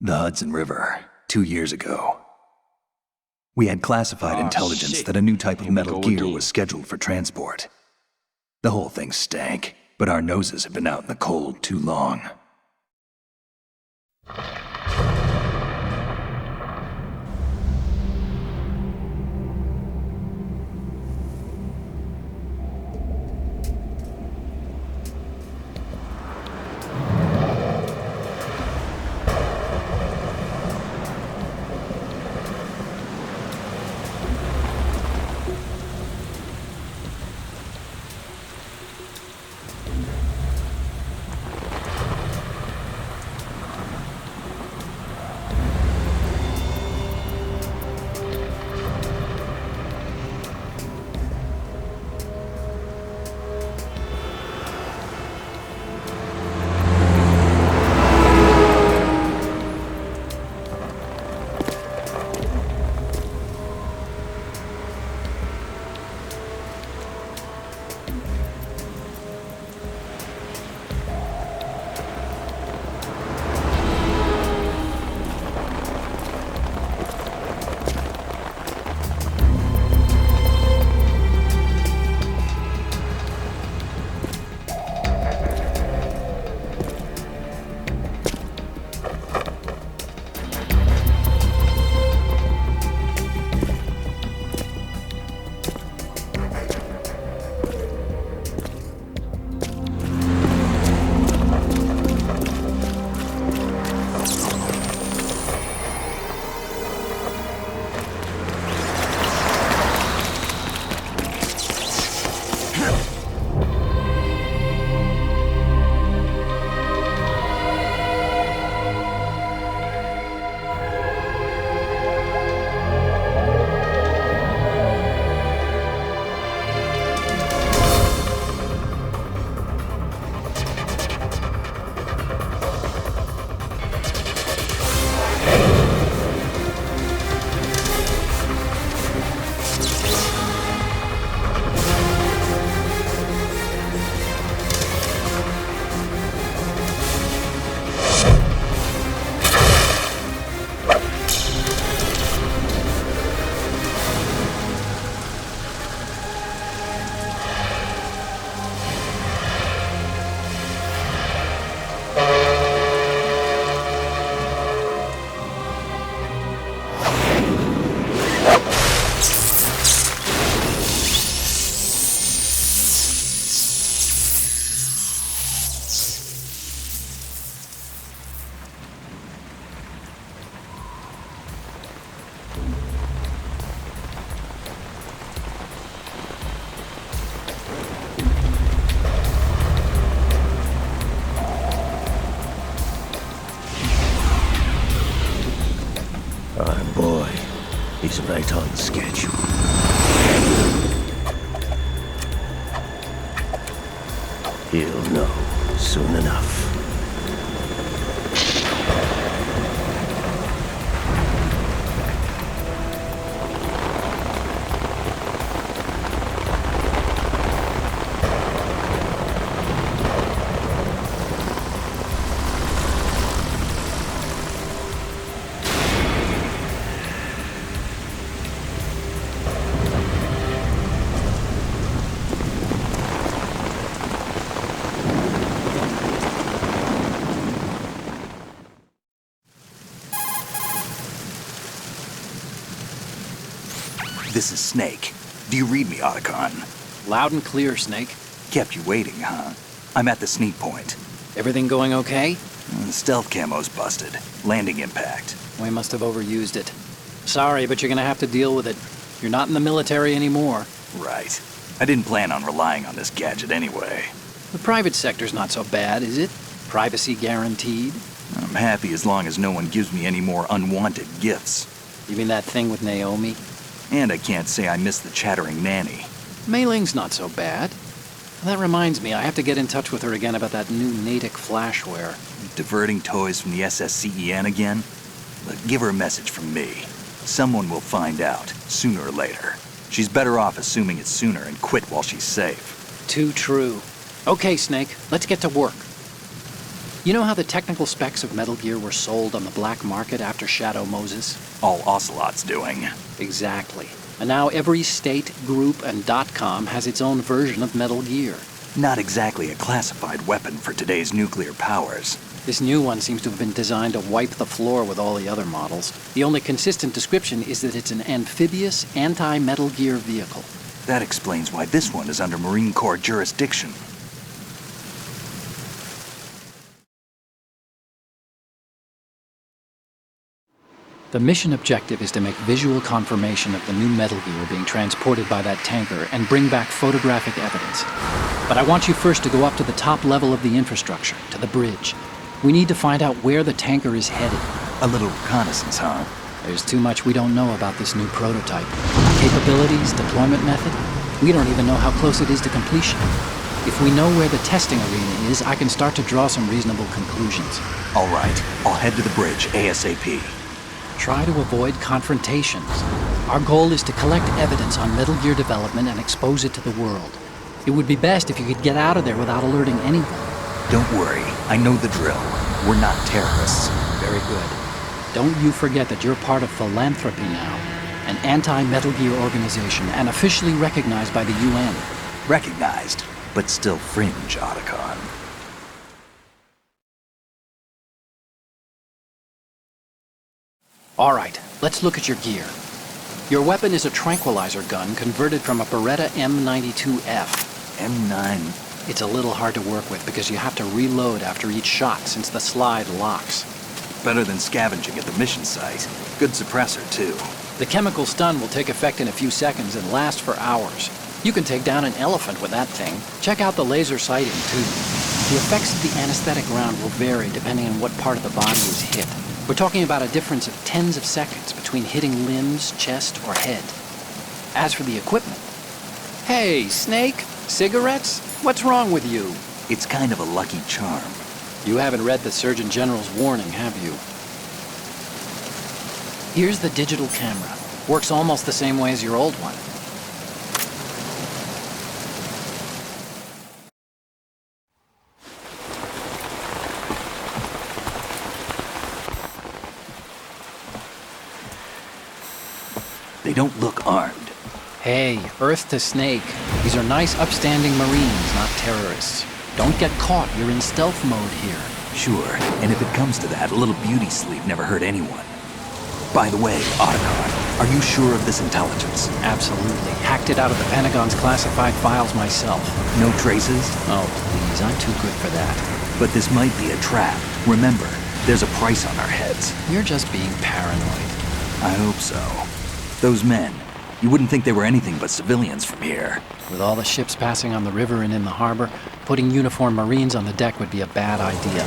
The Hudson River, 2 years ago. We had classified intelligence that a new type of metal gear was scheduled for transport. The whole thing stank, but our noses had been out in the cold too long. He's right on schedule. He'll know soon enough. This is Snake. Do you read me, Onkarian? Loud and clear, Snake. Kept you waiting, huh? I'm at the sneak point. Everything going okay? The stealth camo's busted. Landing impact. We must have overused it. Sorry, but you're gonna have to deal with it. You're not in the military anymore. Right. I didn't plan on relying on this gadget anyway. The private sector's not so bad, is it? Privacy guaranteed? I'm happy as long as no one gives me any more unwanted gifts. You mean that thing with Naomi? And I can't say I miss the chattering nanny. Mei Ling's not so bad. That reminds me, I have to get in touch with her again about that new Natick flashware. Diverting toys from the SSCEN again? Look, give her a message from me. Someone will find out, sooner or later. She's better off assuming it's sooner and quit while she's safe. Too true. Okay, Snake, let's get to work. You know how the technical specs of Metal Gear were sold on the black market after Shadow Moses? All Ocelot's doing. Exactly. And now every state, group, and .com has its own version of Metal Gear. Not exactly a classified weapon for today's nuclear powers. This new one seems to have been designed to wipe the floor with all the other models. The only consistent description is that it's an amphibious, anti-Metal Gear vehicle. That explains why this one is under Marine Corps jurisdiction. The mission objective is to make visual confirmation of the new Metal Gear being transported by that tanker and bring back photographic evidence. But I want you first to go up to the top level of the infrastructure, to the bridge. We need to find out where the tanker is headed. A little reconnaissance, huh? There's too much we don't know about this new prototype. Capabilities, deployment method. We don't even know how close it is to completion. If we know where the testing arena is, I can start to draw some reasonable conclusions. All right, I'll head to the bridge ASAP. Try to avoid confrontations. Our goal is to collect evidence on Metal Gear development and expose it to the world. It would be best if you could get out of there without alerting anyone. Don't worry, I know the drill. We're not terrorists. Very good. Don't you forget that you're part of Philanthropy now, an anti-Metal Gear organization and officially recognized by the UN. Recognized, but still fringe, Otacon. All right, let's look at your gear. Your weapon is a tranquilizer gun converted from a Beretta M92F. M9. It's a little hard to work with because you have to reload after each shot since the slide locks. Better than scavenging at the mission site. Good suppressor, too. The chemical stun will take effect in a few seconds and last for hours. You can take down an elephant with that thing. Check out the laser sighting, too. The effects of the anesthetic round will vary depending on what part of the body is hit. We're talking about a difference of tens of seconds between hitting limbs, chest, or head. As for the equipment... Hey, Snake? Cigarettes? What's wrong with you? It's kind of a lucky charm. You haven't read the Surgeon General's warning, have you? Here's the digital camera. Works almost the same way as your old one. They don't look armed. Hey, Earth to Snake. These are nice, upstanding Marines, not terrorists. Don't get caught. You're in stealth mode here. Sure, and if it comes to that, a little beauty sleep never hurt anyone. By the way, Otacon, are you sure of this intelligence? Absolutely. Hacked it out of the Pentagon's classified files myself. No traces? Oh, please. I'm too good for that. But this might be a trap. Remember, there's a price on our heads. You're just being paranoid. I hope so. Those men, you wouldn't think they were anything but civilians from here. With all the ships passing on the river and in the harbor, putting uniformed Marines on the deck would be a bad idea.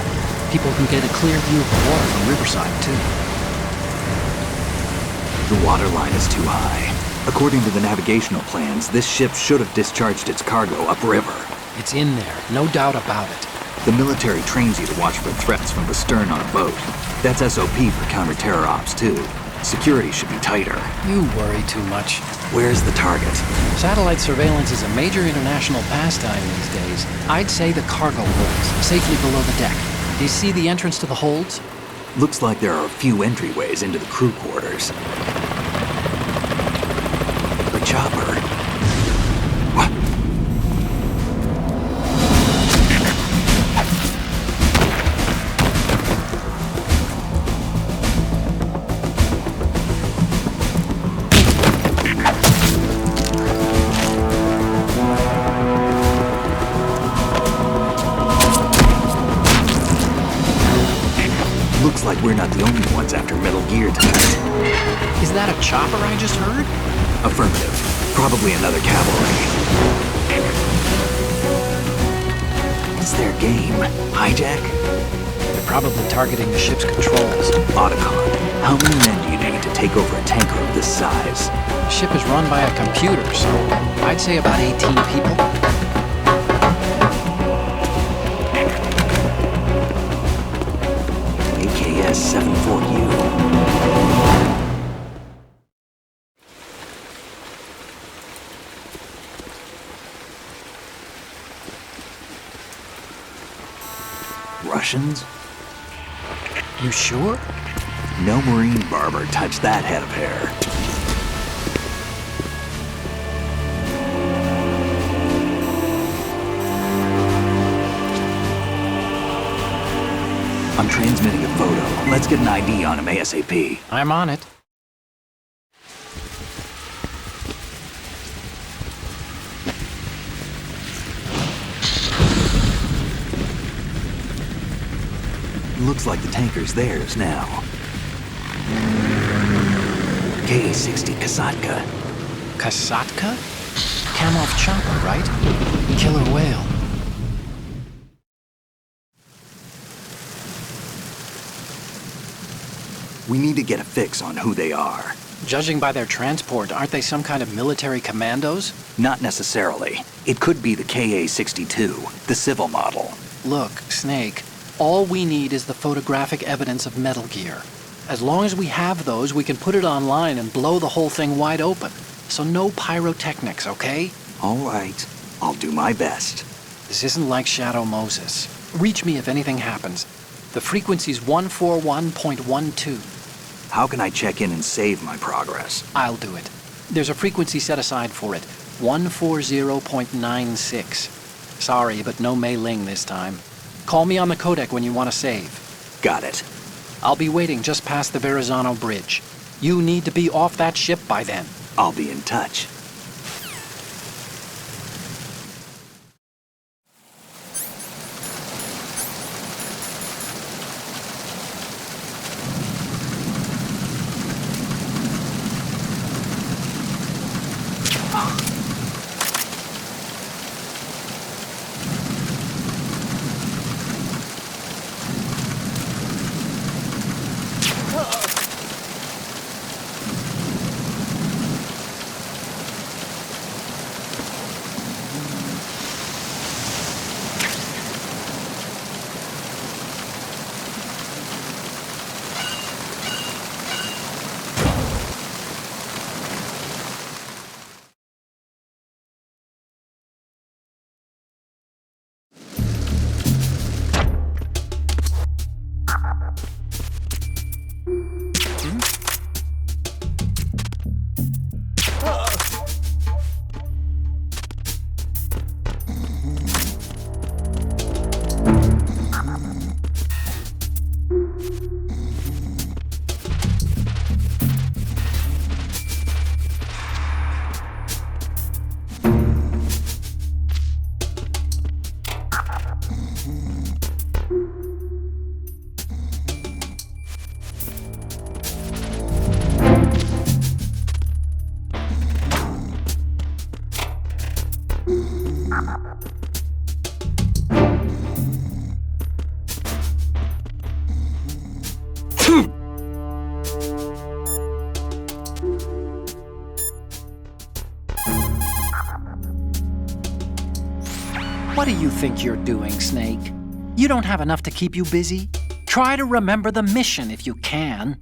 People can get a clear view of the water from Riverside, too. The water line is too high. According to the navigational plans, this ship should have discharged its cargo upriver. It's in there, no doubt about it. The military trains you to watch for threats from the stern on a boat. That's SOP for counter-terror ops, too. Security should be tighter. You worry too much. Where's the target? Satellite surveillance is a major international pastime these days. I'd say the cargo holds, safely below the deck. Do you see the entrance to the holds? Looks like there are a few entryways into the crew quarters. The chopper. What? Looks like we're not the only ones after Metal Gear tonight. Is that a chopper I just heard? Affirmative. Probably another cavalry. What's their game? Hijack? They're probably targeting the ship's controls. Otacon, how many men do you need to take over a tanker of this size? The ship is run by a computer, so I'd say about 18 people. AKS 74U. Russians? You sure? No Marine barber touched that head of hair. I'm transmitting a photo. Let's get an ID on him ASAP. I'm on it. Looks like the tanker's theirs now. Ka-60 Kasatka. Kasatka? Kamov chopper, right? Killer whale. We need to get a fix on who they are. Judging by their transport, aren't they some kind of military commandos? Not necessarily. It could be the Ka-62, the civil model. Look, Snake, all we need is the photographic evidence of Metal Gear. As long as we have those, we can put it online and blow the whole thing wide open. So no pyrotechnics, okay? All right. I'll do my best. This isn't like Shadow Moses. Reach me if anything happens. The frequency's 141.12. How can I check in and save my progress? I'll do it. There's a frequency set aside for it. 140.96. Sorry, but no Mei Ling this time. Call me on the codec when you want to save. Got it. I'll be waiting just past the Verrazano Bridge. You need to be off that ship by then. I'll be in touch. What do you think you're doing, Snake? You don't have enough to keep you busy? Try to remember the mission if you can.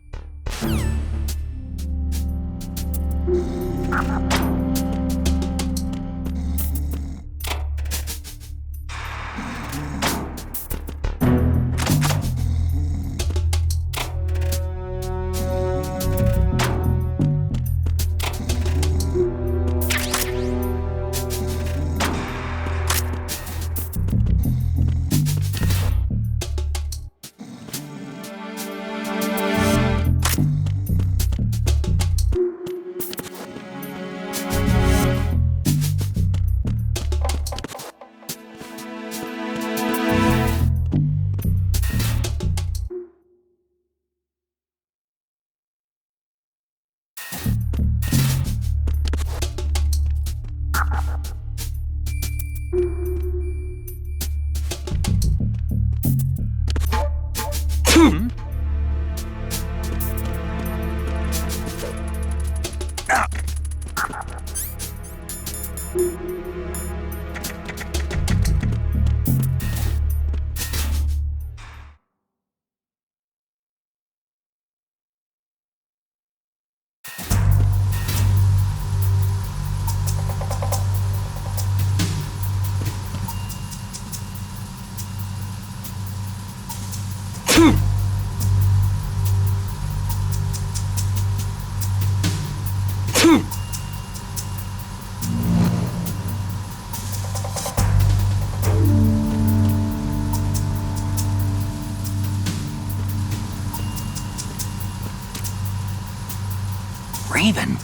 Raven.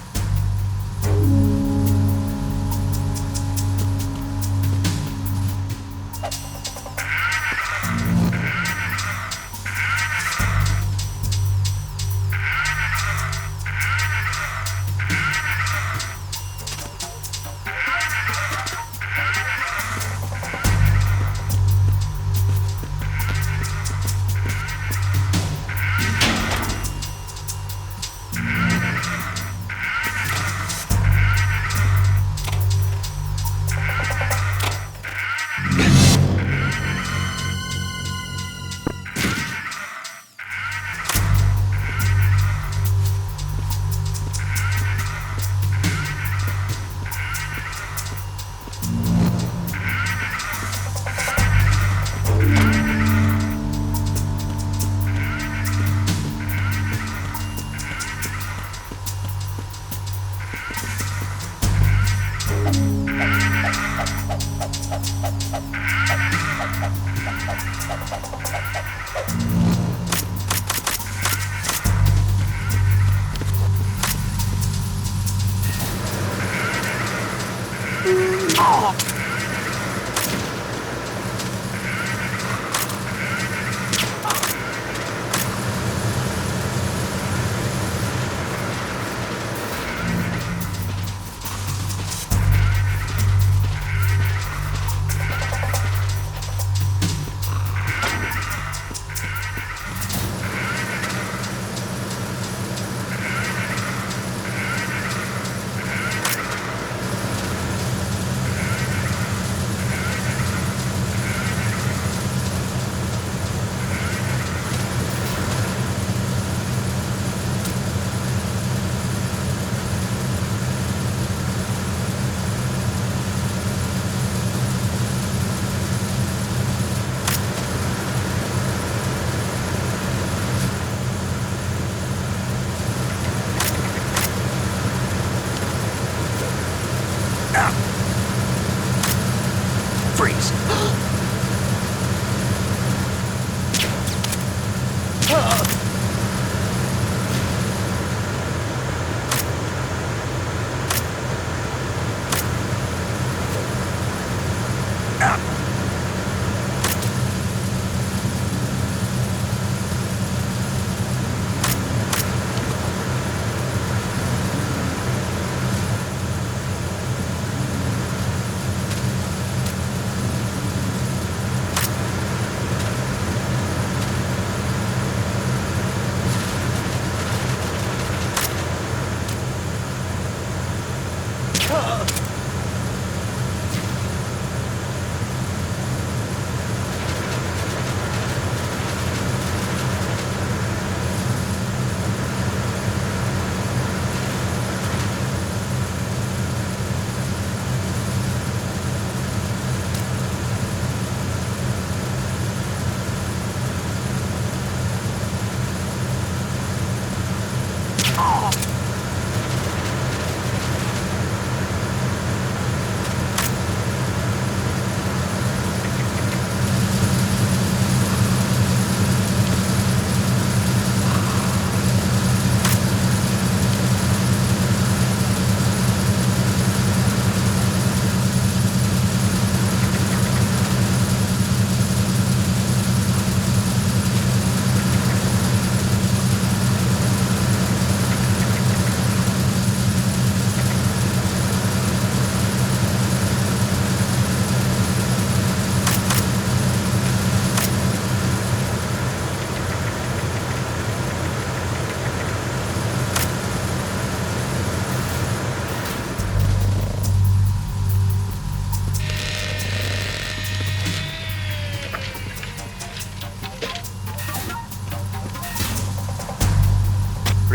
Freeze!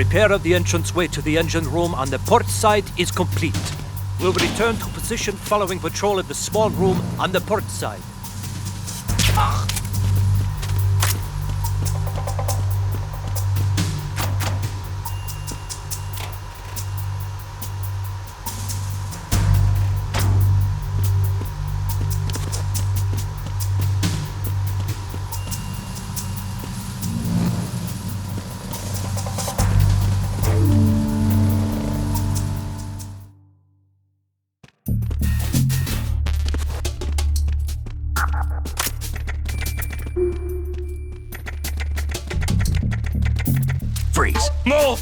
Repair of the entranceway to the engine room on the port side is complete. We'll return to position following patrol of the small room on the port side. Move!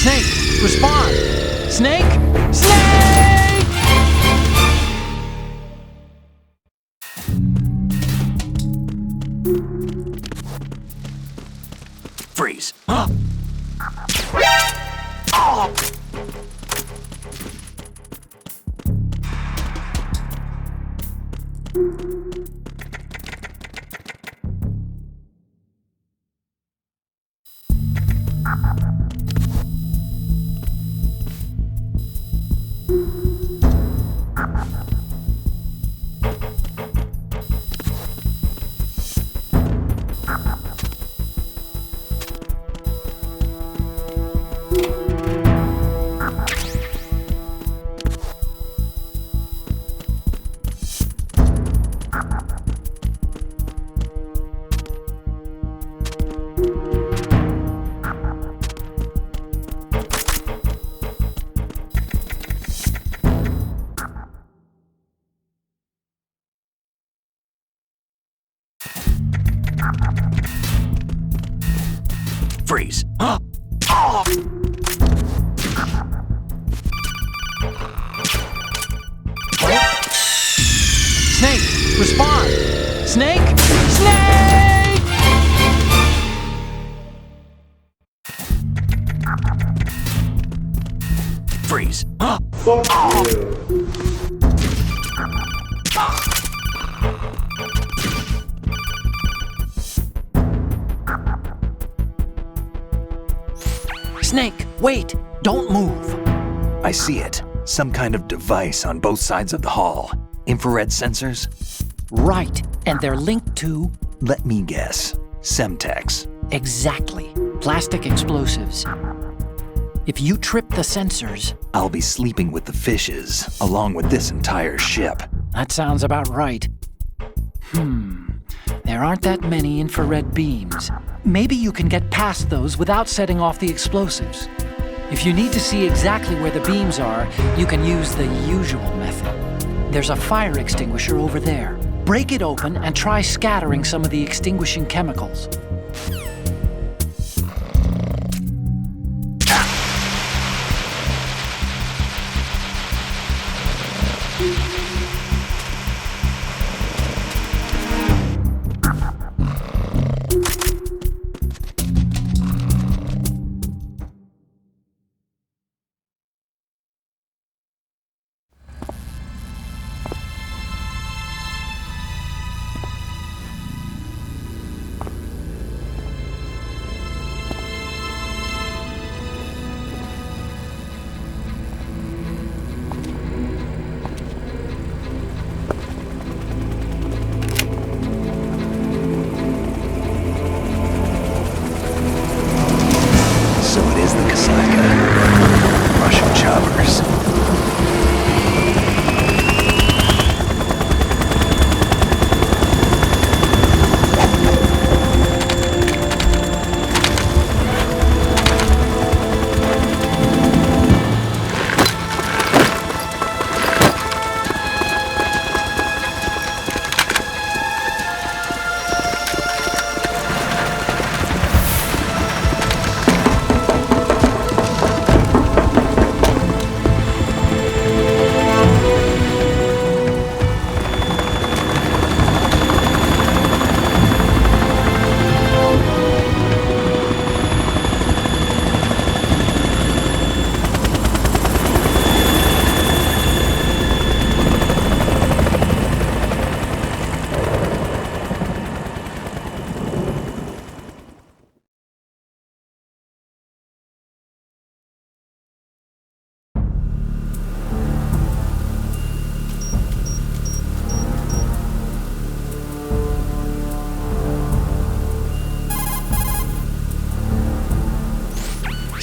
Snake, respond! Snake? Snake! Freeze. Freeze. Snake, respond! Snake? Snake! Freeze. Snake, wait! Don't move! I see it. Some kind of device on both sides of the hall. Infrared sensors? Right, and they're linked to... Let me guess. Semtex. Exactly. Plastic explosives. If you trip the sensors... I'll be sleeping with the fishes, along with this entire ship. That sounds about right. There aren't that many infrared beams. Maybe you can get past those without setting off the explosives. If you need to see exactly where the beams are, you can use the usual method. There's a fire extinguisher over there. Break it open and try scattering some of the extinguishing chemicals.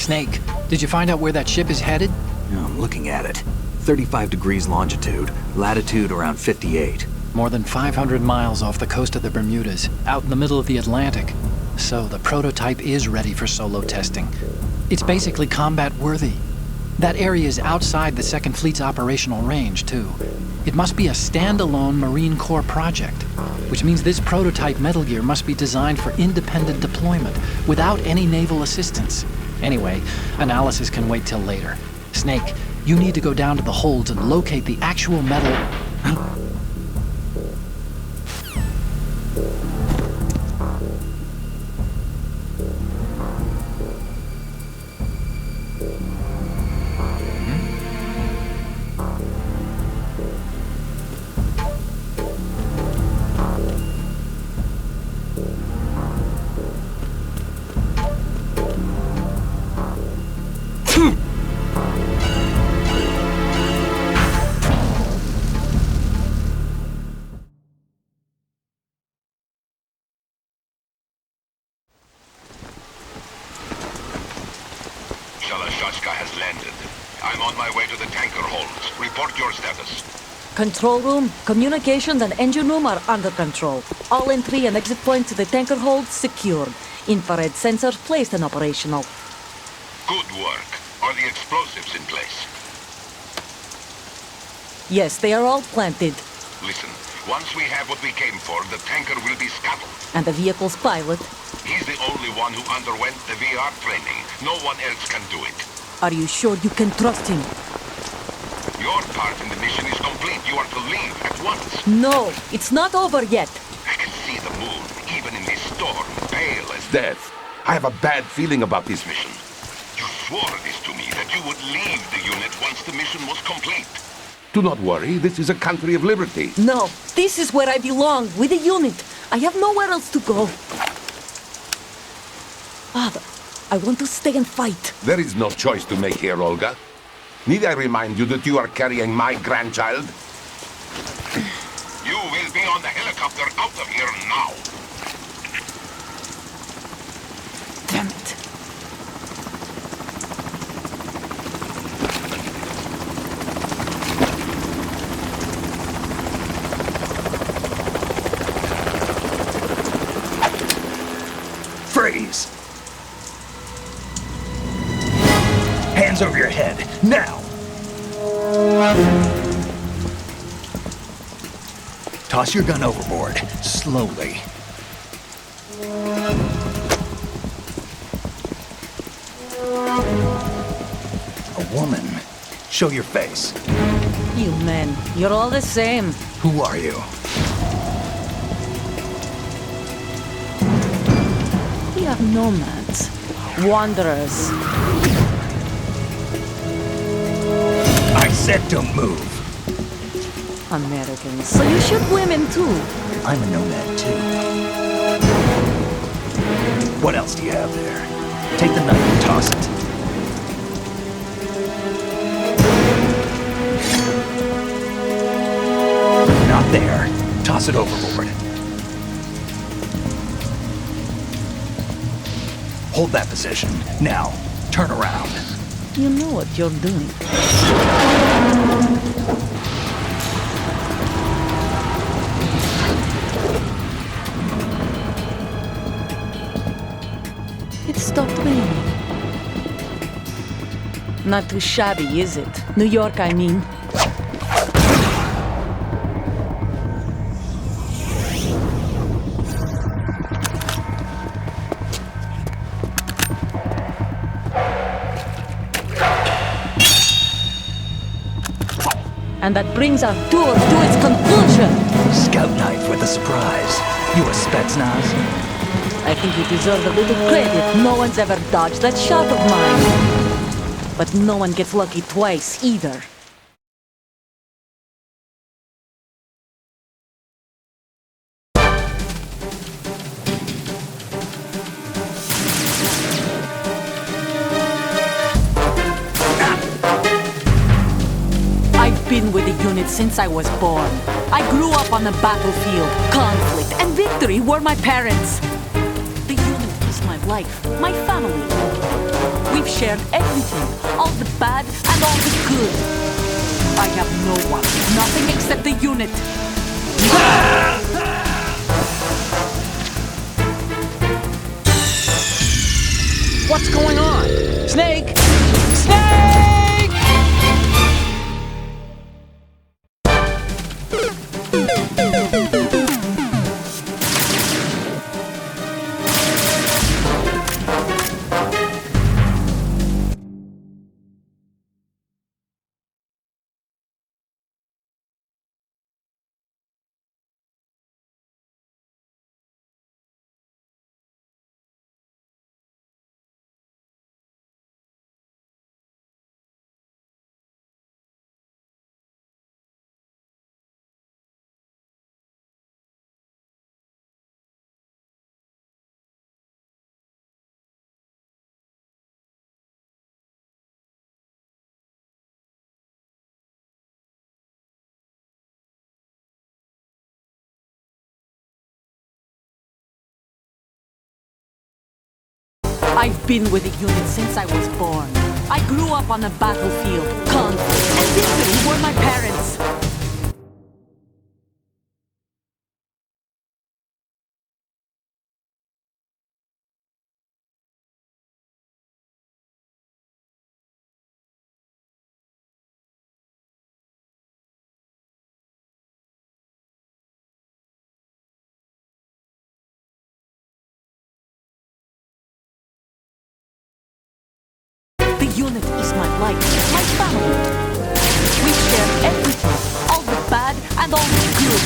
Snake, did you find out where that ship is headed? I'm looking at it. 35 degrees longitude, latitude around 58. More than 500 miles off the coast of the Bermudas, out in the middle of the Atlantic. So the prototype is ready for solo testing. It's basically combat-worthy. That area is outside the Second Fleet's operational range, too. It must be a standalone Marine Corps project, which means this prototype Metal Gear must be designed for independent deployment, without any naval assistance. Anyway, analysis can wait till later. Snake, you need to go down to the holds and locate the actual metal... has landed. I'm on my way to the tanker holds. Report your status. Control room, communications and engine room are under control. All entry and exit points to the tanker holds secured. Infrared sensors placed and operational. Good work. Are the explosives in place? Yes, they are all planted. Listen, once we have what we came for, the tanker will be scuttled. And the vehicle's pilot? He's the only one who underwent the VR training. No one else can do it. Are you sure you can trust him? Your part in the mission is complete. You are to leave at once. No, it's not over yet. I can see the moon, even in this storm, pale as death. I have a bad feeling about this mission. You swore this to me, that you would leave the unit once the mission was complete. Do not worry, this is a country of liberty. No, this is where I belong, with the unit. I have nowhere else to go. Father, I want to stay and fight. There is no choice to make here, Olga. Need I remind you that you are carrying my grandchild? You will be on the helicopter out of here now. Damn it. Freeze! Hands over your head, now! Toss your gun overboard, slowly. A woman. Show your face. You men, you're all the same. Who are you? We are nomads, wanderers. I said don't move. Americans, so you shoot women too. I'm a nomad too. What else do you have there? Take the knife and toss it. Not there. Toss it overboard. Hold that position. Now, turn around. You know what you're doing. It stopped raining. Not too shabby, is it? New York, I mean. And that brings our tour to its conclusion. Scout knife with a surprise. You a Spetsnaz? I think you deserve a little credit. No one's ever dodged that shot of mine. But no one gets lucky twice, either. I've been with the unit since I was born. I grew up on the battlefield. Conflict and victory were my parents. The unit is my life, my family. We've shared everything, all the bad and all the good. I have no one, nothing except the unit. What's going on? Snake! Snake! I've been with the unit since I was born. I grew up on the battlefield. Conflict and victory were my parents. The unit is my life, my family. We share everything, all the bad and all the good.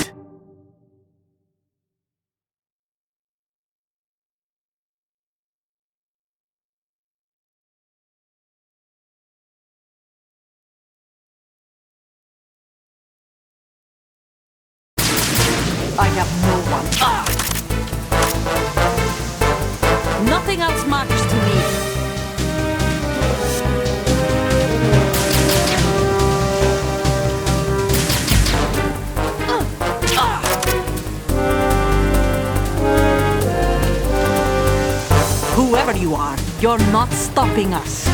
I have no one. Nothing else matters to me. Whoever you are, you're not stopping us.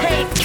Take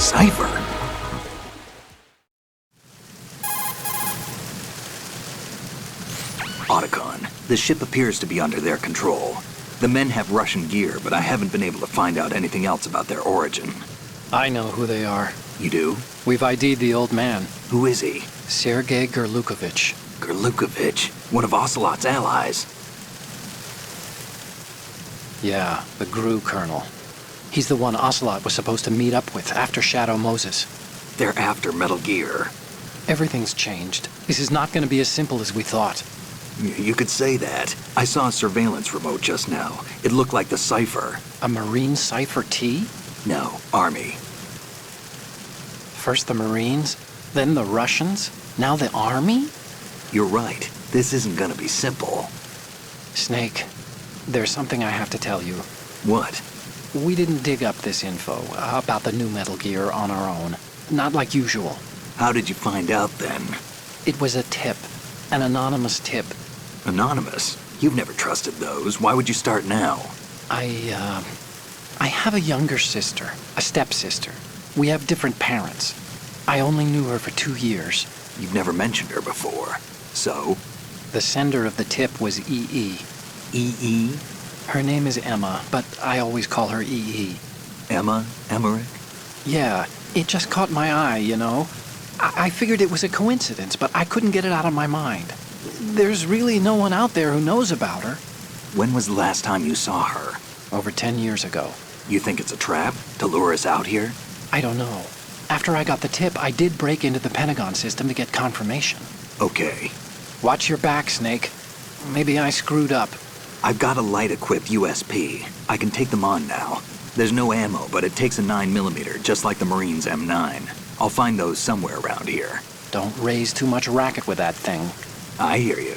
Cipher? Otacon, the ship appears to be under their control. The men have Russian gear, but I haven't been able to find out anything else about their origin. I know who they are. You do? We've ID'd the old man, Who is he? Sergei Gerlukovich. Gerlukovich, one of Ocelot's allies. Yeah, the GRU colonel. He's the one Ocelot was supposed to meet up with after Shadow Moses. They're after Metal Gear. Everything's changed. This is not going to be as simple as we thought. You could say that. I saw a surveillance remote just now. It looked like the Cipher. A Marine Cipher T? No, Army. First the Marines, then the Russians, now the Army? You're right. This isn't gonna be simple. Snake, there's something I have to tell you. What? We didn't dig up this info about the new Metal Gear on our own. Not like usual. How did you find out then? It was a tip. An anonymous tip. Anonymous? You've never trusted those. Why would you start now? I have a younger sister, a stepsister. We have different parents. I only knew her for 2 years. You've never mentioned her before. So? The sender of the tip was EE. EE? Her name is Emma, but I always call her EE. Emma? Emmerich? Yeah, it just caught my eye, you know? I figured it was a coincidence, but I couldn't get it out of my mind. There's really no one out there who knows about her. When was the last time you saw her? Over 10 years ago. You think it's a trap? To lure us out here? I don't know. After I got the tip, I did break into the Pentagon system to get confirmation. Okay. Watch your back, Snake. Maybe I screwed up. I've got a light-equipped USP. I can take them on now. There's no ammo, but it takes a 9mm, just like the Marines' M9. I'll find those somewhere around here. Don't raise too much racket with that thing. I hear you.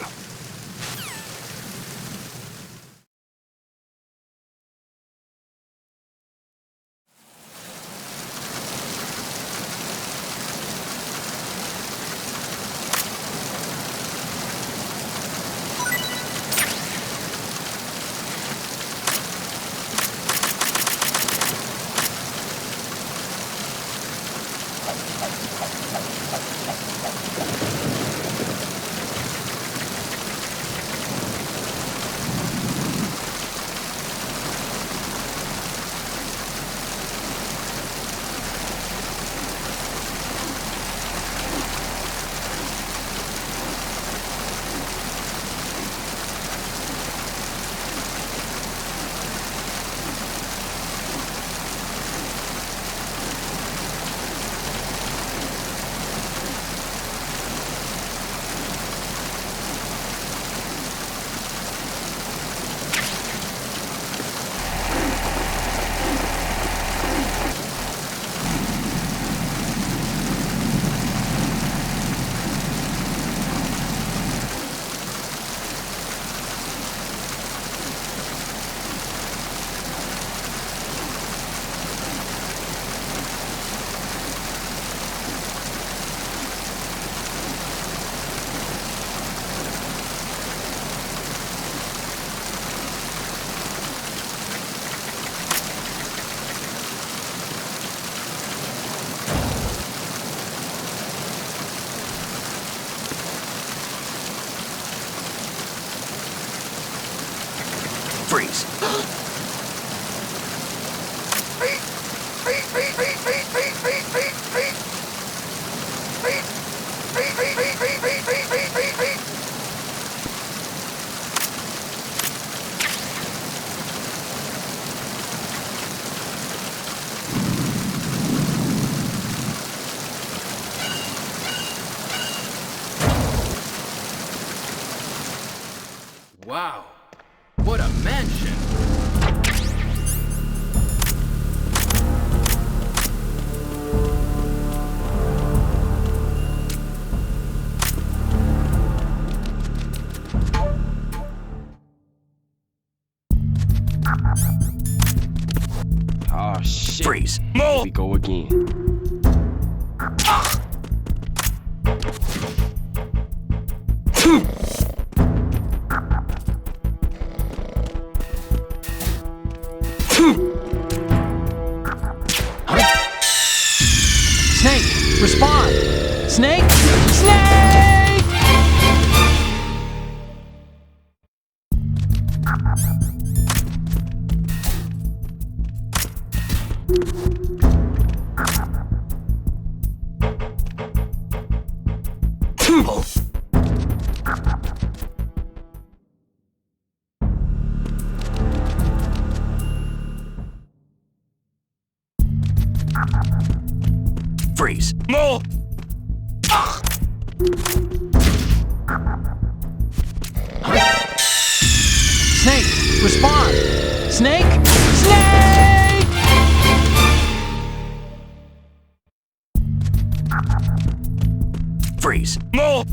Freeze. Wow, what a mansion! Oh shit. Freeze. Here we go again. respond! Snake! Snake! Freeze. No! Snake! Respond! Snake! Snake! Freeze. No!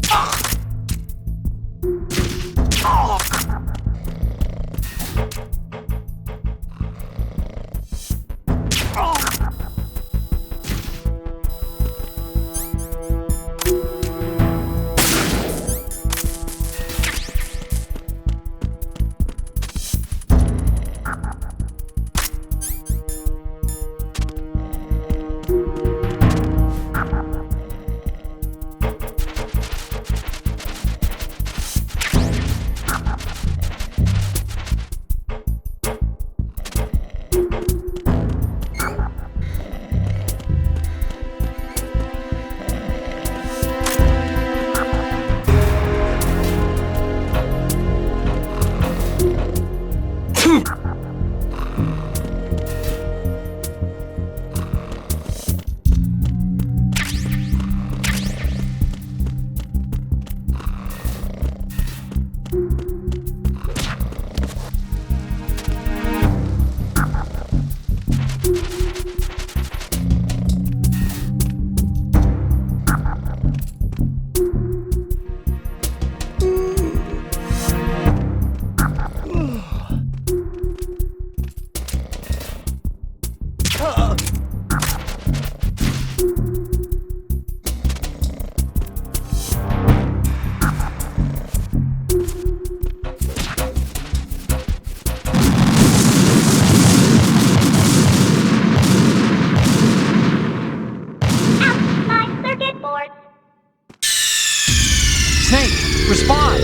Snake! Respond!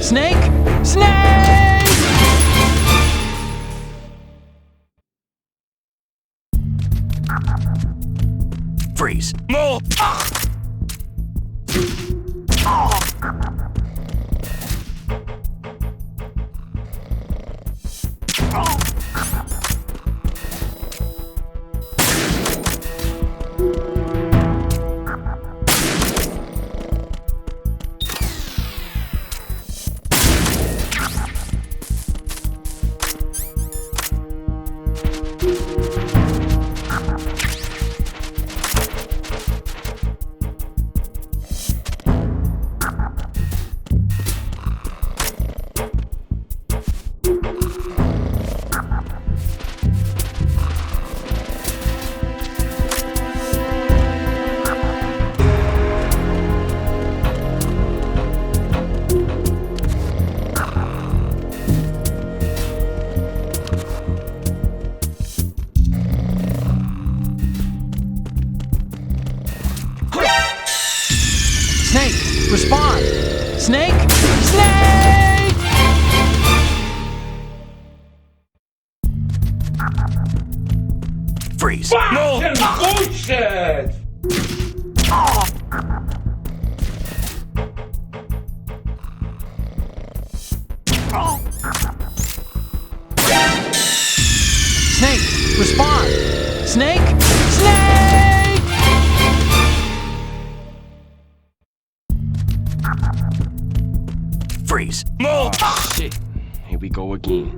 Snake! Snake! Freeze. No! Snake! Respond! Snake! Snake! Freeze. No! Bullshit! Snake! Respond! Snake! Snake! Freeze. No! Shit. Here we go again.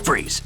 Freeze.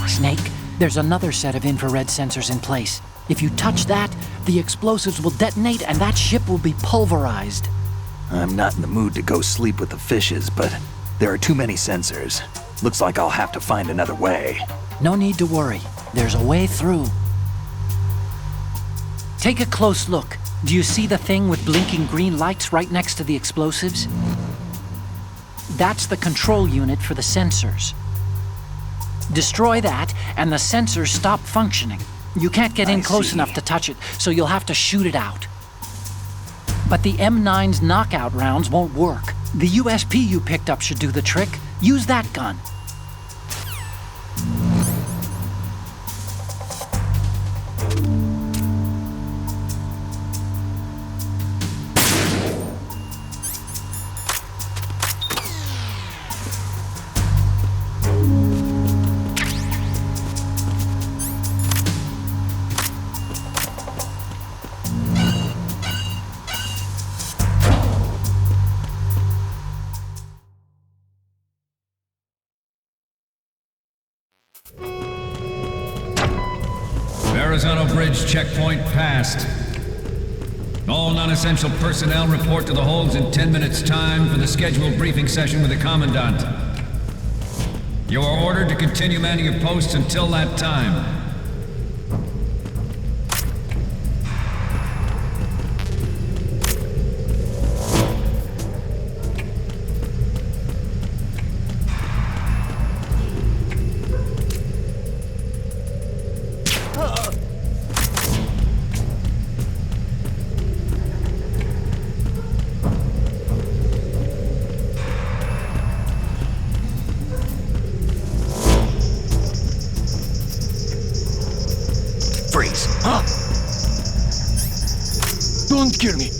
Snake, there's another set of infrared sensors in place. If you touch that, the explosives will detonate and that ship will be pulverized. I'm not in the mood to go sleep with the fishes, but there are too many sensors. Looks like I'll have to find another way. No need to worry. There's a way through. Take a close look. Do you see the thing with blinking green lights right next to the explosives? That's the control unit for the sensors. Destroy that, and the sensors stop functioning. You can't get in close enough to touch it, so you'll have to shoot it out. But the M9's knockout rounds won't work. The USP you picked up should do the trick. Use that gun. Verrazano Bridge checkpoint passed. All non-essential personnel report to the holds in 10 minutes' time for the scheduled briefing session with the Commandant. You are ordered to continue manning your posts until that time. Freeze. Don't kill me.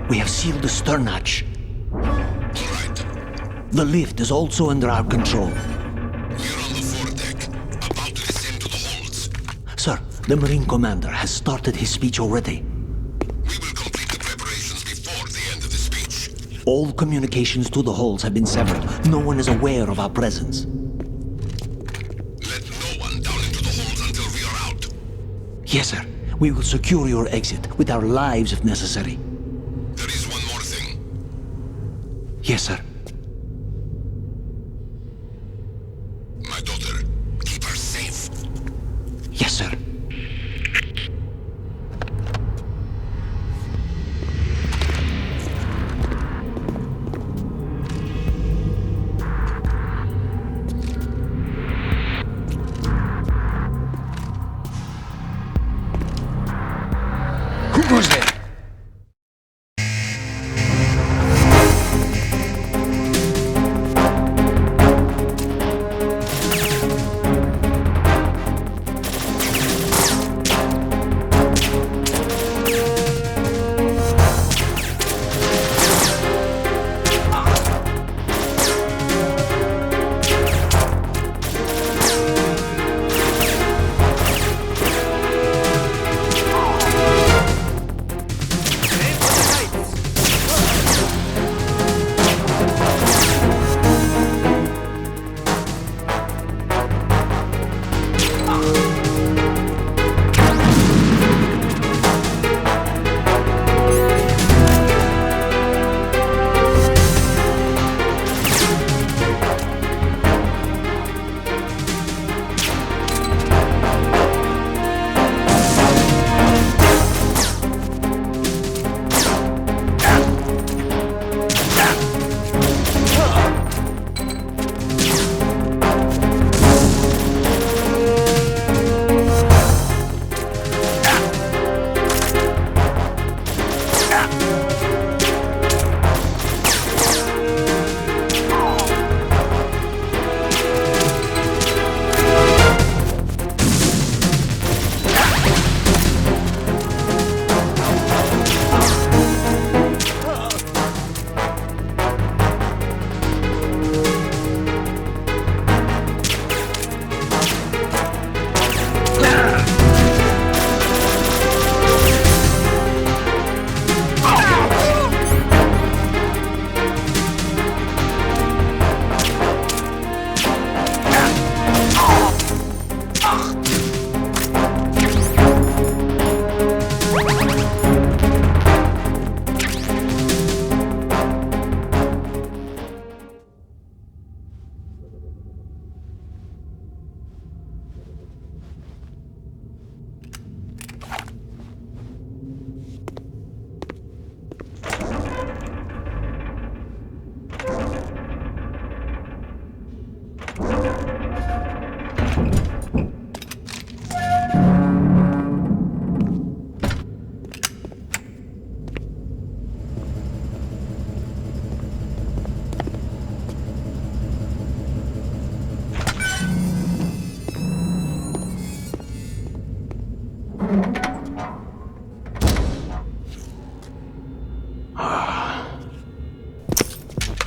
We have sealed the stern hatch. All right. The lift is also under our control. We're on the foredeck, about to descend to the holds. Sir, the Marine Commander has started his speech already. We will complete the preparations before the end of the speech. All communications to the holds have been severed. No one is aware of our presence. Let no one down into the holds until we are out. Yes, sir. We will secure your exit with our lives if necessary. There is one more thing. Yes, sir. My daughter, keep her safe. Yes, sir. Who goes there?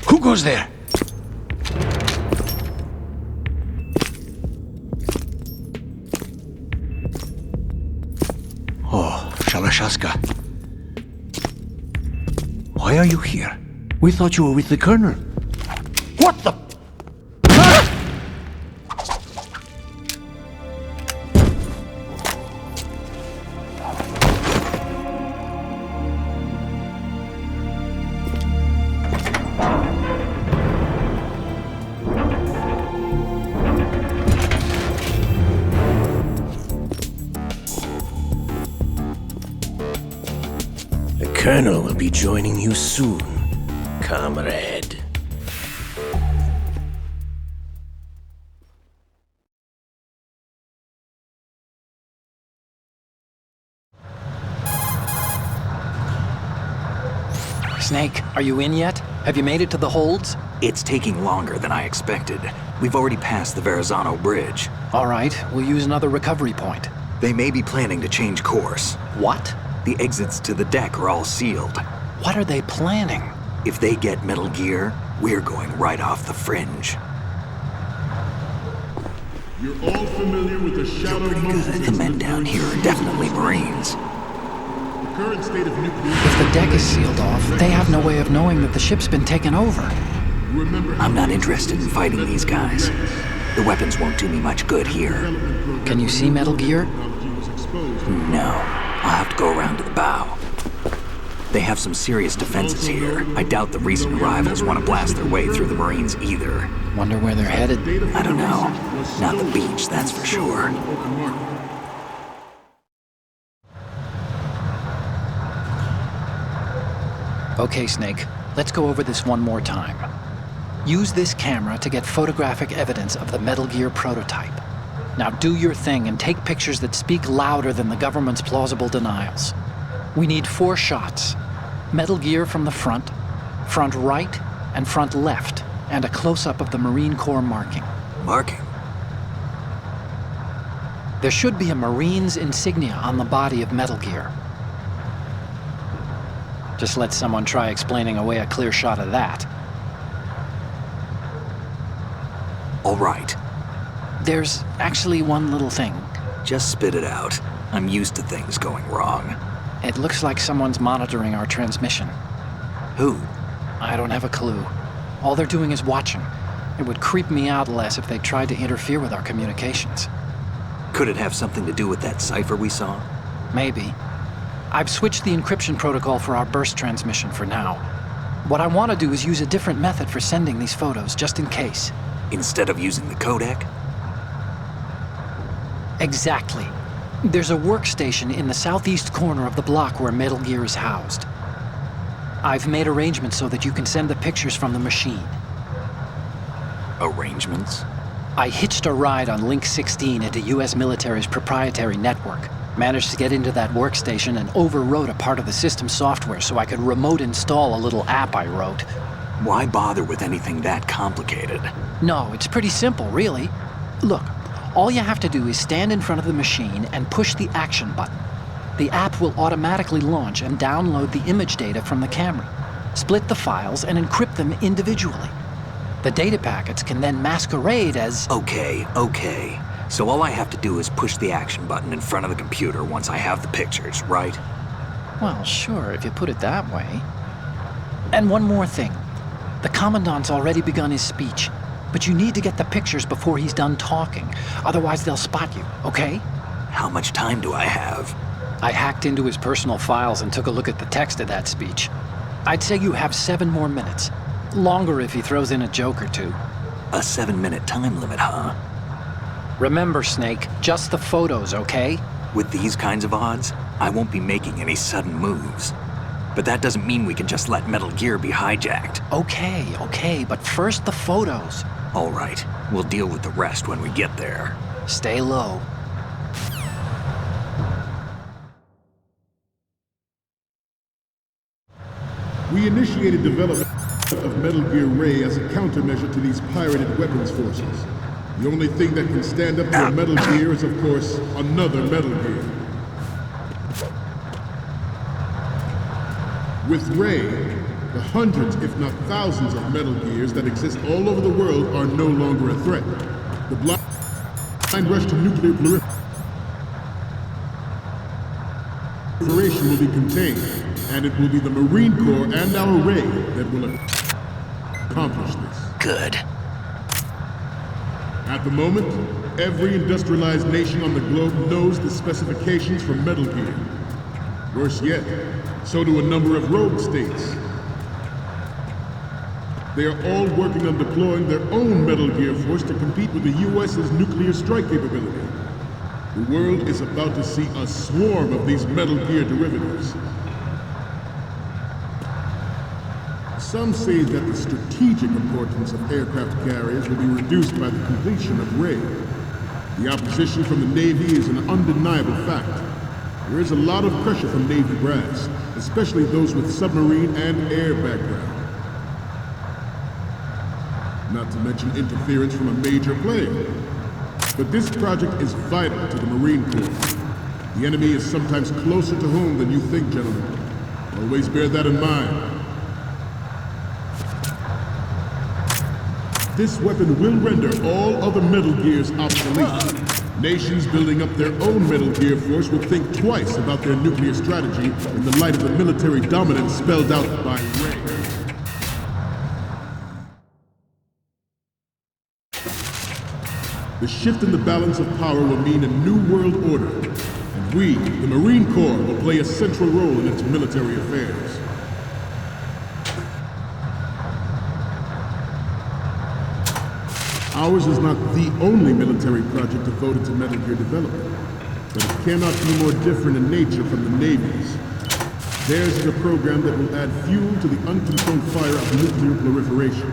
Who goes there? Oh, Shalashaska. Why are you here? We thought you were with the Colonel. What the... The Colonel will be joining you soon, comrade. Snake, are you in yet? Have you made it to the holds? It's taking longer than I expected. We've already passed the Verrazano Bridge. All right, we'll use another recovery point. They may be planning to change course. What? The exits to the deck are all sealed. What are they planning? If they get Metal Gear, we're going right off the fringe. You're all familiar with the shadow Good. The men down here are definitely Marines. The current state of nuclear... If the deck is sealed off, they have no way of knowing that the ship's been taken over. I'm not interested in fighting these guys. The weapons won't do me much good here. Can you see Metal Gear? No. I'll have to go around to the bow. They have some serious defenses here. I doubt the recent arrivals want to blast their way through the Marines either. Wonder where they're headed? I don't know. Not the beach, that's for sure. Okay, Snake. Let's go over this one more time. Use this camera to get photographic evidence of the Metal Gear prototype. Now do your thing and take pictures that speak louder than the government's plausible denials. We need 4 shots. Metal Gear from the front right, and front left, and a close-up of the Marine Corps marking. Marking? There should be a Marine's insignia on the body of Metal Gear. Just let someone try explaining away a clear shot of that. All right. There's actually one little thing. Just spit it out. I'm used to things going wrong. It looks like someone's monitoring our transmission. Who? I don't have a clue. All they're doing is watching. It would creep me out less if they tried to interfere with our communications. Could it have something to do with that cipher we saw? Maybe. I've switched the encryption protocol for our burst transmission for now. What I want to do is use a different method for sending these photos, just in case. Instead of using the codec? Exactly. There's a workstation in the southeast corner of the block where Metal Gear is housed. I've made arrangements so that you can send the pictures from the machine. Arrangements? I hitched a ride on Link 16 into US military's proprietary network. Managed to get into that workstation and overwrote a part of the system software so I could remote install a little app I wrote. Why bother with anything that complicated? No, it's pretty simple, really. Look, all you have to do is stand in front of the machine and push the action button. The app will automatically launch and download the image data from the camera, split the files, and encrypt them individually. The data packets can then masquerade as... Okay. So all I have to do is push the action button in front of the computer once I have the pictures, right? Well, sure, if you put it that way. And one more thing. The Commandant's already begun his speech, but you need to get the pictures before he's done talking. Otherwise, they'll spot you, okay? How much time do I have? I hacked into his personal files and took a look at the text of that speech. I'd say you have 7 more minutes. Longer if he throws in a joke or two. A 7-minute time limit, huh? Remember, Snake, just the photos, okay? With these kinds of odds, I won't be making any sudden moves. But that doesn't mean we can just let Metal Gear be hijacked. Okay, but first the photos. All right, we'll deal with the rest when we get there. Stay low. We initiated development of Metal Gear Ray as a countermeasure to these pirated weapons forces. The only thing that can stand up to a Metal Gear is, of course, another Metal Gear. With Ray, the hundreds, if not thousands, of Metal Gears that exist all over the world are no longer a threat. The blind rush to nuclear proliferation will be contained, and it will be the Marine Corps and our Ray that will accomplish this. Good. At the moment, every industrialized nation on the globe knows the specifications for Metal Gear. Worse yet, so do a number of rogue states. They are all working on deploying their own Metal Gear force to compete with the US's nuclear strike capability. The world is about to see a swarm of these Metal Gear derivatives. Some say that the strategic importance of aircraft carriers will be reduced by the completion of Ray. The opposition from the Navy is an undeniable fact. There is a lot of pressure from Navy brass, especially those with submarine and air background. Not to mention interference from a major player. But this project is vital to the Marine Corps. The enemy is sometimes closer to home than you think, gentlemen. Always bear that in mind. This weapon will render all other Metal Gears obsolete. Nations building up their own Metal Gear force will think twice about their nuclear strategy in the light of the military dominance spelled out by Ray. The shift in the balance of power will mean a new world order, and we, the Marine Corps, will play a central role in its military affairs. Ours is not the only military project devoted to Metal Gear development, but it cannot be more different in nature from the Navy's. Theirs is a program that will add fuel to the uncontrolled fire of nuclear proliferation.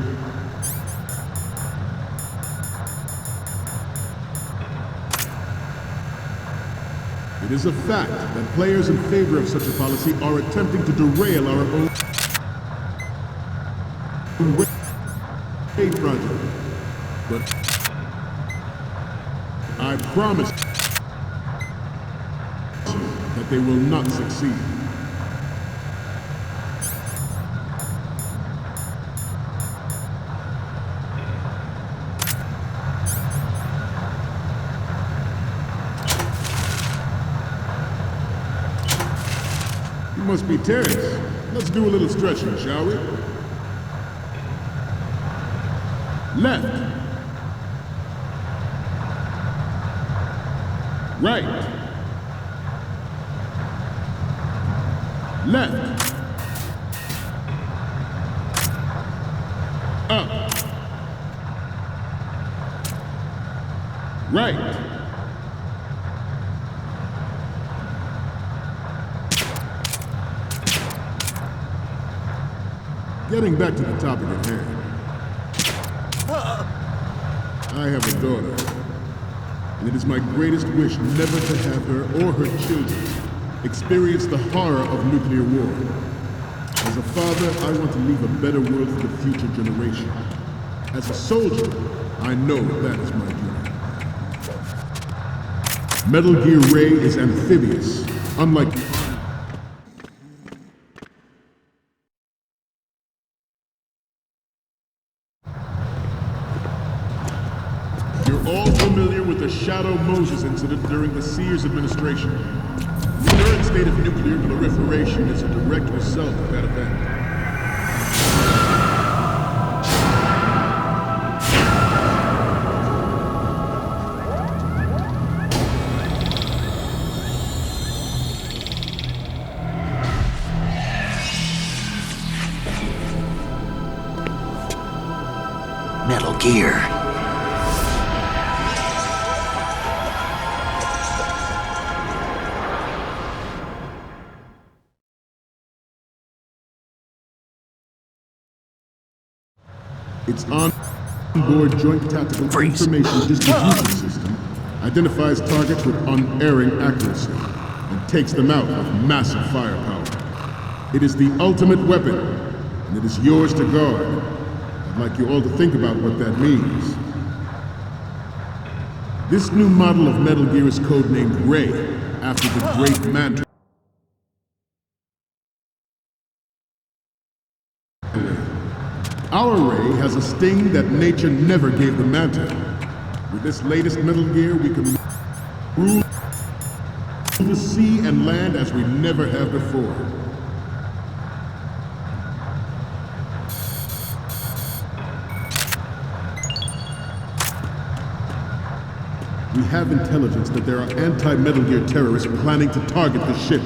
It is a fact that players in favor of such a policy are attempting to derail our own project. But I promise that they will not succeed. You must be Terrence. Let's do a little stretching, shall we? Left. Right. Left. Up. Right. Getting back to the topic at hand. I have a daughter. And it is my greatest wish never to have her or her children experience the horror of nuclear war. As a father, I want to leave a better world for the future generation. As a soldier, I know that is my duty. Metal Gear Ray is amphibious, unlike... Shadow Moses incident during the Sears administration. The current state of nuclear proliferation is a direct result of that event. Metal Gear. Its on-board Joint Tactical Information Distribution System identifies targets with unerring accuracy and takes them out with massive firepower. It is the ultimate weapon, and it is yours to guard. I'd like you all to think about what that means. This new model of Metal Gear is codenamed Ray, after the Great Mantra. Our Ray has a sting that nature never gave the Manta. With this latest Metal Gear, we can rule the sea and land as we never have before. We have intelligence that there are anti-Metal Gear terrorists planning to target the ship.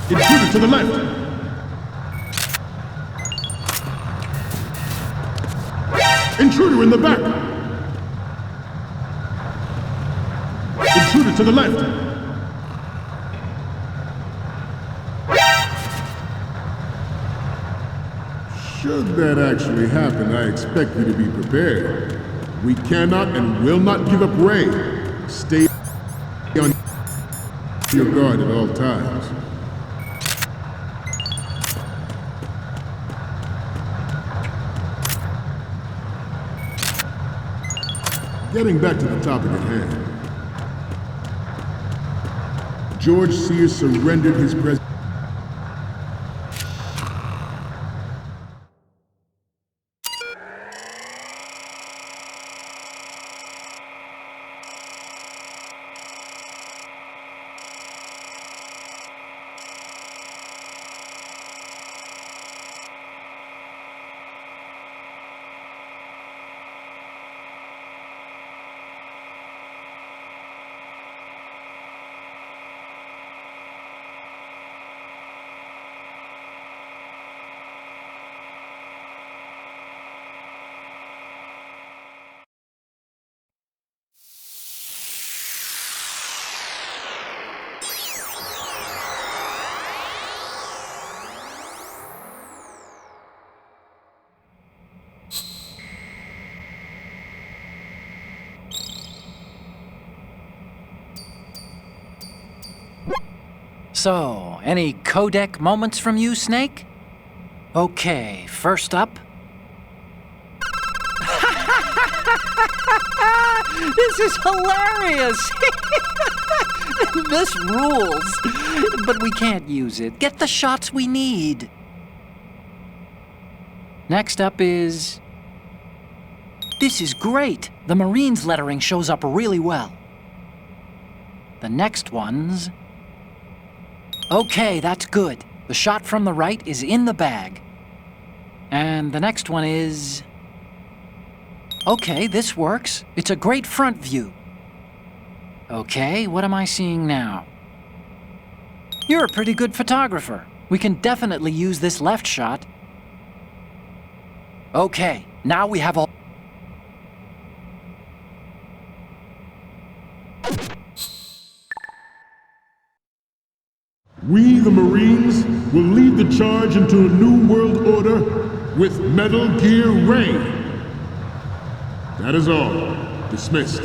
Intruder to the left! Intruder in the back! Intruder to the left! Should that actually happen, I expect you to be prepared. We cannot and will not give up Ray. Stay on your guard at all times. Getting back to the topic at hand. George Sears surrendered his president. So, any codec moments from you, Snake? Okay, first up. This is hilarious! This rules. But we can't use it. Get the shots we need. Next up is... This is great. The Marines lettering shows up really well. The next one's... Okay, that's good. The shot from the right is in the bag. And the next one is... Okay, this works. It's a great front view. Okay, what am I seeing now? You're a pretty good photographer. We can definitely use this left shot. Okay, now we have all... We, the Marines, will lead the charge into a new world order with Metal Gear Ray. That is all. Dismissed.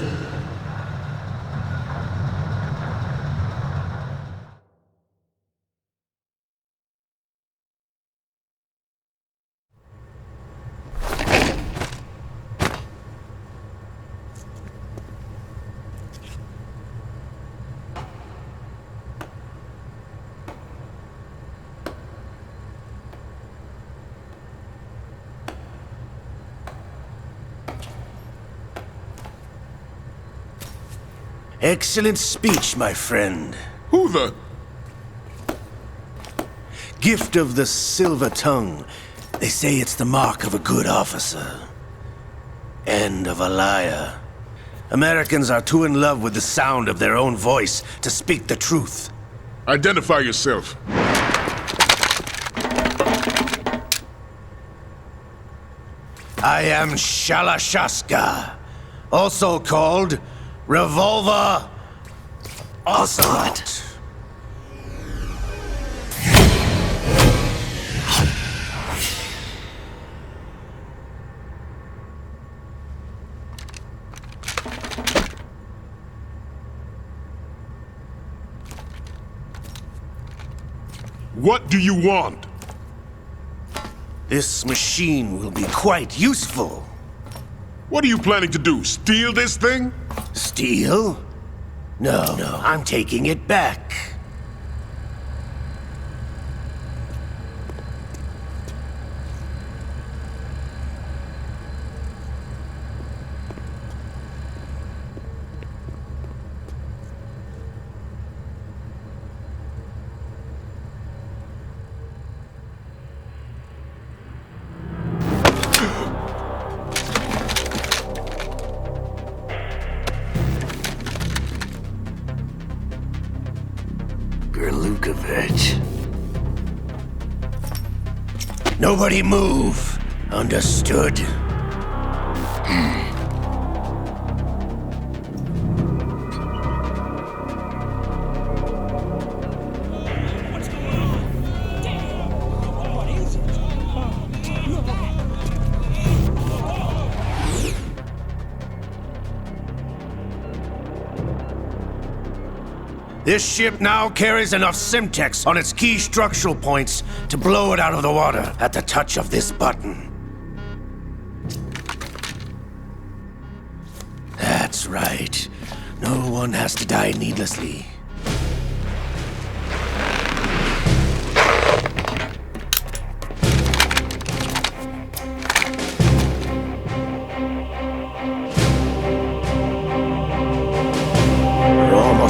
Excellent speech, my friend. Who the... Gift of the silver tongue. They say it's the mark of a good officer. And of a liar. Americans are too in love with the sound of their own voice to speak the truth. Identify yourself. I am Shalashaska, also called Revolver Ocelot. What do you want? This machine will be quite useful. What are you planning to do? Steal this thing? Steal? No, I'm taking it back. Nobody move. Understood? This ship now carries enough Simtex on its key structural points to blow it out of the water at the touch of this button. That's right. No one has to die needlessly.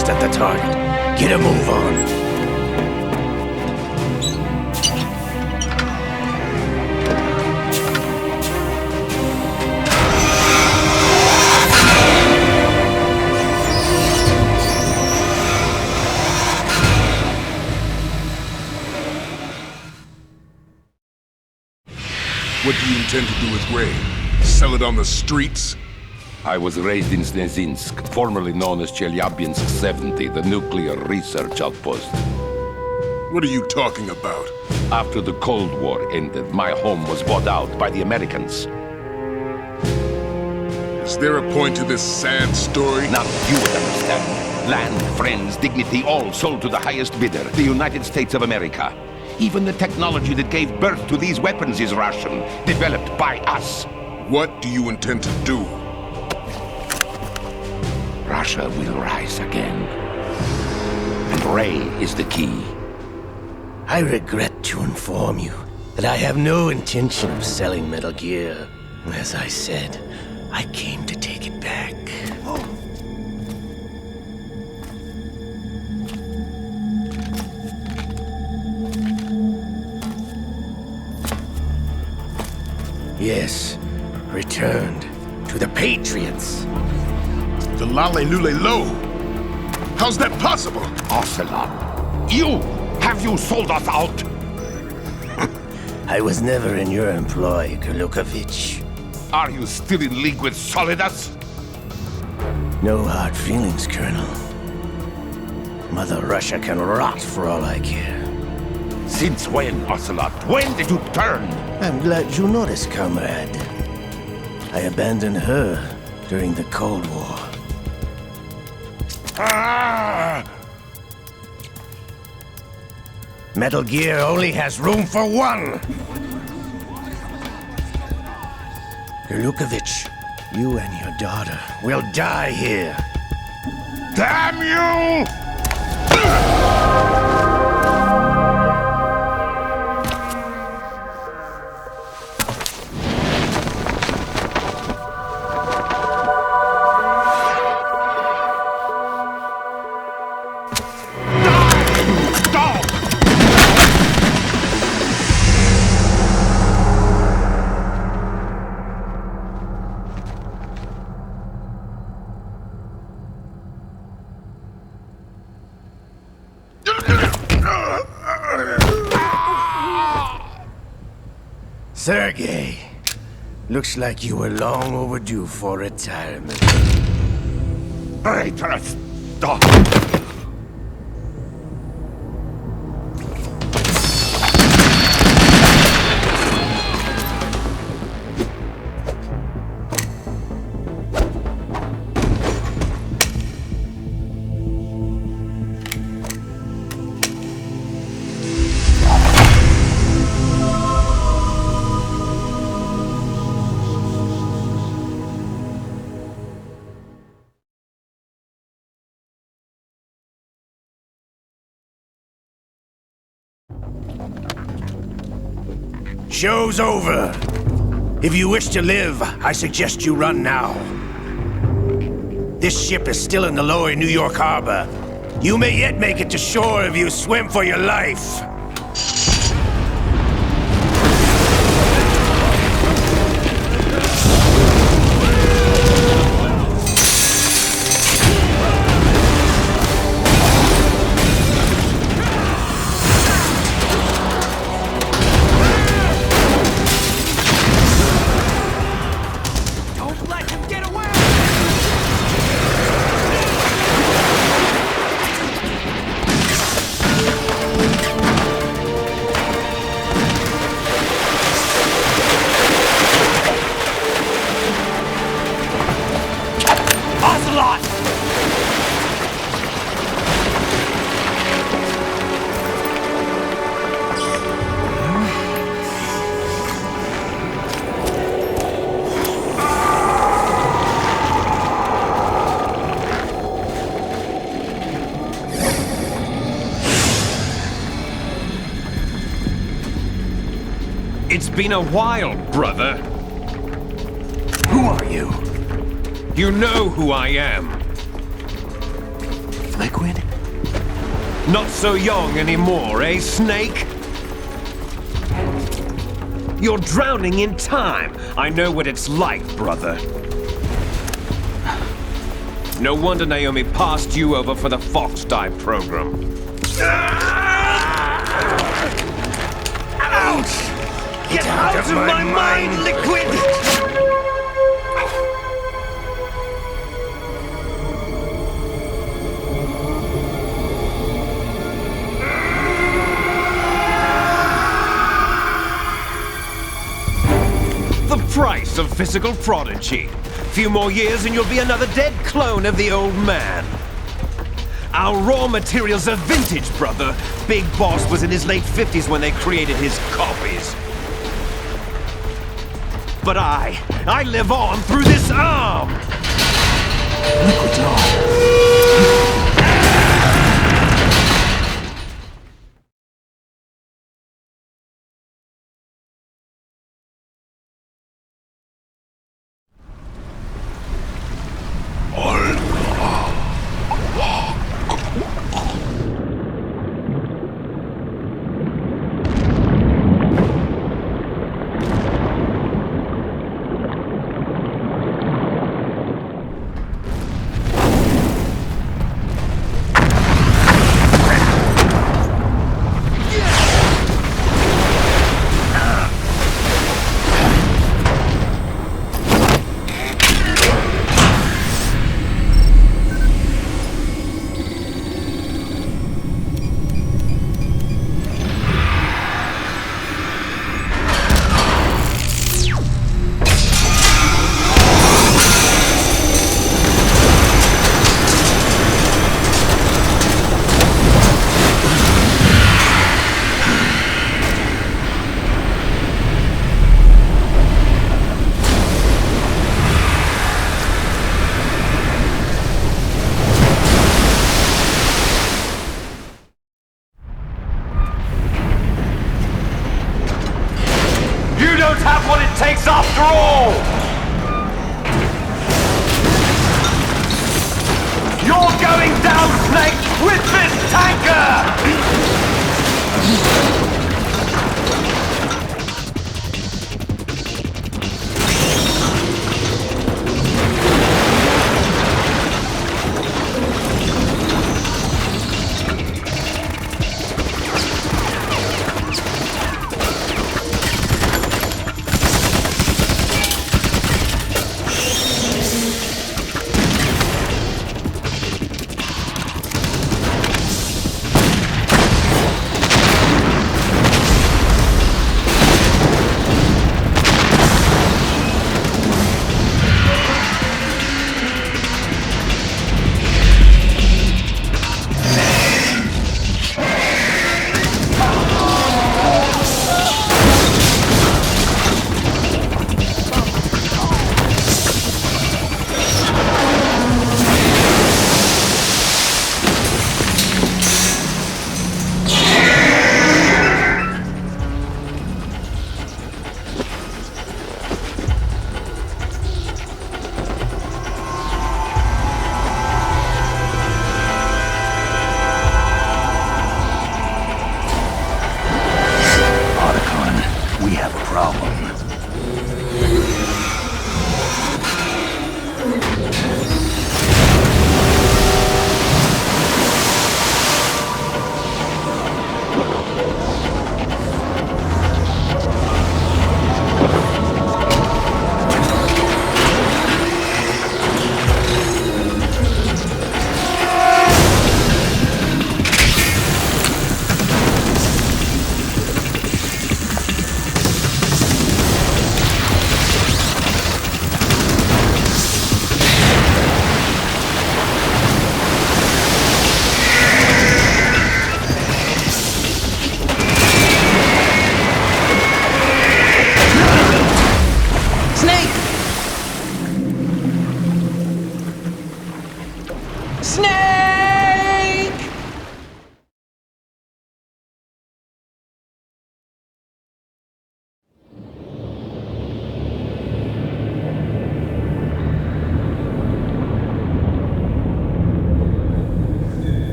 almost at the target. Get a move on. What do you intend to do with Ray? Sell it on the streets? I was raised in Snezinsk, formerly known as Chelyabinsk 70, the nuclear research outpost. What are you talking about? After the Cold War ended, my home was bought out by the Americans. Is there a point to this sad story? Now you would understand. Land, friends, dignity, all sold to the highest bidder, the United States of America. Even the technology that gave birth to these weapons is Russian, developed by us. What do you intend to do? Russia will rise again. And Ray is the key. I regret to inform you that I have no intention of selling Metal Gear. As I said, I came to take it back. Yes, returned to the Patriots. The Lale Lule Lo? How's that possible? Ocelot, have you sold us out? I was never in your employ, Kurlukovich. Are you still in league with Solidus? No hard feelings, Colonel. Mother Russia can rot for all I care. Since when, Ocelot? When did you turn? I'm glad you noticed, comrade. I abandoned her during the Cold War. Ah! Metal Gear only has room for one! Kurlukovich, you and your daughter will die here. Damn you! Sergei, looks like you were long overdue for retirement. Traitorous dog! Show's over. If you wish to live, I suggest you run now. This ship is still in the lower New York harbor. You may yet make it to shore if you swim for your life. It's been a while, brother. Who are you? You know who I am. liquid? Not so young anymore, eh, Snake? You're drowning in time. I know what it's like, brother. No wonder Naomi passed you over for the Fox Die program. Ouch! Get out of my mind, Liquid! The price of physical prodigy. Few more years and you'll be another dead clone of the old man. Our raw materials are vintage, brother. Big Boss was in his late 50s when they created his copies. But I live on through this arm! Liquid's on.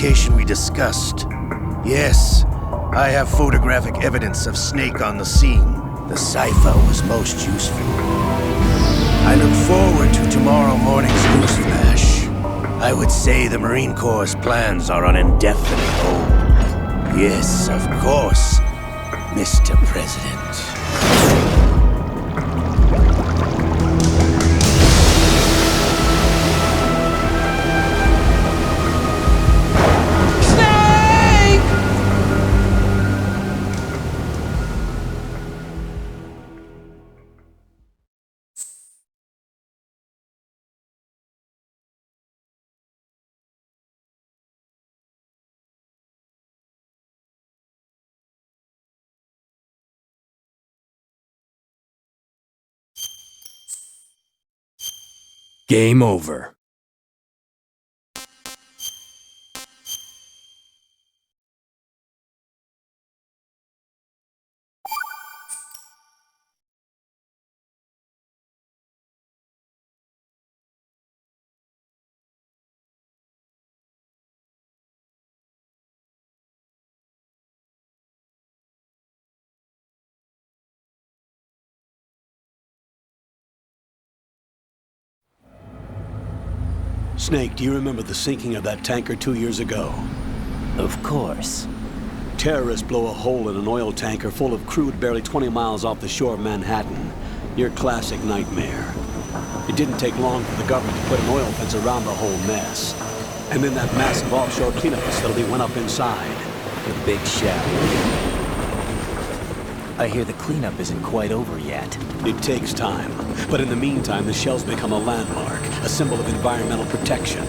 location we discussed. Yes, I have photographic evidence of Snake on the scene. The cipher was most useful. I look forward to tomorrow morning's news flash. I would say the Marine Corps' plans are on indefinite hold. Yes, of course, Mr. President. Game over. Snake, do you remember the sinking of that tanker 2 years ago? Of course. Terrorists blow a hole in an oil tanker full of crude barely 20 miles off the shore of Manhattan. Your classic nightmare. It didn't take long for the government to put an oil fence around the whole mess. And then that massive offshore cleanup facility went up inside. The Big Shell. I hear the cleanup isn't quite over yet. It takes time. But in the meantime, the shell's become a landmark, a symbol of environmental protection.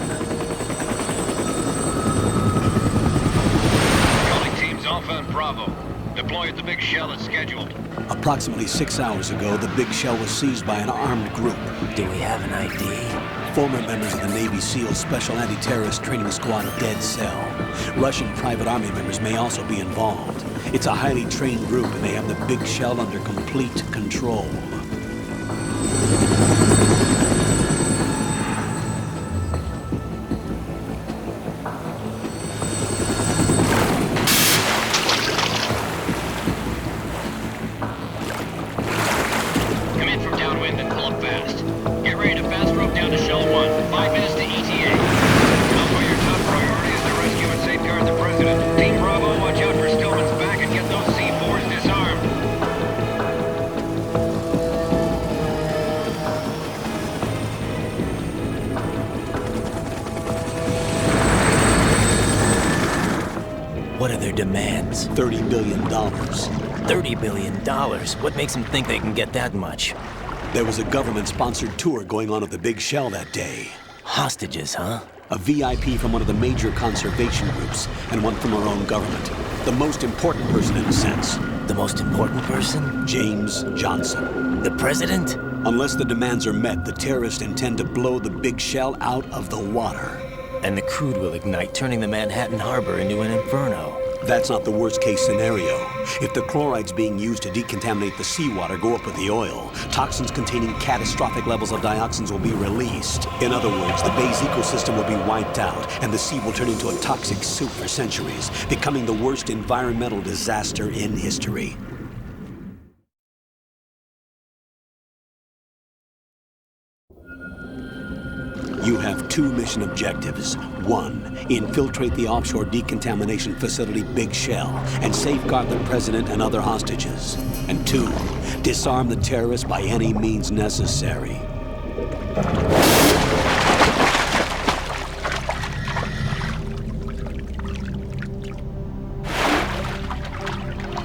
Calling teams Alpha and Bravo. Deploy at the Big Shell as scheduled. Approximately 6 hours ago, the Big Shell was seized by an armed group. Do we have an ID? Former members of the Navy SEAL Special Anti-Terrorist Training Squad Dead Cell. Russian private army members may also be involved. It's a highly trained group, and they have the Big Shell under complete control. Come in from downwind and pull up fast. Get ready to fast rope down to Shell 1. 5 minutes to ETA. Alpha, your top priority is to rescue and safeguard the President. Team Bravo, watch out for Stillman's back and get those C4s disarmed. What are their demands? $30 billion. $30 billion? What makes them think they can get that much? There was a government-sponsored tour going on at the Big Shell that day. Hostages, huh? A VIP from one of the major conservation groups, and one from our own government. The most important person in a sense. The most important person? James Johnson. The President? Unless the demands are met, the terrorists intend to blow the Big Shell out of the water. And the crude will ignite, turning the Manhattan Harbor into an inferno. That's not the worst-case scenario. If the chlorides being used to decontaminate the seawater go up with the oil, toxins containing catastrophic levels of dioxins will be released. In other words, the bay's ecosystem will be wiped out, and the sea will turn into a toxic soup for centuries, becoming the worst environmental disaster in history. You have 2 mission objectives. 1, infiltrate the offshore decontamination facility Big Shell and safeguard the President and other hostages. And 2, disarm the terrorists by any means necessary.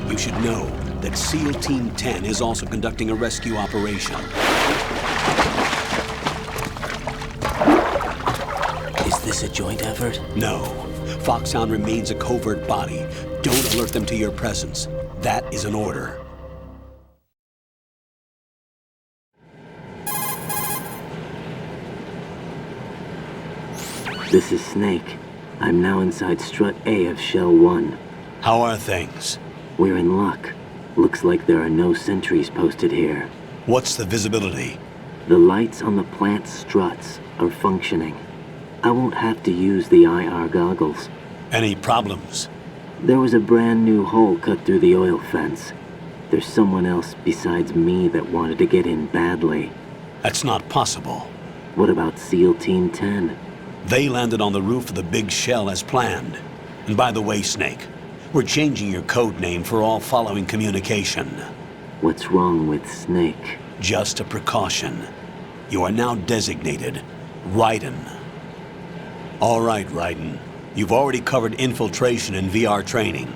You should know that SEAL Team 10 is also conducting a rescue operation. Is this a joint effort? No. Foxhound remains a covert body. Don't alert them to your presence. That is an order. This is Snake. I'm now inside Strut A of Shell 1. How are things? We're in luck. Looks like there are no sentries posted here. What's the visibility? The lights on the plant's struts are functioning. I won't have to use the IR goggles. Any problems? There was a brand new hole cut through the oil fence. There's someone else besides me that wanted to get in badly. That's not possible. What about SEAL Team 10? They landed on the roof of the big shell as planned. And by the way, Snake, we're changing your code name for all following communication. What's wrong with Snake? Just a precaution. You are now designated Raiden. All right, Raiden. You've already covered infiltration and VR training.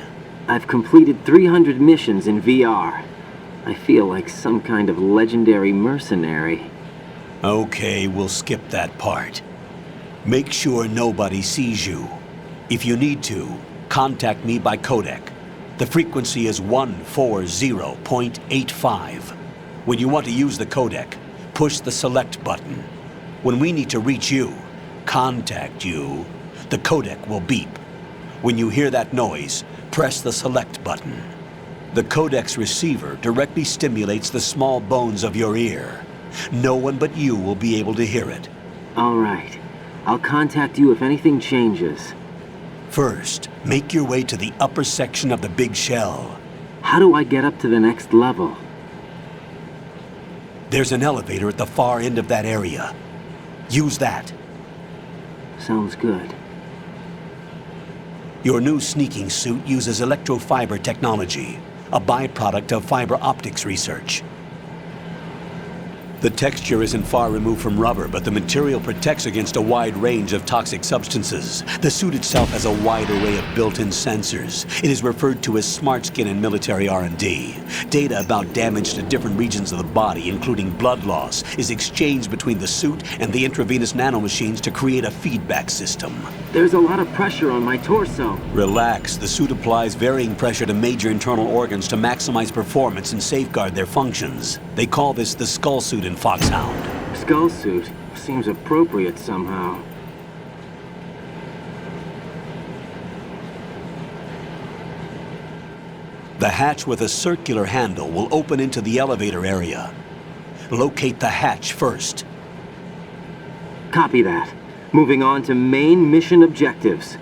I've completed 300 missions in VR. I feel like some kind of legendary mercenary. Okay, we'll skip that part. Make sure nobody sees you. If you need to, contact me by codec. The frequency is 140.85. When you want to use the codec, push the select button. When we need to reach you, contact you, the codec will beep. When you hear that noise, press the select button. The codec's receiver directly stimulates the small bones of your ear. No one but you will be able to hear it. All right. I'll contact you if anything changes. First, make your way to the upper section of the big shell. How do I get up to the next level? There's an elevator at the far end of that area. Use that. Sounds good. Your new sneaking suit uses electrofiber technology, a byproduct of fiber optics research. The texture isn't far removed from rubber, but the material protects against a wide range of toxic substances. The suit itself has a wide array of built-in sensors. It is referred to as smart skin in military R&D. Data about damage to different regions of the body, including blood loss, is exchanged between the suit and the intravenous nanomachines to create a feedback system. There's a lot of pressure on my torso. Relax. The suit applies varying pressure to major internal organs to maximize performance and safeguard their functions. They call this the skull suit in Foxhound. Skull suit seems appropriate somehow. The hatch with a circular handle will open into the elevator area. Locate the hatch first. Copy that. Moving on to main mission objectives.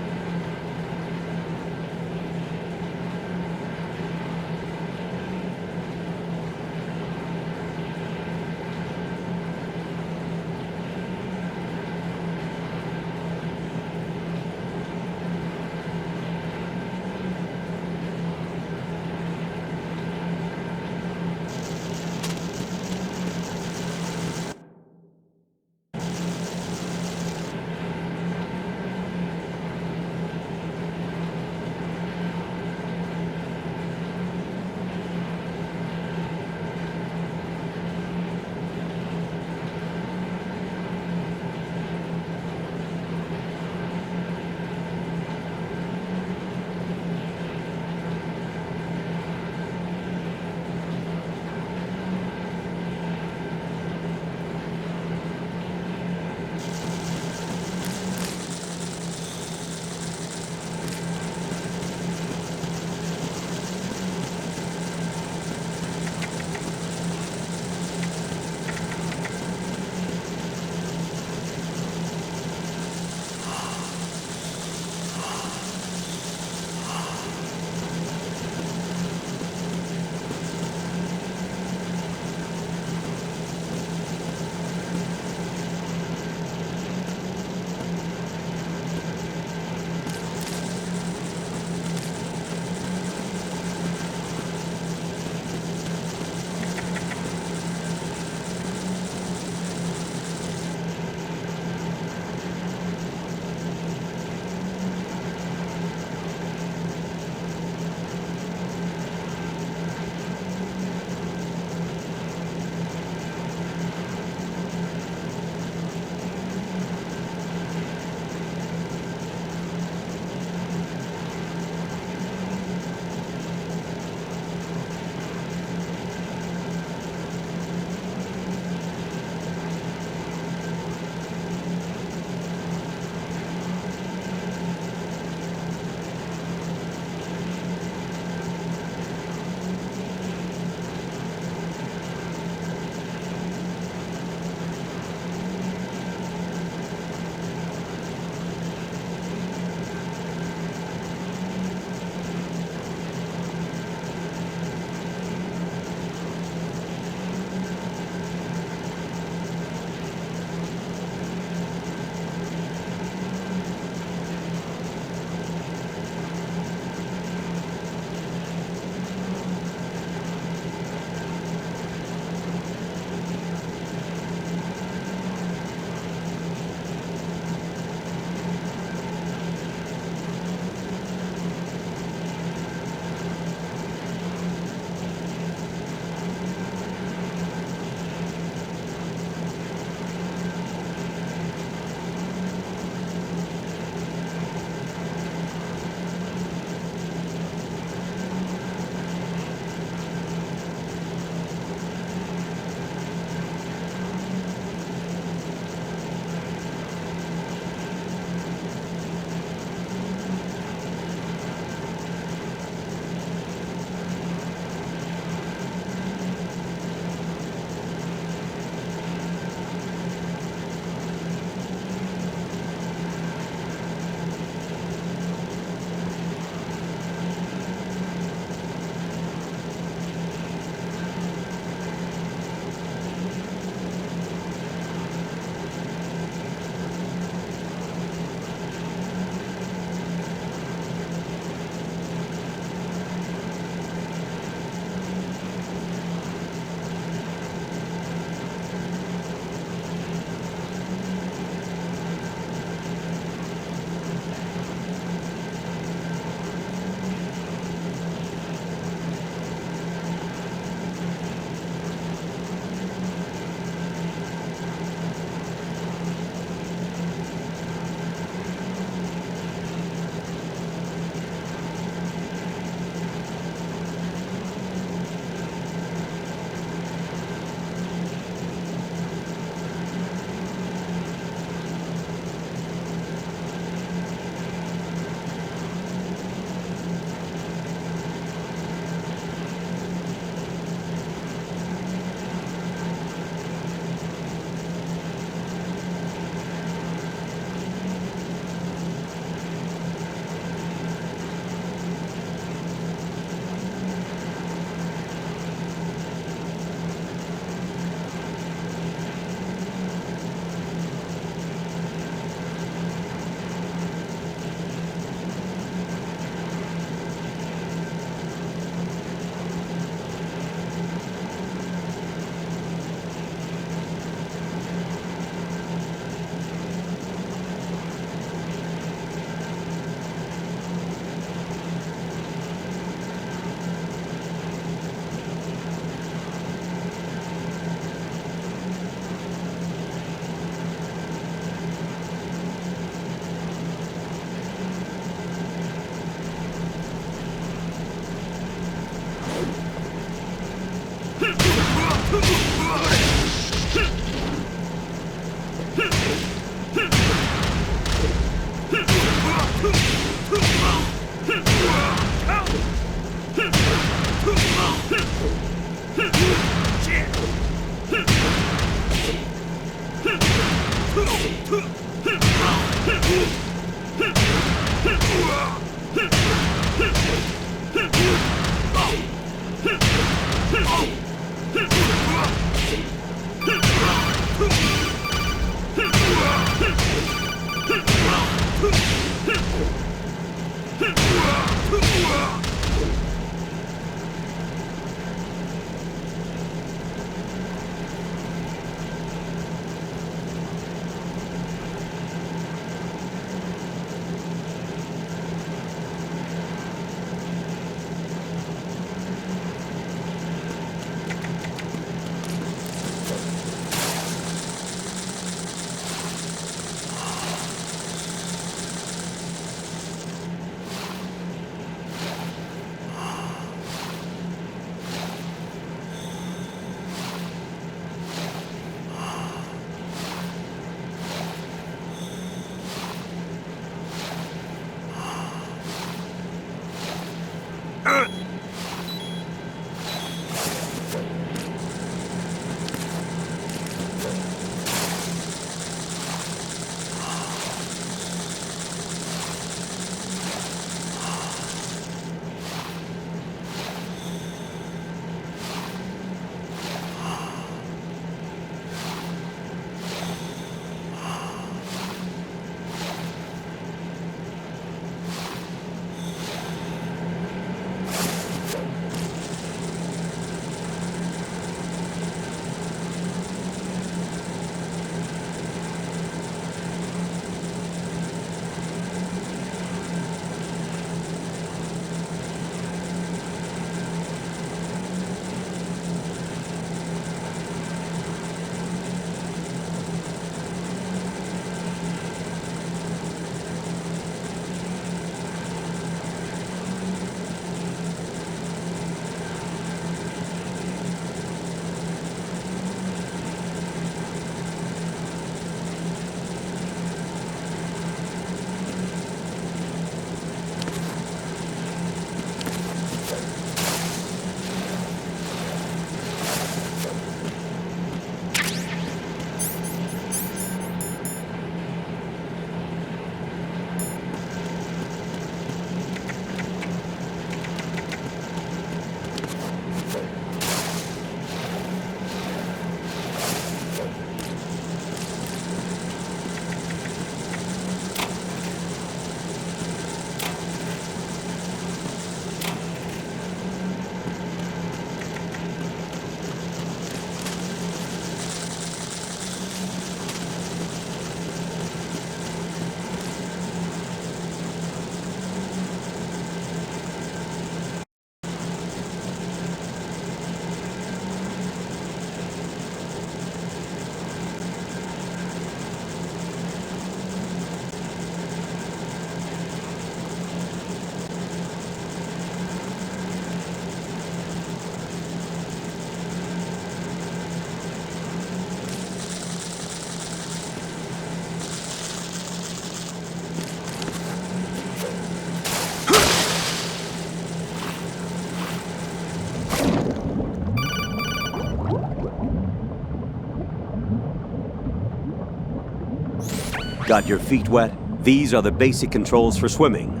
Got your feet wet? These are the basic controls for swimming.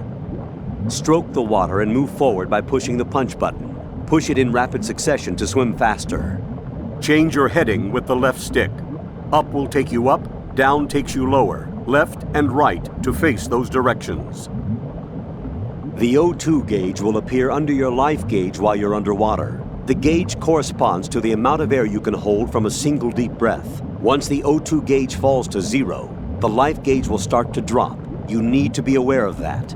Stroke the water and move forward by pushing the punch button. Push it in rapid succession to swim faster. Change your heading with the left stick. Up will take you up, down takes you lower, left and right to face those directions. The O2 gauge will appear under your life gauge while you're underwater. The gauge corresponds to the amount of air you can hold from a single deep breath. Once the O2 gauge falls to 0, the life gauge will start to drop. You need to be aware of that.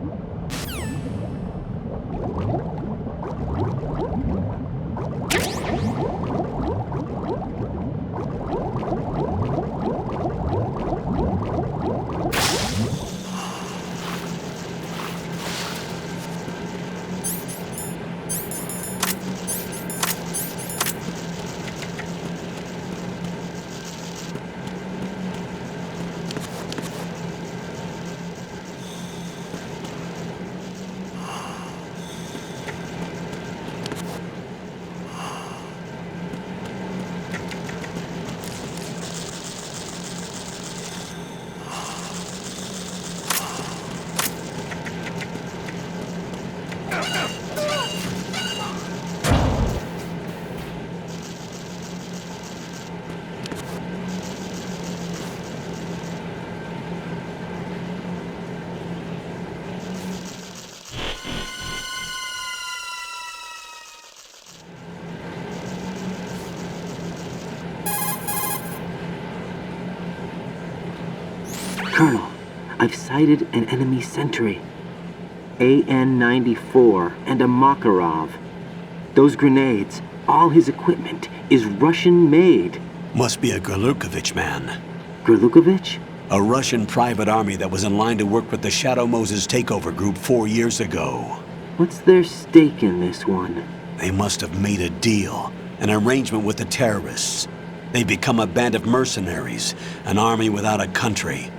Colonel, I've sighted an enemy sentry. AN-94 and a Makarov. Those grenades, all his equipment, is Russian-made. Must be a Gerlukovich man. Gerlukovich? A Russian private army that was in line to work with the Shadow Moses takeover group 4 years ago. What's their stake in this one? They must have made a deal, an arrangement with the terrorists. They've become a band of mercenaries, an army without a country.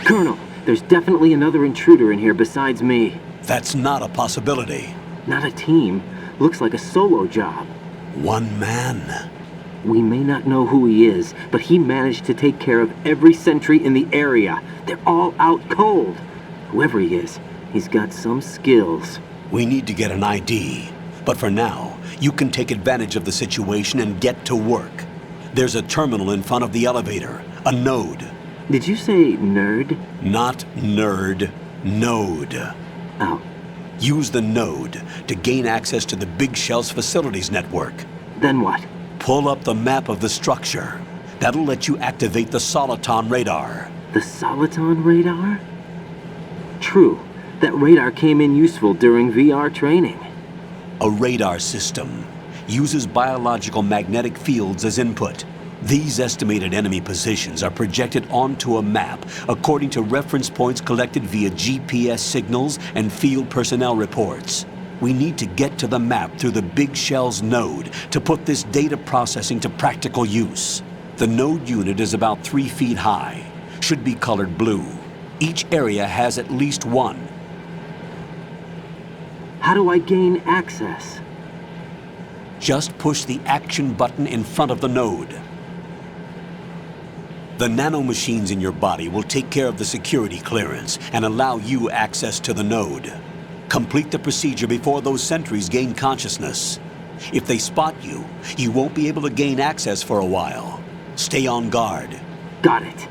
Colonel, there's definitely another intruder in here besides me. That's not a possibility. Not a team. Looks like a solo job. One man. We may not know who he is, but he managed to take care of every sentry in the area. They're all out cold. Whoever he is, he's got some skills. We need to get an ID. But for now, you can take advantage of the situation and get to work. There's a terminal in front of the elevator. A node. Did you say nerd? Not nerd. Node. Oh. Use the node to gain access to the Big Shell's facilities network. Then what? Pull up the map of the structure. That'll let you activate the Soliton radar. The Soliton radar? True. That radar came in useful during VR training. A radar system uses biological magnetic fields as input. These estimated enemy positions are projected onto a map according to reference points collected via GPS signals and field personnel reports. We need to get to the map through the Big Shell's node to put this data processing to practical use. The node unit is about 3 feet high, should be colored blue. Each area has at least one. How do I gain access? Just push the action button in front of the node. The nanomachines in your body will take care of the security clearance and allow you access to the node. Complete the procedure before those sentries gain consciousness. If they spot you, you won't be able to gain access for a while. Stay on guard. Got it.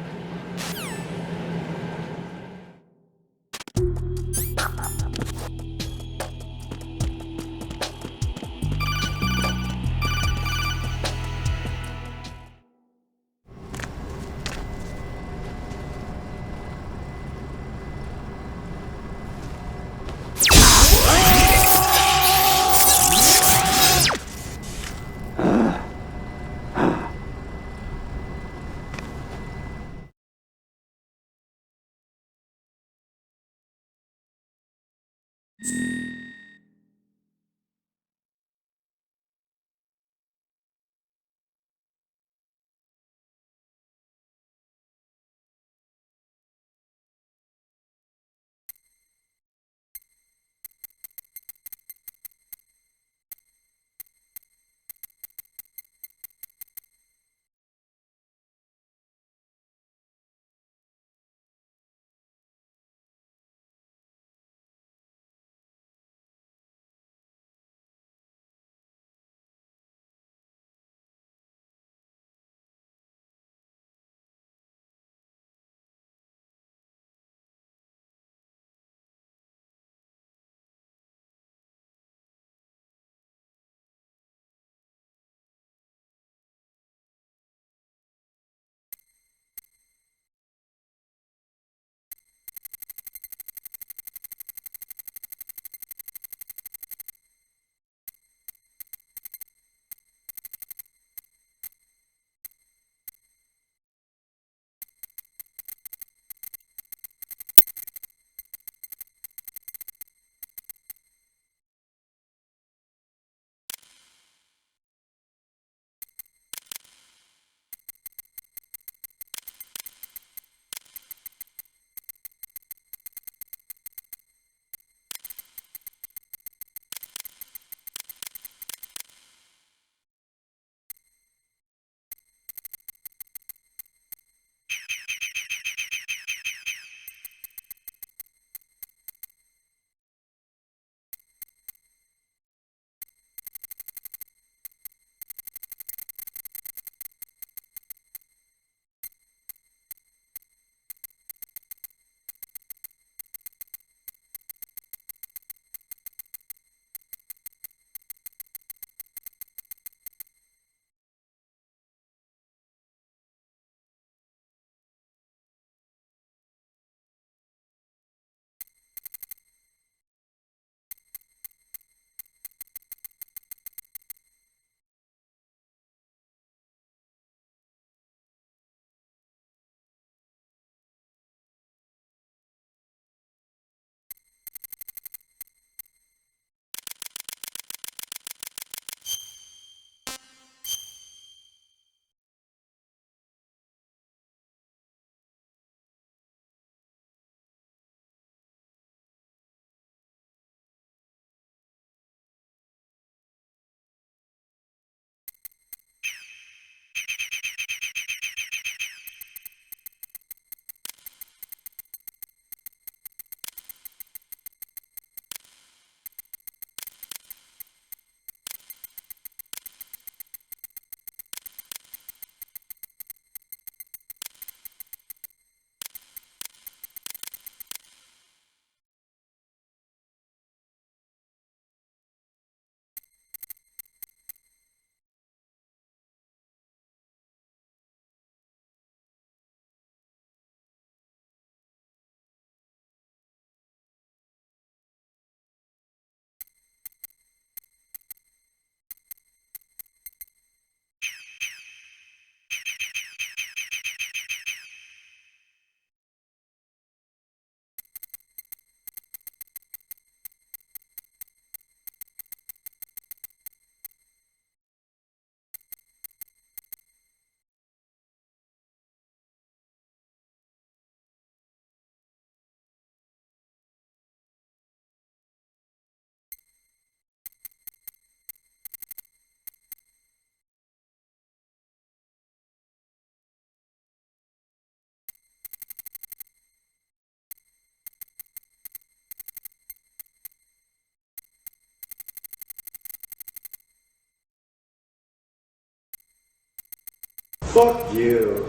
Fuck you.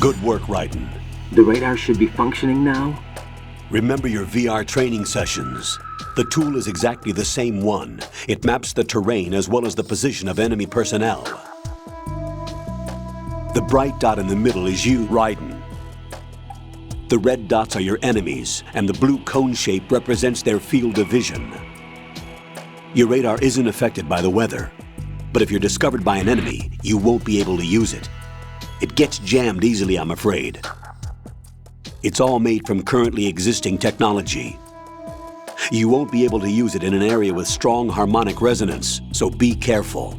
Good work, Raiden. The radar should be functioning now? Remember your VR training sessions. The tool is exactly the same one. It maps the terrain as well as the position of enemy personnel. The bright dot in the middle is you, Raiden. The red dots are your enemies, and the blue cone shape represents their field of vision. Your radar isn't affected by the weather, but if you're discovered by an enemy, you won't be able to use it. It gets jammed easily, I'm afraid. It's all made from currently existing technology. You won't be able to use it in an area with strong harmonic resonance, so be careful.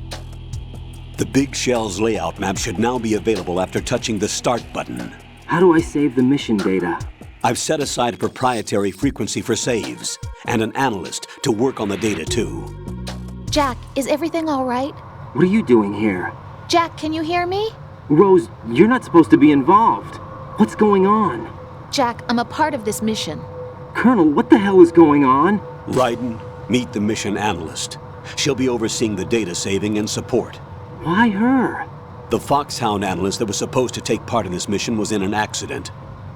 The Big Shell's layout map should now be available after touching the Start button. How do I save the mission data? I've set aside a proprietary frequency for saves, and an analyst to work on the data too. Jack, is everything all right? What are you doing here? Jack, can you hear me? Rose, you're not supposed to be involved. What's going on? Jack, I'm a part of this mission. Colonel, what the hell is going on? Raiden, meet the mission analyst. She'll be overseeing the data saving and support. Why her? The Foxhound analyst that was supposed to take part in this mission was in an accident.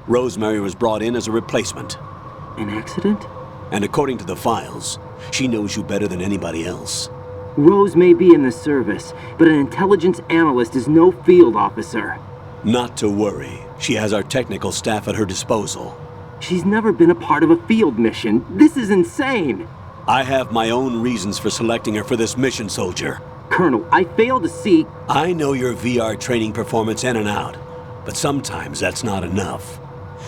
Rosemary was brought in as a replacement. An accident? And according to the files, she knows you better than anybody else. Rose may be in the service, but an intelligence analyst is no field officer. Not to worry. She has our technical staff at her disposal. She's never been a part of a field mission. This is insane. I have my own reasons for selecting her for this mission, soldier. Colonel, I fail to see... I know your VR training performance in and out, but sometimes that's not enough.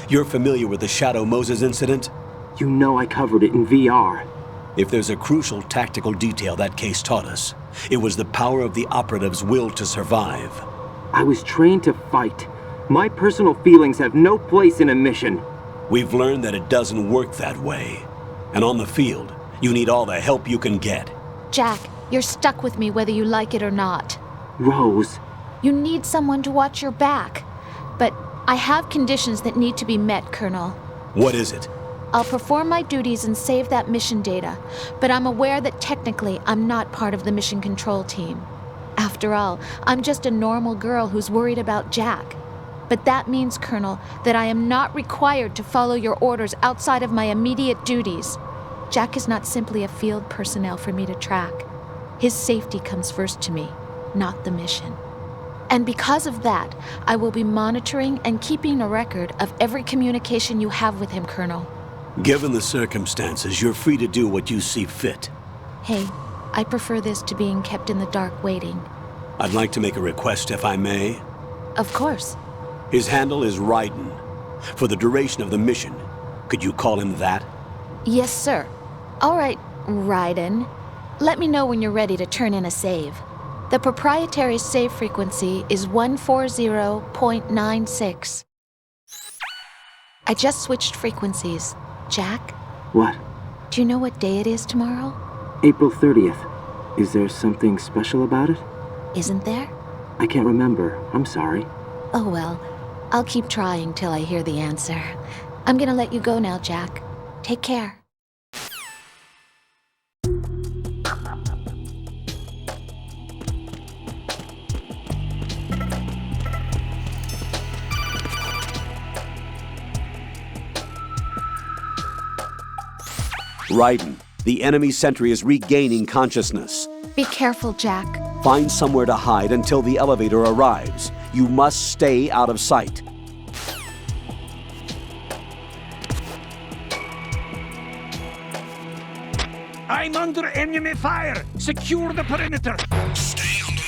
You're familiar with the Shadow Moses incident? You know I covered it in VR. If there's a crucial tactical detail that case taught us, it was the power of the operative's will to survive. I was trained to fight. My personal feelings have no place in a mission. We've learned that it doesn't work that way. And on the field, you need all the help you can get. Jack, you're stuck with me whether you like it or not. Rose. You need someone to watch your back. But I have conditions that need to be met, Colonel. What is it? I'll perform my duties and save that mission data, but I'm aware that technically I'm not part of the mission control team. After all, I'm just a normal girl who's worried about Jack. But that means, Colonel, that I am not required to follow your orders outside of my immediate duties. Jack is not simply a field personnel for me to track. His safety comes first to me, not the mission. And because of that, I will be monitoring and keeping a record of every communication you have with him, Colonel. Given the circumstances, you're free to do what you see fit. Hey, I prefer this to being kept in the dark waiting. I'd like to make a request, if I may. Of course. His handle is Raiden. For the duration of the mission, could you call him that? Yes, sir. All right, Raiden. Let me know when you're ready to turn in a save. The proprietary save frequency is 140.96. I just switched frequencies. Jack? What? Do you know what day it is tomorrow? April 30th. Is there something special about it? Isn't there? I can't remember. I'm sorry. Oh well, I'll keep trying till I hear the answer. I'm gonna let you go now, Jack. Take care. Raiden, the enemy sentry is regaining consciousness. Be careful, Jack. Find somewhere to hide until the elevator arrives. You must stay out of sight. I'm under enemy fire! Secure the perimeter! Stay on the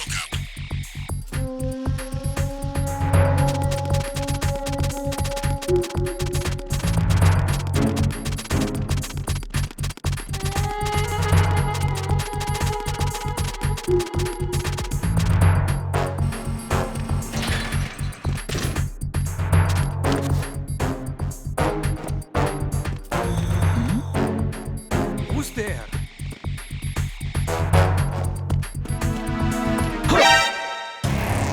Who's there?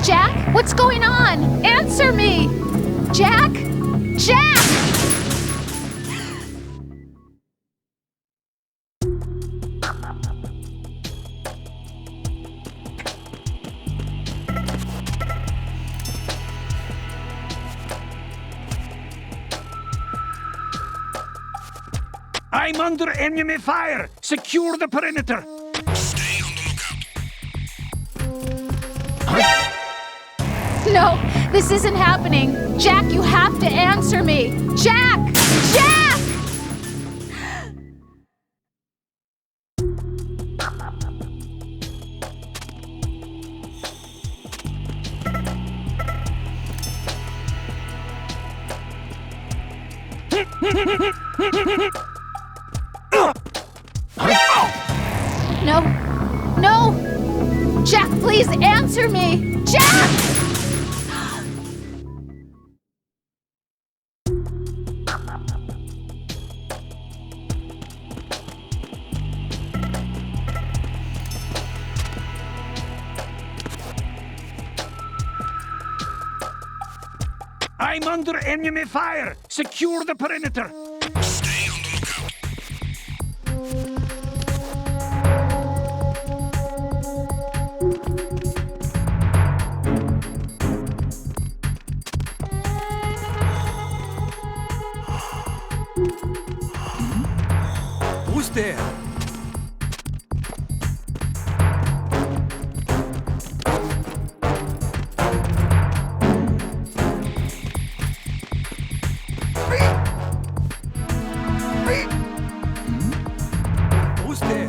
Jack, what's going on? Answer me! Jack? Jack! I'm under enemy fire! Secure the perimeter! Stay on the No, this isn't happening. Jack, you have to answer me. Jack! Jack! No. No! Jack, please answer me! Jack! I'm under enemy fire! Secure the perimeter! Stay on the lookout. Who's there? Who's there?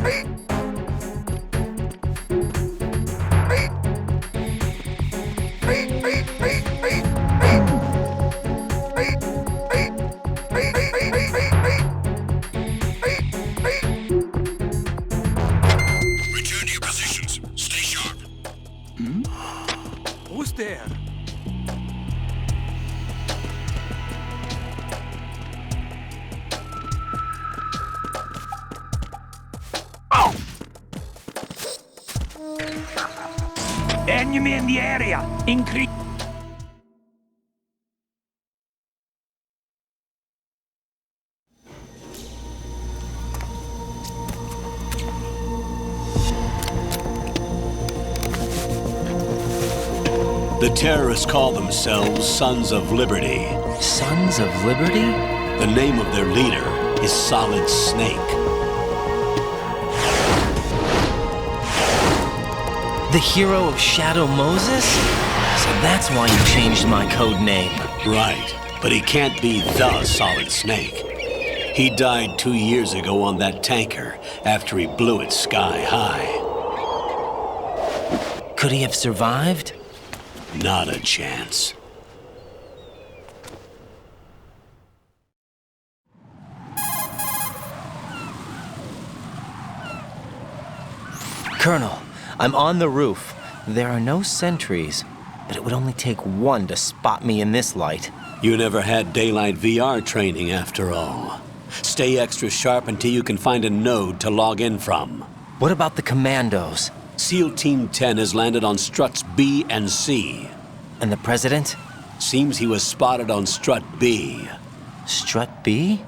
Return to your positions. Stay sharp. Who's there? Enemy in the area! Increase. The terrorists call themselves Sons of Liberty. Sons of Liberty? The name of their leader is Solid Snake. The hero of Shadow Moses? So that's why you changed my code name. Right, but he can't be the Solid Snake. He died 2 years ago on that tanker after he blew it sky high. Could he have survived? Not a chance. Colonel, I'm on the roof. There are no sentries, but it would only take one to spot me in this light. You never had daylight VR training after all. Stay extra sharp until you can find a node to log in from. What about the commandos? SEAL Team 10 has landed on struts B and C. And the President? Seems he was spotted on strut B. Strut B?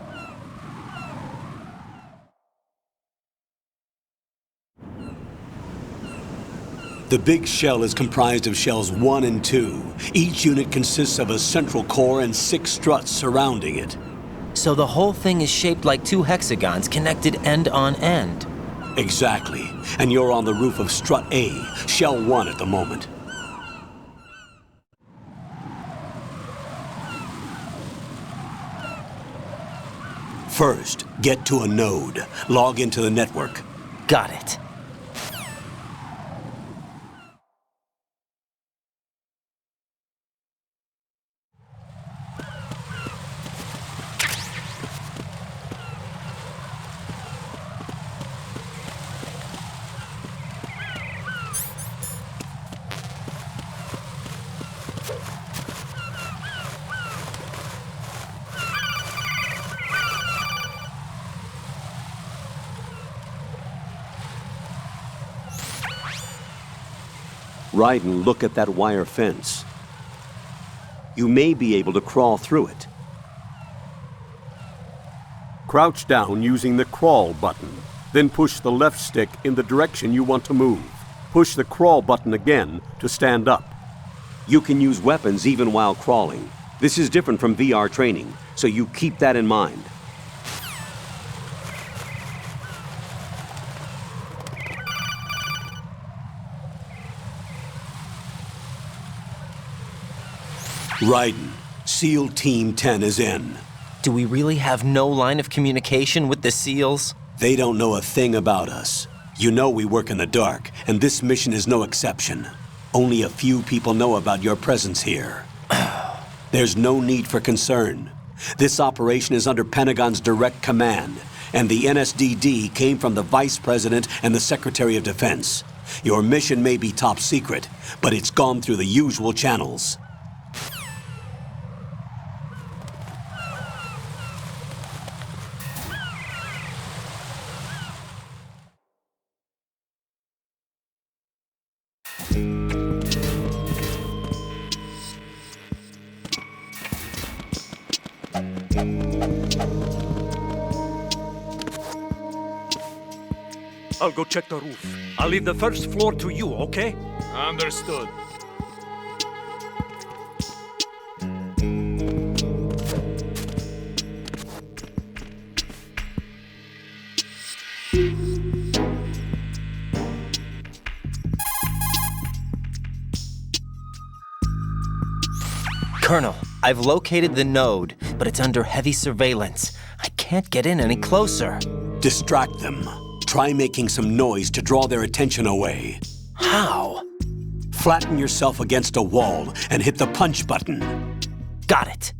The big shell is comprised of shells 1 and 2. Each unit consists of a central core and 6 struts surrounding it. So the whole thing is shaped like 2 hexagons connected end on end. Exactly. And you're on the roof of strut A, shell 1 at the moment. First, get to a node. Log into the network. Got it. Ryden, look at that wire fence. You may be able to crawl through it. Crouch down using the crawl button. Then push the left stick in the direction you want to move. Push the crawl button again to stand up. You can use weapons even while crawling. This is different from VR training, so you keep that in mind. Ryden, SEAL Team 10 is in. Do we really have no line of communication with the SEALs? They don't know a thing about us. You know we work in the dark, and this mission is no exception. Only a few people know about your presence here. There's no need for concern. This operation is under Pentagon's direct command, and the NSDD came from the Vice President and the Secretary of Defense. Your mission may be top secret, but it's gone through the usual channels. I'll go check the roof. I'll leave the first floor to you, okay? Understood. Colonel, I've located the node, but it's under heavy surveillance. I can't get in any closer. Distract them. Try making some noise to draw their attention away. How? Flatten yourself against a wall and hit the punch button. Got it.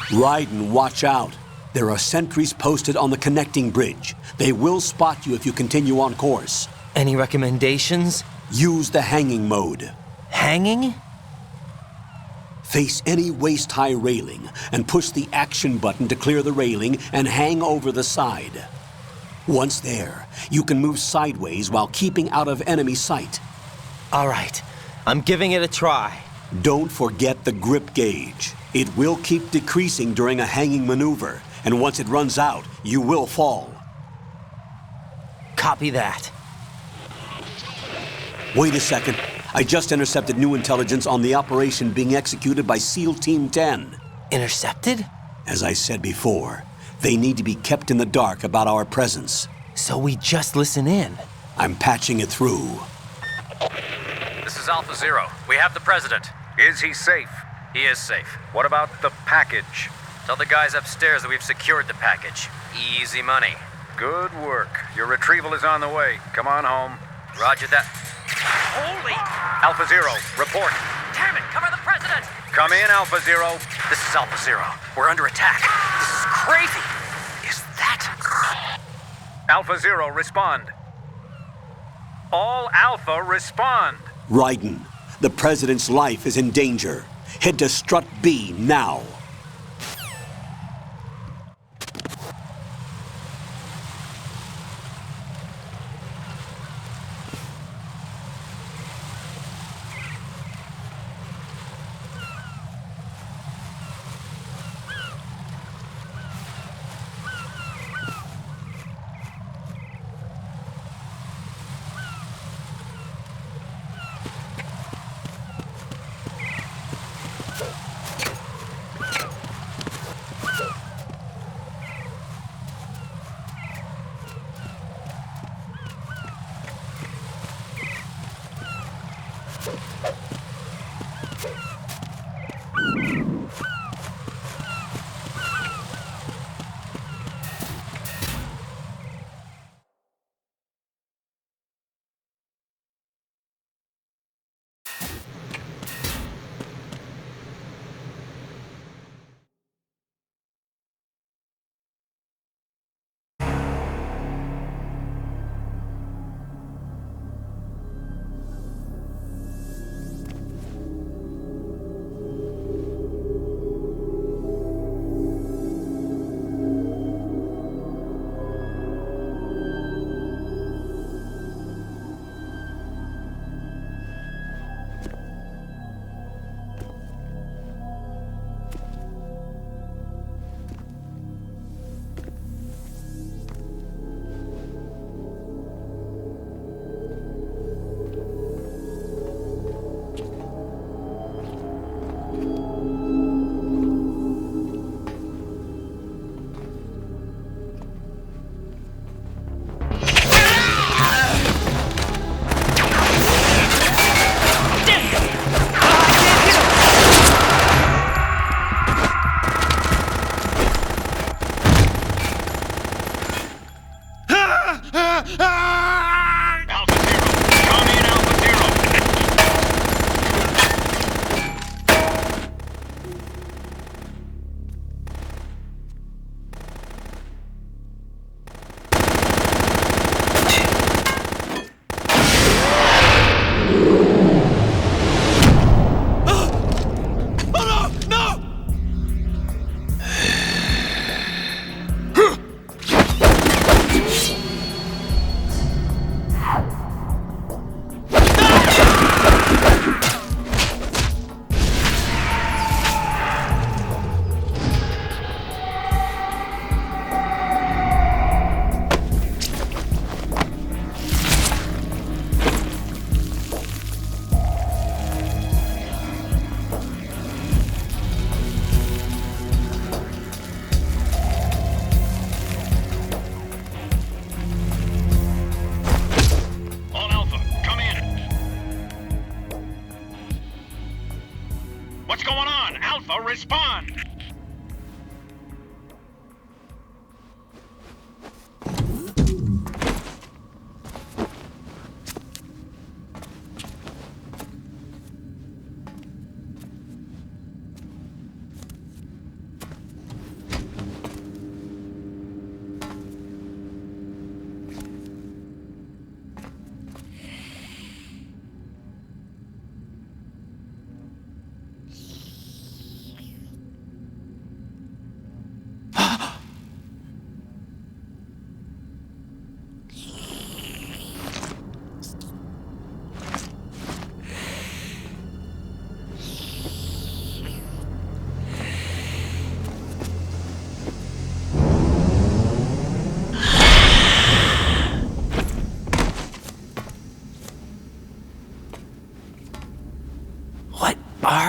Raiden, watch out. There are sentries posted on the connecting bridge. They will spot you if you continue on course. Any recommendations? Use the hanging mode. Hanging? Face any waist-high railing and push the action button to clear the railing and hang over the side. Once there, you can move sideways while keeping out of enemy sight. All right, I'm giving it a try. Don't forget the grip gauge. It will keep decreasing during a hanging maneuver, and once it runs out, you will fall. Copy that. Wait a second. I just intercepted new intelligence on the operation being executed by SEAL Team 10. Intercepted? As I said before, they need to be kept in the dark about our presence. So we just listen in. I'm patching it through. This is Alpha Zero. We have the President. Is he safe? He is safe. What about the package? Tell the guys upstairs that we've secured the package. Easy money. Good work. Your retrieval is on the way. Come on home. Roger that. Holy! Alpha Zero, report. Damn it, cover the President! Come in, Alpha Zero. This is Alpha Zero. We're under attack. This is crazy. Is that... Alpha Zero, respond. All Alpha, respond. Raiden, the President's life is in danger. Head to Strut B now.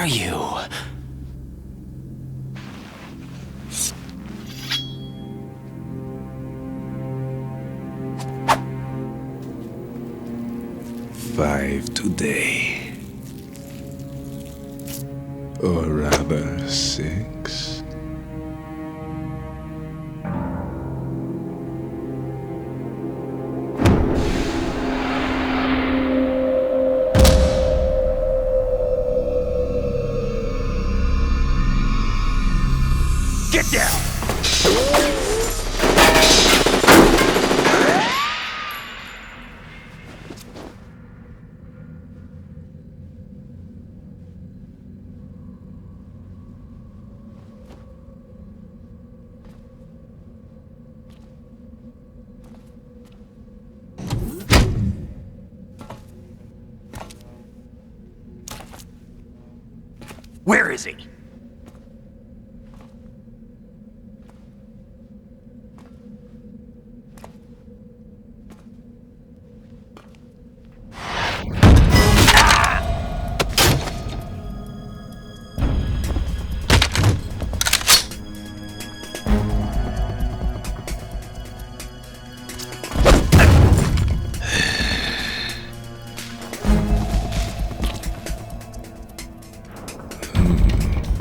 are you? Five today. Or rather, 6. Get down! Where is he?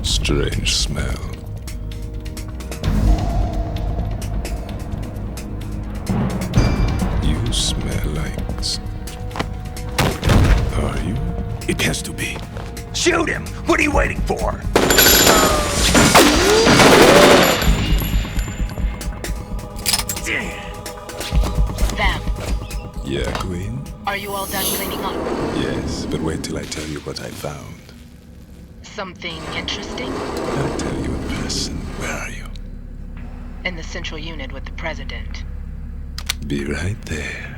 Strange smell. You smell like... Are you? It has to be. Shoot him! What are you waiting for? Them. Yeah, Queen? Are you all done cleaning up? Yes, but wait till I tell you what I found. Something interesting? I'll tell you in person. Where are you? In the central unit with the president. Be right there.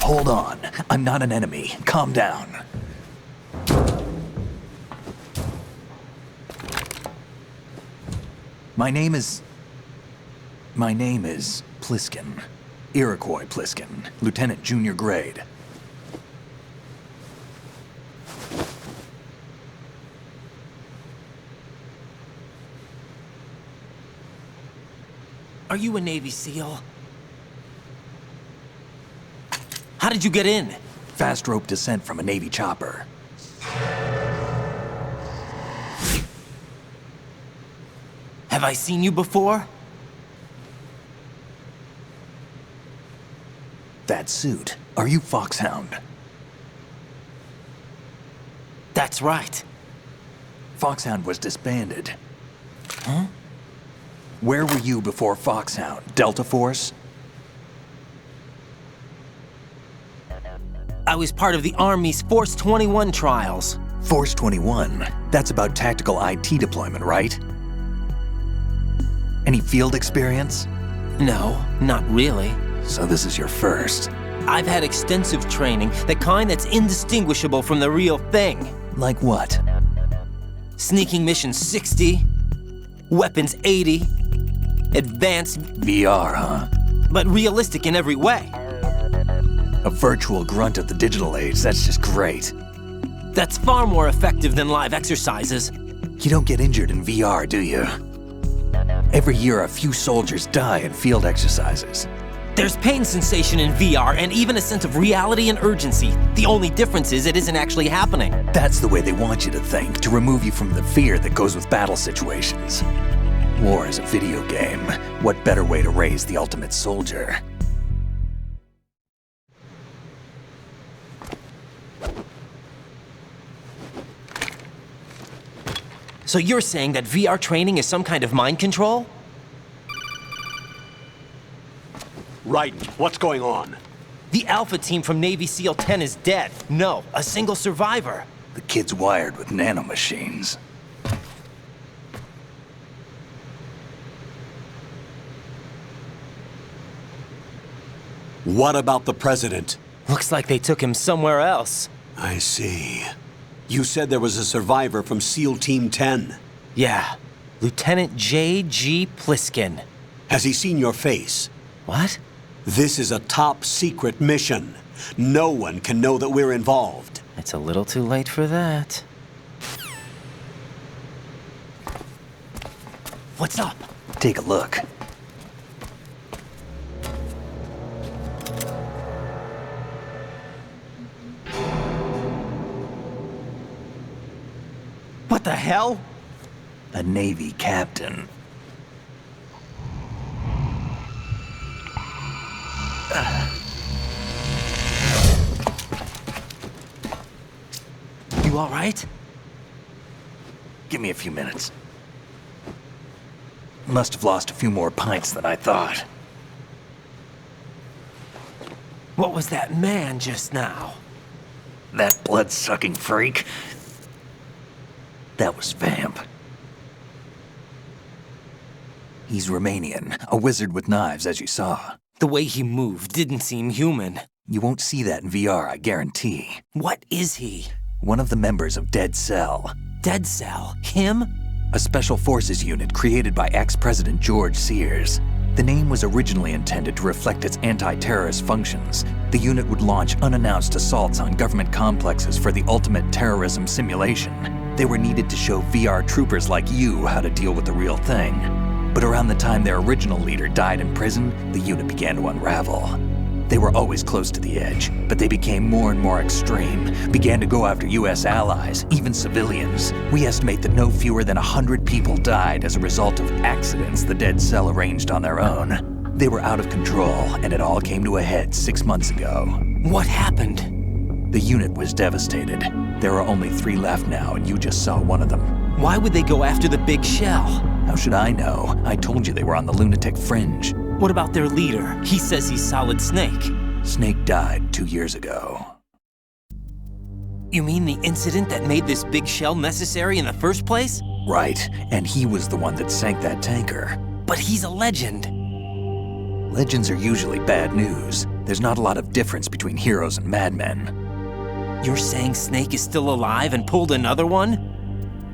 Hold on. I'm not an enemy. Calm down. My name is Pliskin. Iroquois Pliskin. Lieutenant Junior Grade. Are you a Navy SEAL? How did you get in? Fast rope descent from a Navy chopper. Have I seen you before? That suit. Are you Foxhound? That's right. Foxhound was disbanded. Huh? Where were you before Foxhound? Delta Force? I was part of the Army's Force 21 trials. Force 21? That's about tactical IT deployment, right? Any field experience? No, not really. So this is your first. I've had extensive training, the kind that's indistinguishable from the real thing. Like what? Sneaking mission 60, weapons 80, advanced... VR, huh? But realistic in every way. A virtual grunt of the digital age, that's just great. That's far more effective than live exercises. You don't get injured in VR, do you? Every year, a few soldiers die in field exercises. There's pain sensation in VR and even a sense of reality and urgency. The only difference is it isn't actually happening. That's the way they want you to think, to remove you from the fear that goes with battle situations. War is a video game. What better way to raise the ultimate soldier? So you're saying that VR training is some kind of mind control? Right. What's going on? The Alpha team from Navy SEAL 10 is dead. No, a single survivor. The kid's wired with nanomachines. What about the president? Looks like they took him somewhere else. I see. You said there was a survivor from SEAL Team 10. Yeah. Lieutenant J.G. Pliskin. Has he seen your face? What? This is a top secret mission. No one can know that we're involved. It's a little too late for that. What's up? Take a look. What the hell? A Navy captain. You all right? Give me a few minutes. Must have lost a few more pints than I thought. What was that man just now? That blood-sucking freak? That was Vamp. He's Romanian, a wizard with knives, as you saw. The way he moved didn't seem human. You won't see that in VR, I guarantee. What is he? One of the members of Dead Cell. Dead Cell? Him? A special forces unit created by ex-President George Sears. The name was originally intended to reflect its anti-terrorist functions. The unit would launch unannounced assaults on government complexes for the ultimate terrorism simulation. They were needed to show VR troopers like you how to deal with the real thing. But around the time their original leader died in prison, the unit began to unravel. They were always close to the edge, but they became more and more extreme, began to go after US allies, even civilians. We estimate that no fewer than 100 people died as a result of accidents the Dead Cell arranged on their own. They were out of control, and it all came to a head 6 months ago. What happened? The unit was devastated. There are only 3 left now, and you just saw one of them. Why would they go after the big shell? How should I know? I told you they were on the lunatic fringe. What about their leader? He says he's Solid Snake. Snake died 2 years ago. You mean the incident that made this big shell necessary in the first place? Right, and he was the one that sank that tanker. But he's a legend. Legends are usually bad news. There's not a lot of difference between heroes and madmen. You're saying Snake is still alive and pulled another one?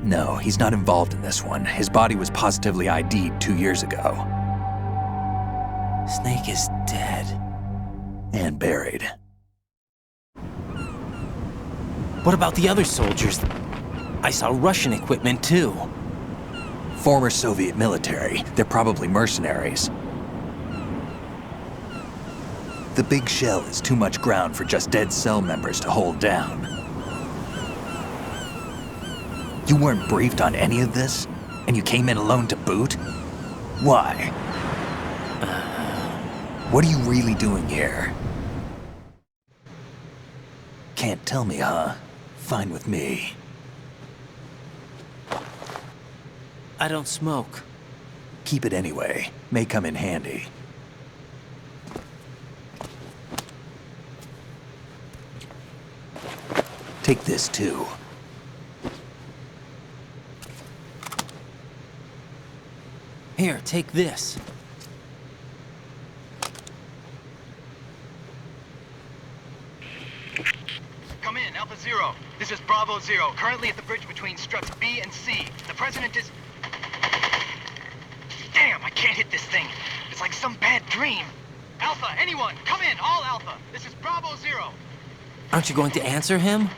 No, he's not involved in this one. His body was positively ID'd 2 years ago. Snake is dead. And buried. What about the other soldiers? I saw Russian equipment too. Former Soviet military. They're probably mercenaries. The big shell is too much ground for just Dead Cell members to hold down. You weren't briefed on any of this? And you came in alone to boot? Why? What are you really doing here? Can't tell me, huh? Fine with me. I don't smoke. Keep it anyway. May come in handy. Take this too. Here, take this. Come in, Alpha Zero. This is Bravo Zero, currently at the bridge between struts B and C. The President is... Damn, I can't hit this thing. It's like some bad dream. Alpha, anyone, come in, all Alpha. This is Bravo Zero. Aren't you going to answer him?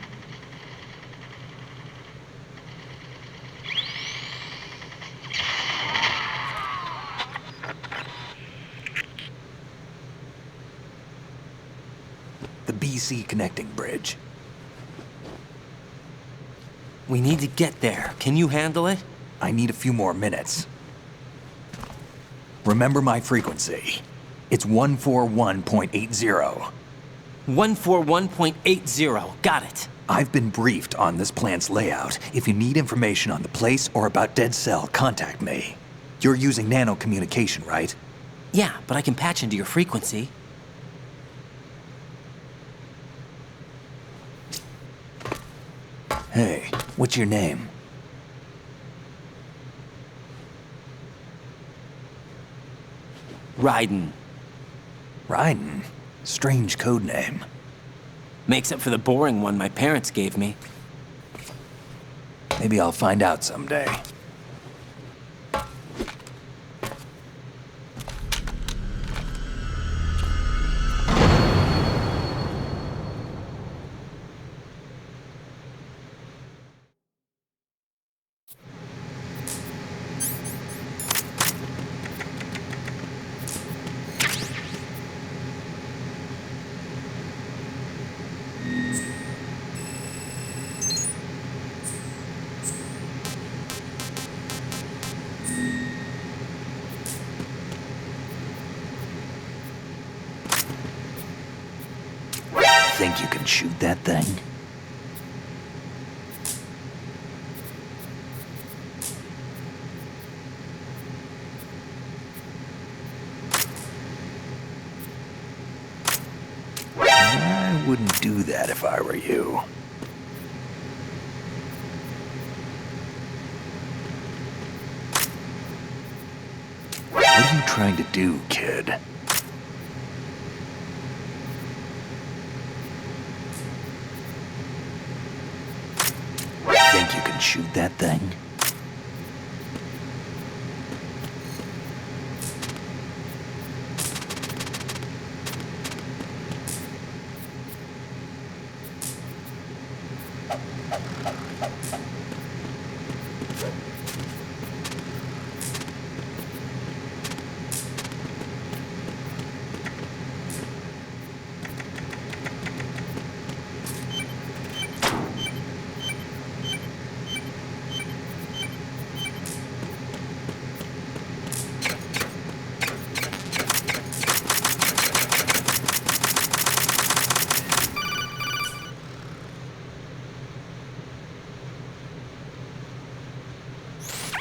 The BC connecting bridge. We need to get there. Can you handle it? I need a few more minutes. Remember my frequency. It's 141.80. 141.80. Got it. I've been briefed on this plant's layout. If you need information on the place or about Dead Cell, contact me. You're using nano communication, right? Yeah, but I can patch into your frequency. Hey, what's your name? Raiden. Raiden? Strange code name. Makes up for the boring one my parents gave me. Maybe I'll find out someday. Think you can shoot that thing? I wouldn't do that if I were you. What are you trying to do, kid? Think you can shoot that thing?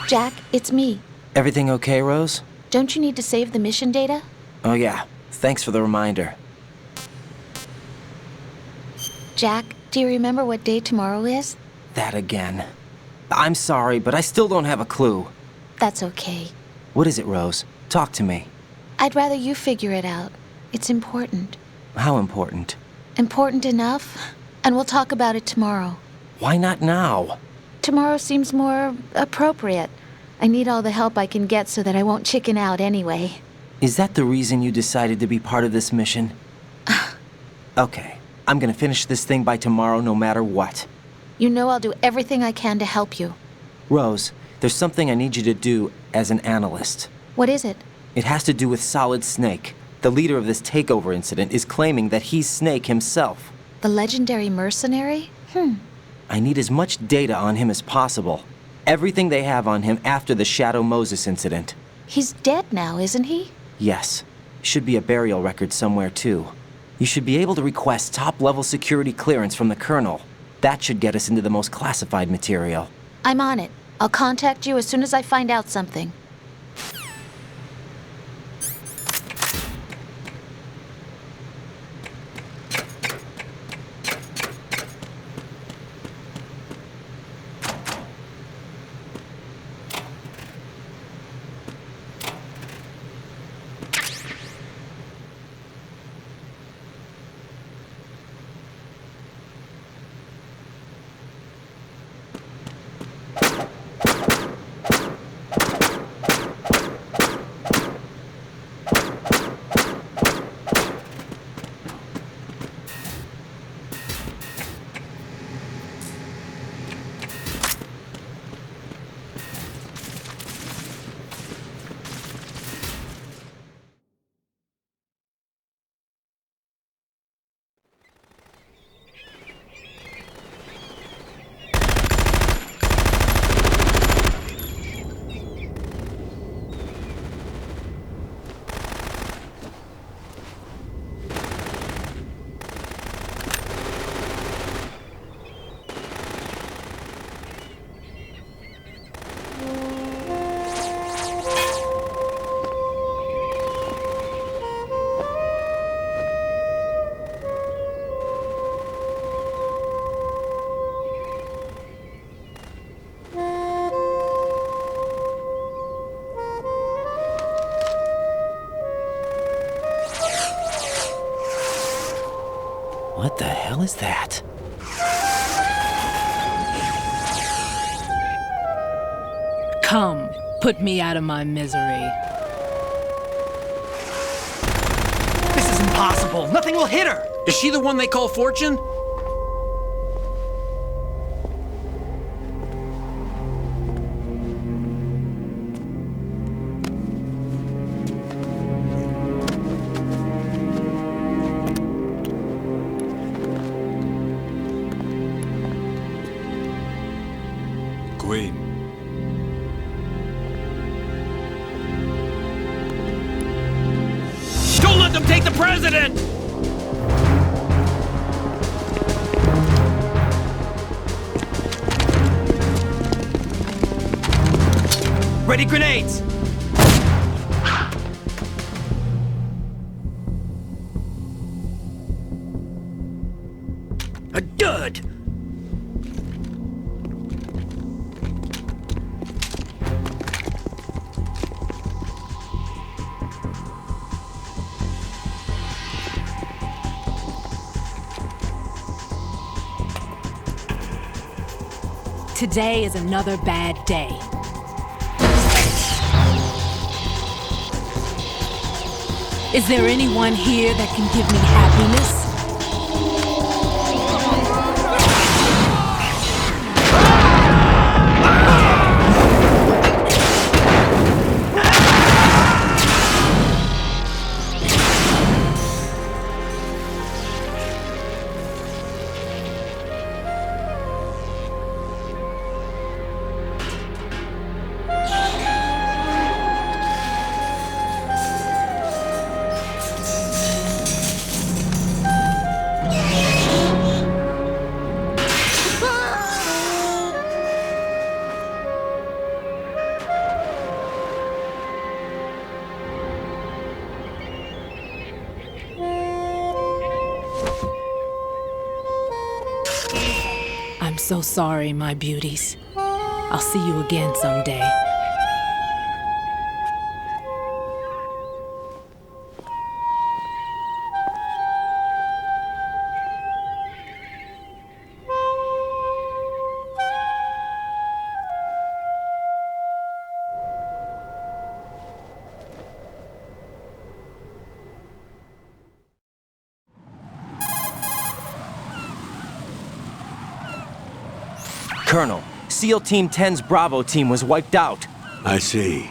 Jack, it's me. Everything okay, Rose? Don't you need to save the mission data? Oh yeah, thanks for the reminder. Jack, do you remember what day tomorrow is? That again. I'm sorry, but I still don't have a clue. That's okay. What is it, Rose? Talk to me. I'd rather you figure it out. It's important. How important? Important enough, and we'll talk about it tomorrow. Why not now? Tomorrow seems more appropriate. I need all the help I can get so that I won't chicken out anyway. Is that the reason you decided to be part of this mission? Okay, I'm gonna finish this thing by tomorrow no matter what. You know I'll do everything I can to help you. Rose, there's something I need you to do as an analyst. What is it? It has to do with Solid Snake. The leader of this takeover incident is claiming that he's Snake himself. The legendary mercenary? I need as much data on him as possible. Everything they have on him after the Shadow Moses incident. He's dead now, isn't he? Yes. Should be a burial record somewhere, too. You should be able to request top-level security clearance from the Colonel. That should get us into the most classified material. I'm on it. I'll contact you as soon as I find out something. What the hell is that? Come, put me out of my misery. This is impossible. Nothing will hit her. Is she the one they call Fortune? Queen. Don't let them take the president! Ready grenades! A dud! Today is another bad day. Is there anyone here that can give me happiness? I'm so sorry, my beauties. I'll see you again someday. Colonel, SEAL Team 10's Bravo team was wiped out. I see.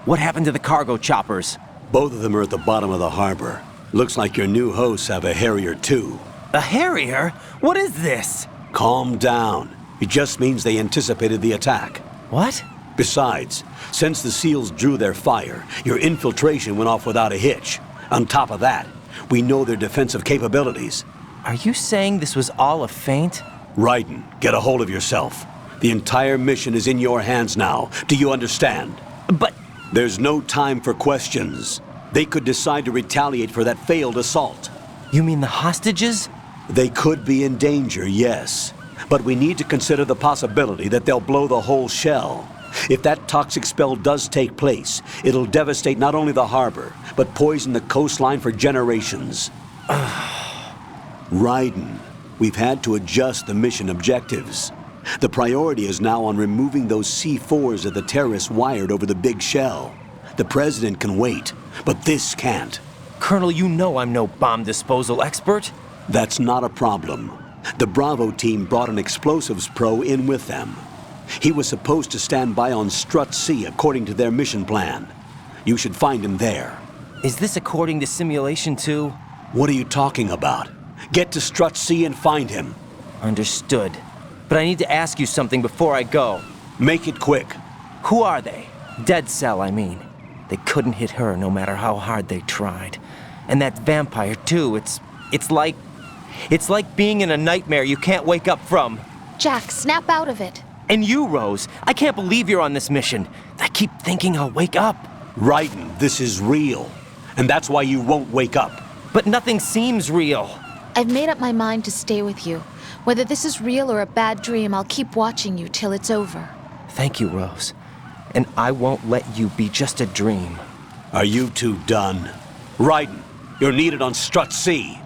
What happened to the cargo choppers? Both of them are at the bottom of the harbor. Looks like your new hosts have a Harrier too. A Harrier? What is this? Calm down. It just means they anticipated the attack. What? Besides, since the SEALs drew their fire, your infiltration went off without a hitch. On top of that, we know their defensive capabilities. Are you saying this was all a feint? Raiden, get a hold of yourself. The entire mission is in your hands now. Do you understand? But... There's no time for questions. They could decide to retaliate for that failed assault. You mean the hostages? They could be in danger, yes. But we need to consider the possibility that they'll blow the whole shell. If that toxic spell does take place, it'll devastate not only the harbor, but poison the coastline for generations. Raiden, we've had to adjust the mission objectives. The priority is now on removing those C4s that the terrorists wired over the big shell. The president can wait, but this can't. Colonel, you know I'm no bomb disposal expert. That's not a problem. The Bravo team brought an explosives pro in with them. He was supposed to stand by on Strut C according to their mission plan. You should find him there. Is this according to simulation too? What are you talking about? Get to Strut C and find him. Understood. But I need to ask you something before I go. Make it quick. Who are they? Dead Cell, I mean. They couldn't hit her no matter how hard they tried. And that vampire too, it's like being in a nightmare you can't wake up from. Jack, snap out of it. And you, Rose, I can't believe you're on this mission. I keep thinking I'll wake up. Raiden, this is real. And that's why you won't wake up. But nothing seems real. I've made up my mind to stay with you. Whether this is real or a bad dream, I'll keep watching you till it's over. Thank you, Rose. And I won't let you be just a dream. Are you two done? Raiden, you're needed on Strut C.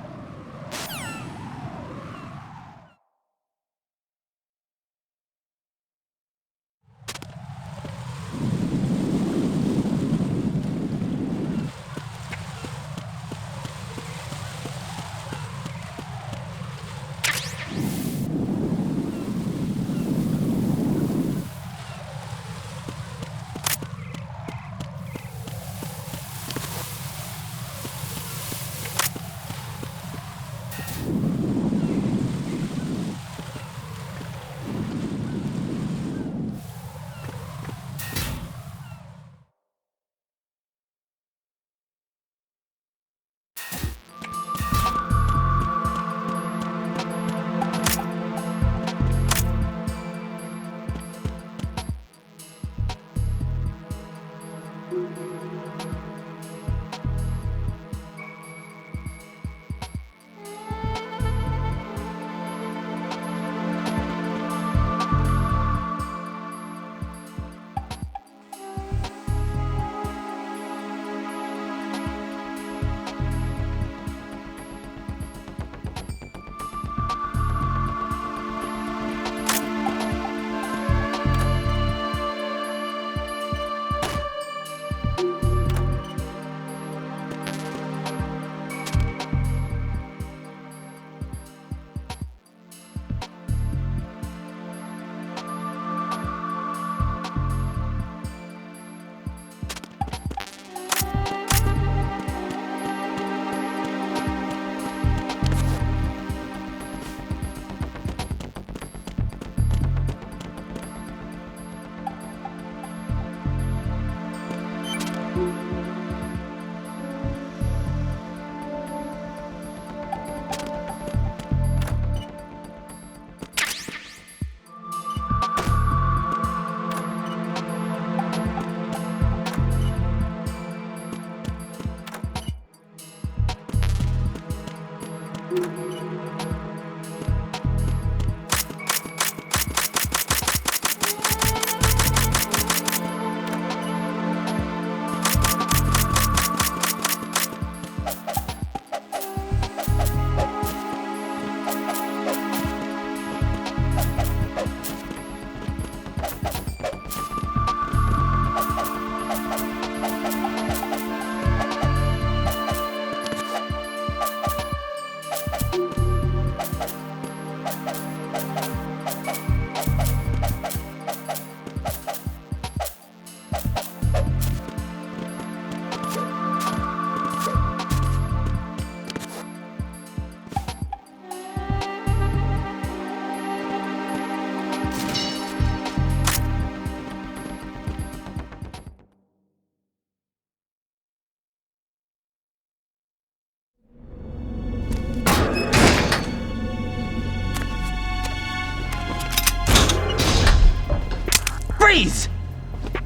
Freeze!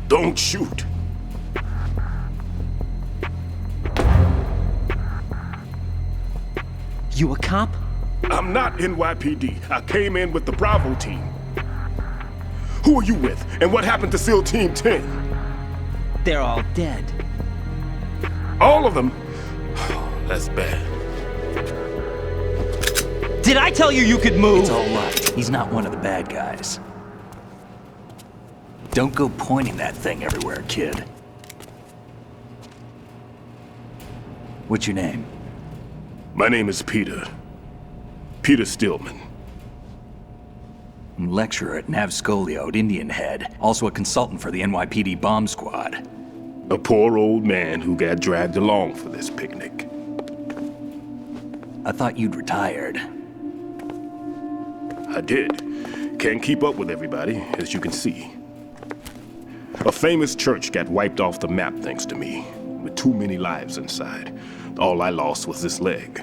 Don't shoot. You a cop? I'm not NYPD. I came in with the Bravo team. Who are you with? And what happened to SEAL Team 10? They're all dead. All of them? That's bad. Did I tell you you could move? It's all right. He's not one of the bad guys. Don't go pointing that thing everywhere, kid. What's your name? My name is Peter. Peter Stillman. I'm lecturer at Navscolio at Indian Head, also a consultant for the NYPD bomb squad. A poor old man who got dragged along for this picnic. I thought you'd retired. I did. Can't keep up with everybody, as you can see. A famous church got wiped off the map thanks to me, with too many lives inside. All I lost was this leg.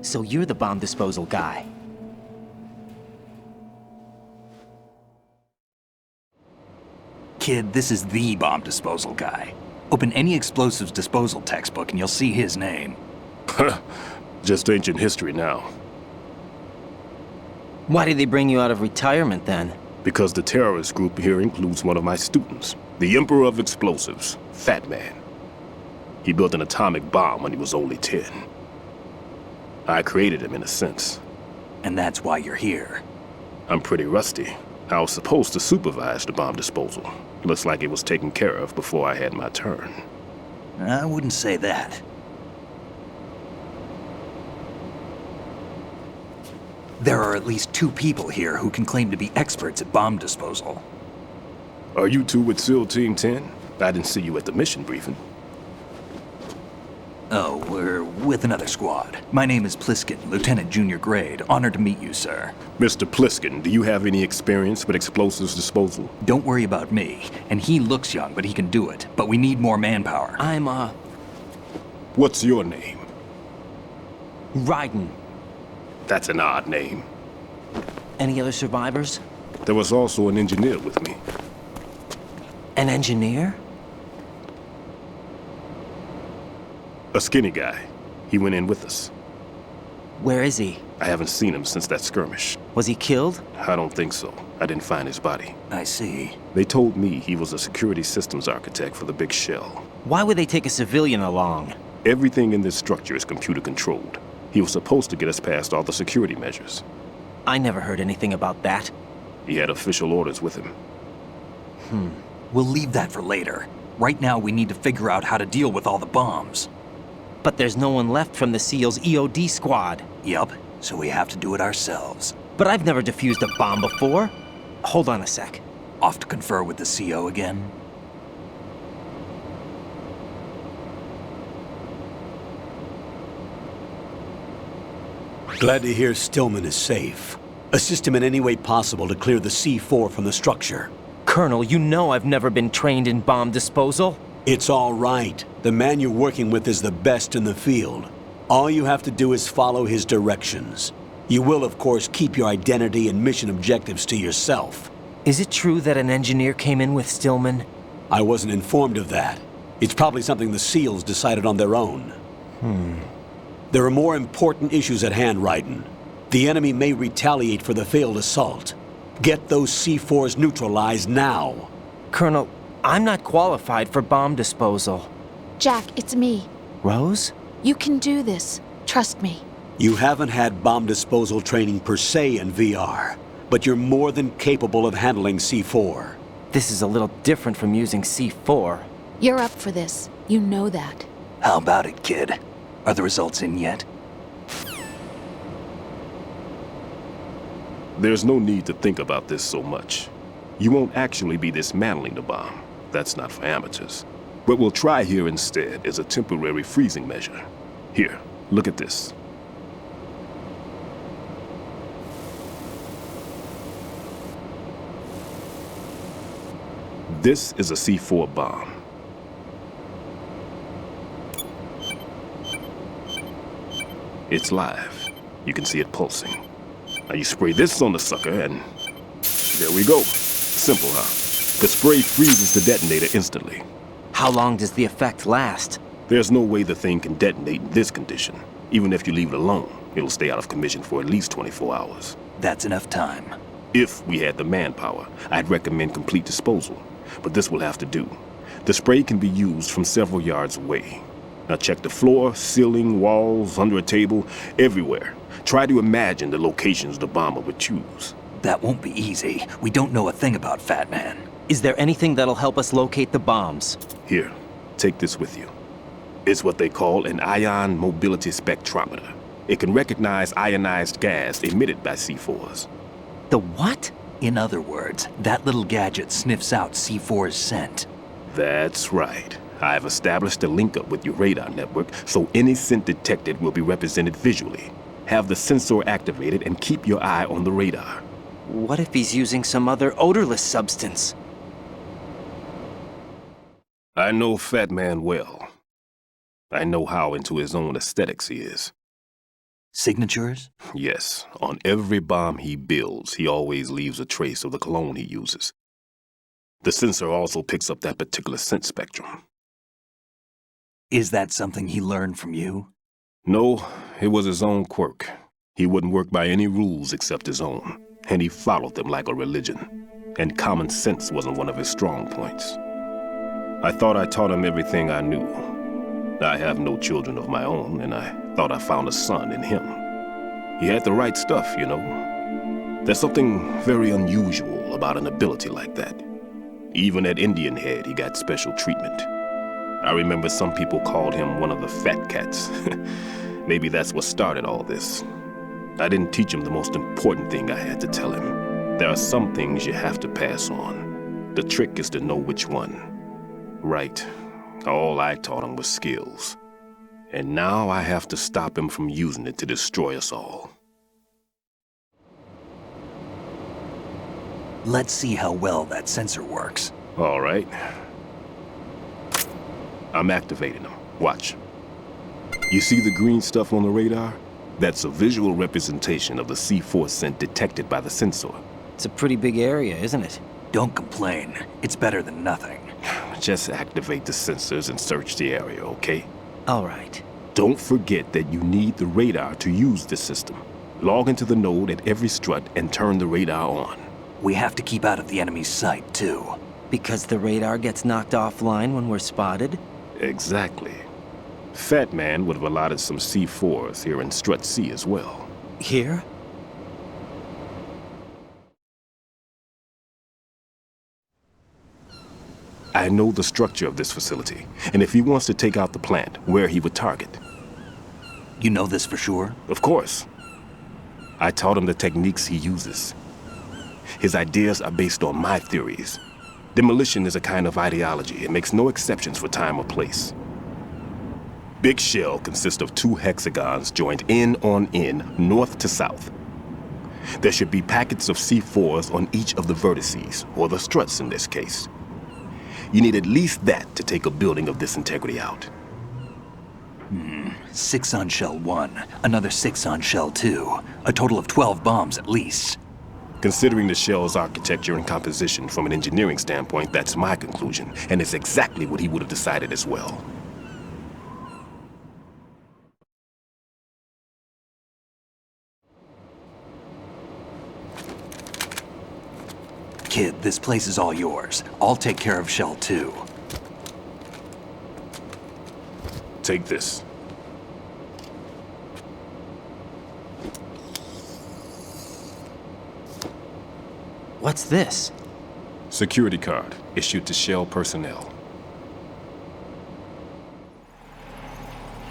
So you're the bomb disposal guy. Kid, this is the bomb disposal guy. Open any explosives disposal textbook and you'll see his name. Just ancient history now. Why did they bring you out of retirement then? Because the terrorist group here includes one of my students, the Emperor of Explosives, Fat Man. He built an atomic bomb when he was only 10. I created him in a sense. And that's why you're here. I'm pretty rusty. I was supposed to supervise the bomb disposal. Looks like it was taken care of before I had my turn. I wouldn't say that. There are at least 2 people here who can claim to be experts at bomb disposal. Are you 2 with SEAL Team 10? I didn't see you at the mission briefing. Oh, we're with another squad. My name is Pliskin, Lieutenant Junior Grade. Honored to meet you, sir. Mr. Pliskin, do you have any experience with explosives disposal? Don't worry about me. And he looks young, but he can do it. But we need more manpower. I'm, What's your name? Raiden. That's an odd name. Any other survivors? There was also an engineer with me. An engineer? A skinny guy. He went in with us. Where is he? I haven't seen him since that skirmish. Was he killed? I don't think so. I didn't find his body. I see. They told me he was a security systems architect for the big shell. Why would they take a civilian along? Everything in this structure is computer controlled. He was supposed to get us past all the security measures. I never heard anything about that. He had official orders with him. We'll leave that for later. Right now, we need to figure out how to deal with all the bombs. But there's no one left from the SEAL's EOD squad. Yup, so we have to do it ourselves. But I've never defused a bomb before. Hold on a sec. Off to confer with the CO again? Glad to hear Stillman is safe. Assist him in any way possible to clear the C4 from the structure. Colonel, you know I've never been trained in bomb disposal. It's all right. The man you're working with is the best in the field. All you have to do is follow his directions. You will, of course, keep your identity and mission objectives to yourself. Is it true that an engineer came in with Stillman? I wasn't informed of that. It's probably something the SEALs decided on their own. There are more important issues at hand, Raiden. The enemy may retaliate for the failed assault. Get those C4s neutralized now. Colonel, I'm not qualified for bomb disposal. Jack, it's me. Rose? You can do this. Trust me. You haven't had bomb disposal training per se in VR, but you're more than capable of handling C4. This is a little different from using C4. You're up for this. You know that. How about it, kid? Are the results in yet? There's no need to think about this so much. You won't actually be dismantling the bomb. That's not for amateurs. What we'll try here instead is a temporary freezing measure. Here, look at this. This is a C4 bomb. It's live. You can see it pulsing. Now you spray this on the sucker and there we go. Simple, huh? The spray freezes the detonator instantly. How long does the effect last? There's no way the thing can detonate in this condition. Even if you leave it alone, it'll stay out of commission for at least 24 hours. That's enough time. If we had the manpower, I'd recommend complete disposal. But this will have to do. The spray can be used from several yards away. Now check the floor, ceiling, walls, under a table, everywhere. Try to imagine the locations the bomber would choose. That won't be easy. We don't know a thing about Fat Man. Is there anything that'll help us locate the bombs? Here, take this with you. It's what they call an ion mobility spectrometer. It can recognize ionized gas emitted by C4s. The what? In other words, that little gadget sniffs out C4's scent. That's right. I've established a link up with your radar network, so any scent detected will be represented visually. Have the sensor activated and keep your eye on the radar. What if he's using some other odorless substance? I know Fat Man well. I know how into his own aesthetics he is. Signatures? Yes. On every bomb he builds, he always leaves a trace of the cologne he uses. The sensor also picks up that particular scent spectrum. Is that something he learned from you? No, it was his own quirk. He wouldn't work by any rules except his own, and he followed them like a religion. And common sense wasn't one of his strong points. I thought I taught him everything I knew. I have no children of my own, and I thought I found a son in him. He had the right stuff, you know. There's something very unusual about an ability like that. Even at Indian Head, he got special treatment. I remember some people called him one of the fat cats. Maybe that's what started all this. I didn't teach him the most important thing I had to tell him. There are some things you have to pass on. The trick is to know which one. Right. All I taught him was skills. And now I have to stop him from using it to destroy us all. Let's see how well that sensor works. All right. I'm activating them. Watch. You see the green stuff on the radar? That's a visual representation of the C4 scent detected by the sensor. It's a pretty big area, isn't it? Don't complain. It's better than nothing. Just activate the sensors and search the area, okay? All right. Don't forget that you need the radar to use this system. Log into the node at every strut and turn the radar on. We have to keep out of the enemy's sight, too. Because the radar gets knocked offline when we're spotted? Exactly. Fat Man would have allotted some C4s here in Strut C as well. Here? I know the structure of this facility, and if he wants to take out the plant, where he would target. You know this for sure? Of course. I taught him the techniques he uses. His ideas are based on my theories. Demolition is a kind of ideology. It makes no exceptions for time or place. Big shell consists of 2 hexagons joined end on end, north to south. There should be packets of C4s on each of the vertices, or the struts in this case. You need at least that to take a building of this integrity out. 6 on shell 1, another 6 on shell 2. A total of 12 bombs at least. Considering the shell's architecture and composition from an engineering standpoint, that's my conclusion, and it's exactly what he would have decided as well. Kid, this place is all yours. I'll take care of Shell 2. Take this. What's this? Security card, issued to Shell personnel.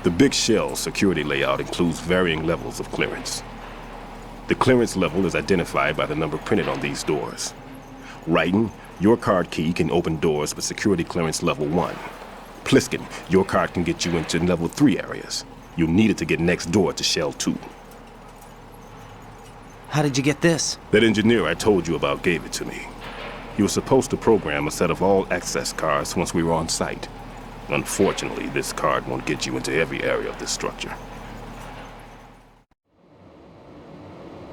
The Big Shell security layout includes varying levels of clearance. The clearance level is identified by the number printed on these doors. Writing, your card key can open doors with security clearance level 1. Pliskin, your card can get you into level 3 areas. You'll need it to get next door to Shell 2. How did you get this? That engineer I told you about gave it to me. He was supposed to program a set of all access cards once we were on site. Unfortunately, this card won't get you into every area of this structure.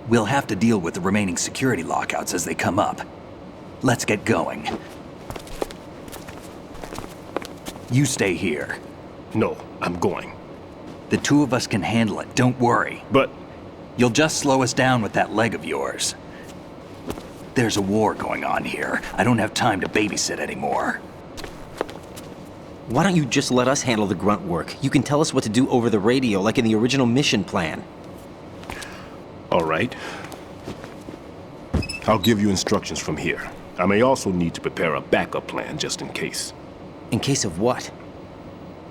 We'll have to deal with the remaining security lockouts as they come up. Let's get going. You stay here. No, I'm going. The two of us can handle it, don't worry. But... You'll just slow us down with that leg of yours. There's a war going on here. I don't have time to babysit anymore. Why don't you just let us handle the grunt work? You can tell us what to do over the radio, like in the original mission plan. All right. I'll give you instructions from here. I may also need to prepare a backup plan just in case. In case of what?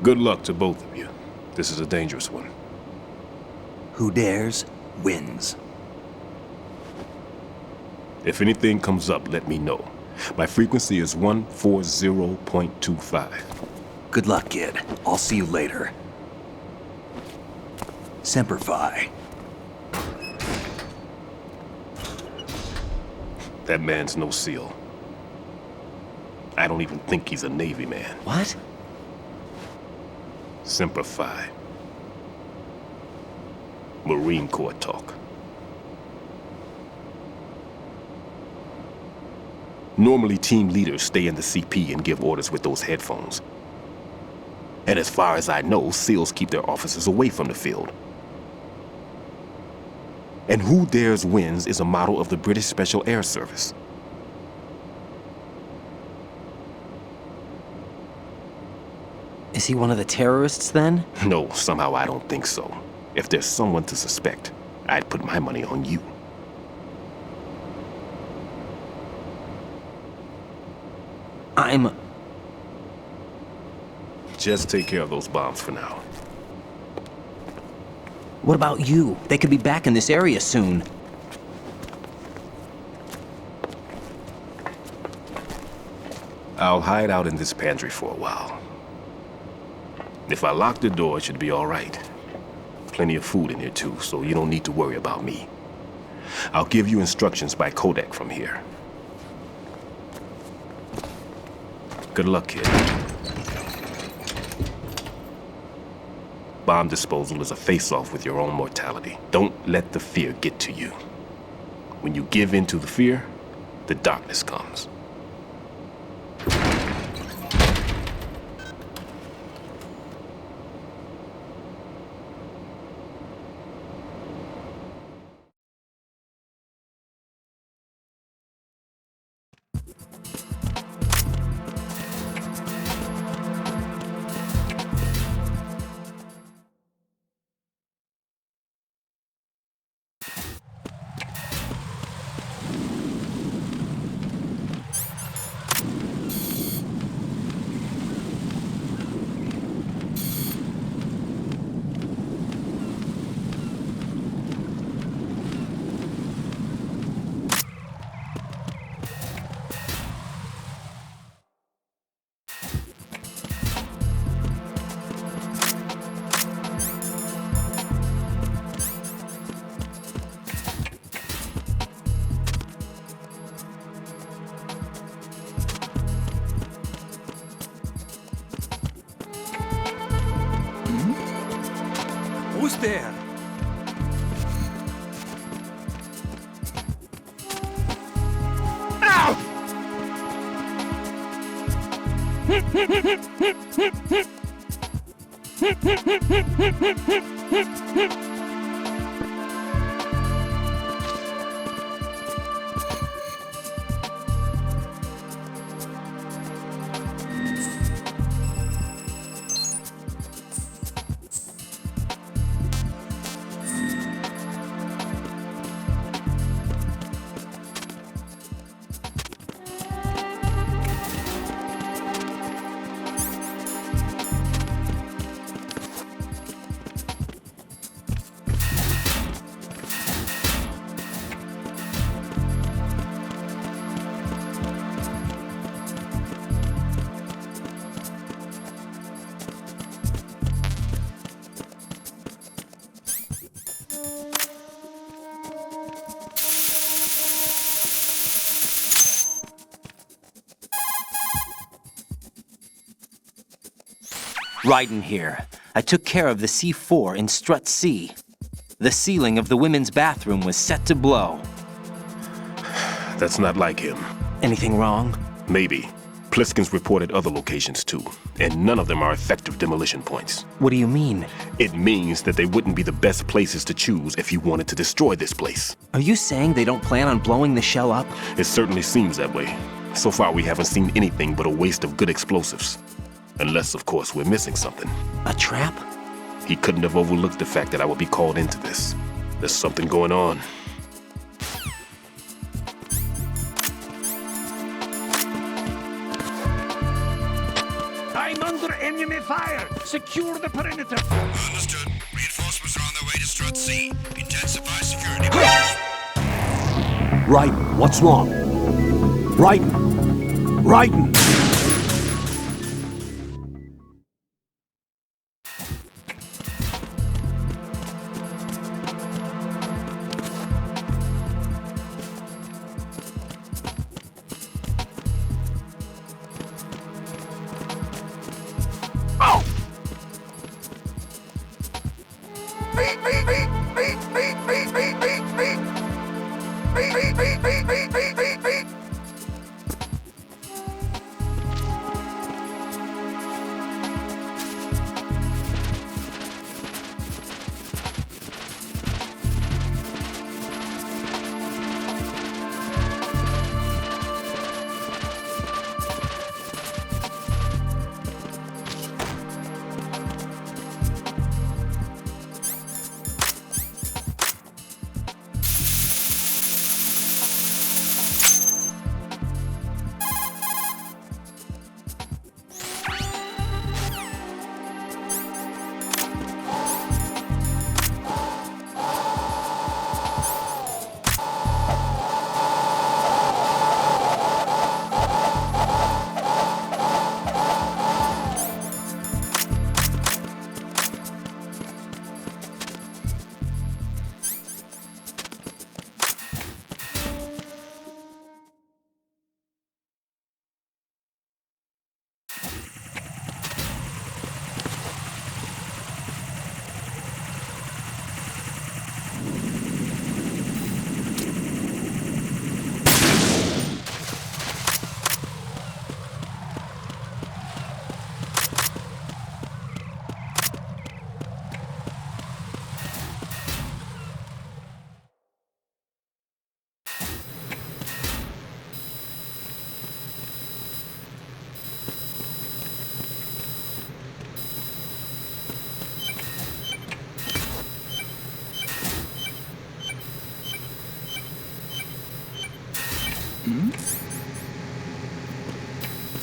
Good luck to both of you. This is a dangerous one. Who dares, wins. If anything comes up, let me know. My frequency is 140.25. Good luck, kid. I'll see you later. Semper Fi. That man's no SEAL. I don't even think he's a Navy man. What? Semper Fi. Marine Corps talk. Normally, team leaders stay in the CP and give orders with those headphones. And as far as I know, SEALs keep their officers away from the field. And who dares wins is a model of the British Special Air Service. Is he one of the terrorists, then? No, somehow I don't think so. If there's someone to suspect, I'd put my money on you. Just take care of those bombs for now. What about you? They could be back in this area soon. I'll hide out in this pantry for a while. If I lock the door, it should be all right. Plenty of food in here too, so you don't need to worry about me. I'll give you instructions by codec from here. Good luck, kid. Bomb disposal is a face-off with your own mortality. Don't let the fear get to you. When you give in to the fear, the darkness comes. Who's there? Raiden here. I took care of the C4 in Strut C. The ceiling of the women's bathroom was set to blow. That's not like him. Anything wrong? Maybe. Pliskin's reported other locations too, and none of them are effective demolition points. What do you mean? It means that they wouldn't be the best places to choose if you wanted to destroy this place. Are you saying they don't plan on blowing the shell up? It certainly seems that way. So far we haven't seen anything but a waste of good explosives. Unless, of course, we're missing something. A trap? He couldn't have overlooked the fact that I would be called into this. There's something going on. I'm under enemy fire! Secure the perimeter! Understood. Reinforcements are on their way to Strut C. Intensify security measures. Raiden, what's wrong? Raiden! Raiden!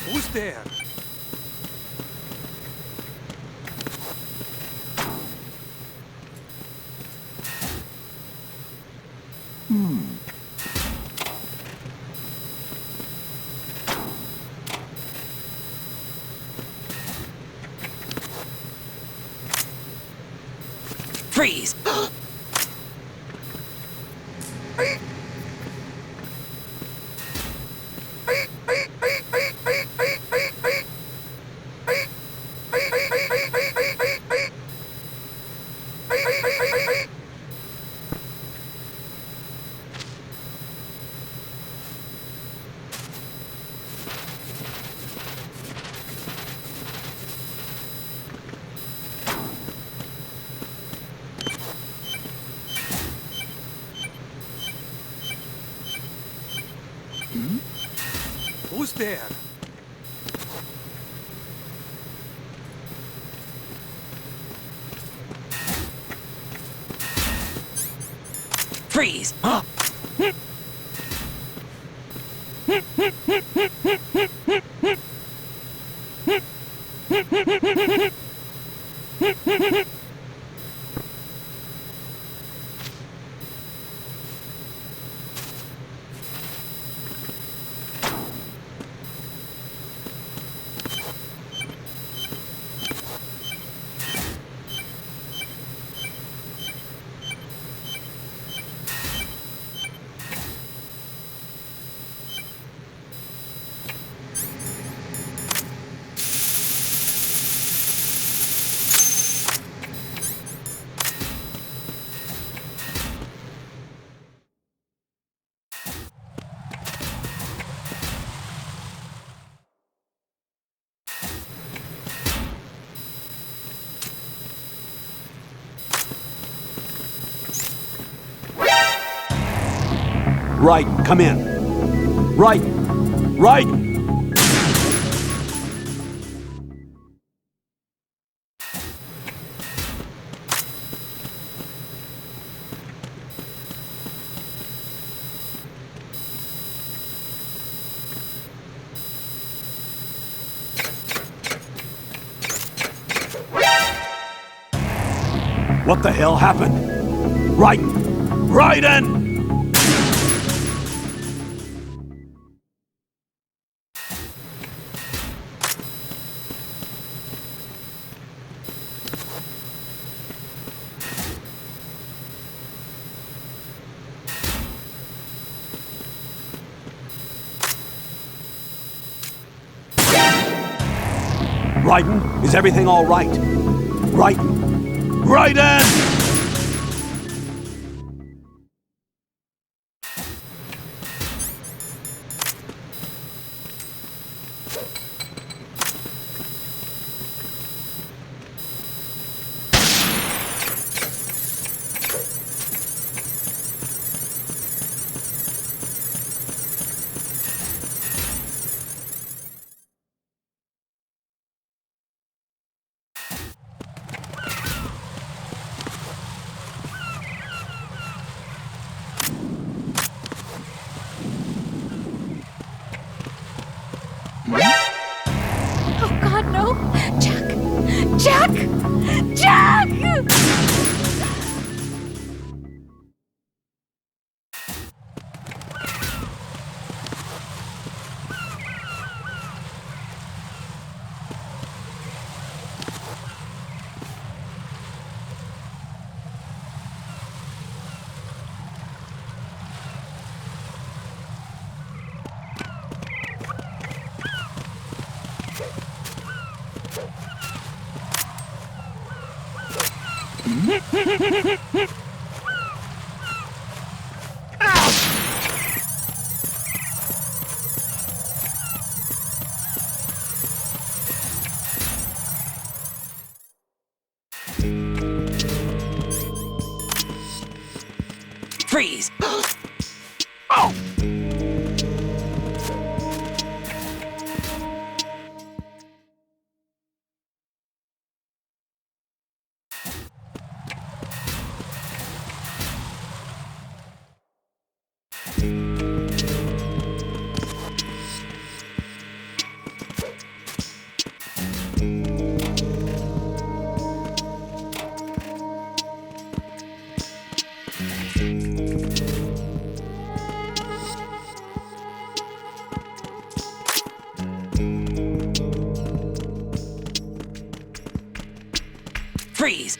Who's there? Freeze! there? Freeze! Right, come in. Right, right. What the hell happened? Raiden! Raiden, is everything all right? Raiden! Raiden! Oh God, no! Jack! Jack! Jack! Freeze! Oh! Freeze!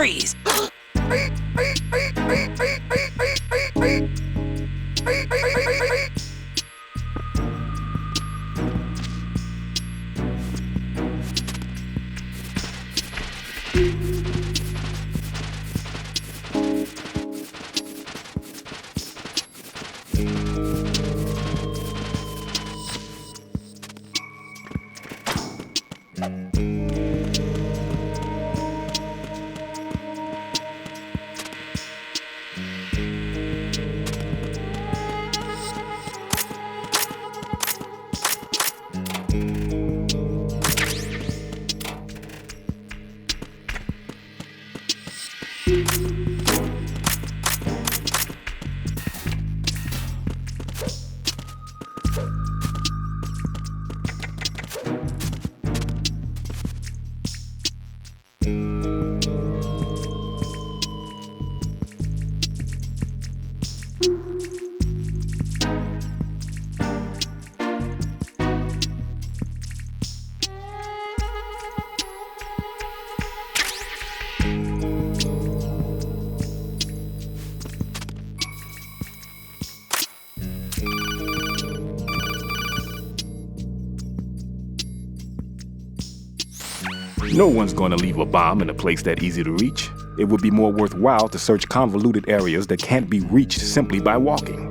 Freeze! No one's going to leave a bomb in a place that easy to reach. It would be more worthwhile to search convoluted areas that can't be reached simply by walking.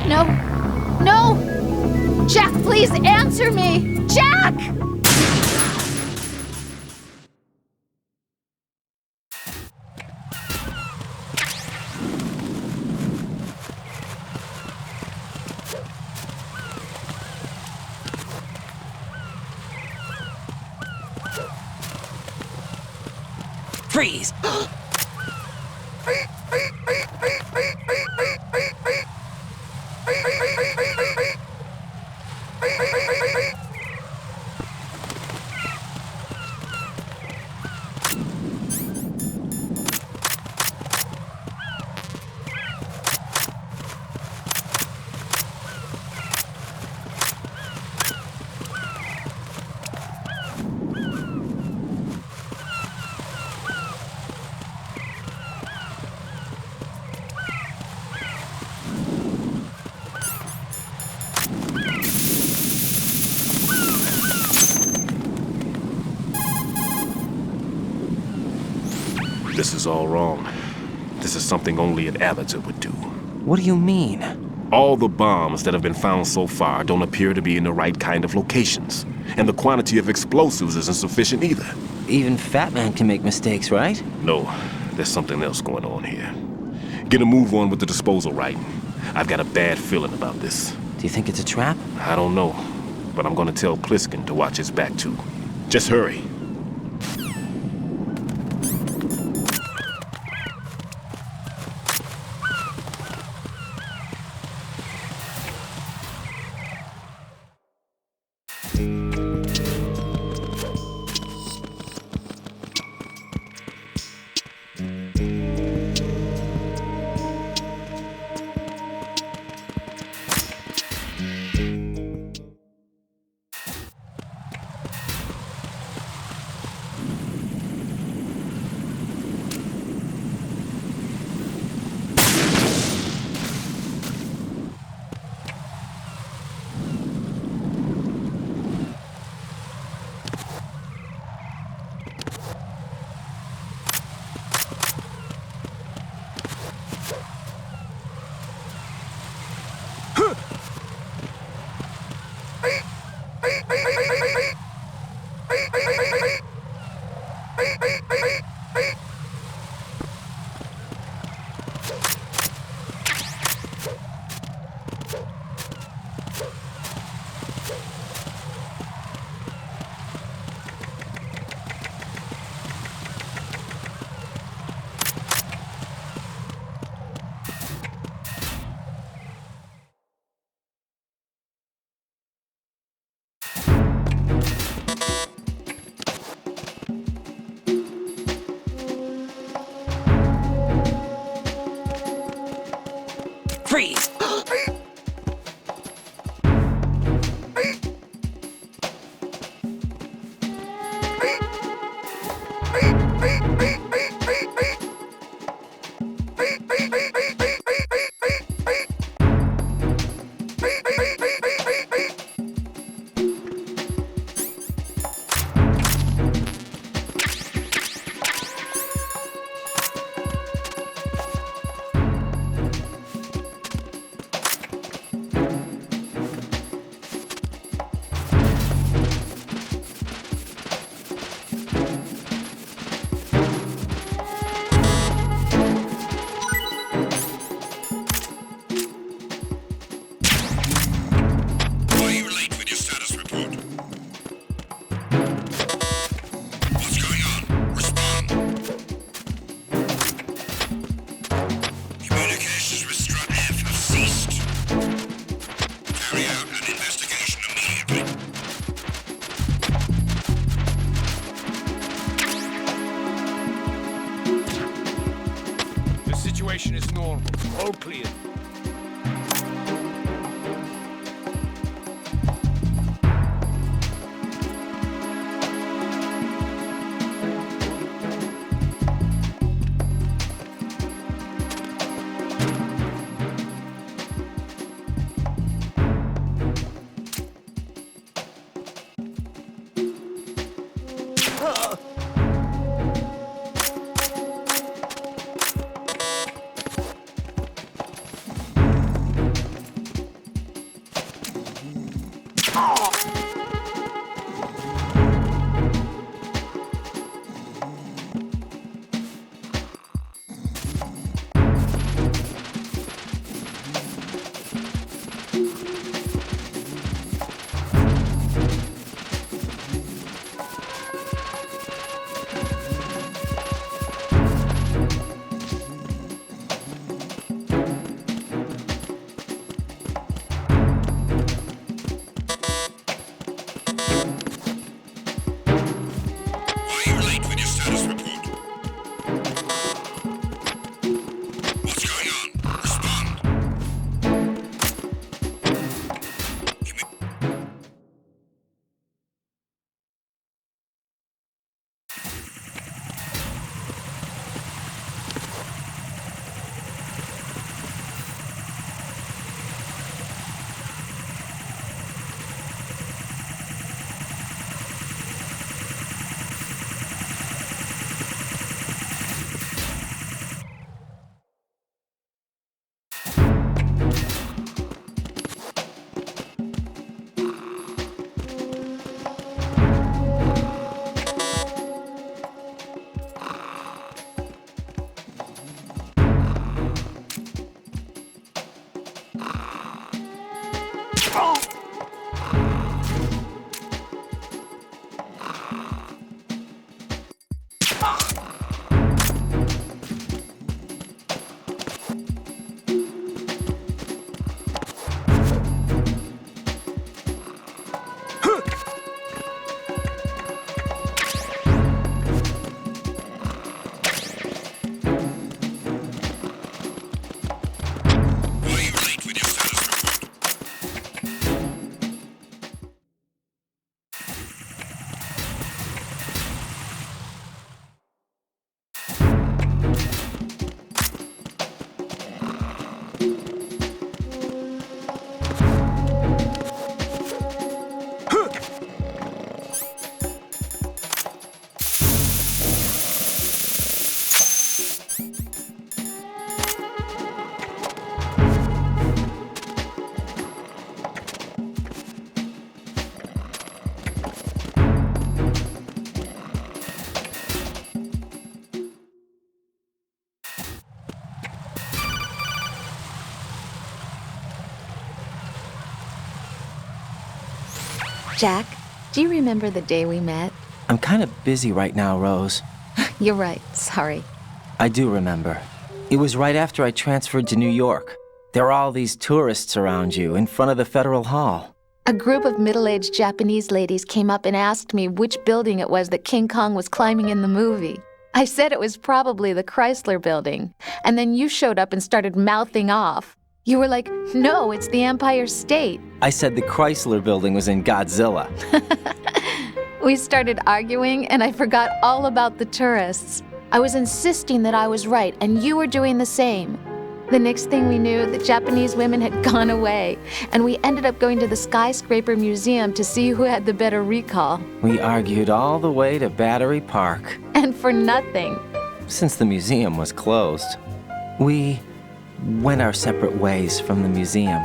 No! No! Jack, please answer me! Jack! Freeze! This is all wrong. This is something only an amateur would do. What do you mean? All the bombs that have been found so far don't appear to be in the right kind of locations. And the quantity of explosives isn't sufficient either. Even Fat Man can make mistakes, right? No, there's something else going on here. Get a move on with the disposal right. I've got a bad feeling about this. Do you think it's a trap? I don't know, but I'm gonna tell Pliskin to watch his back too. Just hurry. Freeze! Situation is normal. All clear. Jack, do you remember the day we met? I'm kind of busy right now, Rose. You're right, sorry. I do remember. It was right after I transferred to New York. There were all these tourists around you in front of the Federal Hall. A group of middle-aged Japanese ladies came up and asked me which building it was that King Kong was climbing in the movie. I said it was probably the Chrysler Building, and then you showed up and started mouthing off. You were like, no, it's the Empire State. I said the Chrysler Building was in Godzilla. We started arguing, and I forgot all about the tourists. I was insisting that I was right, and you were doing the same. The next thing we knew, the Japanese women had gone away, and we ended up going to the Skyscraper Museum to see who had the better recall. We argued all the way to Battery Park. And for nothing. Since the museum was closed, we went our separate ways from the museum.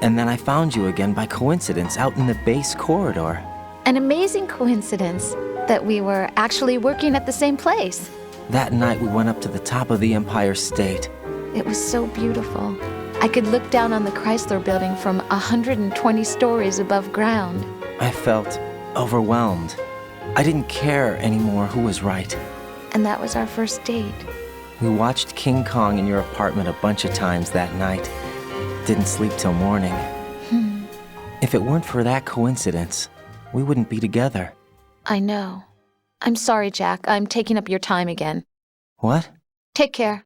And then I found you again by coincidence out in the base corridor. An amazing coincidence that we were actually working at the same place. That night we went up to the top of the Empire State. It was so beautiful. I could look down on the Chrysler Building from 120 stories above ground. I felt overwhelmed. I didn't care anymore who was right. And that was our first date. We watched King Kong in your apartment a bunch of times that night. Didn't sleep till morning. If it weren't for that coincidence, we wouldn't be together. I know. I'm sorry, Jack. I'm taking up your time again. What? Take care.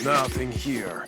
Nothing here.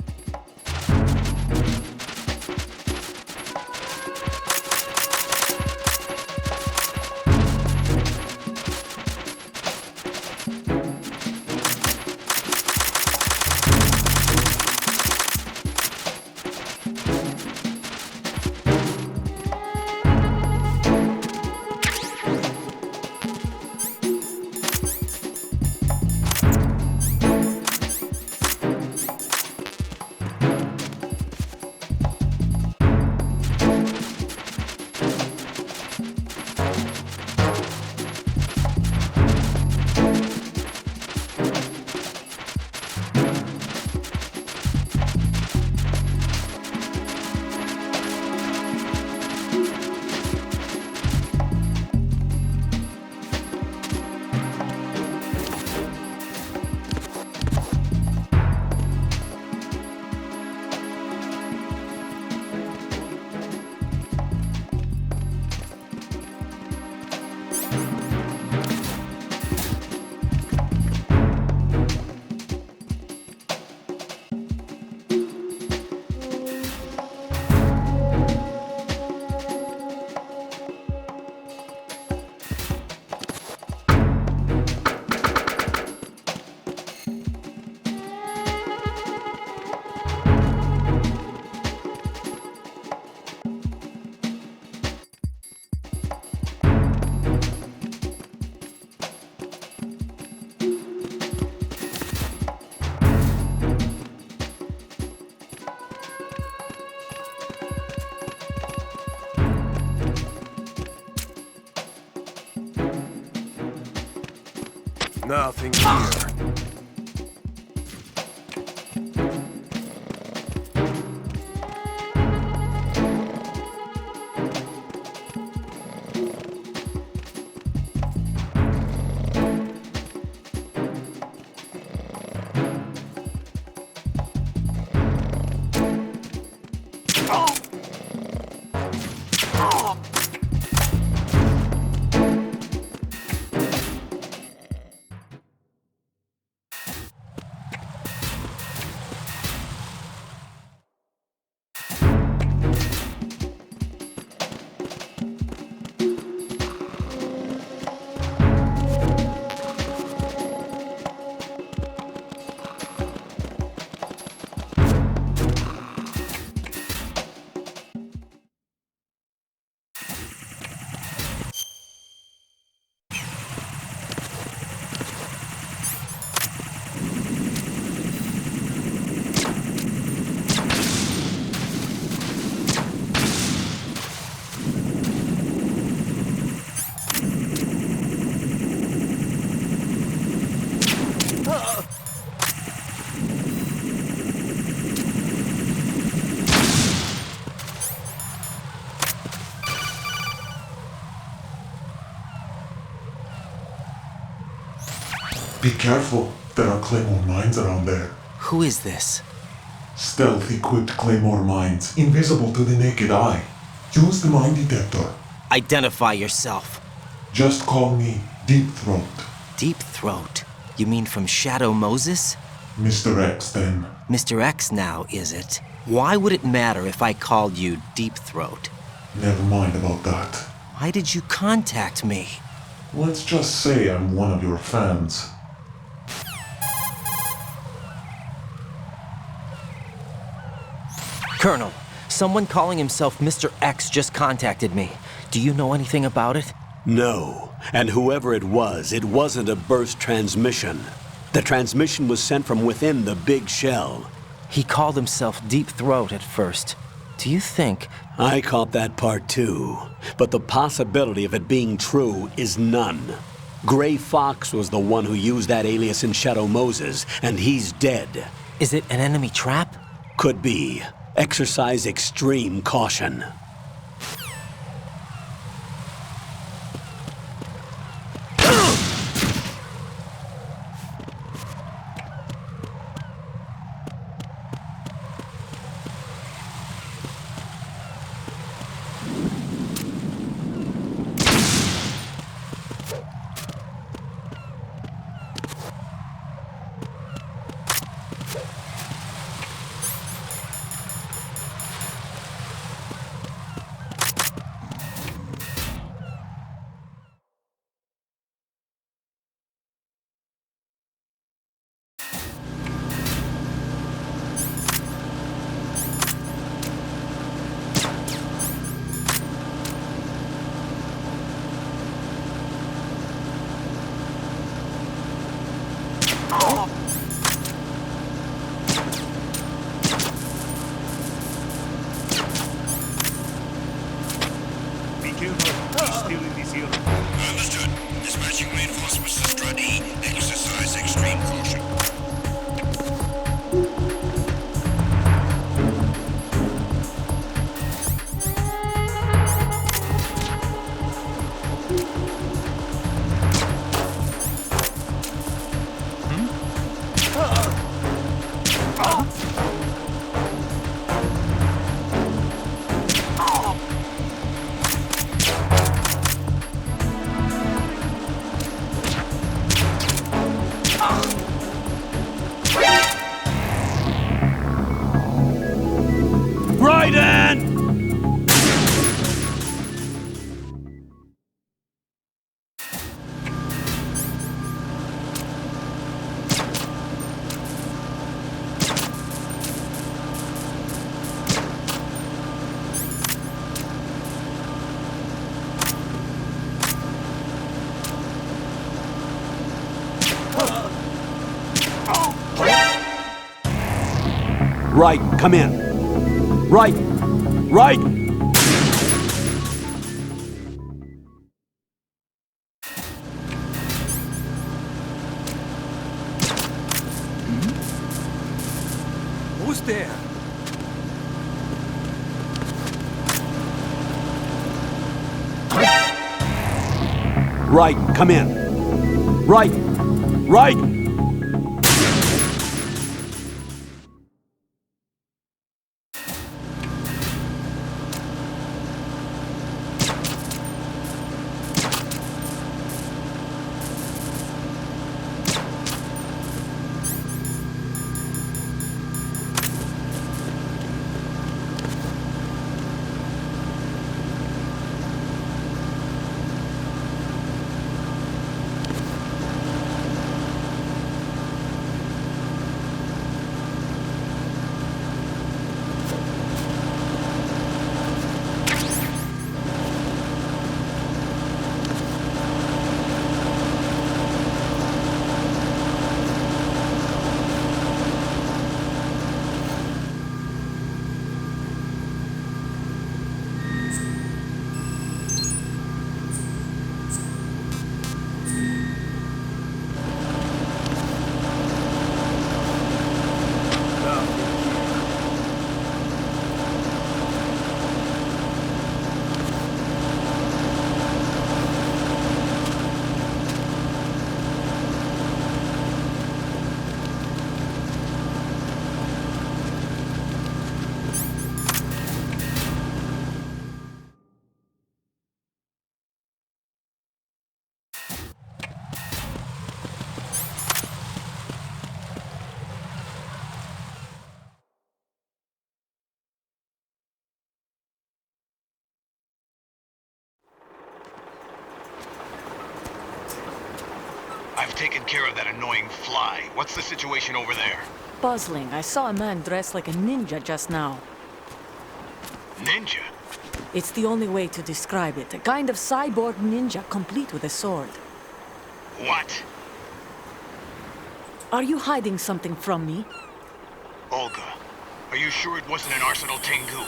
Nothing here. Be careful, there are claymore mines around there. Who is this? Stealth-equipped claymore mines, invisible to the naked eye. Use the mine detector. Identify yourself. Just call me Deep Throat. Deep Throat? You mean from Shadow Moses? Mr. X, then. Mr. X now, is it? Why would it matter if I called you Deep Throat? Never mind about that. Why did you contact me? Let's just say I'm one of your fans. Colonel, someone calling himself Mr. X just contacted me. Do you know anything about it? No. And whoever it wasn't a burst transmission. The transmission was sent from within the big shell. He called himself Deep Throat at first. Do you think... I caught that part too. But the possibility of it being true is none. Gray Fox was the one who used that alias in Shadow Moses, and he's dead. Is it an enemy trap? Could be. Exercise extreme caution. Understood. Dispatching reinforcements to Strut E. Exercise extreme caution. Right, come in. Right! Right! Right, come in. Right! Right! I've taken care of that annoying fly. What's the situation over there? Puzzling. I saw a man dressed like a ninja just now. Ninja? It's the only way to describe it. A kind of cyborg ninja, complete with a sword. What? Are you hiding something from me? Olga, are you sure it wasn't an Arsenal Tengu?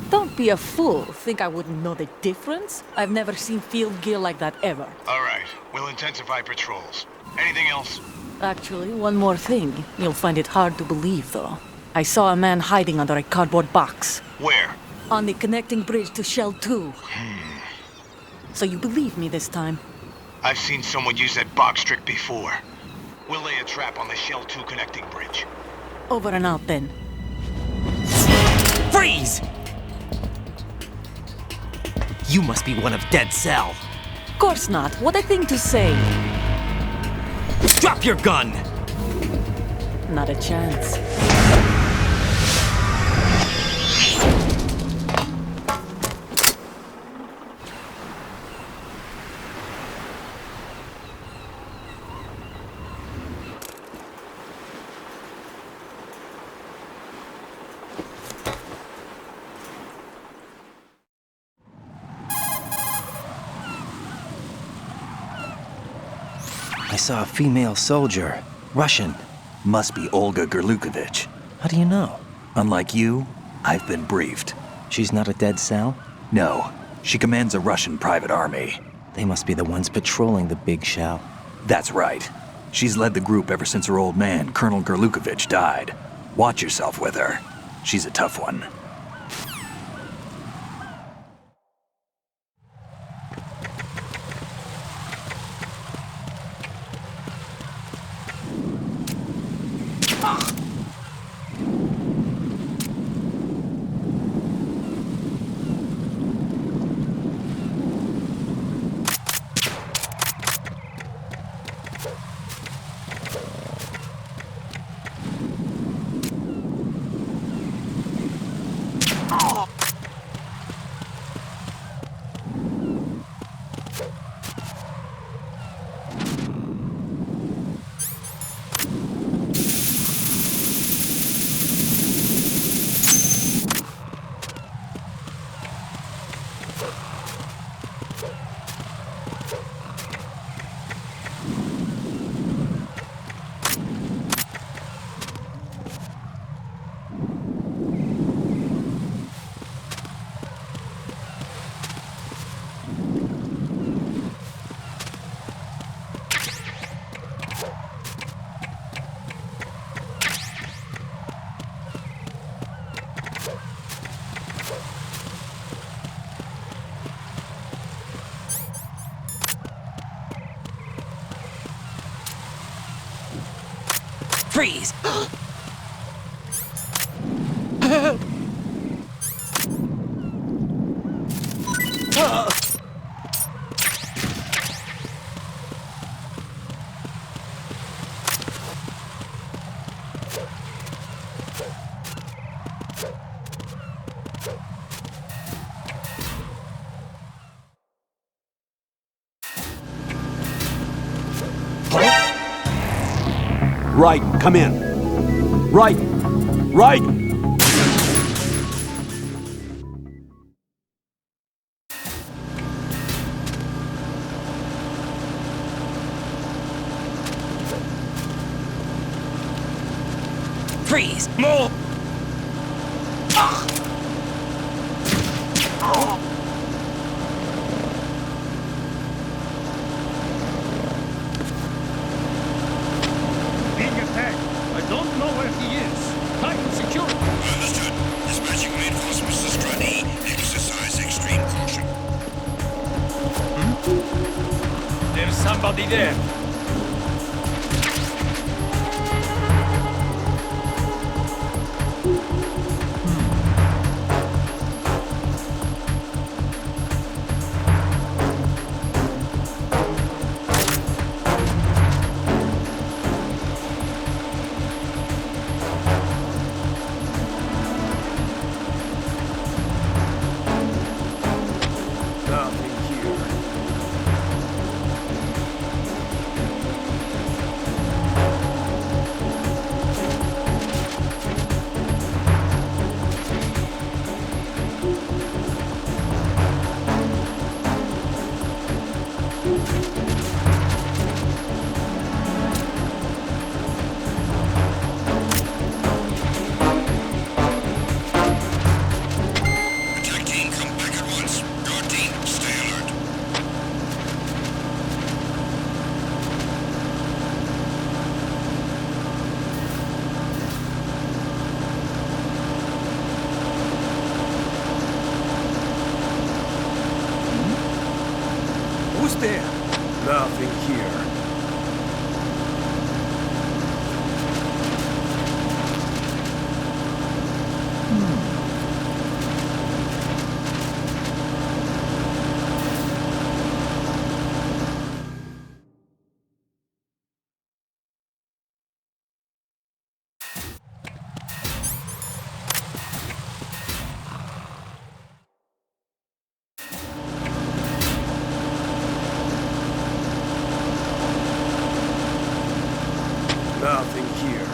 Don't be a fool. Think I wouldn't know the difference? I've never seen field gear like that ever. All right, we'll intensify patrols. Anything else? Actually, one more thing. You'll find it hard to believe, though. I saw a man hiding under a cardboard box. Where? On the connecting bridge to Shell 2. So you believe me this time? I've seen someone use that box trick before. We'll lay a trap on the Shell 2 connecting bridge. Over and out, then. Freeze! You must be one of Dead Cell. Of course not. What a thing to say. Drop your gun! Not a chance. I saw a female soldier. Russian. Must be Olga Gerlukovich. How do you know? Unlike you, I've been briefed. She's not a Dead Cell? No. She commands a Russian private army. They must be the ones patrolling the Big Shell. That's right. She's led the group ever since her old man, Colonel Gerlukovich, died. Watch yourself with her. She's a tough one. Freeze! Right, come in. Right! Right! Freeze! More! Being attacked. I don't know where he is. Titan security. Understood. Dispatching reinforcements to Strut E. Exercise extreme caution. There's somebody there. Nothing here. Attack team, come back at once. Guard team, stay alert. Who's there? Nothing here. Nothing here.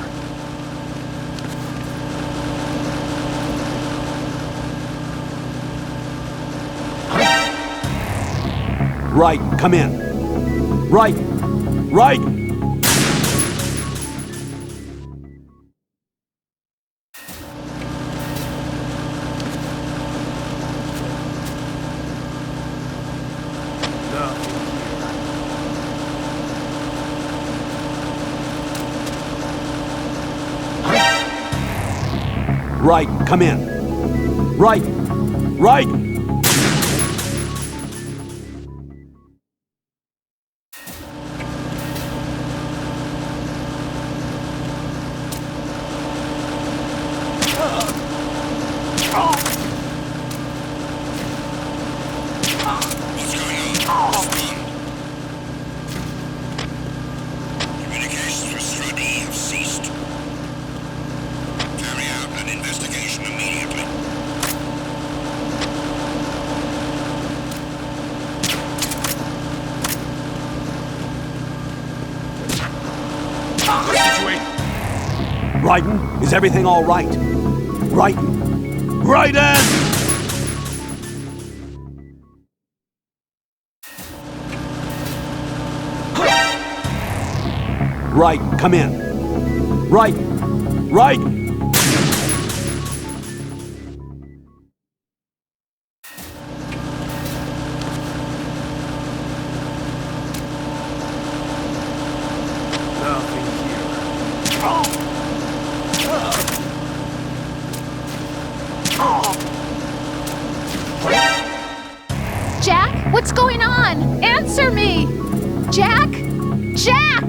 Right, come in. Right! Right! Nothing Right, come in. Right! Right! What's going on? Respond. Communications with Strut E have ceased. Carry out an investigation immediately. Raiden, is everything all right? Raiden! Raiden! Right, come in. Right! Right! Nothing here. Jack, what's going on? Answer me! Jack? Jack!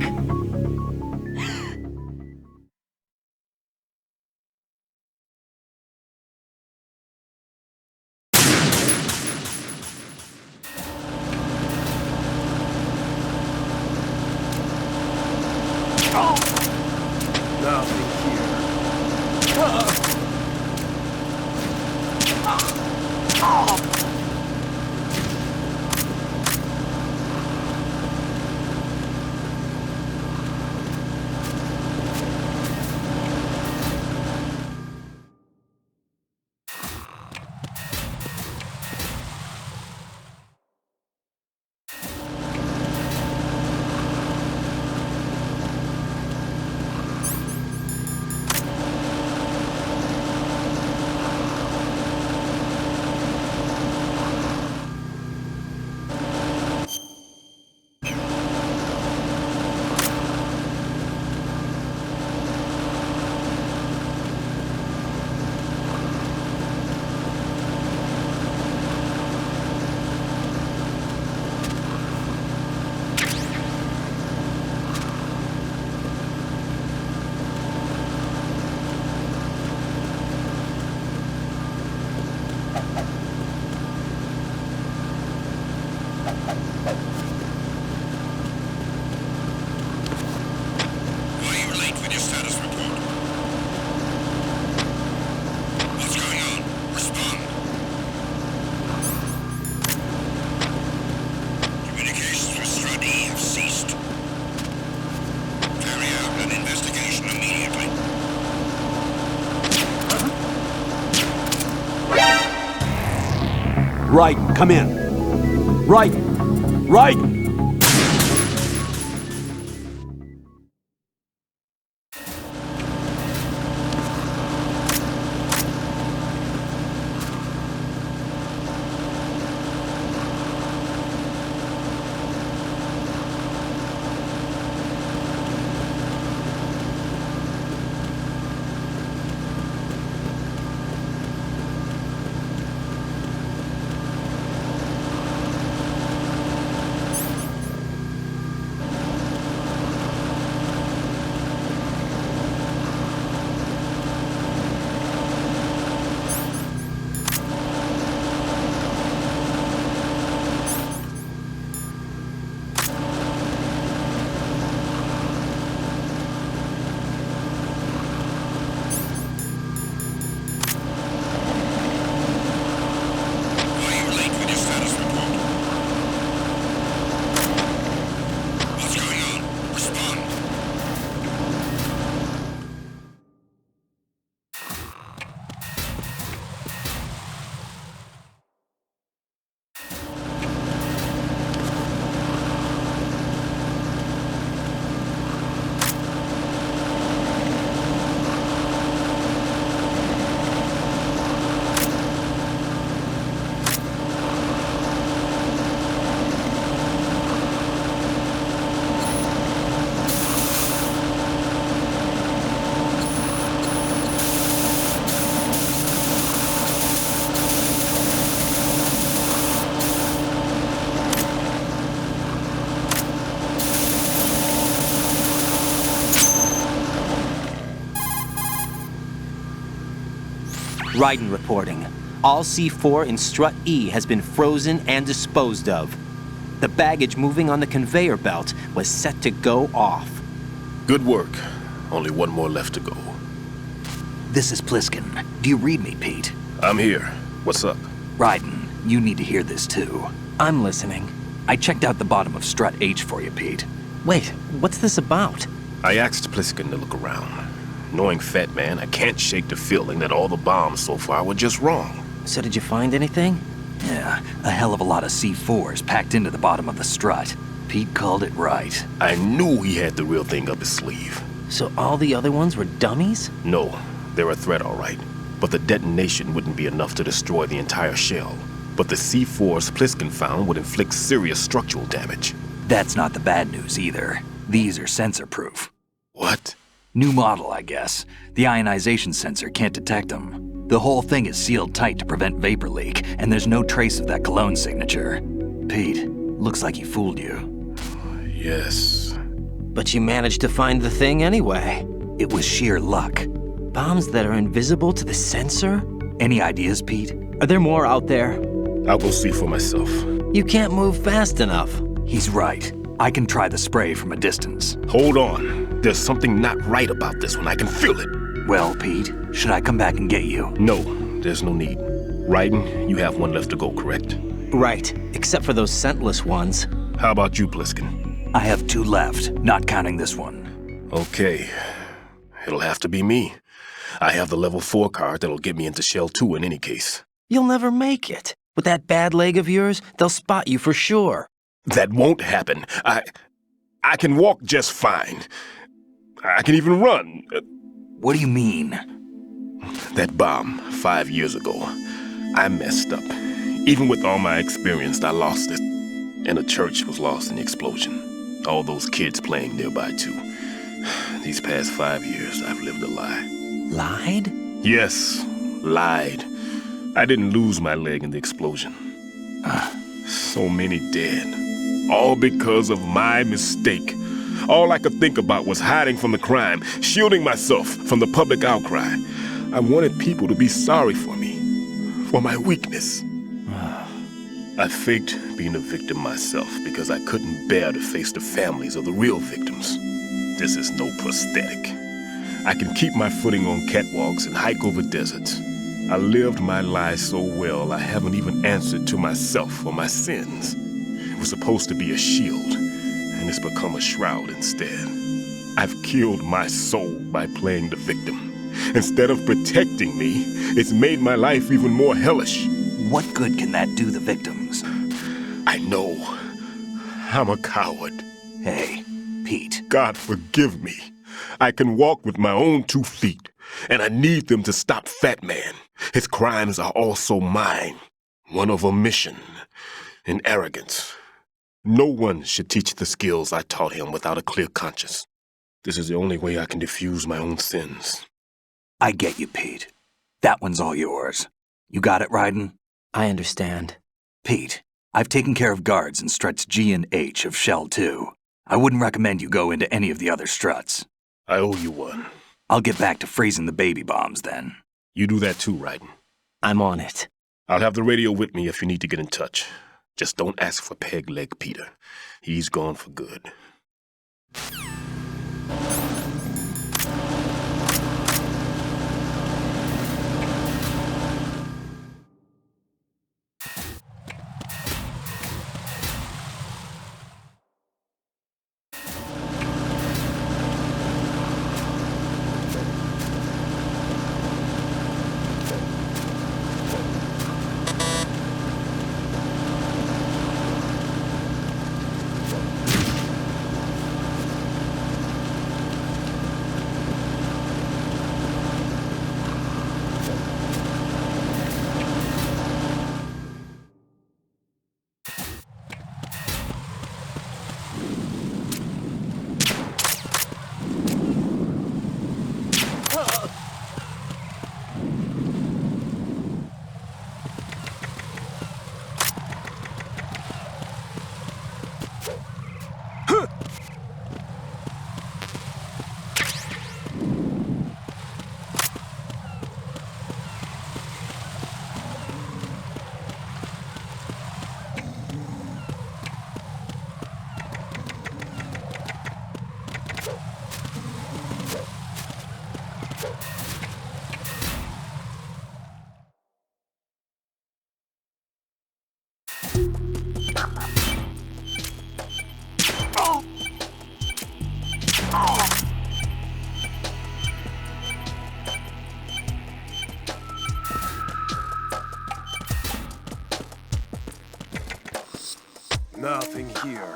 Right, come in. Right, right. Raiden reporting. All C4 in Strut E has been frozen and disposed of. The baggage moving on the conveyor belt was set to go off. Good work. Only one more left to go. This is Pliskin. Do you read me, Pete? I'm here. What's up? Raiden, you need to hear this too. I'm listening. I checked out the bottom of Strut H for you, Pete. Wait, what's this about? I asked Pliskin to look around. Knowing Fat Man, I can't shake the feeling that all the bombs so far were just wrong. So did you find anything? Yeah, a hell of a lot of C4s packed into the bottom of the strut. Pete called it right. I knew he had the real thing up his sleeve. So all the other ones were dummies? No, they're a threat, all right. But the detonation wouldn't be enough to destroy the entire shell. But the C4s Pliskin found would inflict serious structural damage. That's not the bad news either. These are sensor-proof. What? New model, I guess. The ionization sensor can't detect them. The whole thing is sealed tight to prevent vapor leak, and there's no trace of that cologne signature. Pete, looks like he fooled you. Yes. But you managed to find the thing anyway. It was sheer luck. Bombs that are invisible to the sensor? Any ideas, Pete? Are there more out there? I'll go see for myself. You can't move fast enough. He's right. I can try the spray from a distance. Hold on. There's something not right about this one. I can feel it. Well, Pete, should I come back and get you? No, there's no need. Raiden, you have one left to go, correct? Right, except for those scentless ones. How about you, Pliskin? I have 2 left, not counting this one. Okay. It'll have to be me. I have the level 4 card that'll get me into Shell 2 in any case. You'll never make it. With that bad leg of yours, they'll spot you for sure. That won't happen. I can walk just fine. I can even run. What do you mean? That bomb 5 years ago, I messed up. Even with all my experience, I lost it. And the church was lost in the explosion. All those kids playing nearby, too. These past 5 years, I've lived a lie. Lied? Yes, lied. I didn't lose my leg in the explosion. So many dead. All because of my mistake. All I could think about was hiding from the crime, shielding myself from the public outcry. I wanted people to be sorry for me, for my weakness. I faked being a victim myself because I couldn't bear to face the families of the real victims. This is no prosthetic. I can keep my footing on catwalks and hike over deserts. I lived my lie so well I haven't even answered to myself for my sins. It was supposed to be a shield, and it's become a shroud instead. I've killed my soul by playing the victim. Instead of protecting me, it's made my life even more hellish. What good can that do the victims? I know. I'm a coward. Hey, Pete. God forgive me. I can walk with my own 2 feet, and I need them to stop Fat Man. His crimes are also mine. One of omission and arrogance. No one should teach the skills I taught him without a clear conscience. This is the only way I can diffuse my own sins. I get you, Pete. That one's all yours. You got it, Raiden? I understand. Pete, I've taken care of guards in struts G and H of Shell 2. I wouldn't recommend you go into any of the other struts. I owe you one. I'll get back to freezing the baby bombs then. You do that too, Raiden. I'm on it. I'll have the radio with me if you need to get in touch. Just don't ask for Peg Leg Peter. He's gone for good. Nothing here.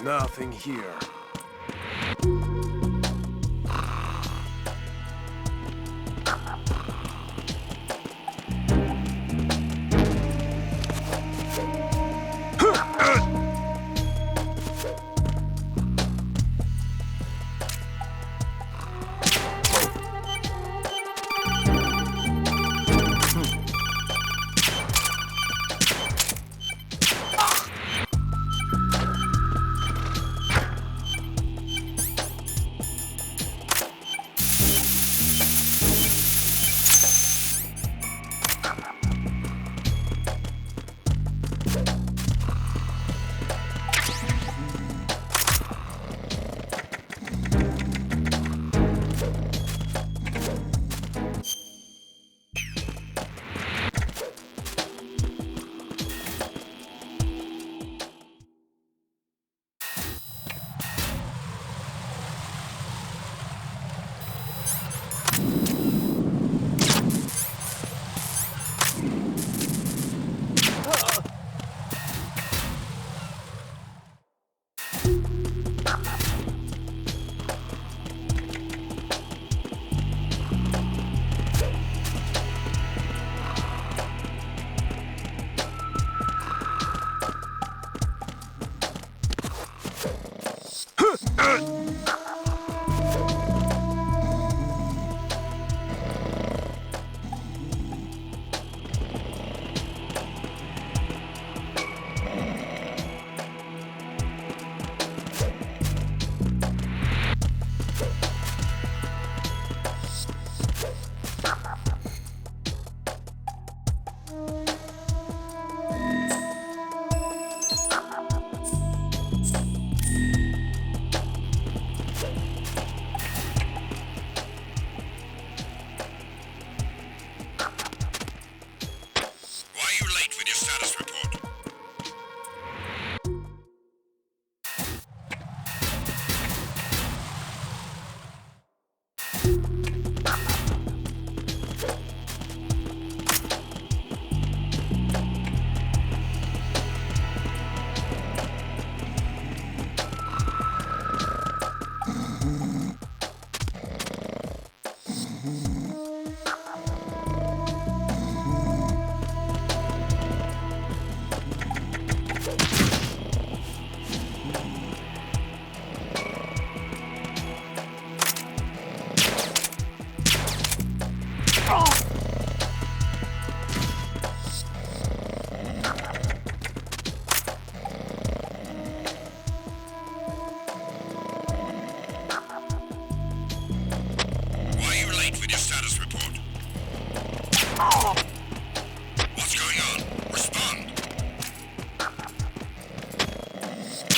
Nothing here.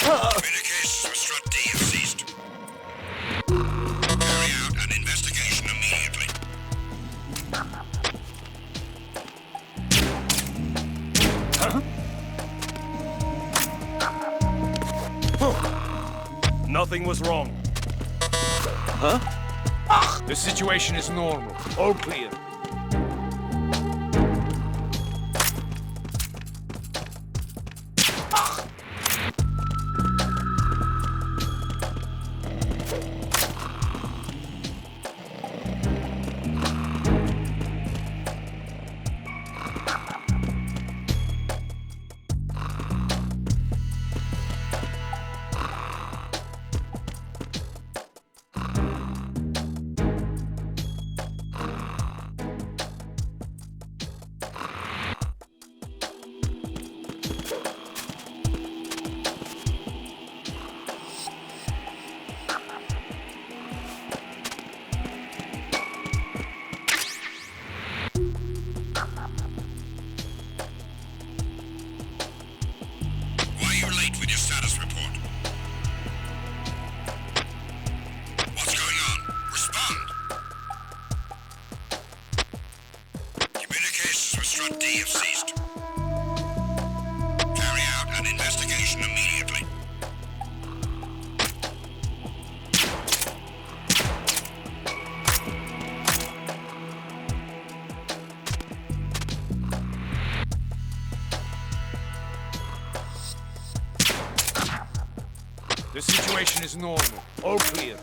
Communications with Strut D have ceased. Carry out an investigation immediately. Nothing was wrong. Huh? The situation is normal. All clear. The situation is normal. All clear.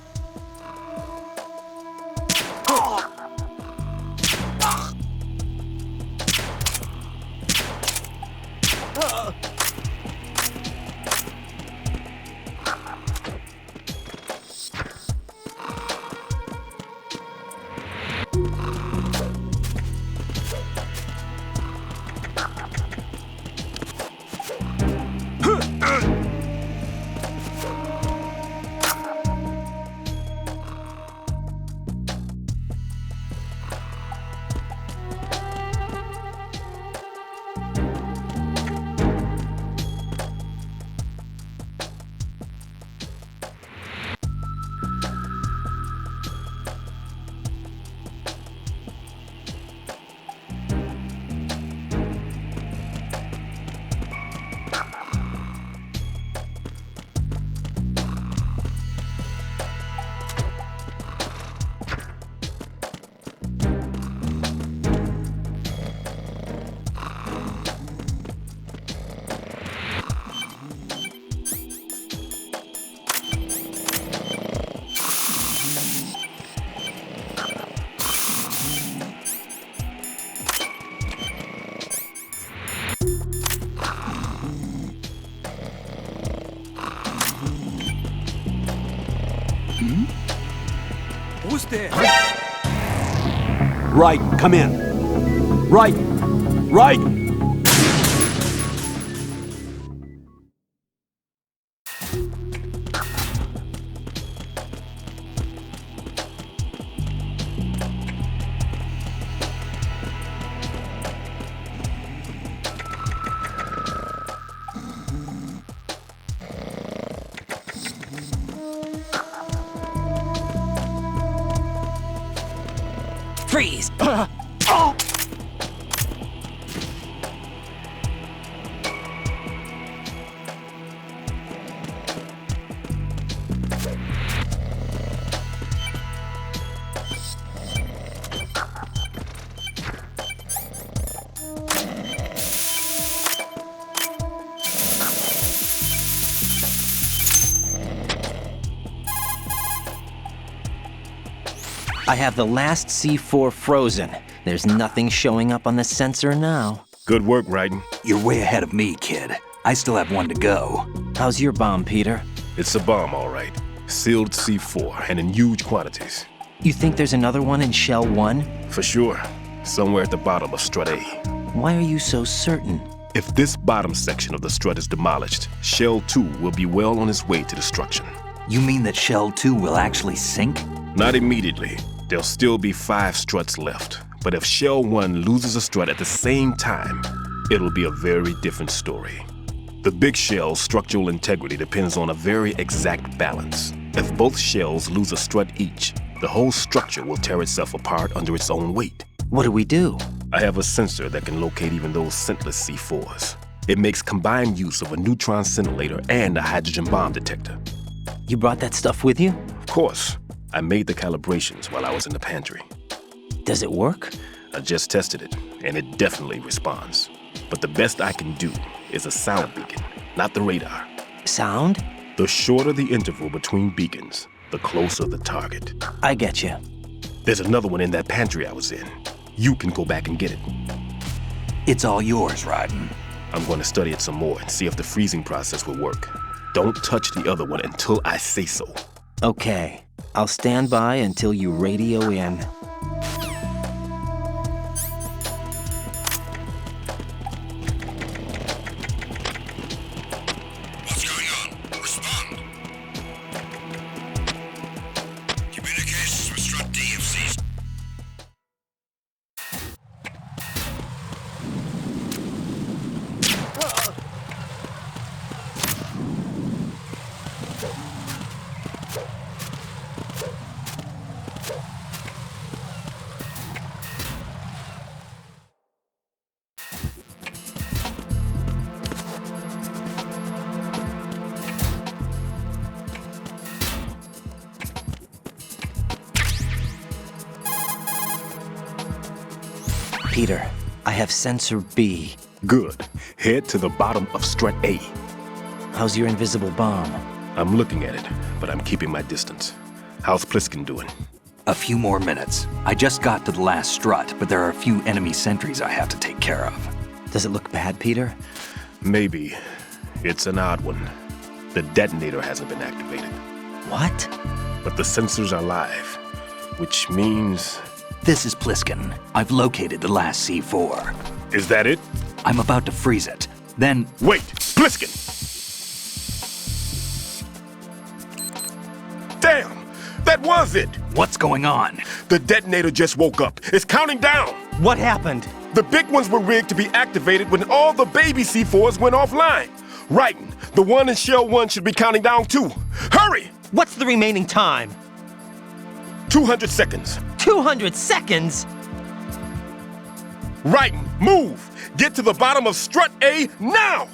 Who's there? Right, come in. Right! Right! Freeze! I have the last C4 frozen. There's nothing showing up on the sensor now. Good work, Raiden. You're way ahead of me, kid. I still have one to go. How's your bomb, Peter? It's a bomb, all right. Sealed C4, and in huge quantities. You think there's another one in Shell 1? For sure. Somewhere at the bottom of Strut A. Why are you so certain? If this bottom section of the strut is demolished, Shell 2 will be well on its way to destruction. You mean that Shell 2 will actually sink? Not immediately. There'll still be 5 struts left. But if Shell 1 loses a strut at the same time, it'll be a very different story. The big shell's structural integrity depends on a very exact balance. If both shells lose a strut each, the whole structure will tear itself apart under its own weight. What do we do? I have a sensor that can locate even those scentless C4s. It makes combined use of a neutron scintillator and a hydrogen bomb detector. You brought that stuff with you? Of course. I made the calibrations while I was in the pantry. Does it work? I just tested it, and it definitely responds. But the best I can do is a sound beacon, not the radar. Sound? The shorter the interval between beacons, the closer the target. I get you. There's another one in that pantry I was in. You can go back and get it. It's all yours, Raiden. I'm going to study it some more and see if the freezing process will work. Don't touch the other one until I say so. Okay. I'll stand by until you radio in. What's going on? Respond. Communications with Strut DFCs. Peter, I have sensor B. Good. Head to the bottom of Strut A. How's your invisible bomb? I'm looking at it, but I'm keeping my distance. How's Pliskin doing? A few more minutes. I just got to the last strut, but there are a few enemy sentries I have to take care of. Does it look bad, Peter? Maybe. It's an odd one. The detonator hasn't been activated. What? But the sensors are live, which means... This is Pliskin. I've located the last C4. Is that it? I'm about to freeze it. Then... Wait! Pliskin! Damn! That was it! What's going on? The detonator just woke up. It's counting down! What happened? The big ones were rigged to be activated when all the baby C4s went offline. Raiden, the one in Shell 1 should be counting down too. Hurry! What's the remaining time? 200 seconds. 200 seconds? Raiden, move! Get to the bottom of Strut A now!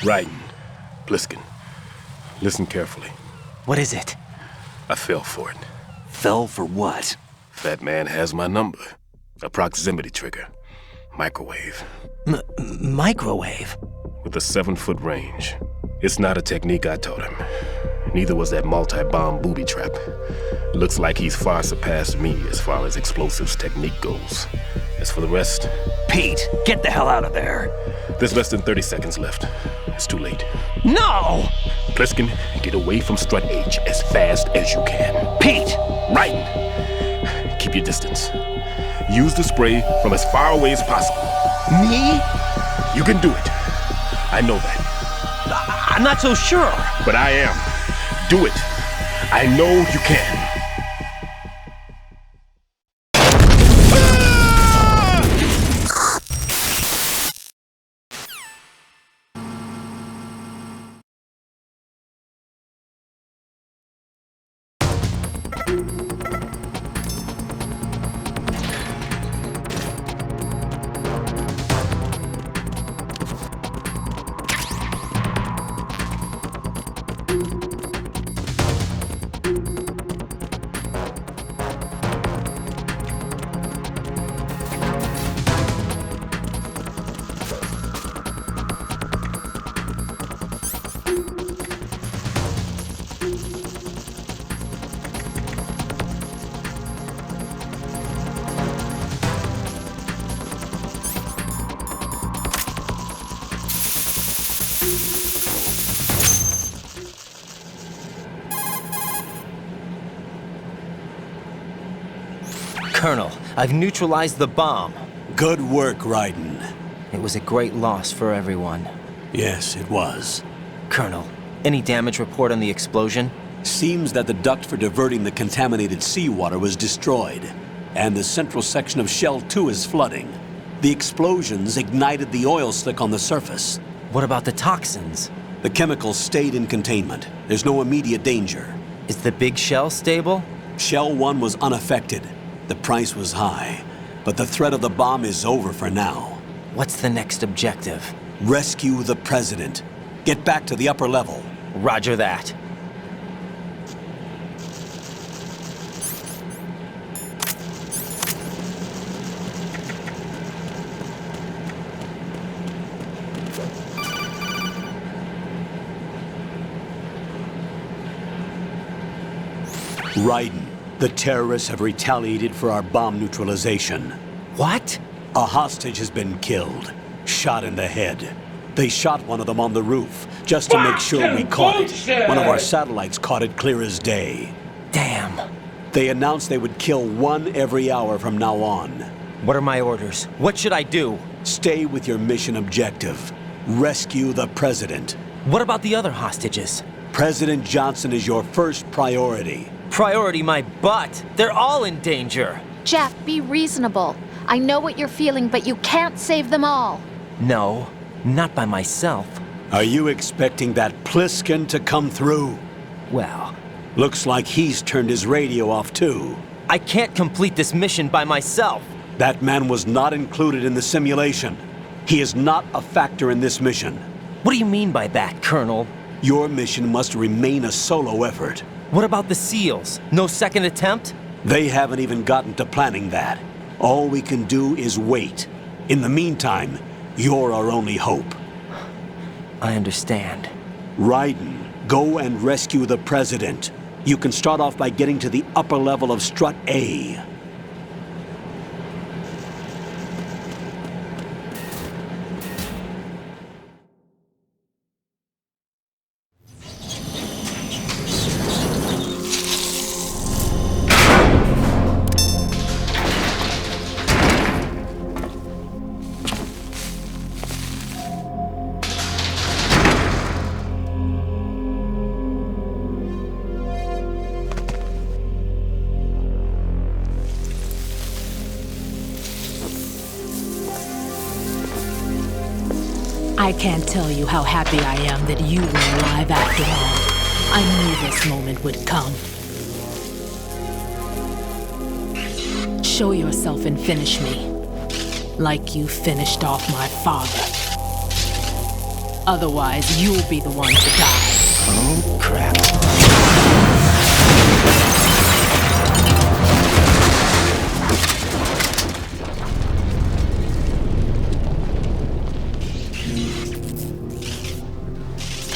Raiden, Pliskin, listen carefully. What is it? I fell for it. Fell for what? Fat man has my number. A proximity trigger. Microwave. Microwave? With a 7-foot range. It's not a technique I taught him. Neither was that multi-bomb booby trap. Looks like he's far surpassed me as far as explosives technique goes. As for the rest... Pete, get the hell out of there! There's less than 30 seconds left. It's too late. No! Pliskin, get away from Strut H as fast as you can. Pete! Raiden, keep your distance. Use the spray from as far away as possible. Me? You can do it. I know that. I'm not so sure. But I am. Do it. I know you can. Colonel, I've neutralized the bomb. Good work, Raiden. It was a great loss for everyone. Yes, it was. Colonel, any damage report on the explosion? Seems that the duct for diverting the contaminated seawater was destroyed, and the central section of Shell 2 is flooding. The explosions ignited the oil slick on the surface. What about the toxins? The chemicals stayed in containment. There's no immediate danger. Is the big shell stable? Shell 1 was unaffected. The price was high, but the threat of the bomb is over for now. What's the next objective? Rescue the President. Get back to the upper level. Roger that. Raiden, the terrorists have retaliated for our bomb neutralization. What? A hostage has been killed, shot in the head. They shot one of them on the roof, just to make sure we caught it. One of our satellites caught it clear as day. Damn. They announced they would kill one every hour from now on. What are my orders? What should I do? Stay with your mission objective. Rescue the President. What about the other hostages? President Johnson is your first priority. Priority my butt. They're all in danger. Jack, be reasonable. I know what you're feeling, but you can't save them all. No, not by myself. Are you expecting that Pliskin to come through? Well... Looks like he's turned his radio off too. I can't complete this mission by myself. That man was not included in the simulation. He is not a factor in this mission. What do you mean by that, Colonel? Your mission must remain a solo effort. What about the SEALs? No second attempt? They haven't even gotten to planning that. All we can do is wait. In the meantime, you're our only hope. I understand. Raiden, go and rescue the President. You can start off by getting to the upper level of Strut A. I can't tell you how happy I am that you were alive after all. I knew this moment would come. Show yourself and finish me, like you finished off my father. Otherwise, you'll be the one to die. Oh, crap.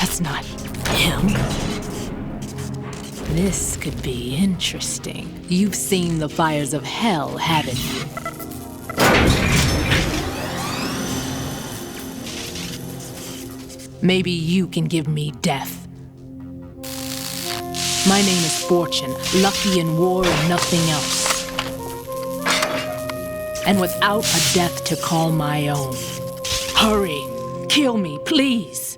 That's not him. This could be interesting. You've seen the fires of hell, haven't you? Maybe you can give me death. My name is Fortune, lucky in war and nothing else. And without a death to call my own. Hurry, kill me, please.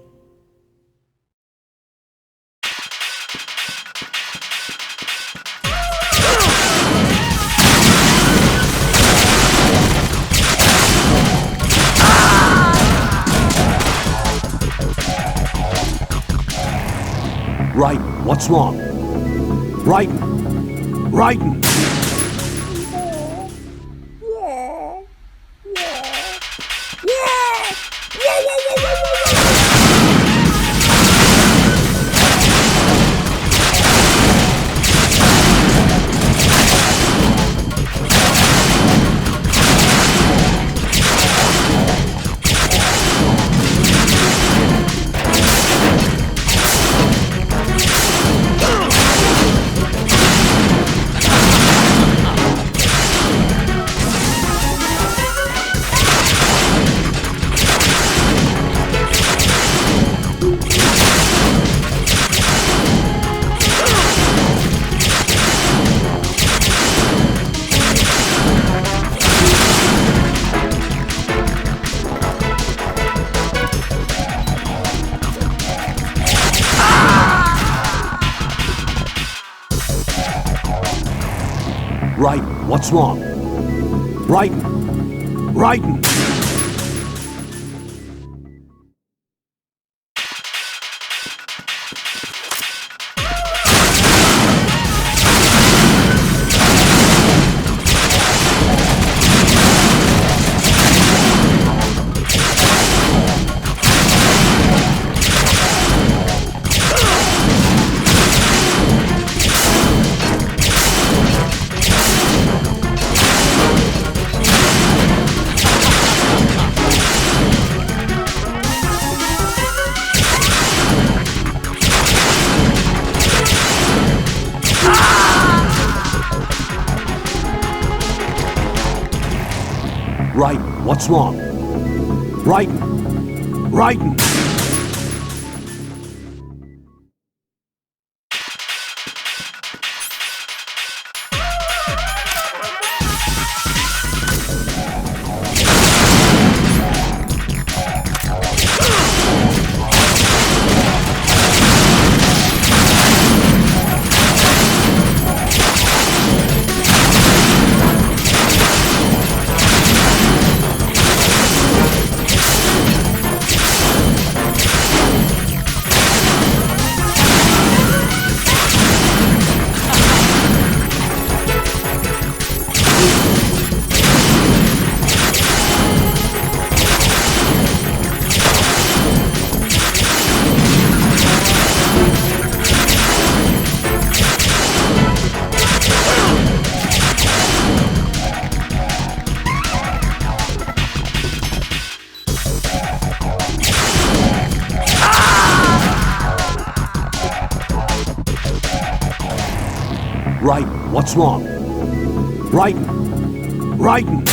Right, what's wrong? Right, Raiden! Right, what's wrong? Raiden! Raiden! Right, what's wrong? Raiden! Raiden! Right, what's wrong? Raiden! Raiden!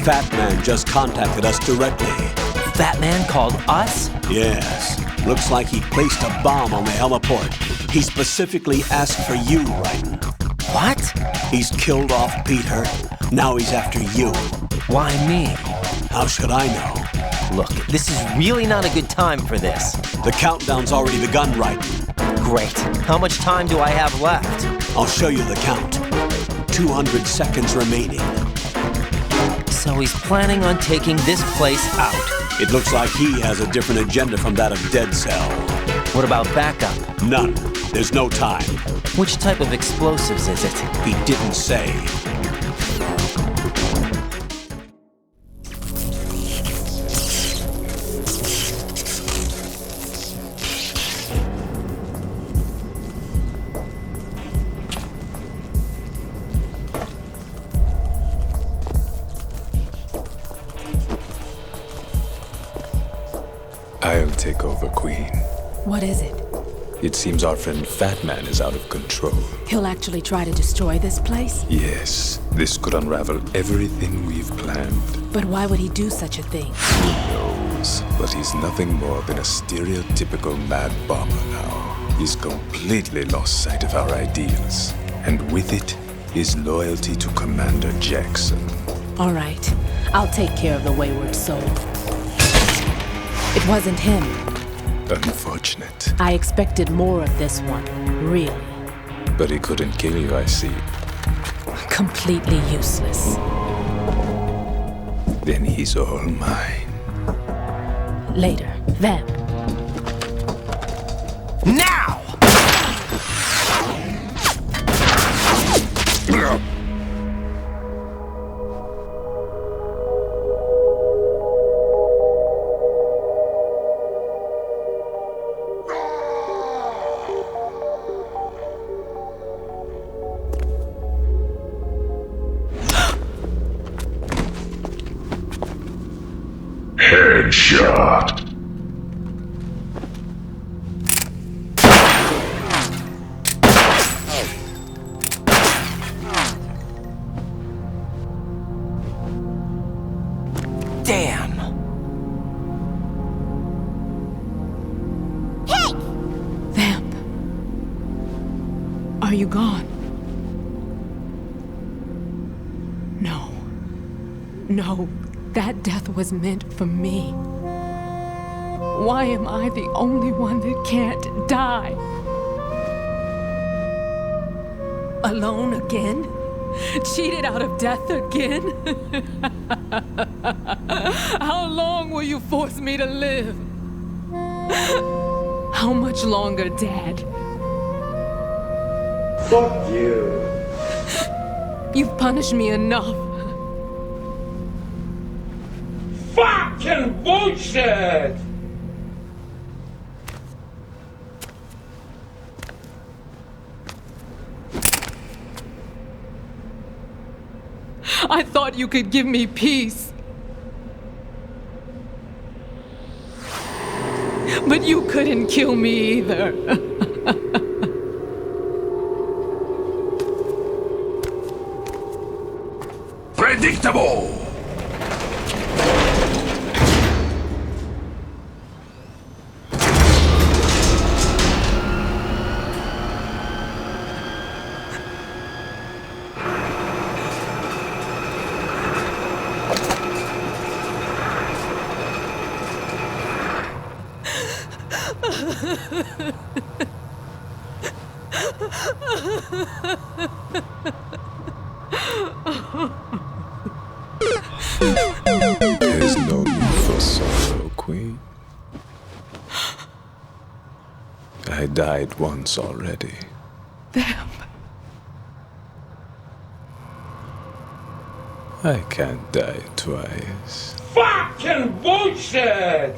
Fat Man just contacted us directly. Fat Man called us? Yes. Looks like he placed a bomb on the heliport. He specifically asked for you, Raiden. What? He's killed off Peter. Now he's after you. Why me? How should I know? Look, this is really not a good time for this. The countdown's already begun, Raiden. Great. How much time do I have left? I'll show you the count. 200 seconds remaining. So he's planning on taking this place out. It looks like he has a different agenda from that of Dead Cell. What about backup? None. There's no time. Which type of explosives is it? He didn't say. I'll take over, Queen. What is it? It seems our friend Fat Man is out of control. He'll actually try to destroy this place? Yes, this could unravel everything we've planned. But why would he do such a thing? Who knows? But he's nothing more than a stereotypical mad bomber now. He's completely lost sight of our ideals. And with it, his loyalty to Commander Jackson. All right. I'll take care of the wayward soul. It wasn't him. Unfortunate. I expected more of this one, really. But he couldn't kill you, I see. Completely useless. Then he's all mine. Later, then. Now! Headshot. Damn! Hey! Vamp. Are you gone? No. No. That death was meant for me. Why am I the only one that can't die? Alone again? Cheated out of death again? How long will you force me to live? How much longer, Dad? Fuck you. You've punished me enough. Fucking bullshit! I thought you could give me peace. But you couldn't kill me either. Predictable! There's no need for sorrow, Queen. I died once already. Vamp. I can't die twice. Fucking bullshit!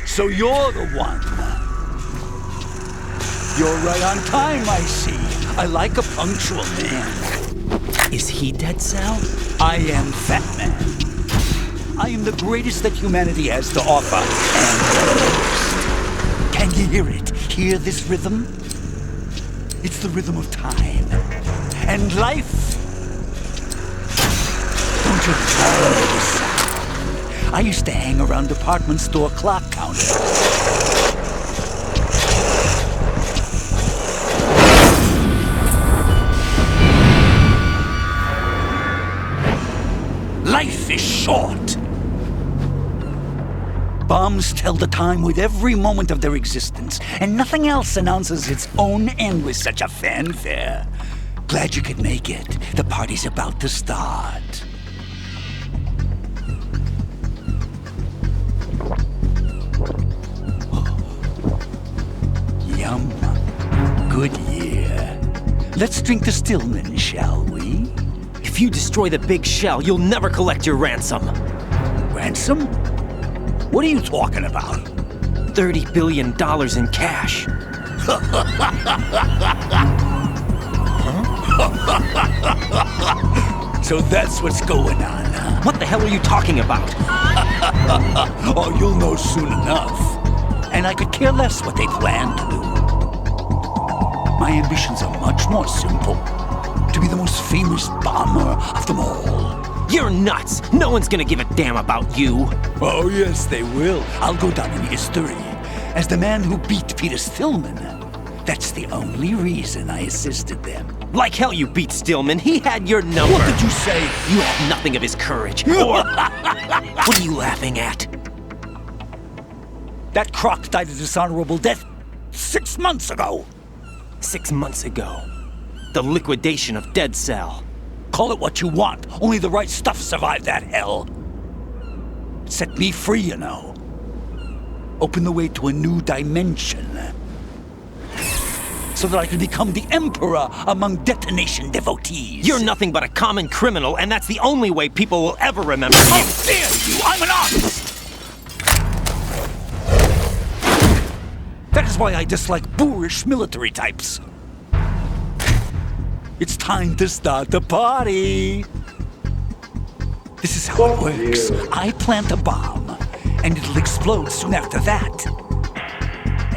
So you're the one. You're right on time, I see. I like a punctual man. Is he Dead Sal? I am Fat Man. I am the greatest that humanity has to offer, and the most. Can you hear it? Hear this rhythm? It's the rhythm of time. And life. Don't you know this sound? I used to hang around department store clock counters. Life is short. Bombs tell the time with every moment of their existence, and nothing else announces its own end with such a fanfare. Glad you could make it. The party's about to start. Yum. Good year. Let's drink to Stillman, shall we? If you destroy the big shell, you'll never collect your ransom. Ransom? What are you talking about? $30 billion in cash. So that's what's going on, huh? What the hell are you talking about? Oh, you'll know soon enough. And I could care less what they plan to do. My ambitions are much more simple. To be the most famous bomber of them all. You're nuts! No one's gonna give a damn about you! Oh, yes, they will. I'll go down in history as the man who beat Peter Stillman. That's the only reason I assisted them. Like hell you beat Stillman. He had your number. What did you say? You have nothing of his courage. Or... What are you laughing at? That croc died a dishonorable death 6 months ago. 6 months ago. The liquidation of Dead Cell. Call it what you want. Only the right stuff survived that hell. Set me free, you know. Open the way to a new dimension. So that I can become the Emperor among detonation devotees. You're nothing but a common criminal, and that's the only way people will ever remember you. How dare you! I'm an artist! That is why I dislike boorish military types. It's time to start the party. This is how it works. I plant a bomb, and it'll explode soon after that.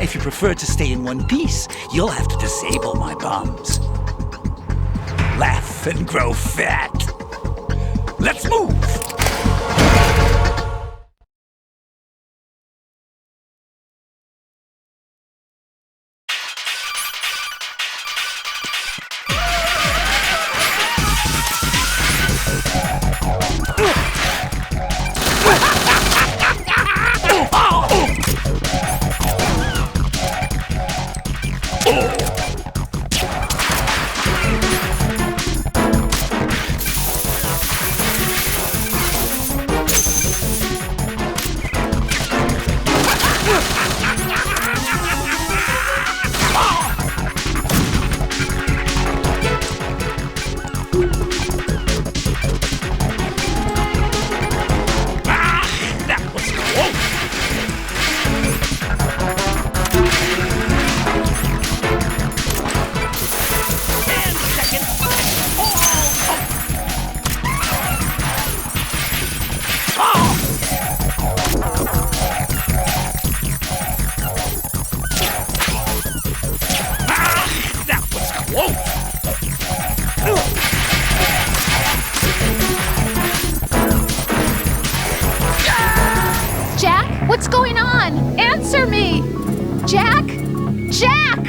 If you prefer to stay in one piece, you'll have to disable my bombs. Laugh and grow fat. Let's move! Jack, what's going on? Answer me! Jack? Jack!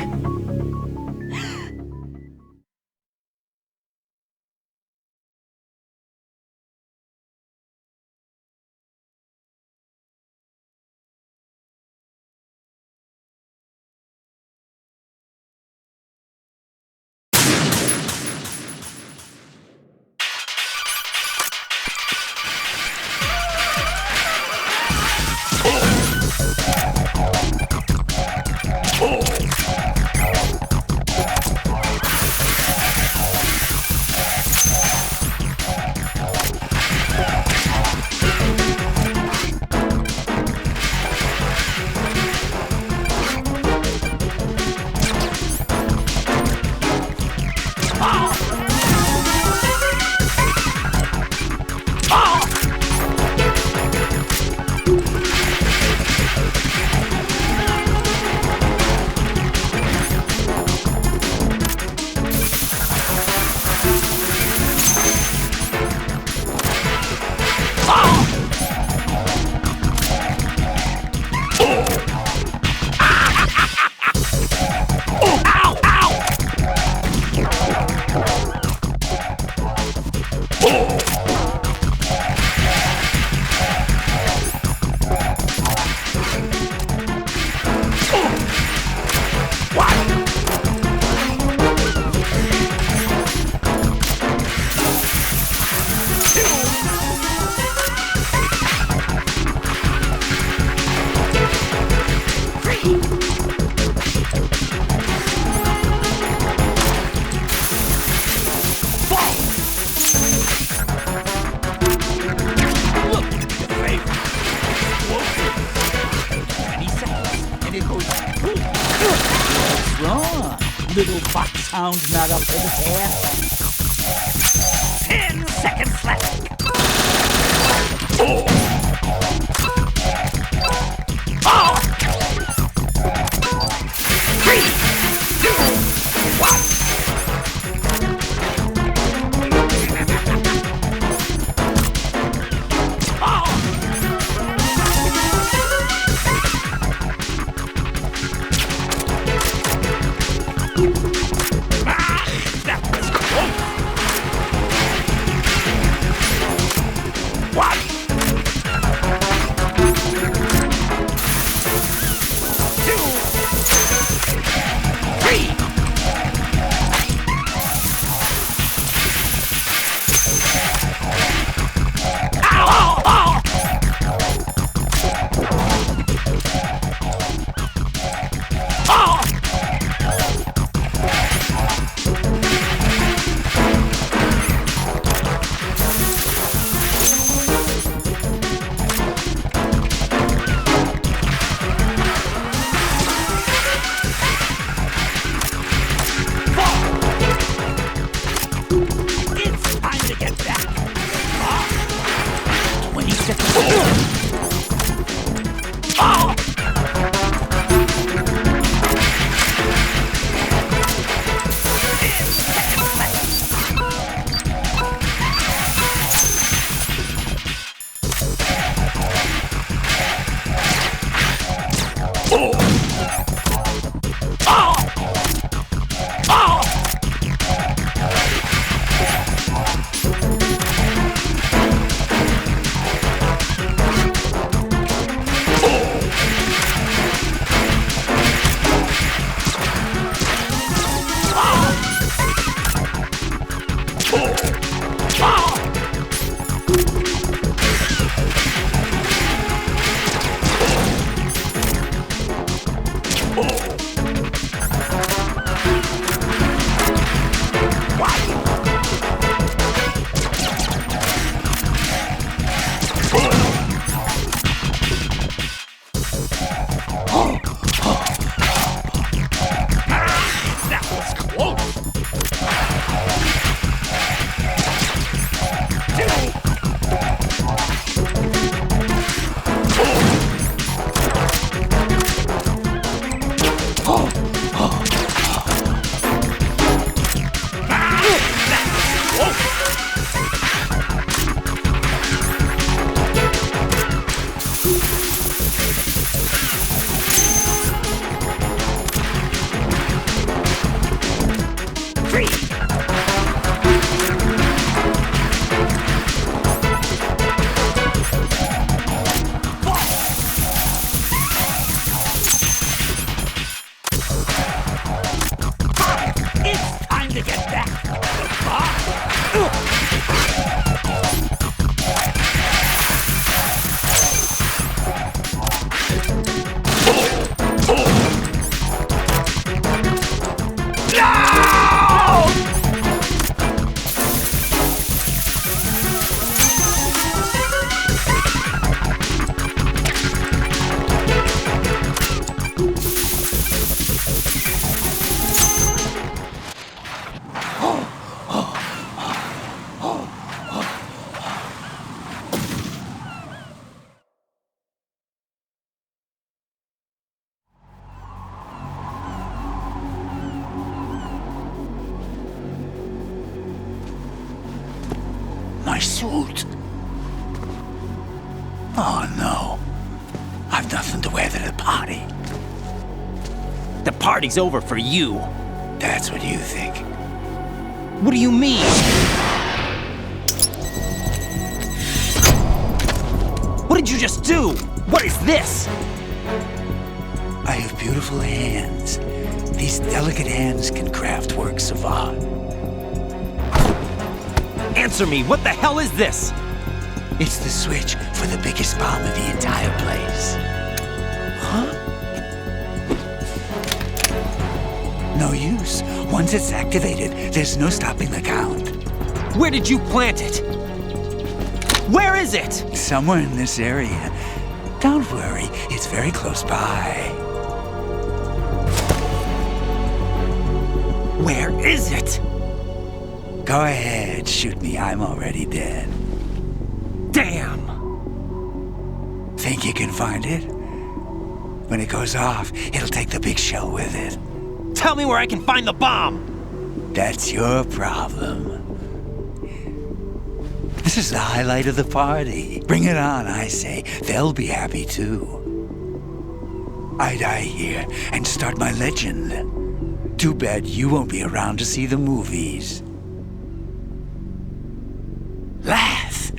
Little foxhound not up to the task. 10 seconds left. Oh! Oh! 3, 2, 1. free! It's time to get back! My suit. Oh no. I've nothing to wear to the party. The party's over for you. That's what you think. What do you mean? What did you just do? What is this? I have beautiful hands. These delicate hands can craft works of art. Answer me, what the hell is this? It's the switch for the biggest bomb in the entire place. Huh? No use. Once it's activated, there's no stopping the count. Where did you plant it? Where is it? Somewhere in this area. Don't worry, it's very close by. Where is it? Go ahead, shoot me. I'm already dead. Damn! Think you can find it? When it goes off, it'll take the big shell with it. Tell me where I can find the bomb! That's your problem. This is the highlight of the party. Bring it on, I say. They'll be happy too. I die here and start my legend. Too bad you won't be around to see the movies. Laugh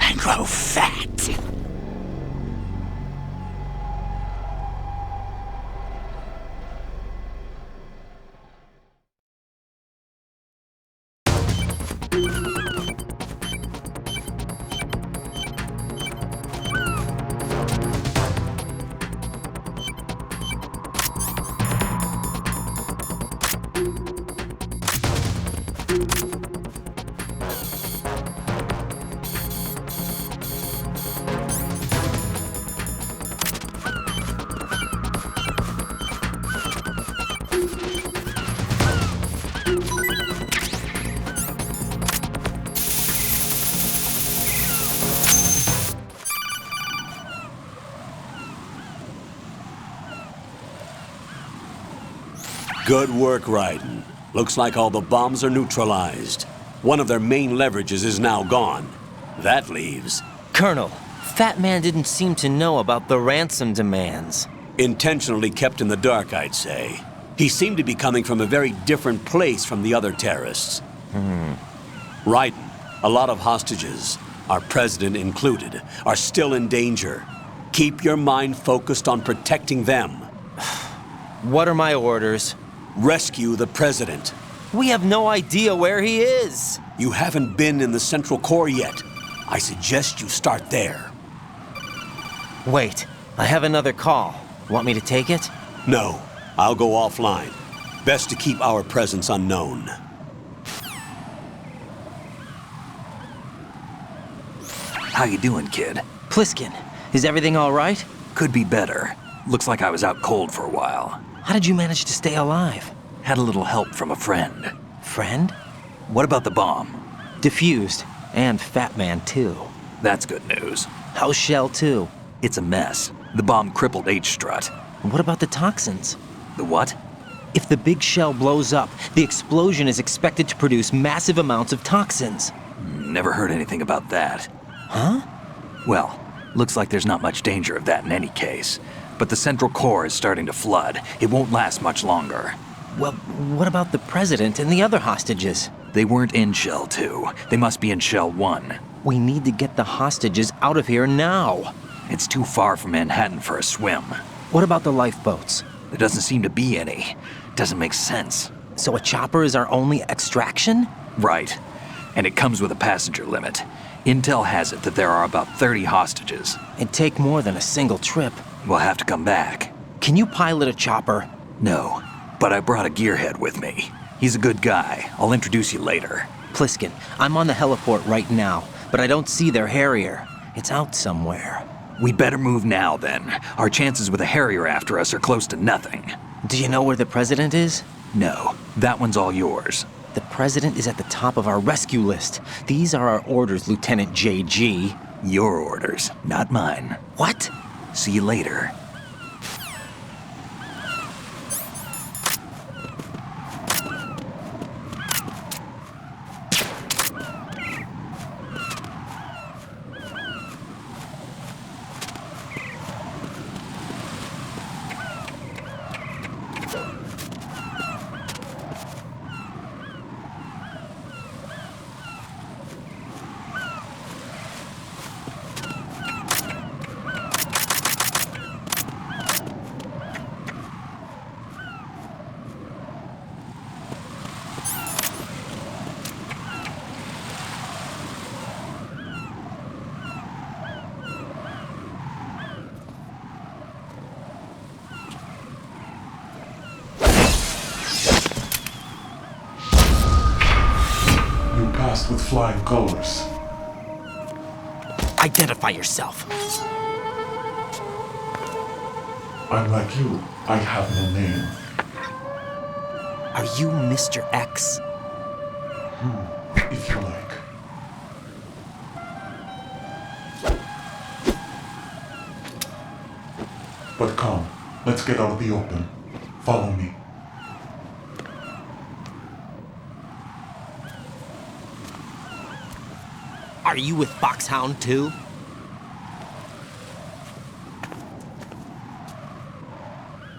and grow fat. Good work, Raiden. Looks like all the bombs are neutralized. One of their main leverages is now gone. That leaves... Colonel, Fat Man didn't seem to know about the ransom demands. Intentionally kept in the dark, I'd say. He seemed to be coming from a very different place from the other terrorists. Raiden, a lot of hostages, our president included, are still in danger. Keep your mind focused on protecting them. What are my orders? Rescue the president. We have no idea where he is. You haven't been in the Central Core yet. I suggest you start there. Wait, I have another call. Want me to take it? No, I'll go offline. Best to keep our presence unknown. How you doing, kid? Pliskin, is everything all right? Could be better. Looks like I was out cold for a while. How did you manage to stay alive? Had a little help from a friend. Friend? What about the bomb? Defused. And Fat Man, too. That's good news. How's Shell 2? It's a mess. The bomb crippled H-Strut. What about the toxins? The what? If the big shell blows up, the explosion is expected to produce massive amounts of toxins. Never heard anything about that. Huh? Well, looks like there's not much danger of that in any case. But the Central Core is starting to flood. It won't last much longer. Well, what about the president and the other hostages? They weren't in Shell 2. They must be in Shell 1. We need to get the hostages out of here now. It's too far from Manhattan for a swim. What about the lifeboats? There doesn't seem to be any. Doesn't make sense. So a chopper is our only extraction? Right. And it comes with a passenger limit. Intel has it that there are about 30 hostages. It'd take more than a single trip. We'll have to come back. Can you pilot a chopper? No, but I brought a gearhead with me. He's a good guy. I'll introduce you later. Pliskin, I'm on the heliport right now, but I don't see their Harrier. It's out somewhere. We better move now, then. Our chances with a Harrier after us are close to nothing. Do you know where the president is? No, that one's all yours. The president is at the top of our rescue list. These are our orders, Lieutenant JG. Your orders, not mine. What? See you later. With flying colors. Identify yourself. I'm like you. I have no name. Are you Mr. X? If you like. But come, let's get out of the open. Follow me. Are you with Foxhound too?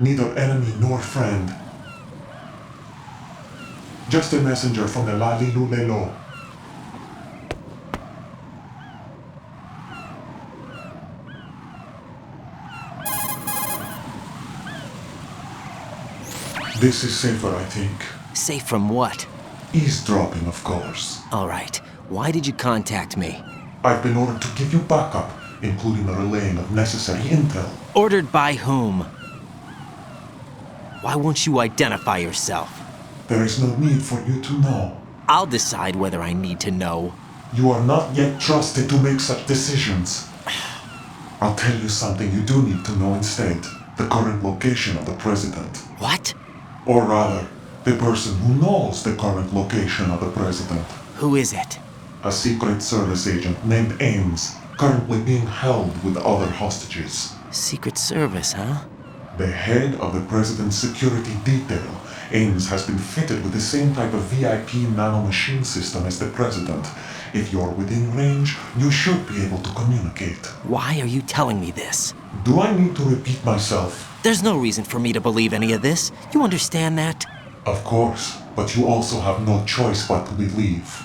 Neither enemy nor friend. Just a messenger from the Lalilulelo. This is safer, I think. Safe from what? Eavesdropping, of course. All right. Why did you contact me? I've been ordered to give you backup, including the relaying of necessary intel. Ordered by whom? Why won't you identify yourself? There is no need for you to know. I'll decide whether I need to know. You are not yet trusted to make such decisions. I'll tell you something you do need to know instead. The current location of the president. What? Or rather, the person who knows the current location of the president. Who is it? A Secret Service agent named Ames, currently being held with other hostages. Secret Service, huh? The head of the president's security detail, Ames has been fitted with the same type of VIP nanomachine system as the president. If you're within range, you should be able to communicate. Why are you telling me this? Do I need to repeat myself? There's no reason for me to believe any of this. You understand that? Of course, but you also have no choice but to believe.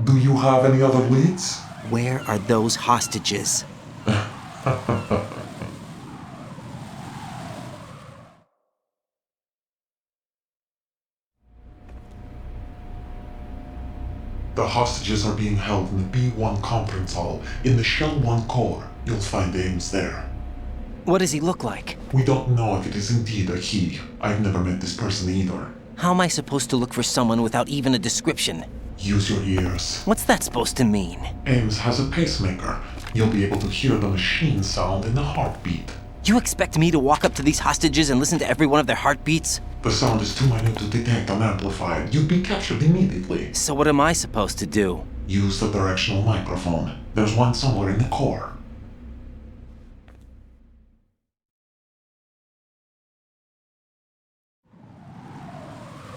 Do you have any other leads? Where are those hostages? The hostages are being held in the B1 conference hall in the Shell 1 core. You'll find Ames there. What does he look like? We don't know if it is indeed a he. I've never met this person either. How am I supposed to look for someone without even a description? Use your ears. What's that supposed to mean? Ames has a pacemaker. You'll be able to hear the machine sound in the heartbeat. You expect me to walk up to these hostages and listen to every one of their heartbeats? The sound is too minute to detect and amplify it. You'd be captured immediately. So what am I supposed to do? Use the directional microphone. There's one somewhere in the core.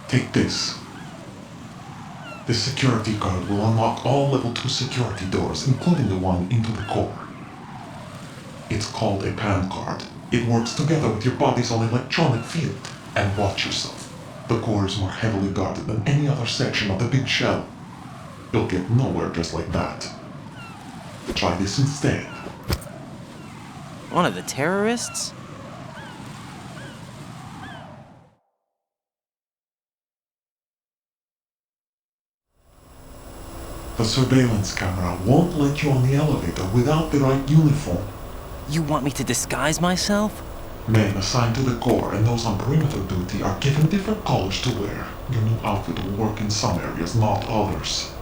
Take this. This security card will unlock all level 2 security doors, including the one into the core. It's called a PAN card. It works together with your body's own electronic field. And watch yourself. The core is more heavily guarded than any other section of the big shell. You'll get nowhere just like that. Try this instead. One of the terrorists? The surveillance camera won't let you on the elevator without the right uniform. You want me to disguise myself? Men assigned to the core and those on perimeter duty are given different colors to wear. Your new outfit will work in some areas, not others.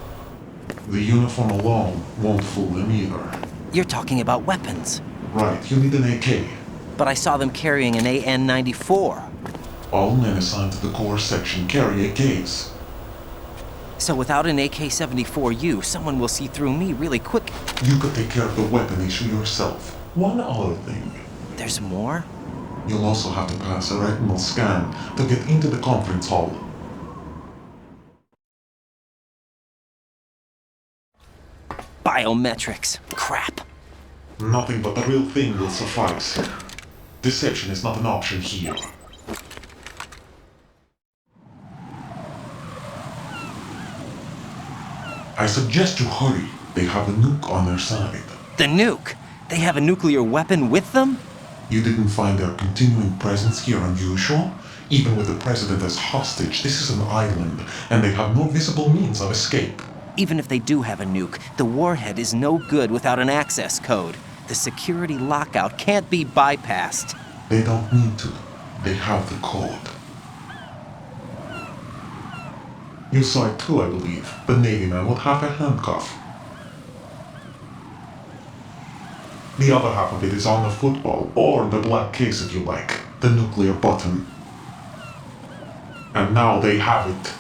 The uniform alone won't fool them either. You're talking about weapons. Right, you need an AK. But I saw them carrying an AN-94. All men assigned to the core section carry AKs. So without an AK-74U, someone will see through me really quick. You could take care of the weapon issue yourself. One other thing. There's more? You'll also have to pass a retinal scan to get into the conference hall. Biometrics. Crap. Nothing but the real thing will suffice. Deception is not an option here. I suggest you hurry. They have a nuke on their side. The nuke? They have a nuclear weapon with them? You didn't find their continuing presence here unusual? Even with the president as hostage, this is an island, and they have no visible means of escape. Even if they do have a nuke, the warhead is no good without an access code. The security lockout can't be bypassed. They don't need to. They have the code. You saw it too, I believe. The Navy man with half a handcuff. The other half of it is on the football, or the black case if you like. The nuclear button. And now they have it.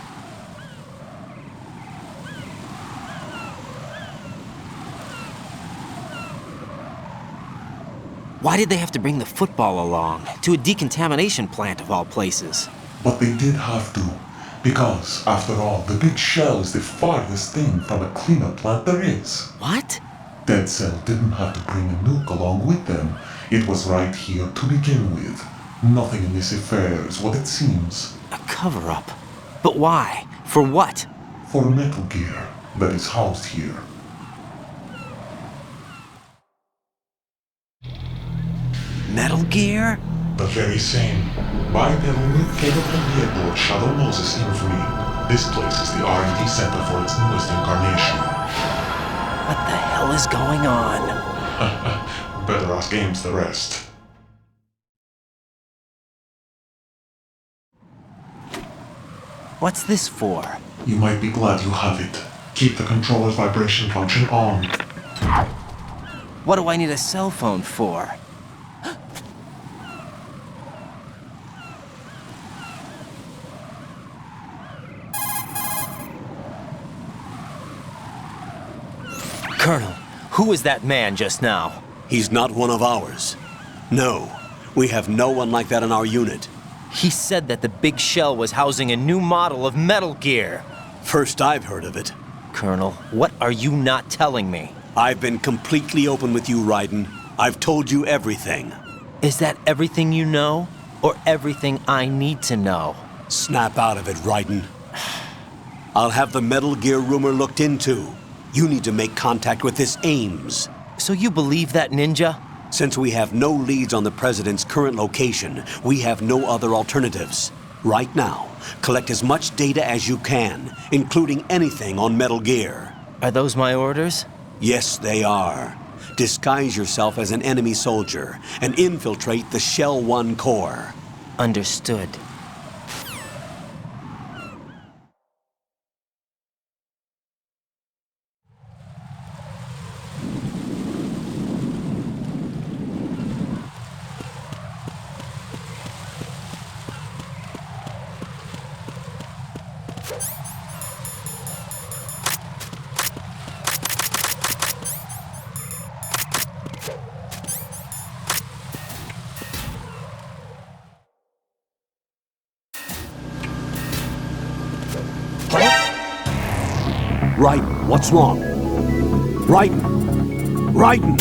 Why did they have to bring the football along? To a decontamination plant of all places. But they did have to. Because, after all, the big shell is the farthest thing from a cleanup plant there is. What? Dead Cell didn't have to bring a nuke along with them. It was right here to begin with. Nothing in this affair is what it seems. A cover-up? But why? For what? For Metal Gear that is housed here. Metal Gear? The very same. Bipedal nuke-capable vehicle of Shadow Moses infamy. This place is the R&D center for its newest incarnation. What the hell is going on? Better ask Ames the rest. What's this for? You might be glad you have it. Keep the controller's vibration function on. What do I need a cell phone for? Colonel, who was that man just now? He's not one of ours. No, we have no one like that in our unit. He said that the big shell was housing a new model of Metal Gear. First I've heard of it. Colonel, what are you not telling me? I've been completely open with you, Raiden. I've told you everything. Is that everything you know? Or everything I need to know? Snap out of it, Raiden. I'll have the Metal Gear rumor looked into. You need to make contact with this Ames. So you believe that ninja? Since we have no leads on the President's current location, we have no other alternatives. Right now, collect as much data as you can, including anything on Metal Gear. Are those my orders? Yes, they are. Disguise yourself as an enemy soldier and infiltrate the Shell 1 core. Understood. Raiden, what's wrong? Raiden! Raiden!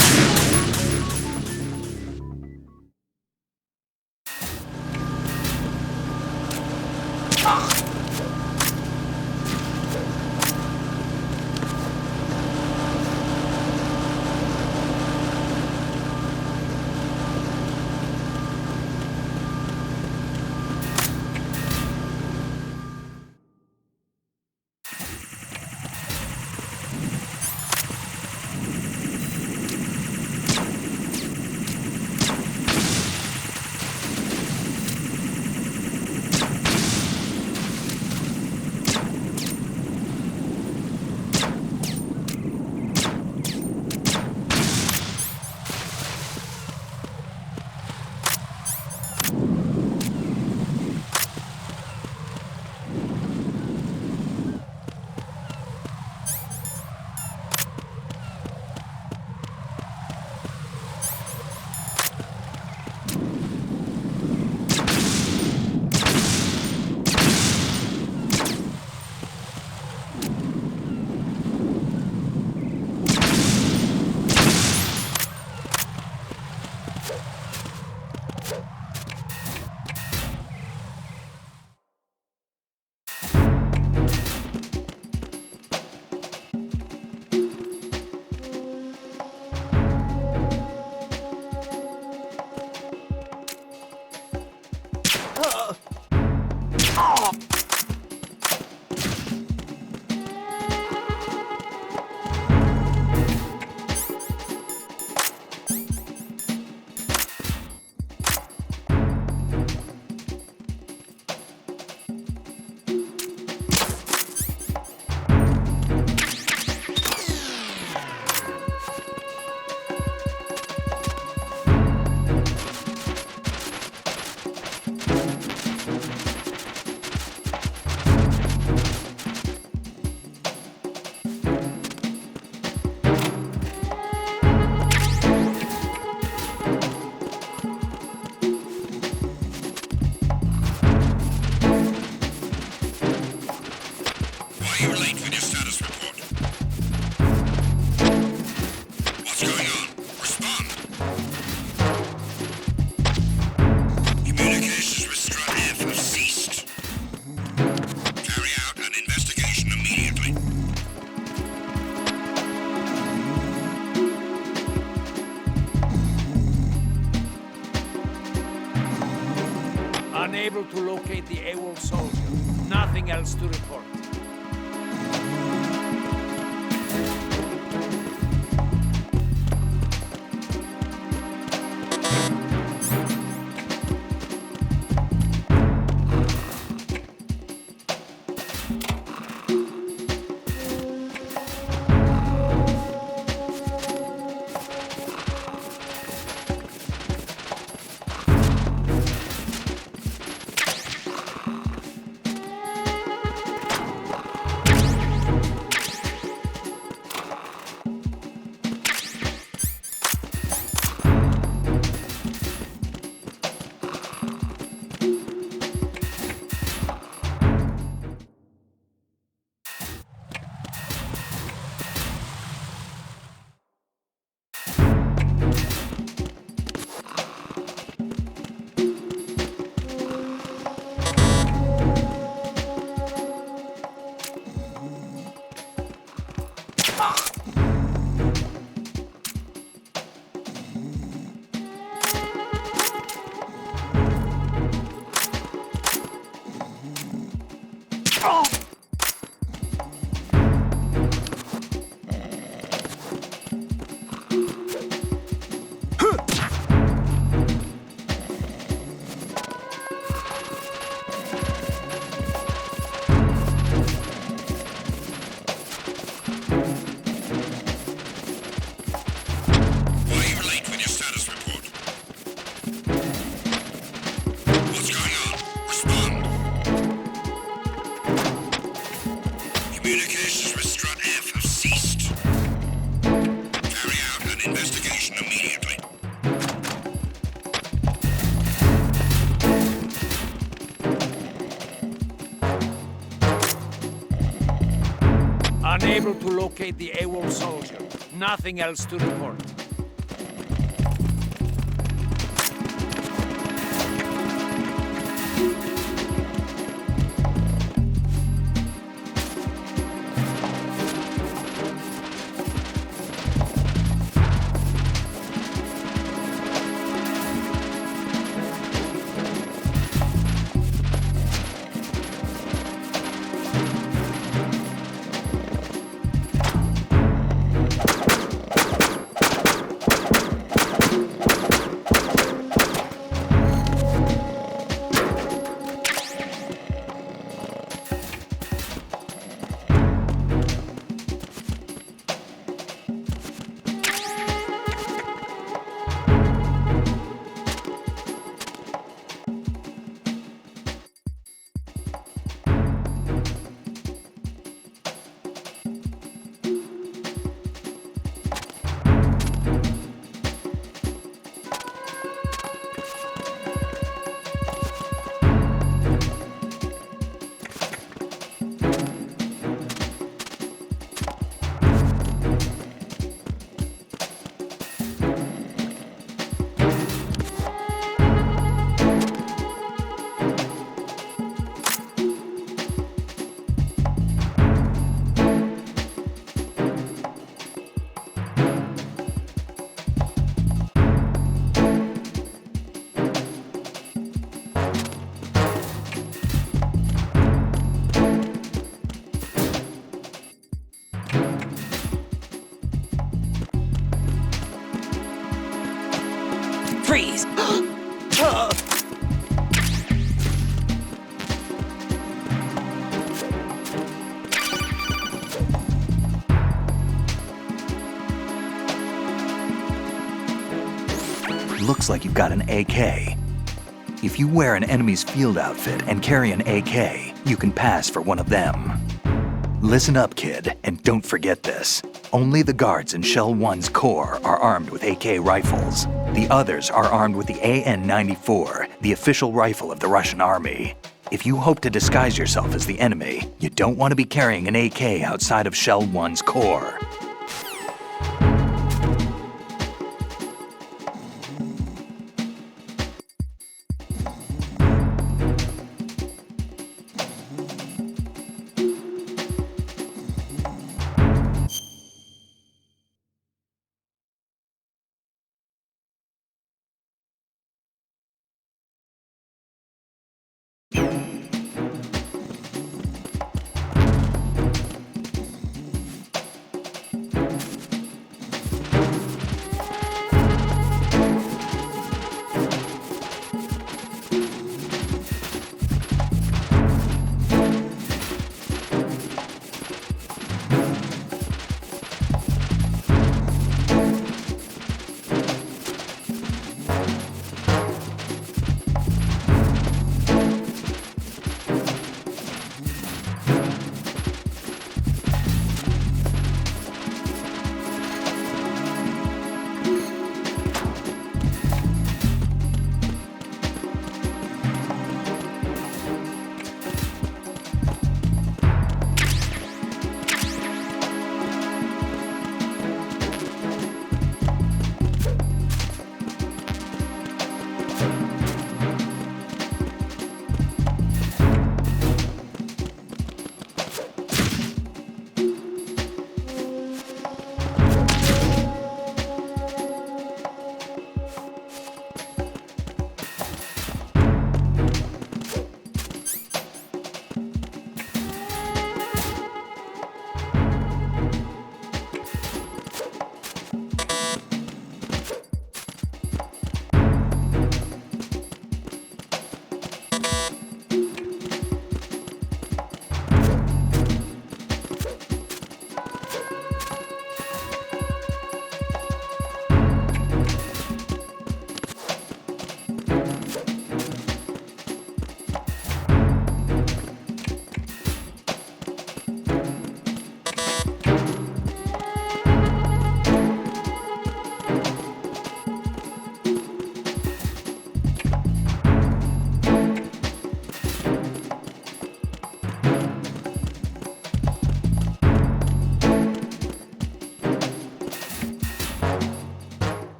Unable to locate the AWOL soldier. Nothing else to report. Unable to locate the AWOL soldier. Nothing else to report. Freeze! Looks like you've got an AK. If you wear an enemy's field outfit and carry an AK, you can pass for one of them. Listen up, kid, and don't forget this. Only the guards in Shell 1's core are armed with AK rifles. The others are armed with the AN-94, the official rifle of the Russian army. If you hope to disguise yourself as the enemy, you don't want to be carrying an AK outside of Shell 1's core.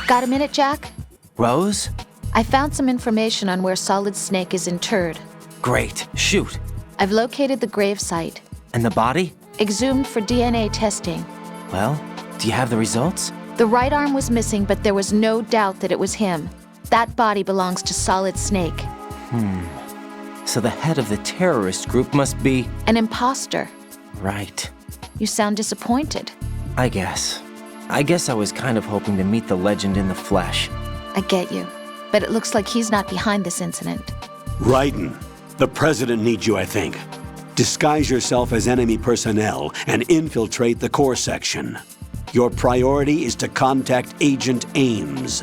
Got a minute, Jack? Rose? I found some information on where Solid Snake is interred. Great. Shoot. I've located the grave site. And the body? Exhumed for DNA testing. Well, do you have the results? The right arm was missing, but there was no doubt that it was him. That body belongs to Solid Snake. So the head of the terrorist group must be... An imposter. Right. You sound disappointed. I guess I was kind of hoping to meet the legend in the flesh. I get you. But it looks like he's not behind this incident. Raiden, the president needs you, I think. Disguise yourself as enemy personnel and infiltrate the core section. Your priority is to contact Agent Ames.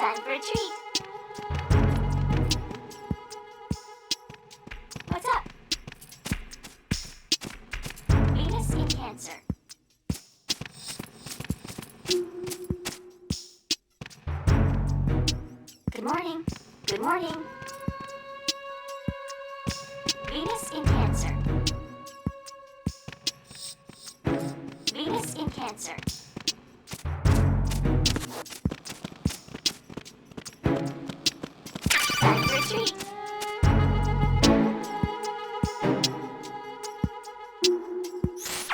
Time for a treat. What's up? Venus in Cancer. Good morning. Good morning. Venus in Cancer. Venus in Cancer. Time for a treat.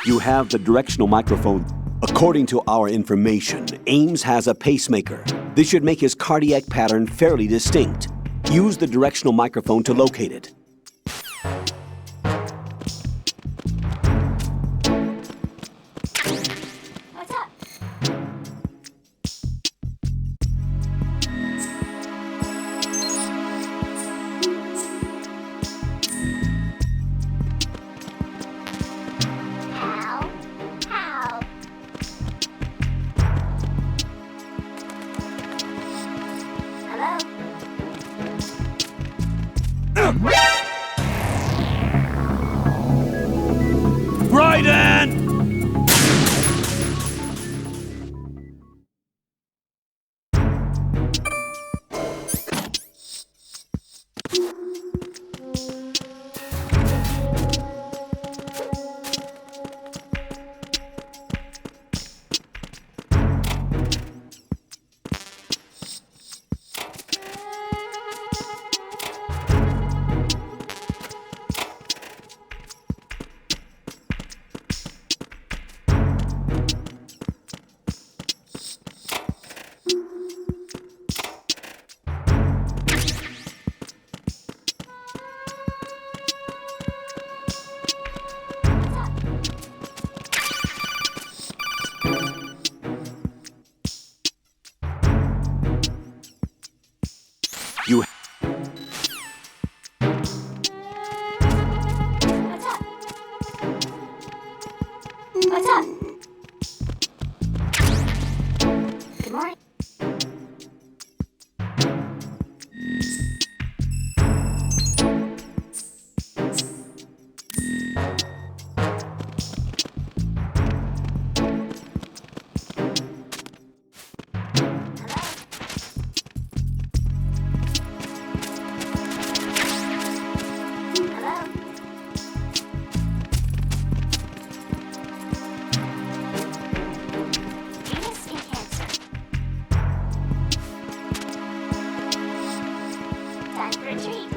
You have the directional microphone. According to our information, Ames has a pacemaker. This should make his cardiac pattern fairly distinct. Use the directional microphone to locate it. What's up? How? How? Hello? Raiden! You What's up? Good morning. Hello? Venus in Cancer. Time for a treat.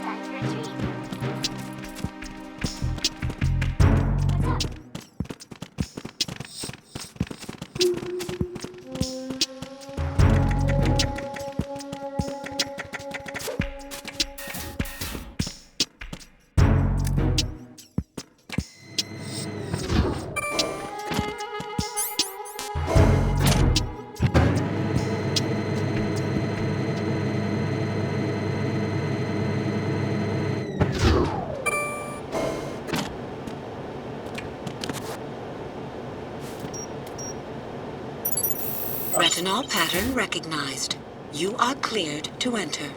Time for a treat. What's up? Retinol pattern recognized. You are cleared to enter.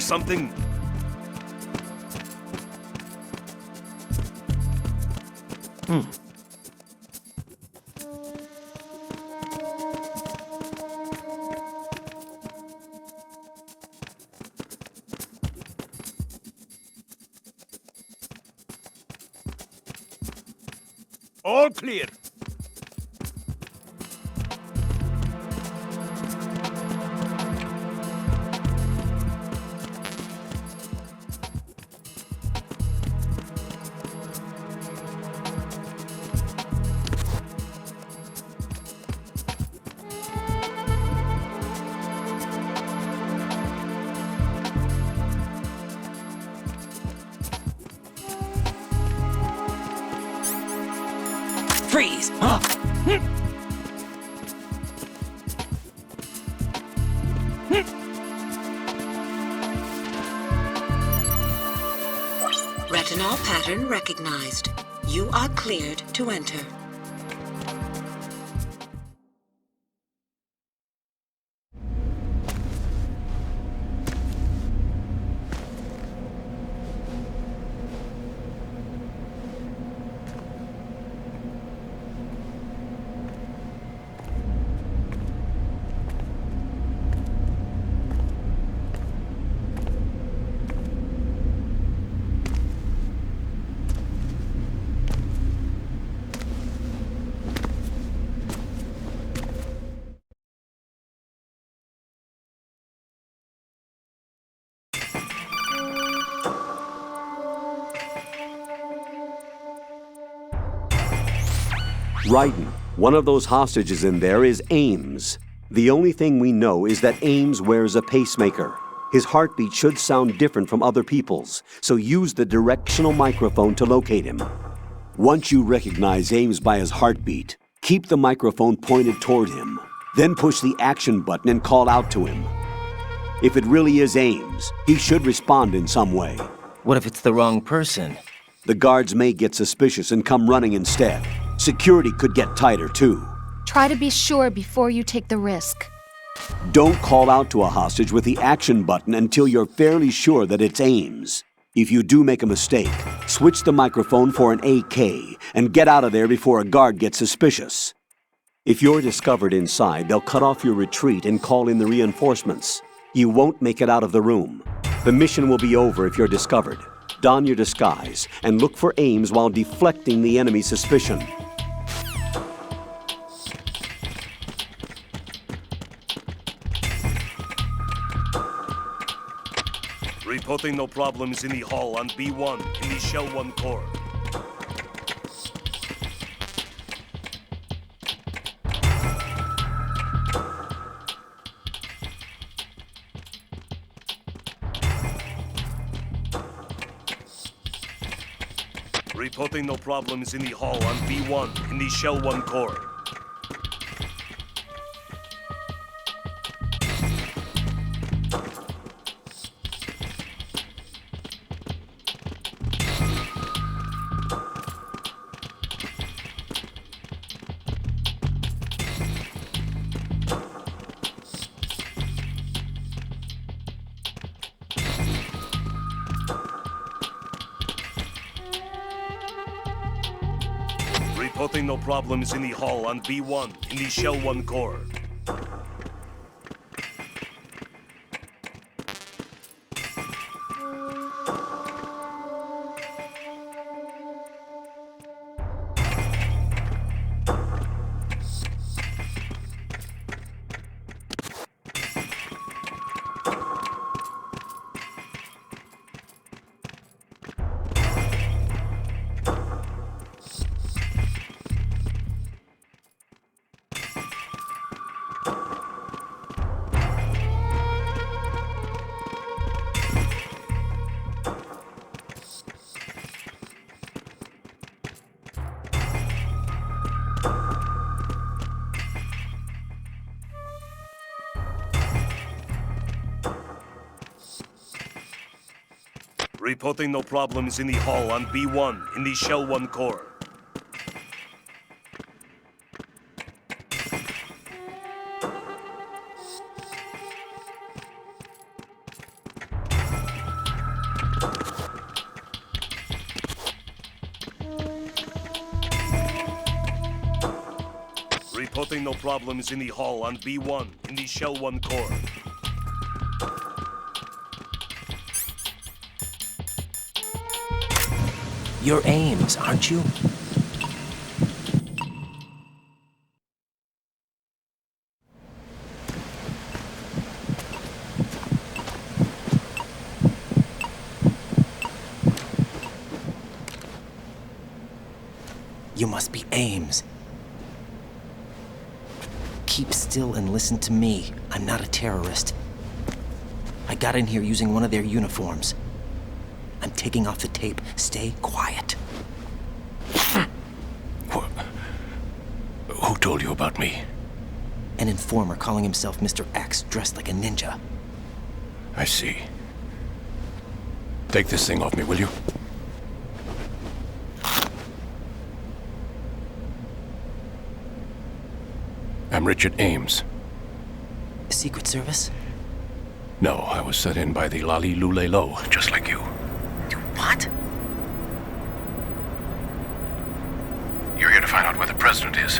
something? All clear. Freeze! Retinol pattern recognized. You are cleared to enter. Raiden, one of those hostages in there is Ames. The only thing we know is that Ames wears a pacemaker. His heartbeat should sound different from other people's, so use the directional microphone to locate him. Once you recognize Ames by his heartbeat, keep the microphone pointed toward him. Then push the action button and call out to him. If it really is Ames, he should respond in some way. What if it's the wrong person? The guards may get suspicious and come running instead. Security could get tighter, too. Try to be sure before you take the risk. Don't call out to a hostage with the action button until you're fairly sure that it's Ames. If you do make a mistake, switch the microphone for an AK and get out of there before a guard gets suspicious. If you're discovered inside, they'll cut off your retreat and call in the reinforcements. You won't make it out of the room. The mission will be over if you're discovered. Don your disguise and look for Ames while deflecting the enemy's suspicion. Reporting no problems in the hall on B1 in the Shell 1 core. Reporting no problems in the hall on B1 in the Shell 1 core. Reporting no problems in the hall on B1 in the Shell 1 core. Reporting no problems in the hall on B1 in the Shell 1 core. Reporting no problems in the hall on B1 in the Shell 1 core. You're Ames, aren't you? You must be Ames. Keep still and listen to me. I'm not a terrorist. I got in here using one of their uniforms. I'm taking off the tape. Stay quiet. Who told you about me? An informer calling himself Mr. X, dressed like a ninja. I see. Take this thing off me, will you? I'm Richard Ames. Secret Service? No, I was sent in by the Lali Lule Lo, just like you. What? You're here to find out where the president is.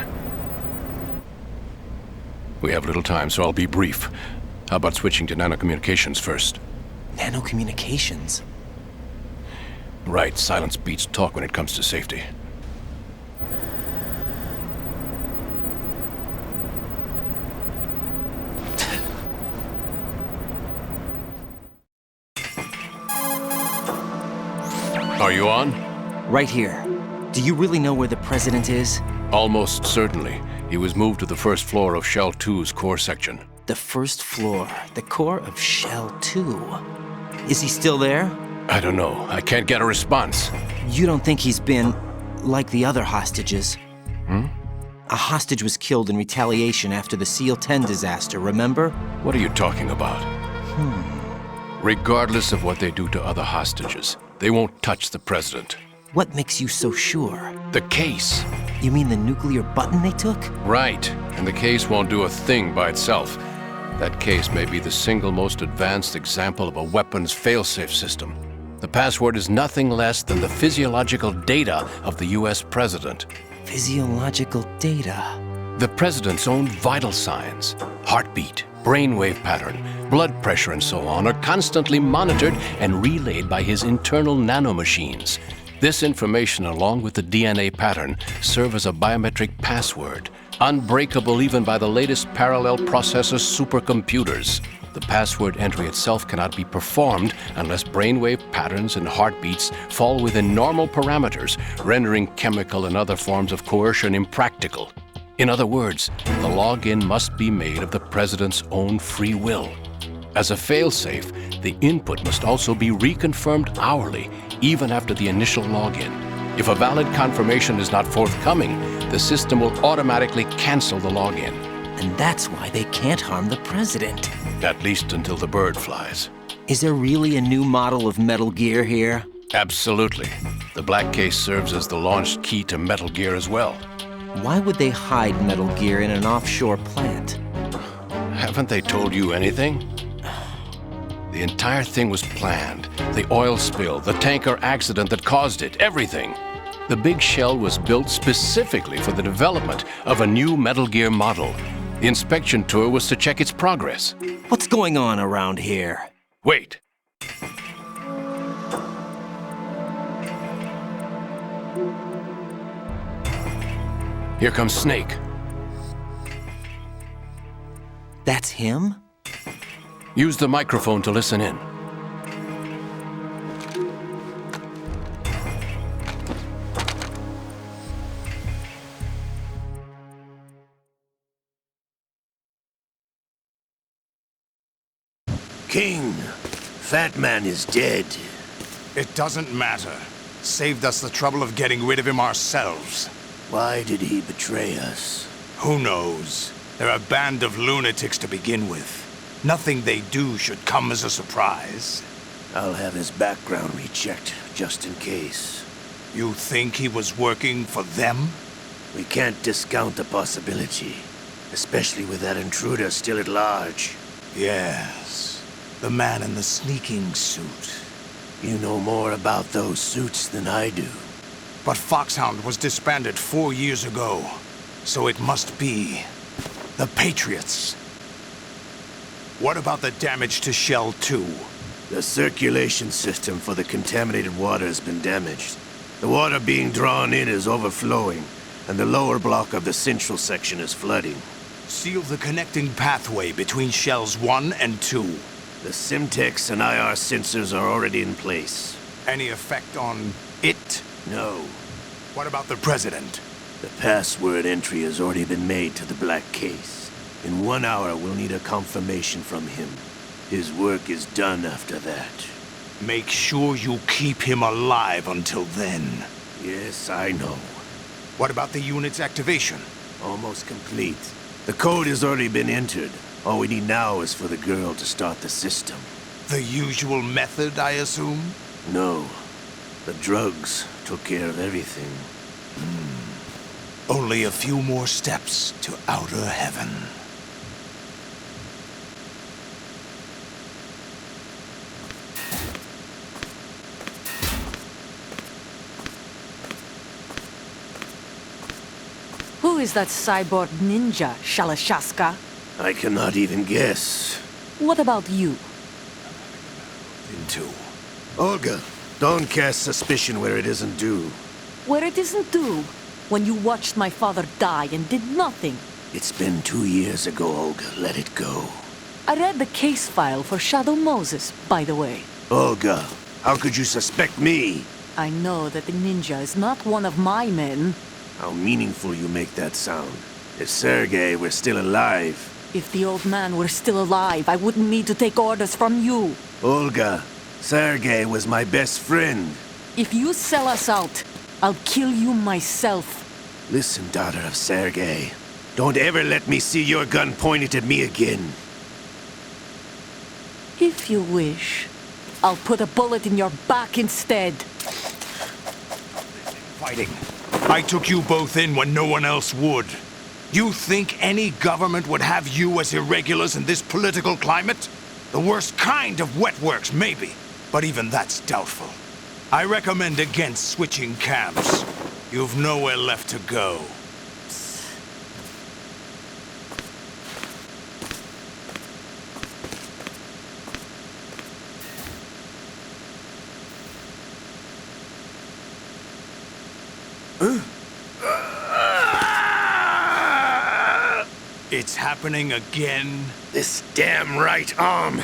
We have little time, so I'll be brief. How about switching to nanocommunications first? Nanocommunications? Right, silence beats talk when it comes to safety. Are you on? Right here. Do you really know where the president is? Almost certainly. He was moved to the first floor of Shell 2's core section. The first floor. The core of Shell 2. Is he still there? I don't know. I can't get a response. You don't think he's been like the other hostages? A hostage was killed in retaliation after the SEAL 10 disaster, remember? What are you talking about? Regardless of what they do to other hostages, they won't touch the president. What makes you so sure? The case. You mean the nuclear button they took? Right. And the case won't do a thing by itself. That case may be the single most advanced example of a weapons failsafe system. The password is nothing less than the physiological data of the US president. Physiological data? The president's own vital signs, heartbeat, brainwave pattern, blood pressure and so on, are constantly monitored and relayed by his internal nanomachines. This information, along with the DNA pattern, serve as a biometric password, unbreakable even by the latest parallel processor supercomputers. The password entry itself cannot be performed unless brainwave patterns and heartbeats fall within normal parameters, rendering chemical and other forms of coercion impractical. In other words, the login must be made of the president's own free will. As a failsafe, the input must also be reconfirmed hourly, even after the initial login. If a valid confirmation is not forthcoming, the system will automatically cancel the login. And that's why they can't harm the president. At least until the bird flies. Is there really a new model of Metal Gear here? Absolutely. The black case serves as the launch key to Metal Gear as well. Why would they hide Metal Gear in an offshore plant? Haven't they told you anything? The entire thing was planned. The oil spill, the tanker accident that caused it, everything. The big shell was built specifically for the development of a new Metal Gear model. The inspection tour was to check its progress. What's going on around here? Wait. Here comes Snake. That's him? Use the microphone to listen in. King, Fat Man is dead. It doesn't matter. Saved us the trouble of getting rid of him ourselves. Why did he betray us? Who knows? They're a band of lunatics to begin with. Nothing they do should come as a surprise. I'll have his background rechecked, just in case. You think he was working for them? We can't discount the possibility, especially with that intruder still at large. Yes, the man in the sneaking suit. You know more about those suits than I do. But Foxhound was disbanded 4 years ago. So it must be the Patriots. What about the damage to Shell 2? The circulation system for the contaminated water has been damaged. The water being drawn in is overflowing, and the lower block of the central section is flooding. Seal the connecting pathway between Shells 1 and 2. The Simtex and IR sensors are already in place. Any effect on it? No. What about the President? The password entry has already been made to the black case. In 1 hour, we'll need a confirmation from him. His work is done after that. Make sure you keep him alive until then. Yes, I know. What about the unit's activation? Almost complete. The code has already been entered. All we need now is for the girl to start the system. The usual method, I assume? No. The drugs took care of everything. Only a few more steps to outer heaven. Who is that cyborg ninja, Shalashaska? I cannot even guess. What about you? Into. Olga, don't cast suspicion where it isn't due. Where it isn't due? When you watched my father die and did nothing. It's been 2 years ago, Olga. Let it go. I read the case file for Shadow Moses, by the way. Olga, how could you suspect me? I know that the ninja is not one of my men. How meaningful you make that sound. If Sergei were still alive... If the old man were still alive, I wouldn't need to take orders from you. Olga, Sergei was my best friend. If you sell us out, I'll kill you myself. Listen, daughter of Sergei. Don't ever let me see your gun pointed at me again. If you wish, I'll put a bullet in your back instead. Fighting. I took you both in when no one else would. You think any government would have you as irregulars in this political climate? The worst kind of wet works, maybe. But even that's doubtful. I recommend against switching camps. You've nowhere left to go. It's happening again? This damn right arm.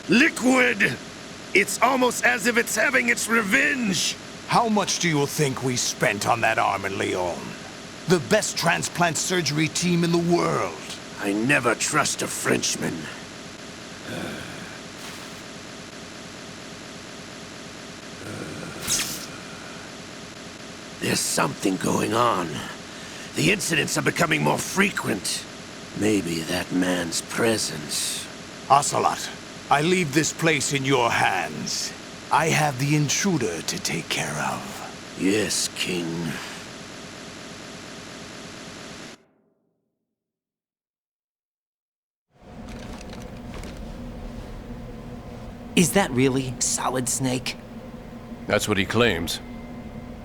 Liquid! It's almost as if it's having its revenge. How much do you think we spent on that arm in Lyon? The best transplant surgery team in the world. I never trust a Frenchman. There's something going on. The incidents are becoming more frequent. Maybe that man's presence. Ocelot, I leave this place in your hands. I have the intruder to take care of. Yes, King. Is that really Solid Snake? That's what he claims.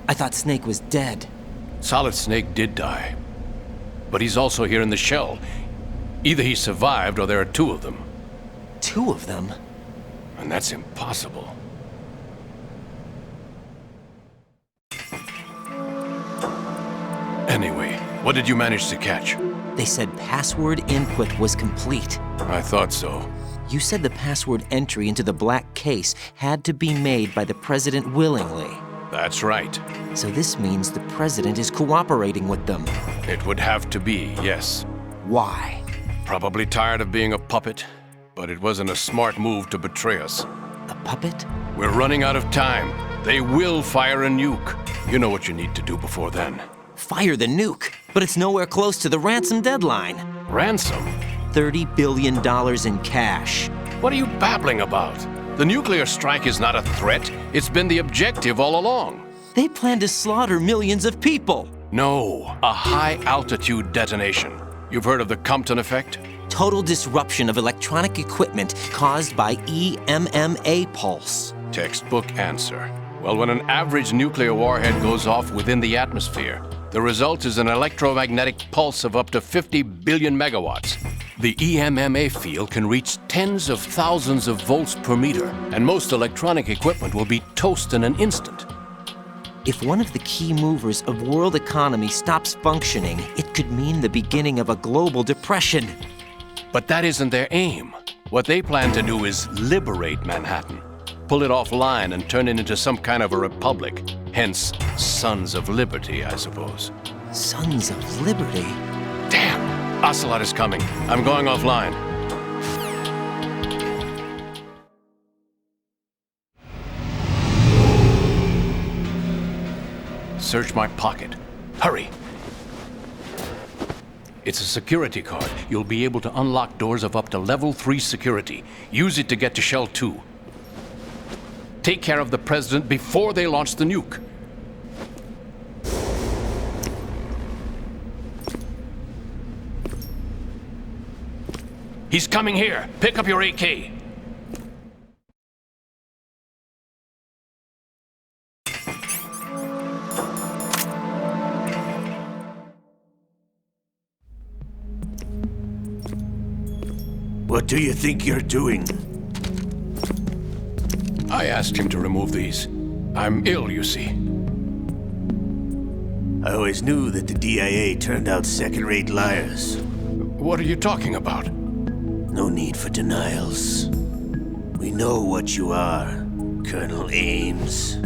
I thought Snake was dead. Solid Snake did die. But he's also here in the shell. Either he survived or there are two of them. Two of them? And that's impossible. Anyway, what did you manage to catch? They said password input was complete. I thought so. You said the password entry into the black case had to be made by the President willingly. That's right. So this means the President is cooperating with them. It would have to be, yes. Why? Probably tired of being a puppet, but it wasn't a smart move to betray us. A puppet? We're running out of time. They will fire a nuke. You know what you need to do before then. Fire the nuke, but it's nowhere close to the ransom deadline. Ransom? $30 billion in cash. What are you babbling about? The nuclear strike is not a threat. It's been the objective all along. They plan to slaughter millions of people. No, a high-altitude detonation. You've heard of the Compton effect? Total disruption of electronic equipment caused by EMMA pulse. Textbook answer. Well, when an average nuclear warhead goes off within the atmosphere, The result is an electromagnetic pulse of up to 50 billion megawatts. The EMMA field can reach tens of thousands of volts per meter, and most electronic equipment will be toast in an instant. If one of the key movers of world economy stops functioning, it could mean the beginning of a global depression. But that isn't their aim. What they plan to do is liberate Manhattan. Pull it offline and turn it into some kind of a republic. Hence, Sons of Liberty, I suppose. Sons of Liberty? Damn! Ocelot is coming. I'm going offline. Search my pocket. Hurry! It's a security card. You'll be able to unlock doors of up to level 3 security. Use it to get to Shell 2. Take care of the President before they launch the nuke. He's coming here. Pick up your AK. What do you think you're doing? I asked him to remove these. I'm ill, you see. I always knew that the DIA turned out second-rate liars. What are you talking about? No need for denials. We know what you are, Colonel Ames.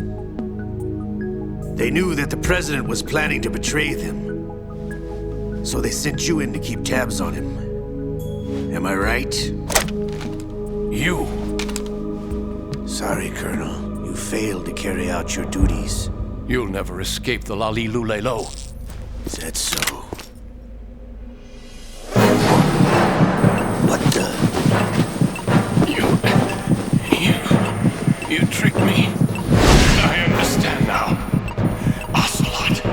They knew that the President was planning to betray them. So they sent you in to keep tabs on him. Am I right? You! Sorry, Colonel. You failed to carry out your duties. You'll never escape the Lali-Lulelo. Is that so? What the? You tricked me. I understand now. Ocelot.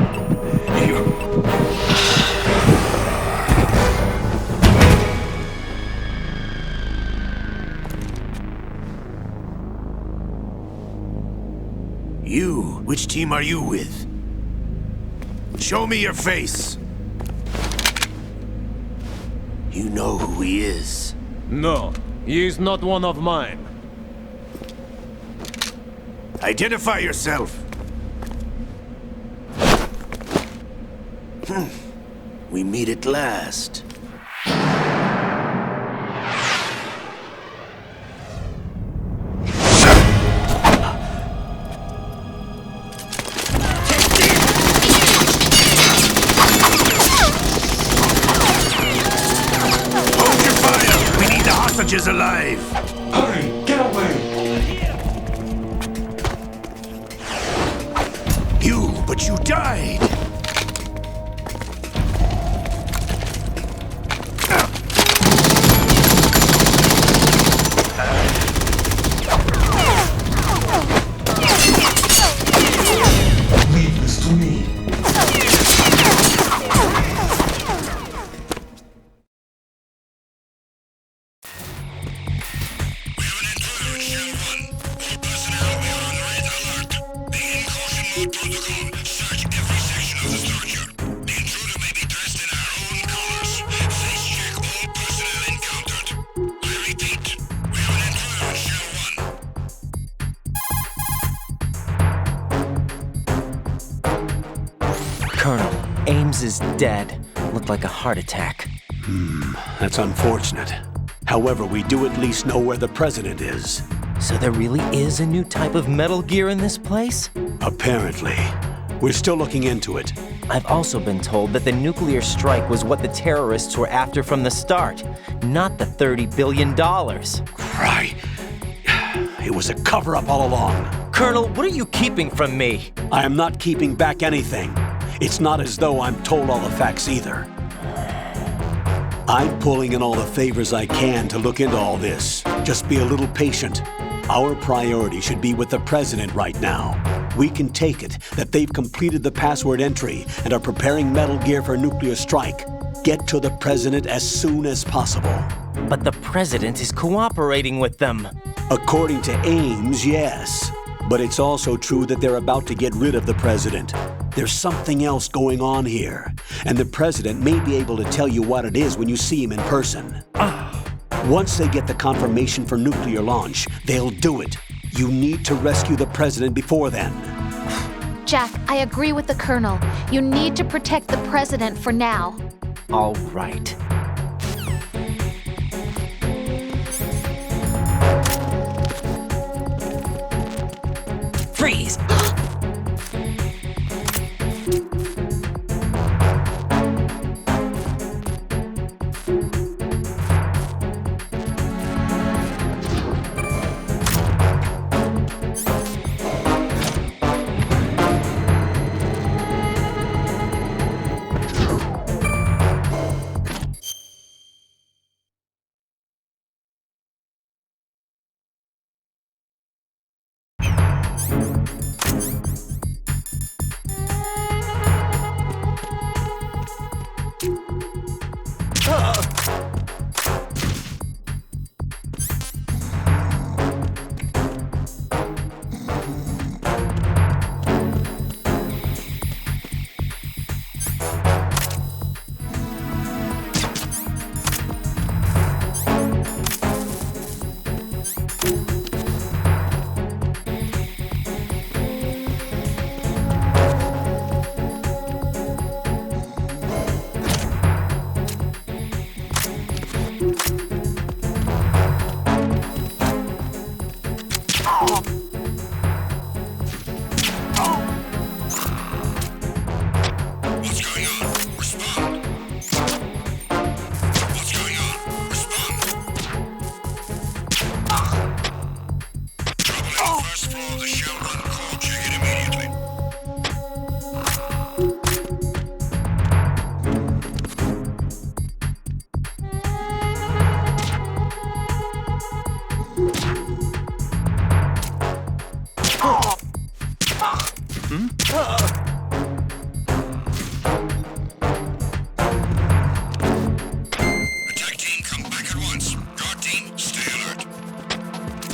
You? Which team are you with? Show me your face. You know who he is. No, he is not one of mine. Identify yourself. We meet at last. Is alive. Hurry, get away! But you died. Leave this to me. Colonel, Ames is dead. Looked like a heart attack. That's unfortunate. However, we do at least know where the President is. So there really is a new type of Metal Gear in this place? Apparently. We're still looking into it. I've also been told that the nuclear strike was what the terrorists were after from the start, not the $30 billion. Right. It was a cover-up all along. Colonel, what are you keeping from me? I am not keeping back anything. It's not as though I'm told all the facts either. I'm pulling in all the favors I can to look into all this. Just be a little patient. Our priority should be with the President right now. We can take it that they've completed the password entry and are preparing Metal Gear for nuclear strike. Get to the President as soon as possible. But the President is cooperating with them. According to Ames, yes. But it's also true that they're about to get rid of the President. There's something else going on here, and the President may be able to tell you what it is when you see him in person. Once they get the confirmation for nuclear launch, they'll do it. You need to rescue the President before then. Jack, I agree with the Colonel. You need to protect the President for now. All right. Freeze!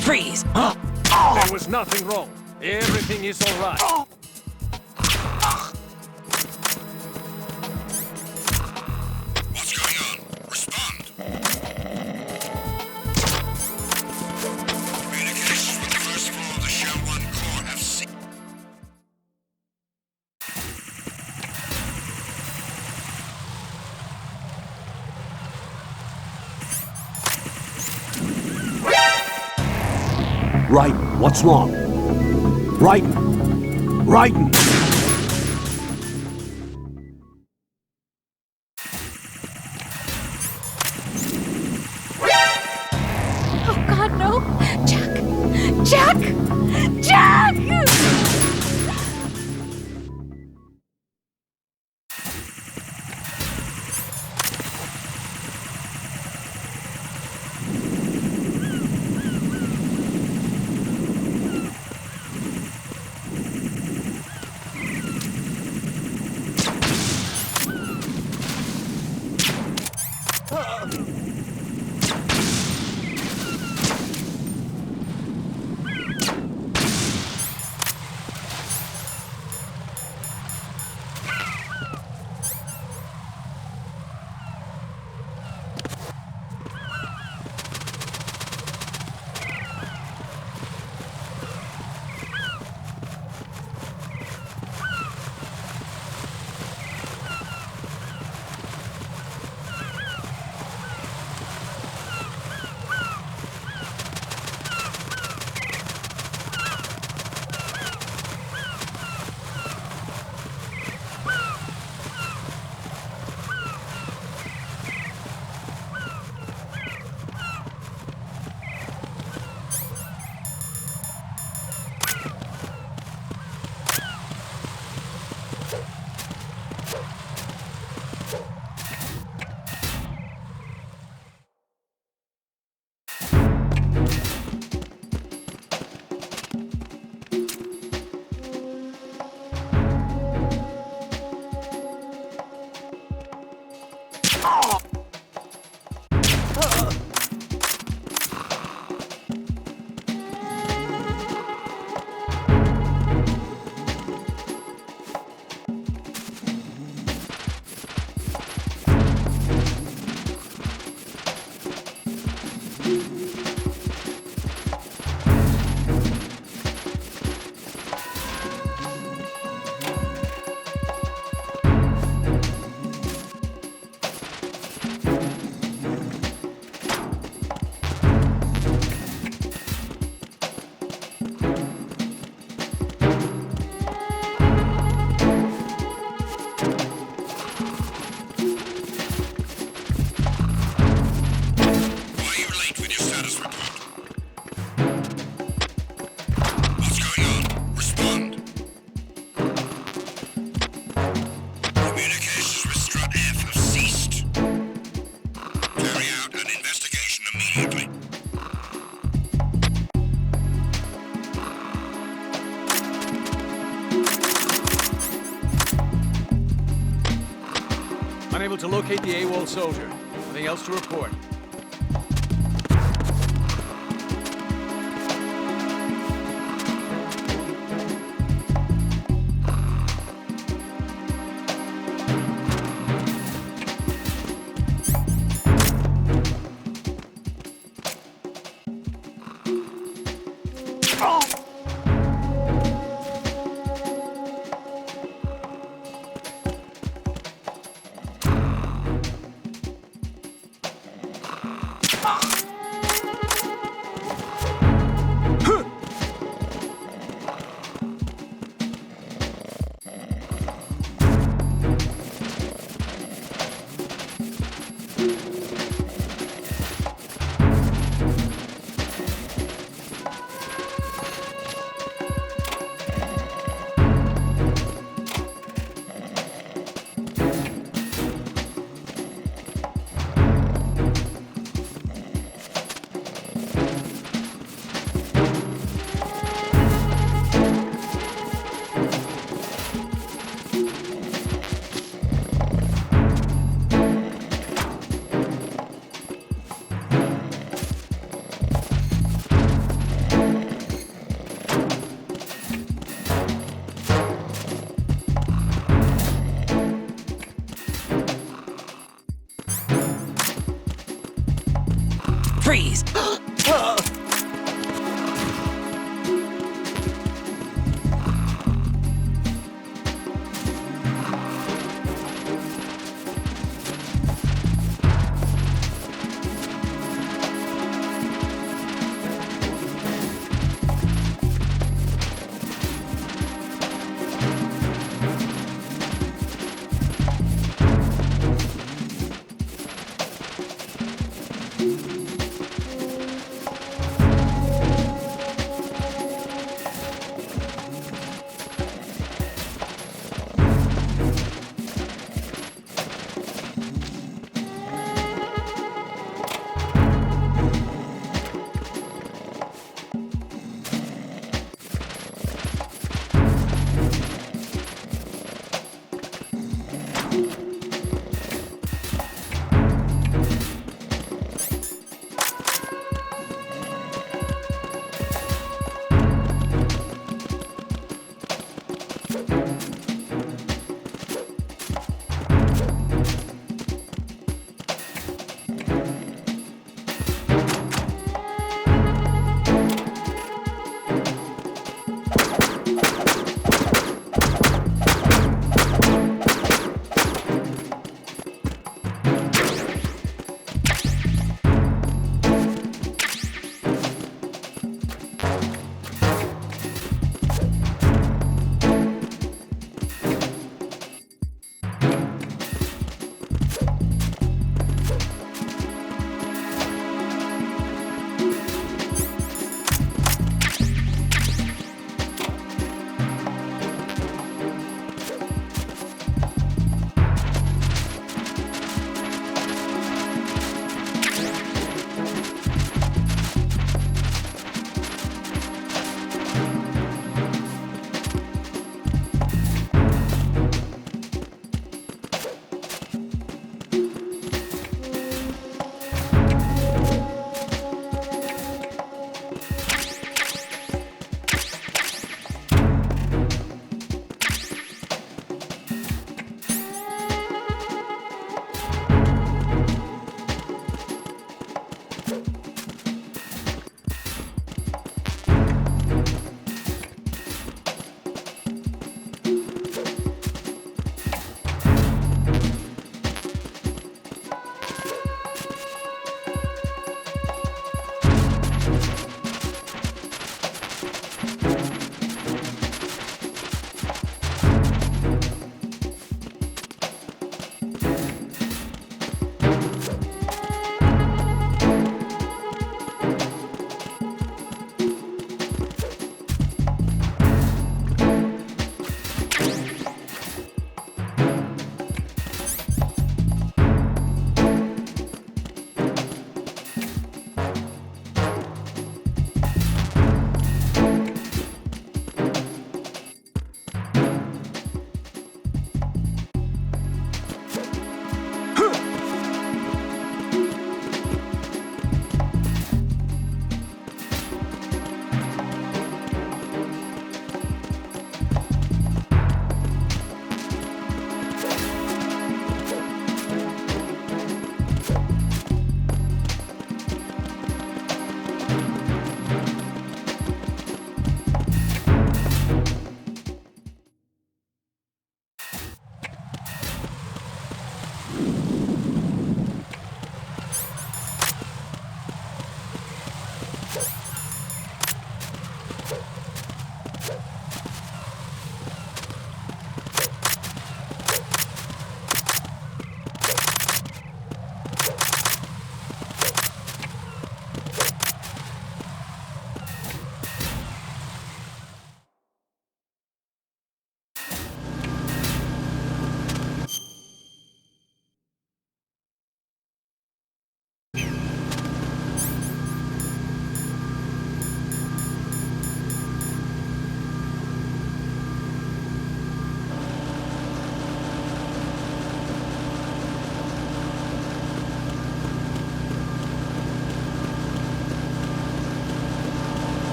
Freeze! There was nothing wrong. Everything is all right. What's going on? Respond. Communications with the first floor of the Shell 1 core have ceased. Raiden, what's wrong? Raiden! Raiden! Oh God, no! Jack! Jack! Jack! Unable to locate the AWOL soldier. Anything else to report?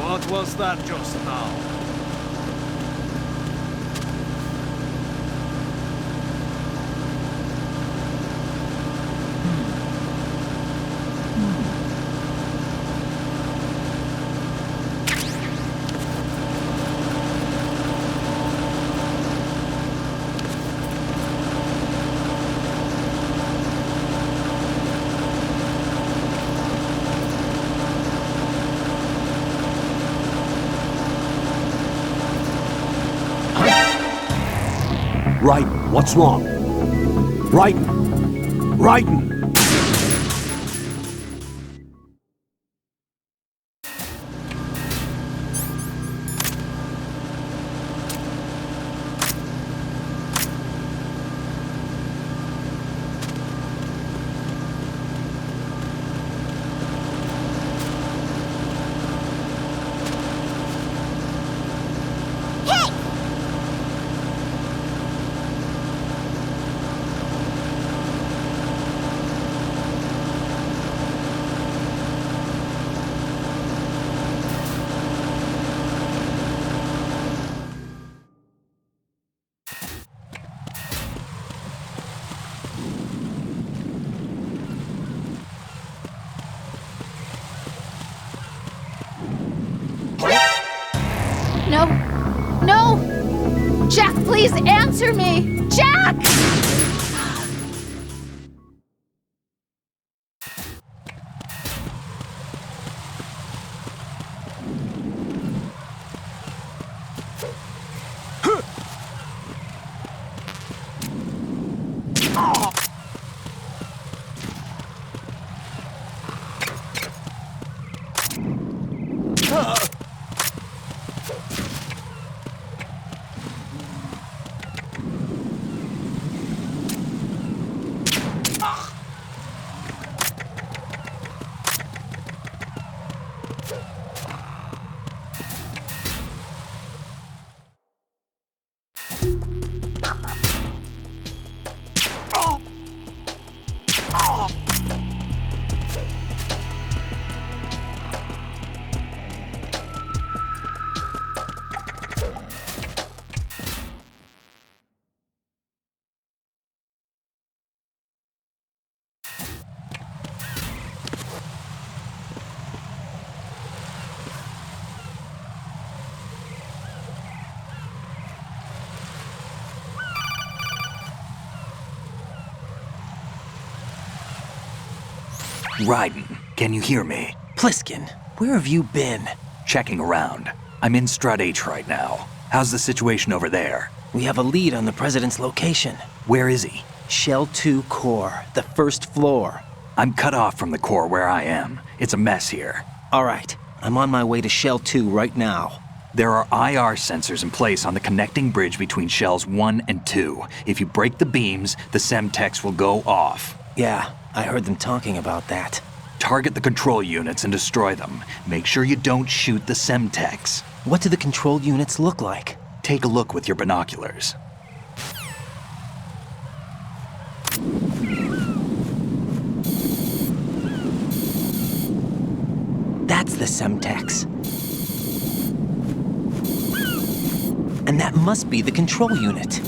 What was that just now? Raiden, what's wrong? Raiden! Raiden! No! No! Jack, please answer me! Jack! Raiden, can you hear me? Pliskin, where have you been? Checking around. I'm in Strut H right now. How's the situation over there? We have a lead on the President's location. Where is he? Shell 2 core, the first floor. I'm cut off from the core where I am. It's a mess here. All right, I'm on my way to Shell 2 right now. There are IR sensors in place on the connecting bridge between Shells 1 and 2. If you break the beams, the Semtex will go off. Yeah, I heard them talking about that. Target the control units and destroy them. Make sure you don't shoot the Semtex. What do the control units look like? Take a look with your binoculars. That's the Semtex. And that must be the control unit.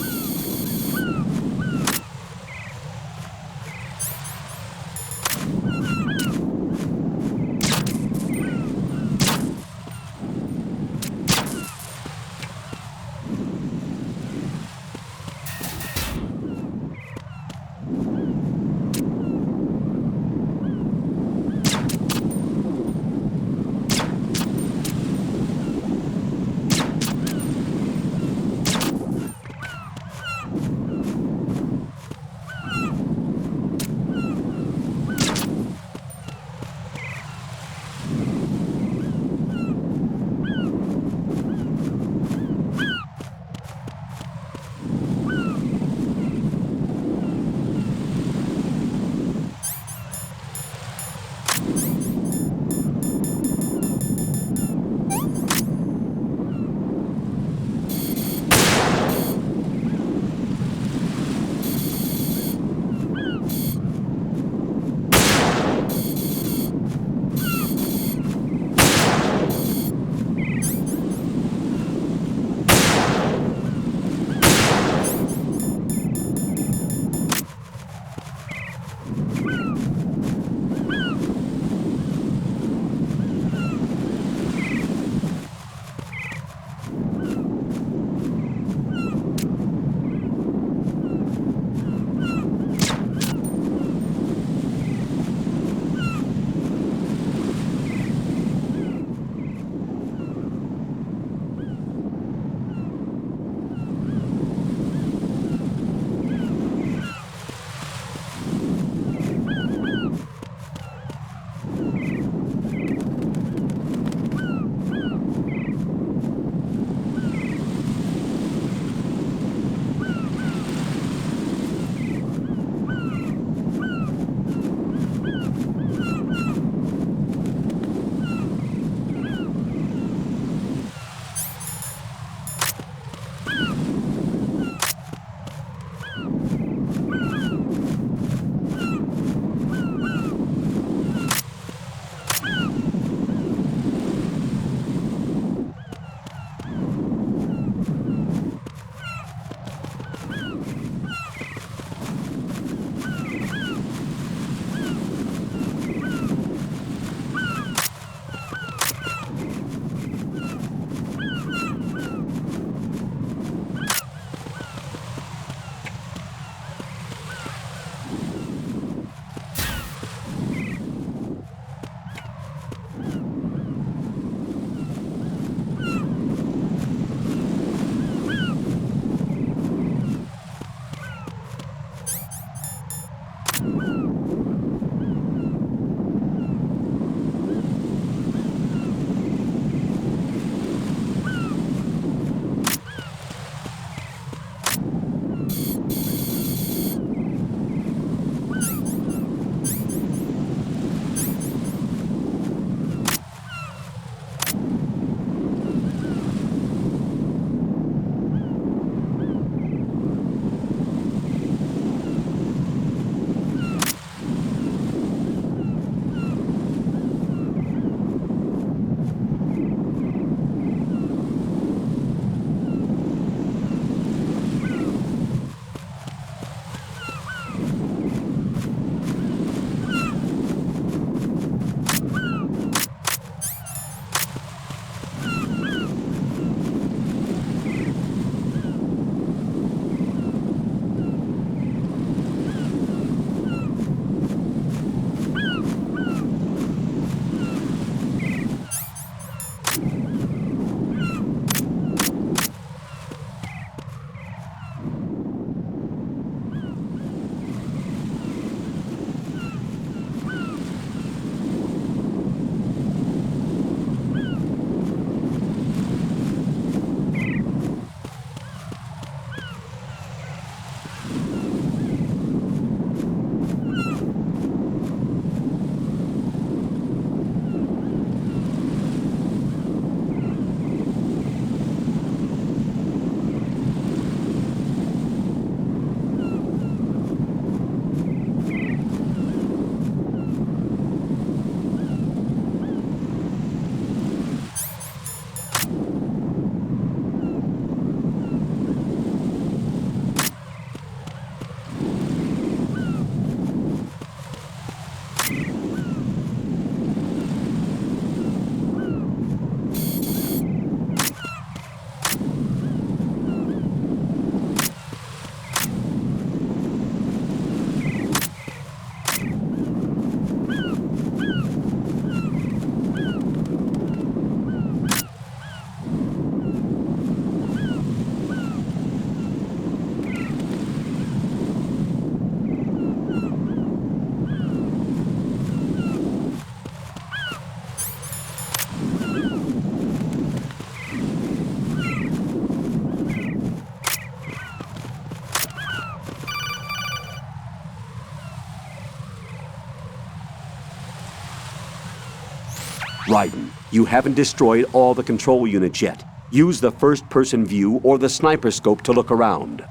Raiden, you haven't destroyed all the control units yet. Use the first-person view or the sniper scope to look around.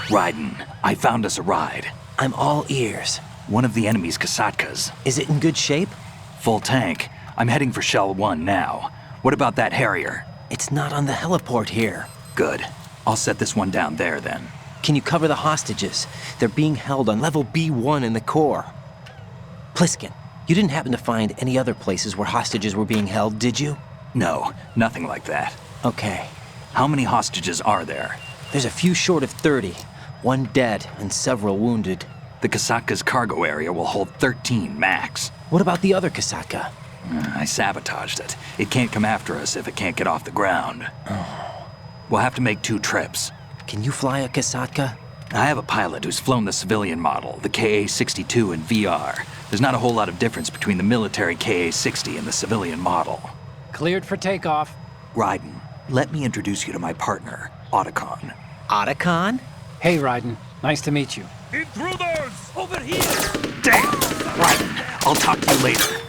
Raiden, I found us a ride. I'm all ears. One of the enemy's Kasatkas. Is it in good shape? Full tank. I'm heading for Shell 1 now. What about that Harrier? It's not on the heliport here. Good. I'll set this one down there then. Can you cover the hostages? They're being held on level B1 in the core. Pliskin, you didn't happen to find any other places where hostages were being held, did you? No, nothing like that. Okay. How many hostages are there? There's a few short of 30. One dead and several wounded. The Kasatka's cargo area will hold 13 max. What about the other Kasatka? I sabotaged it. It can't come after us if it can't get off the ground. We'll have to make 2 trips. Can you fly a Kasatka? I have a pilot who's flown the civilian model, the KA-62 in VR. There's not a whole lot of difference between the military KA-60 and the civilian model. Cleared for takeoff. Raiden, let me introduce you to my partner, Otacon. Otacon? Hey, Raiden. Nice to meet you. Intruders! Over here! Damn! Raiden, I'll talk to you later.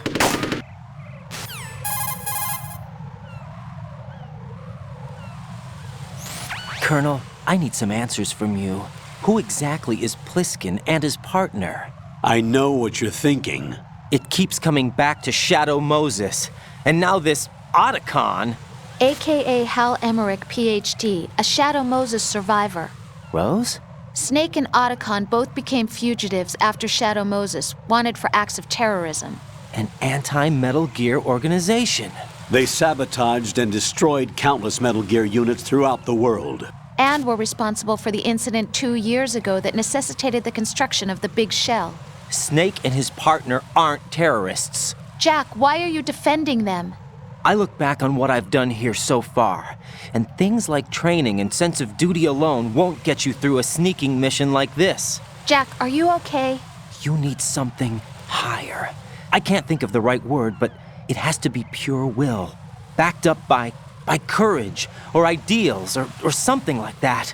Colonel, I need some answers from you. Who exactly is Pliskin and his partner? I know what you're thinking. It keeps coming back to Shadow Moses. And now this Otacon. AKA Hal Emmerich, PhD, a Shadow Moses survivor. Rose? Snake and Otacon both became fugitives after Shadow Moses, wanted for acts of terrorism. An anti-Metal Gear organization. They sabotaged and destroyed countless Metal Gear units throughout the world. And were responsible for the incident 2 years ago that necessitated the construction of the Big Shell. Snake and his partner aren't terrorists. Jack, why are you defending them? I look back on what I've done here so far, and things like training and sense of duty alone won't get you through a sneaking mission like this. Jack, are you okay? You need something higher. I can't think of the right word, but it has to be pure will, backed up by courage or ideals or something like that.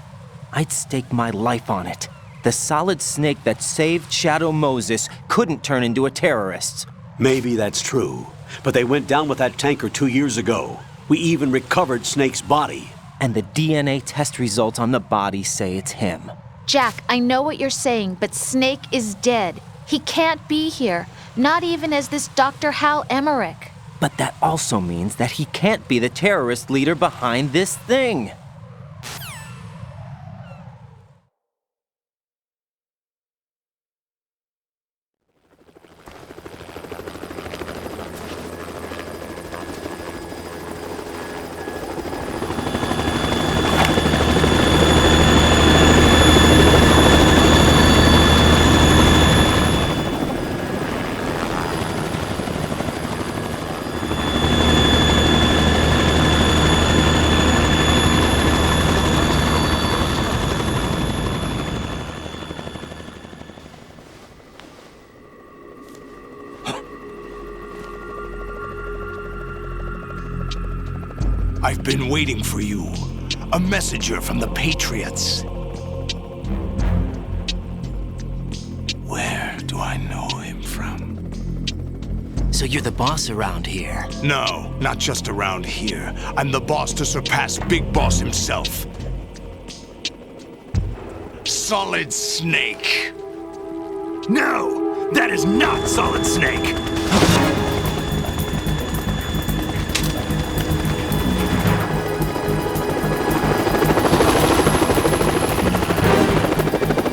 I'd stake my life on it. The solid snake that saved Shadow Moses couldn't turn into a terrorist. Maybe that's true, but they went down with that tanker 2 years ago. We even recovered Snake's body. And the DNA test results on the body say it's him. Jack, I know what you're saying, but Snake is dead. He can't be here, not even as this Dr. Hal Emmerich. But that also means that he can't be the terrorist leader behind this thing. I've been waiting for you. A messenger from the Patriots. Where do I know him from? So you're the boss around here? No, not just around here. I'm the boss to surpass Big Boss himself. Solid Snake. No, that is not Solid Snake.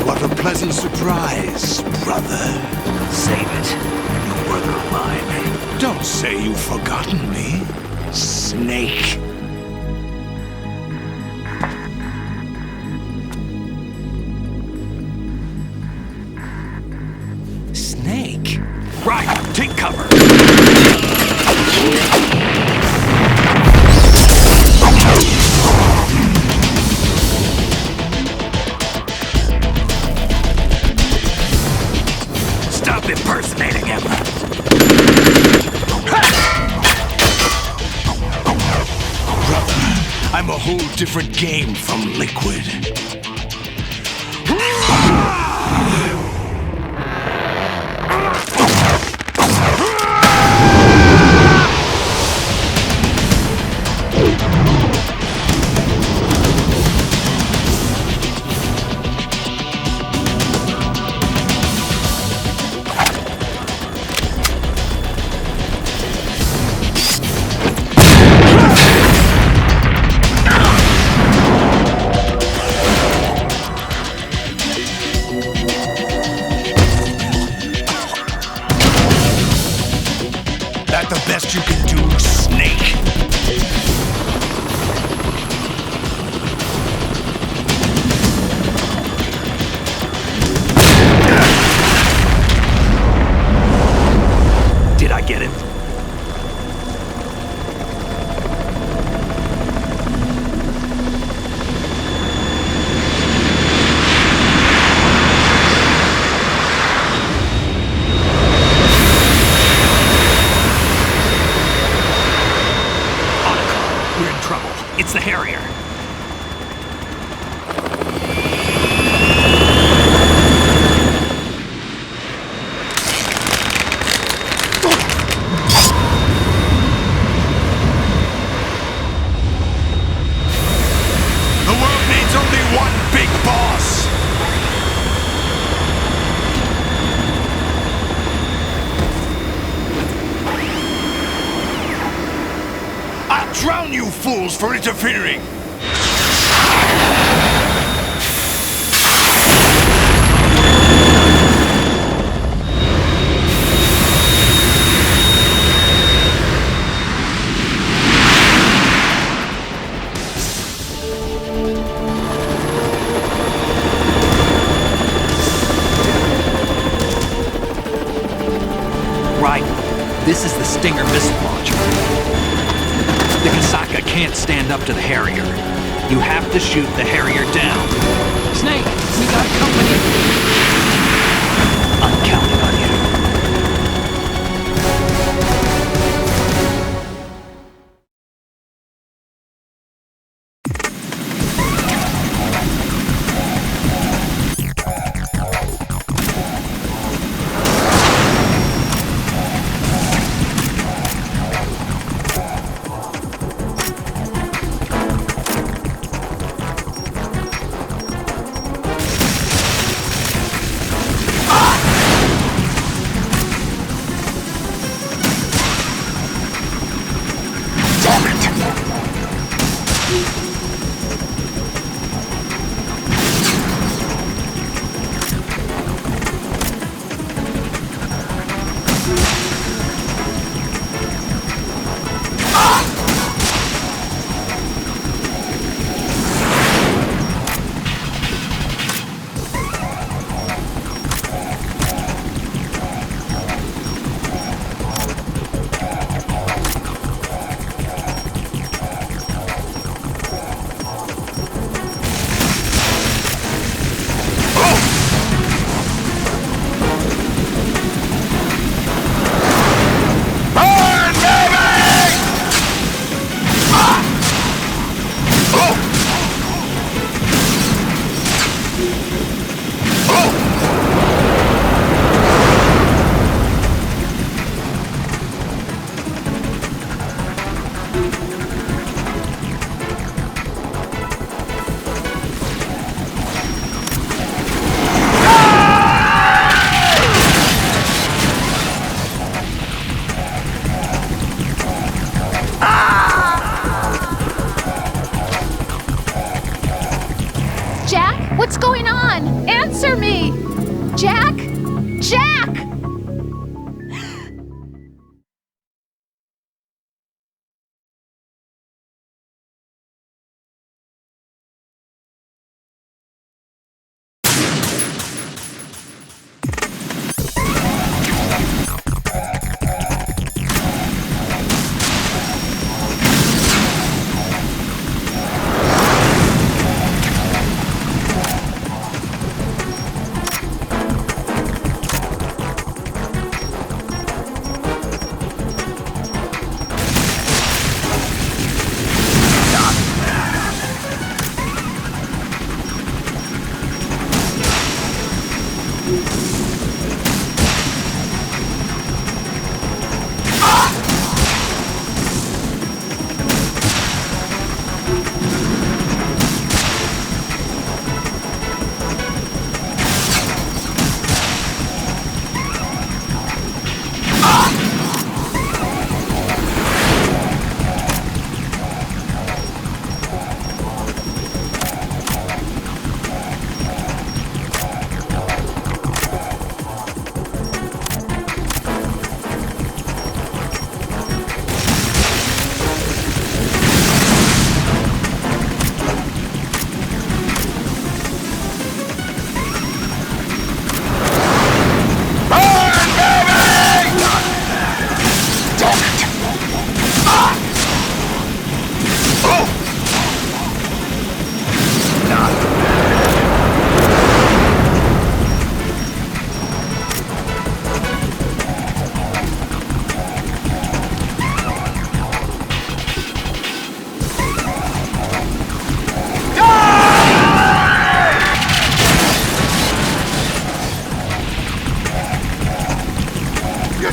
What a pleasant surprise, brother. Save it. You brother of mine. Don't say you've forgotten me, Snake. Snake? Right, take cover! Stop impersonating him! Brother, I'm a whole different game from Liquid. That the best you can do, Snake? Did I get it? We're in trouble. It's the Harrier. The world needs only one big boss! I'll drown you fools for interfering! Right. This is the Stinger missile launcher. The Kasaka can't stand up to the Harrier. You have to shoot the Harrier down. Snake, we got company. I'm counting on you.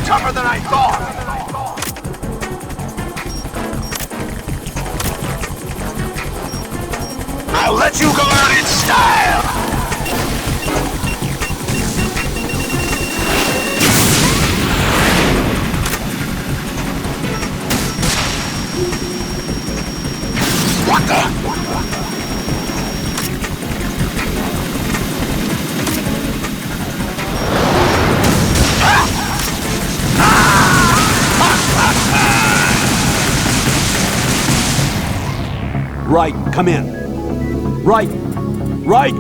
tougher than I thought! I'll let you go out in style! What the? Right, come in. Right! Right!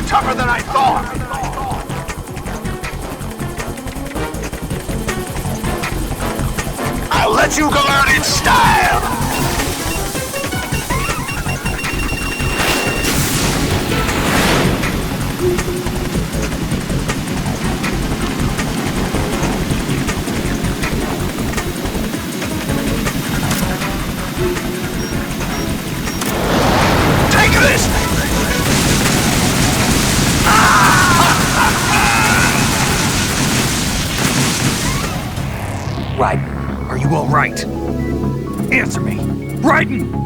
Tougher than I thought! I'll let you go out in style! Take this! Raiden, are you all right? Answer me! Raiden!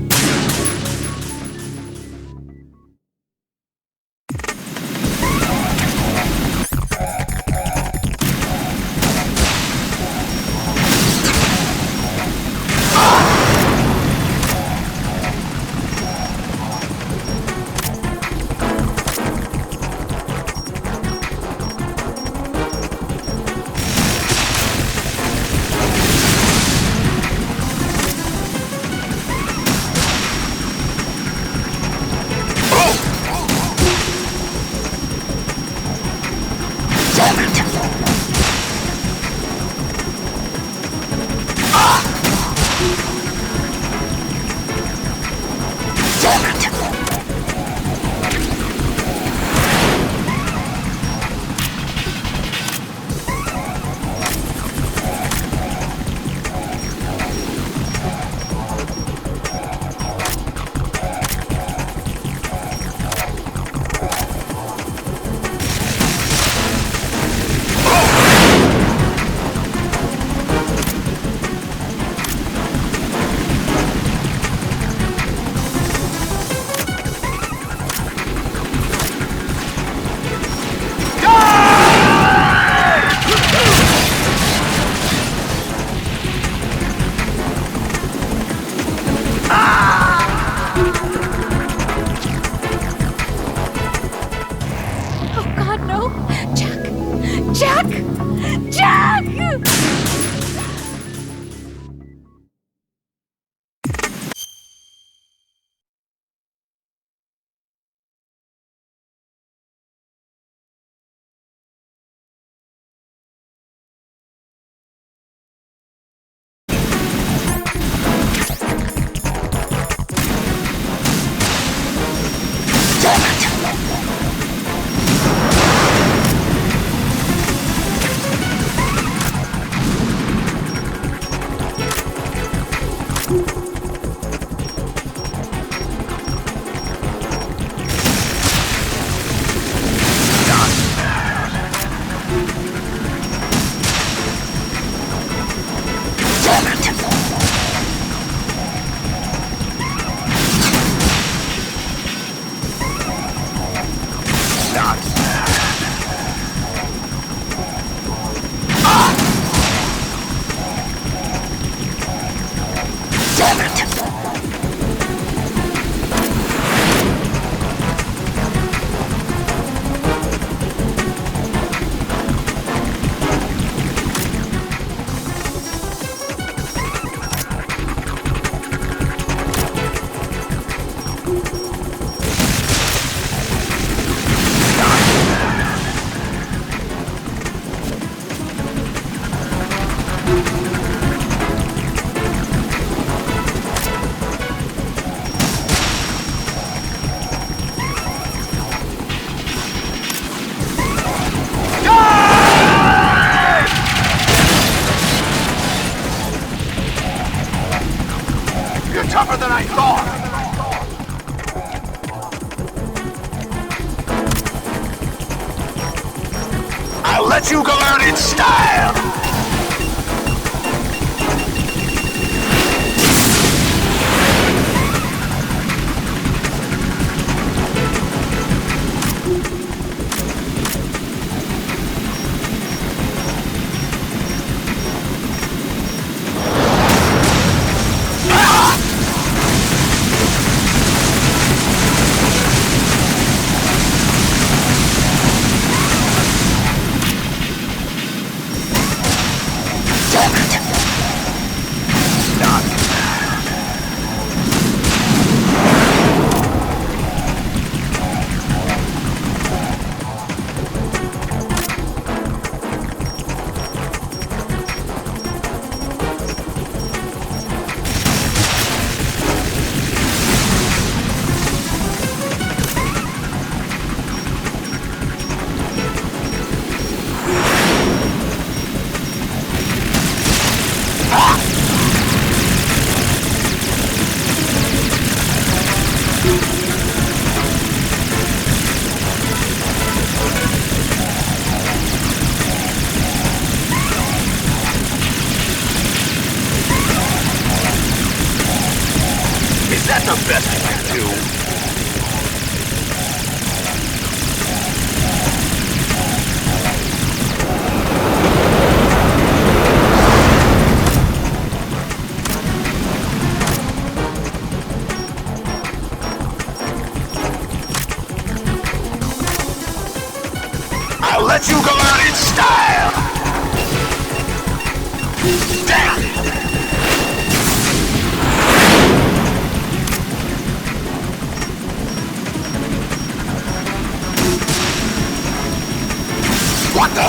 Tougher than I thought! I'll let you go out in style! Is that the best you can do? I'll let you go out in style! Damn! What the?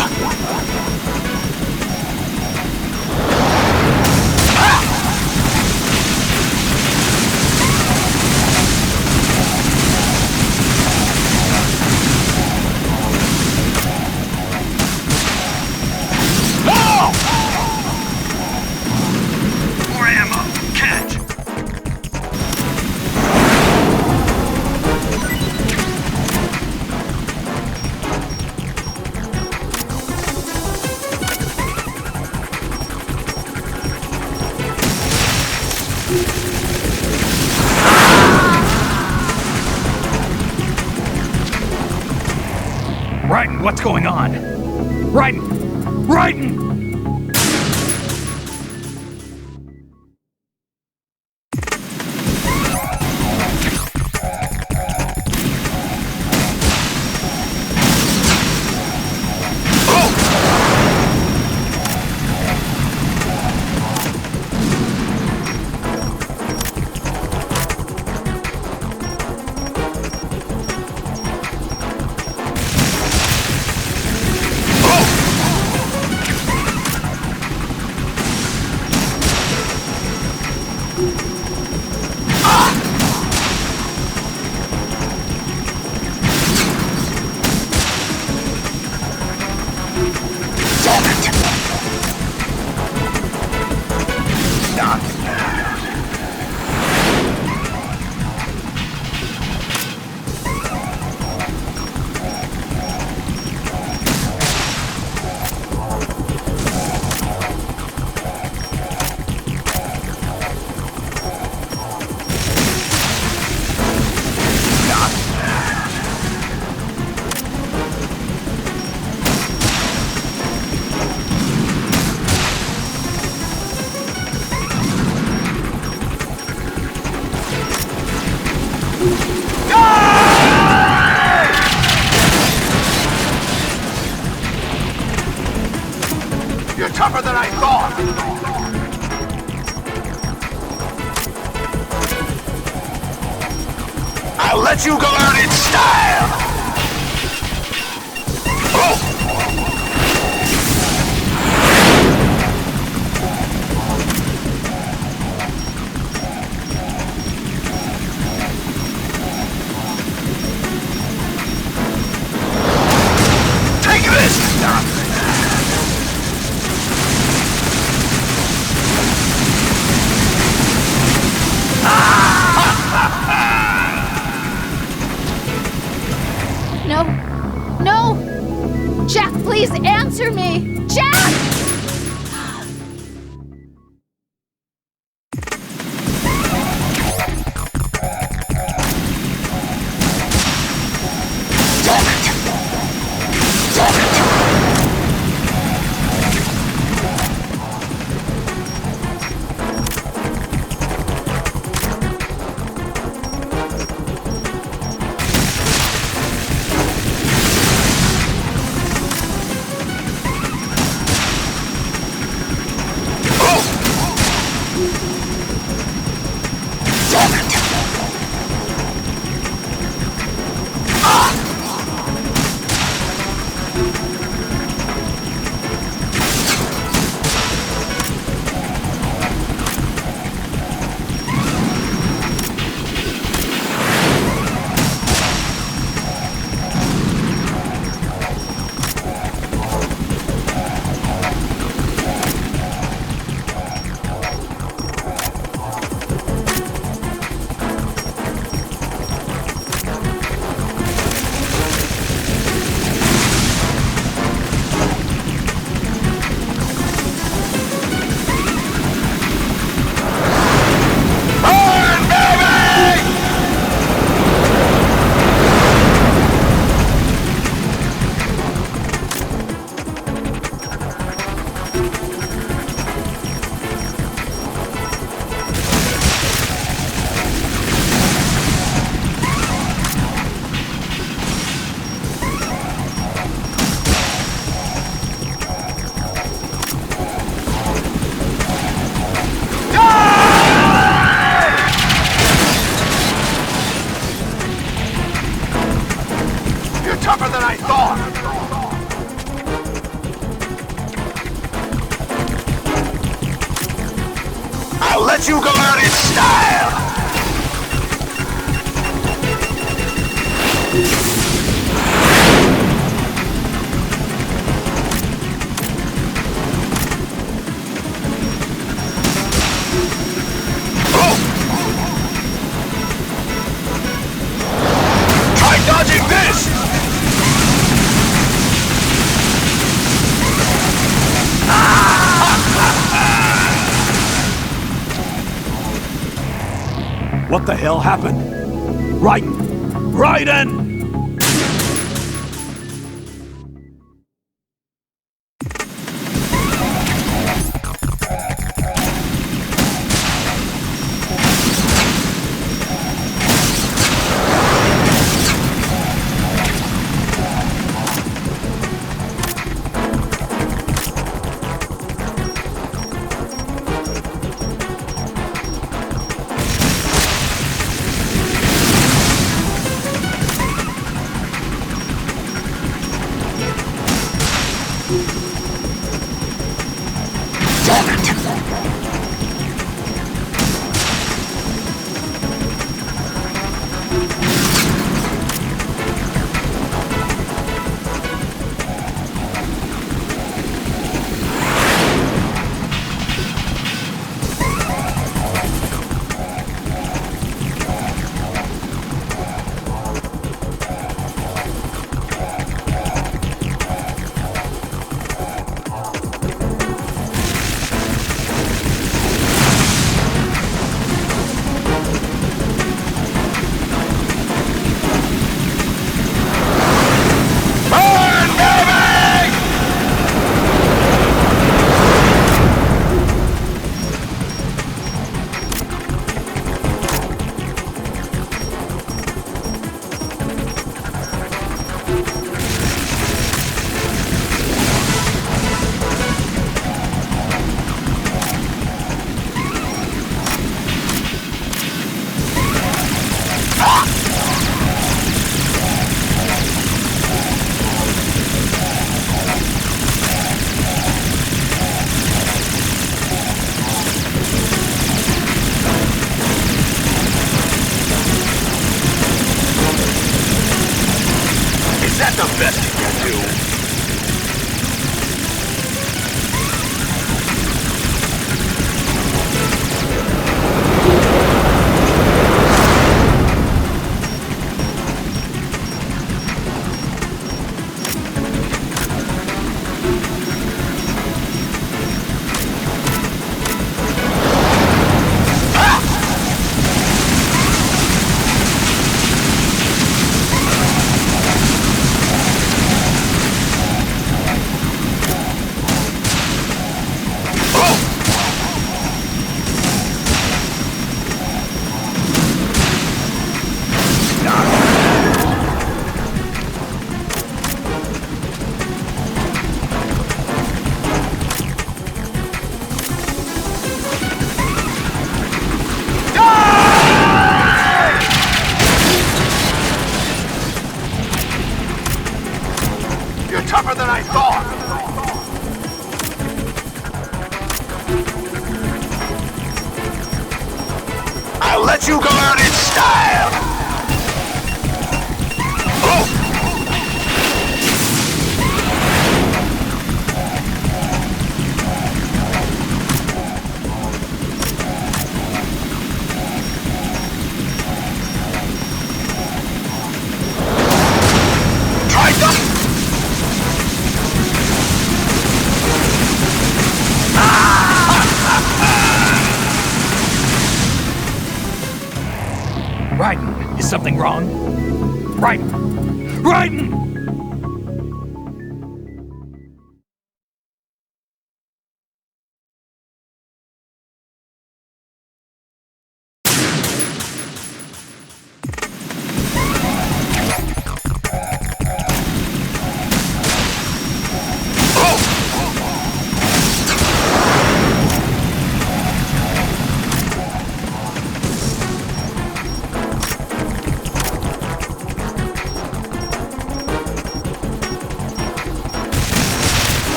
More ammo! Catch! Raiden, what's going on? Raiden! Raiden! You're tougher than I thought! I'll let you go out in style! Oh! Take this! No. No! Jack, please answer me! Jack! Tougher than I thought! I'll let you go out in style! Oh! Try dodging this! What the hell happened? Raiden! Raiden! the best you can do. Tougher than I thought! I'll let you go out in style! Oh! Try that! Raiden, is something wrong? Raiden! Raiden!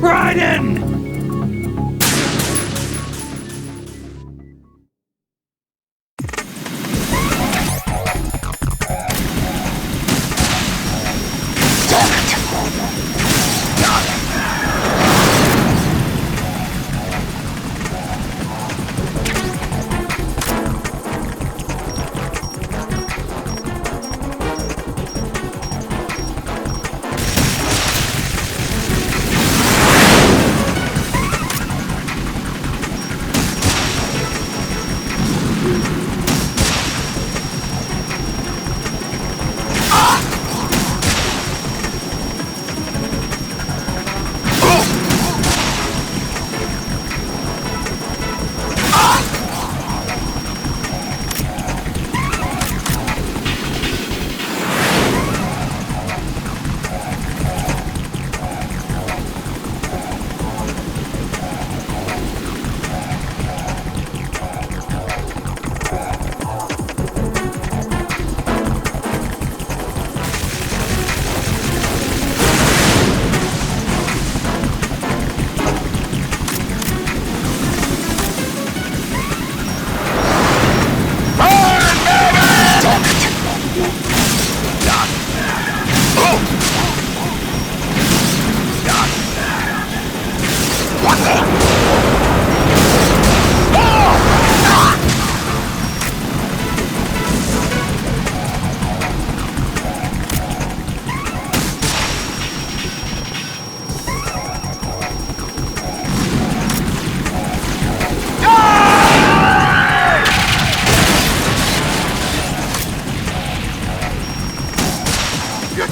Raiden!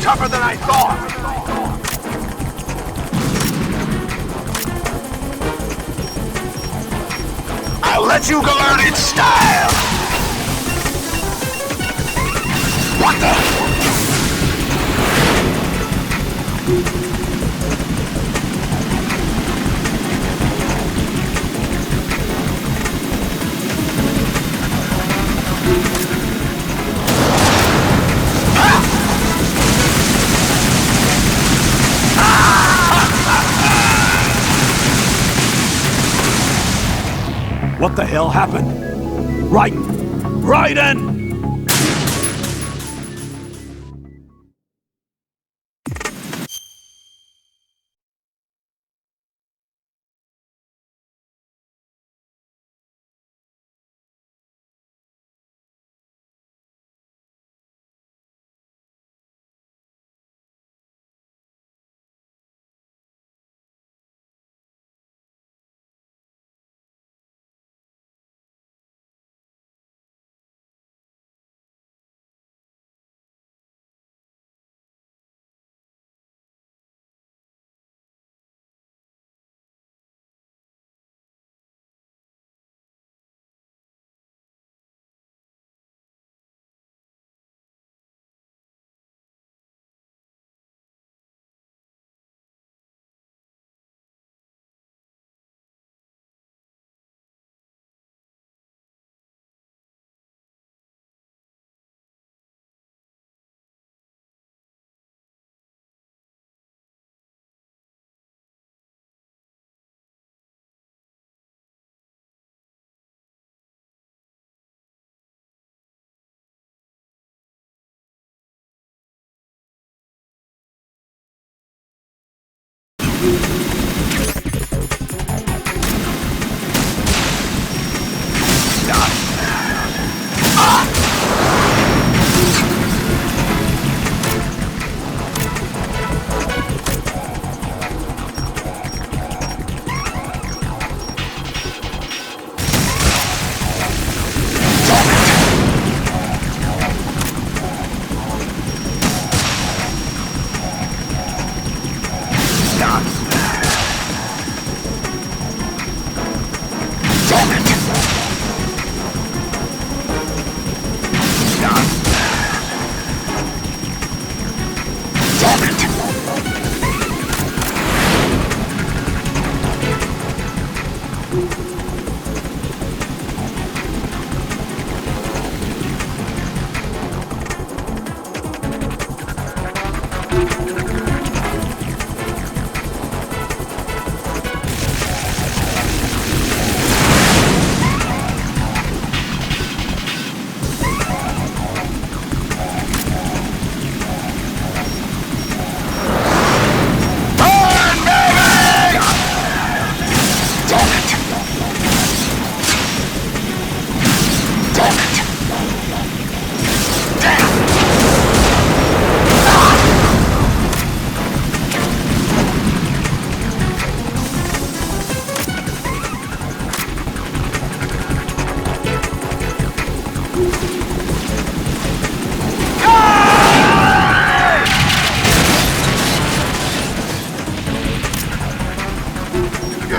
Tougher than I thought! I'll let you go out in style! What the? What the hell happened? Raiden! Raiden!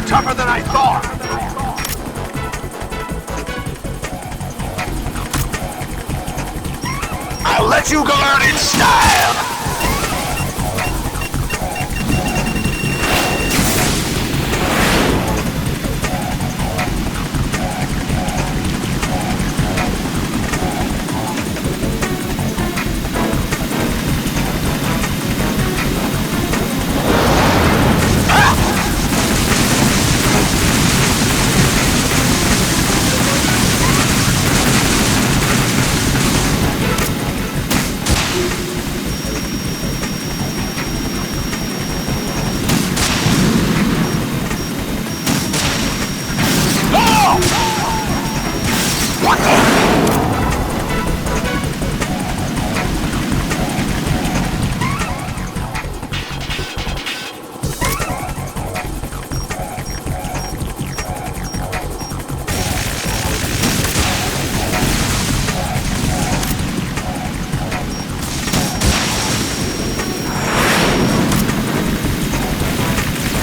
Tougher than I thought! I'll let you go out in style!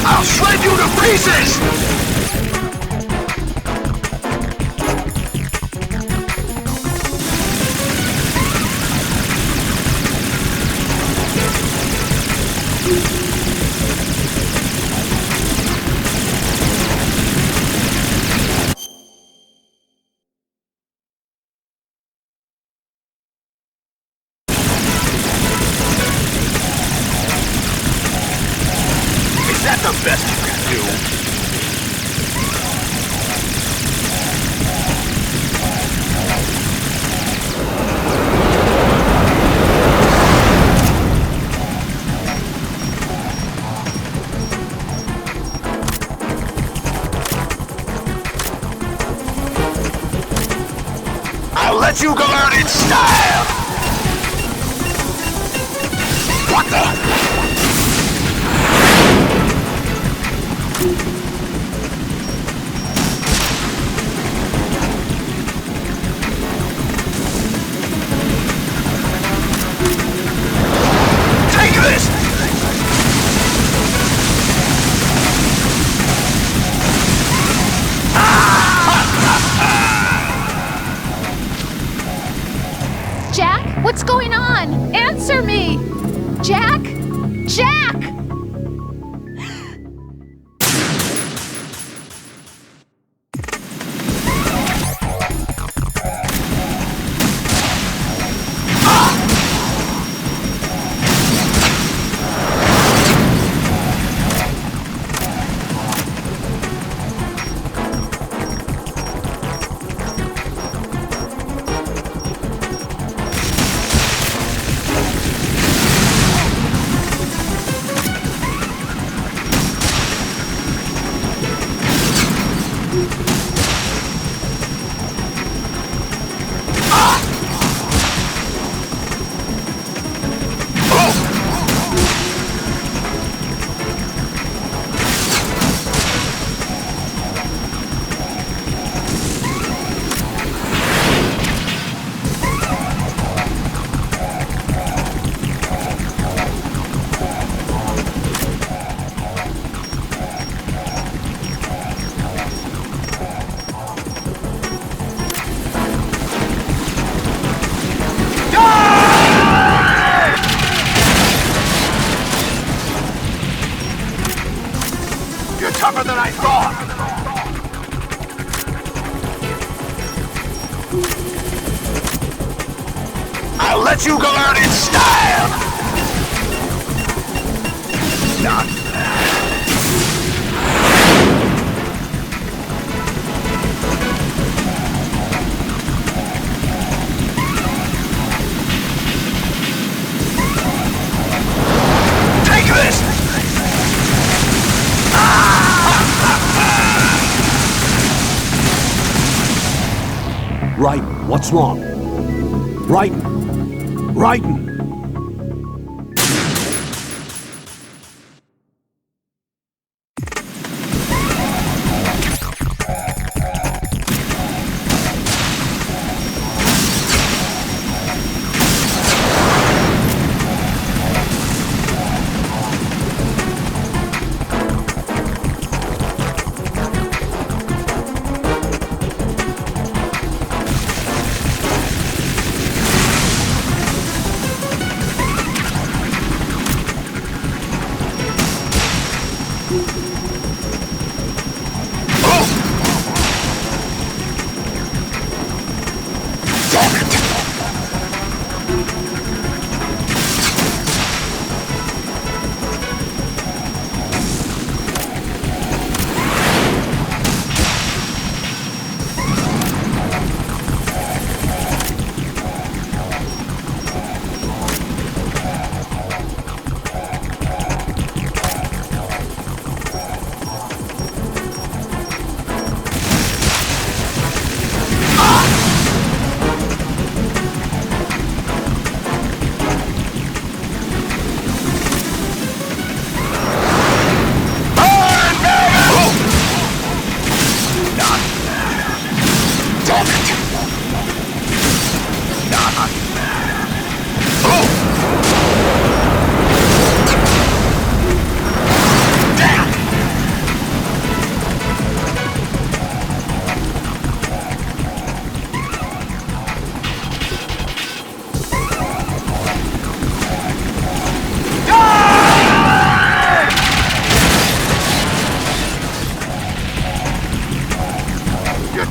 I'll shred you to pieces! Is that the best you can do? let you go out in style! What the? Take this! Jack, what's going on? Answer me! Jack? Jack! Tougher than I thought! I'll let you go out in style! Not take this! Raiden, what's wrong? Raiden! Raiden!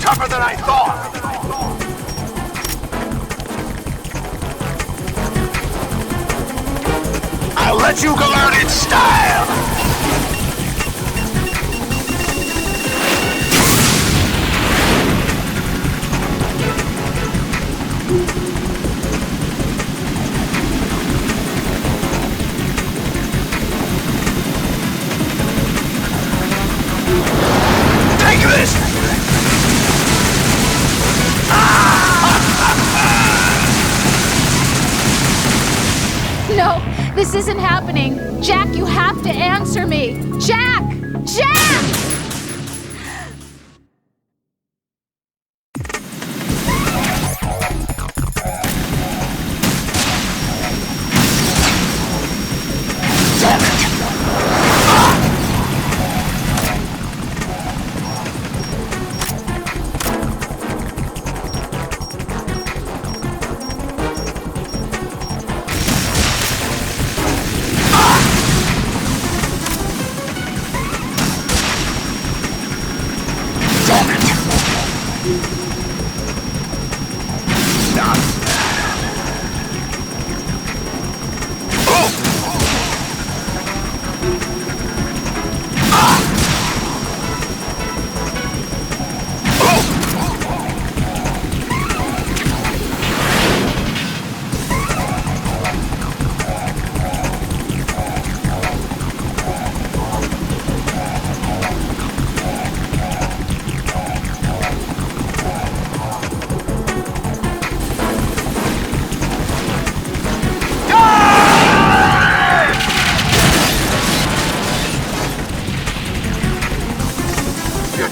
Tougher than I thought! I'll let you go out in style! Take this! Jack, you have to answer me! Jack! Jack!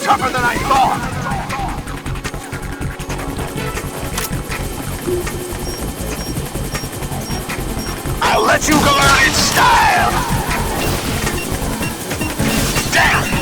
Tougher than I thought! I'll let you go out in style! Damn!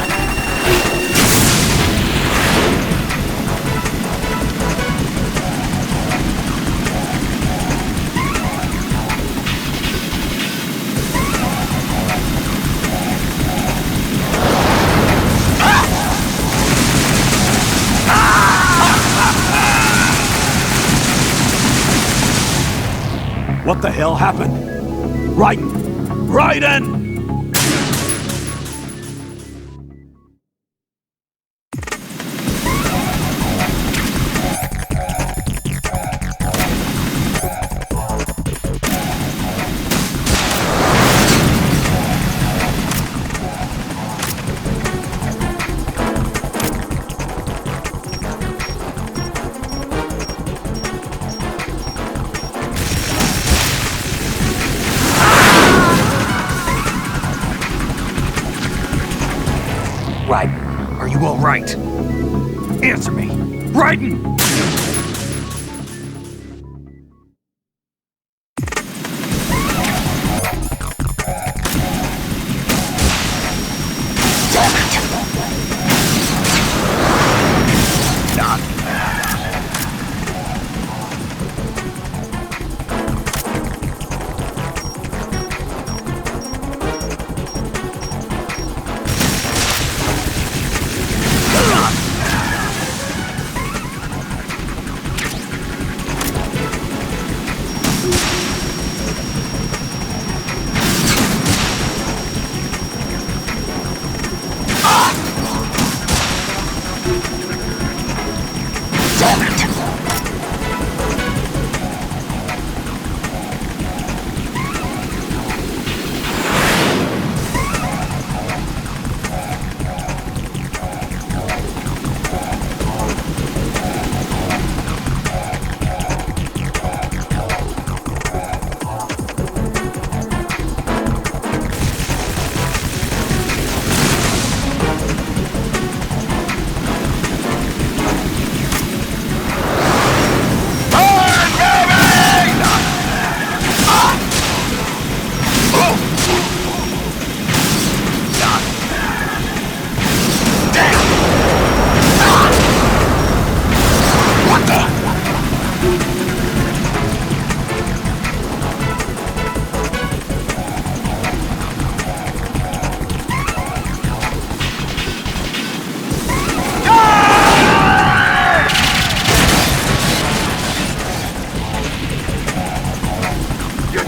What the hell happened? Raiden! Raiden! Raiden, are you all right? Answer me! Raiden!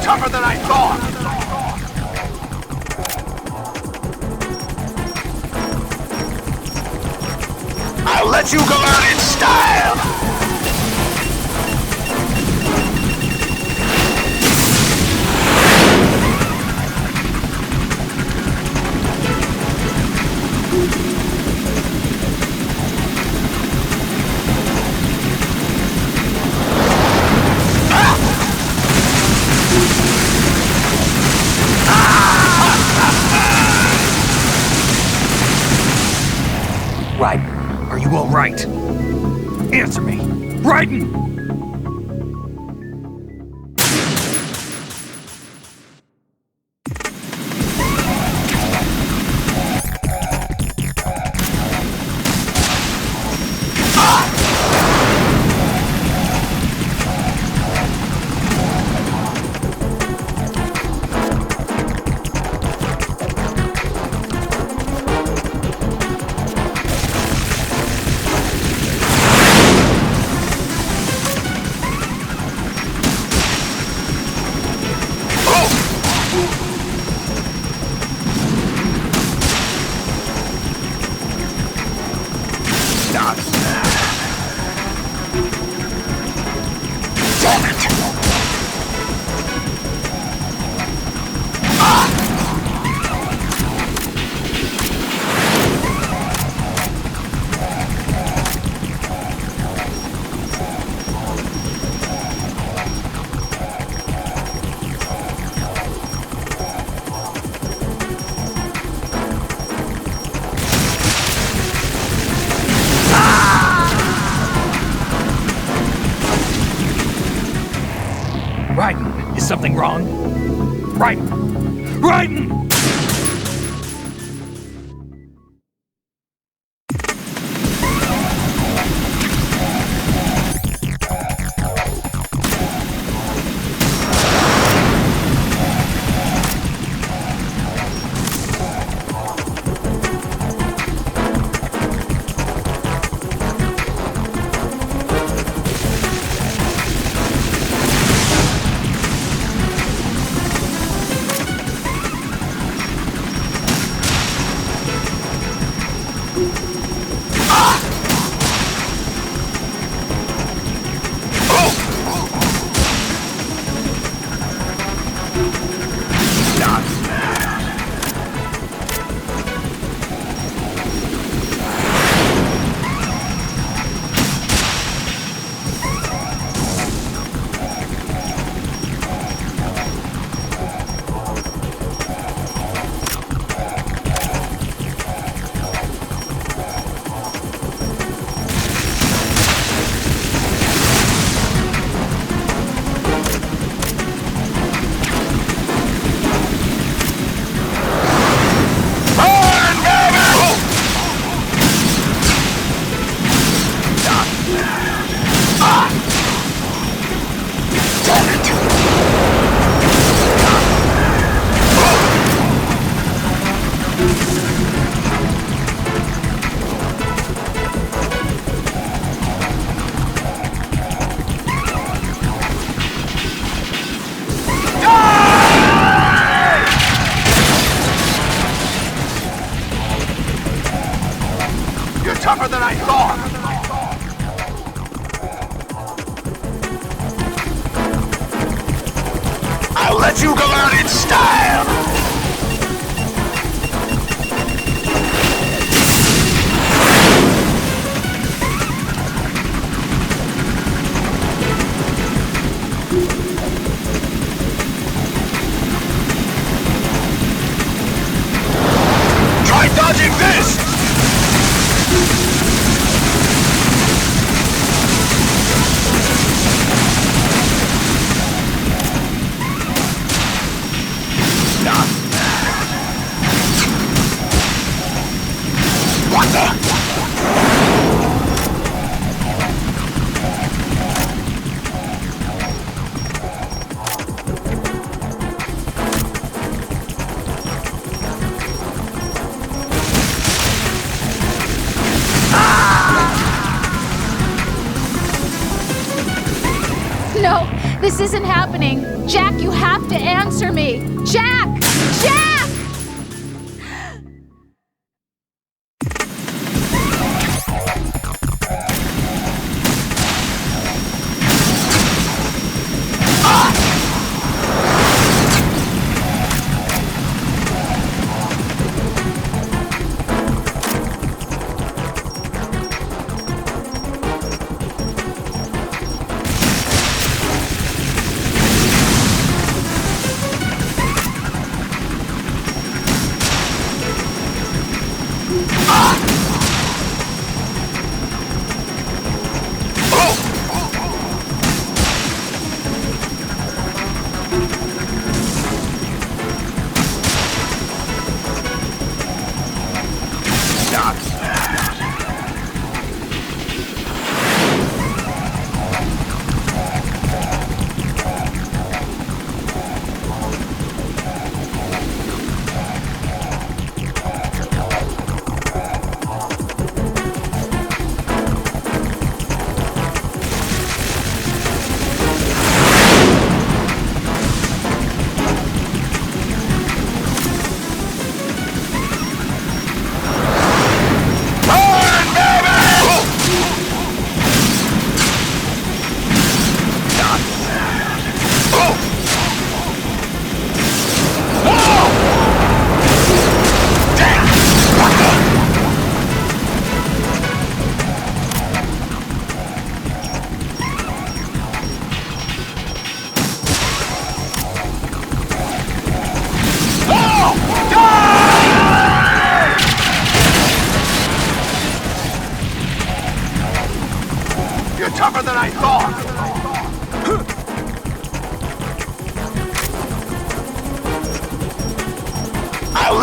Tougher than I thought! I'll let you go out in style! Ah! Raiden, are you all right? Answer me! Raiden! Raiden, is something wrong? Raiden! Raiden! Tougher than I thought! I'll let you go out in style! Try dodging this! What the? No, this isn't happening. Jack, you have to answer me. Jack! Jack!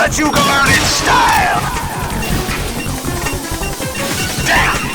let you go out in style! Damn!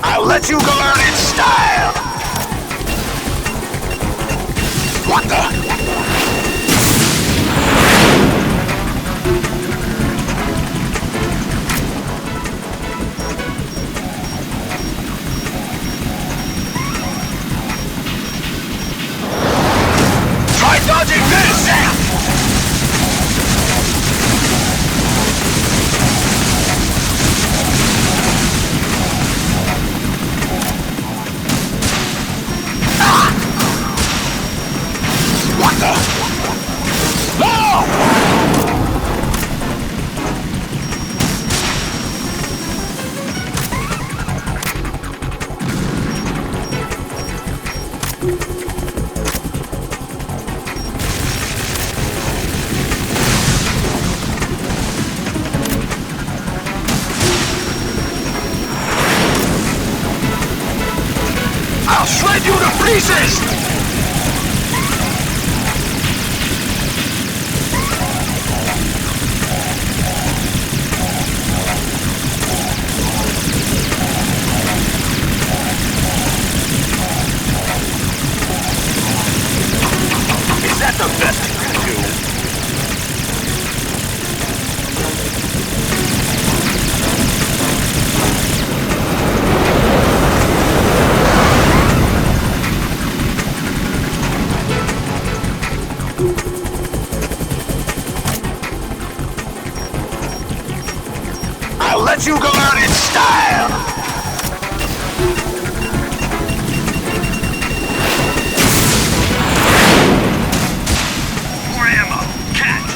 I'll let you go out in style! What the? Try dodging this! What the? No! I'll shred you to pieces! Is that the best you can do? I'll let you go out in style! More ammo! Catch!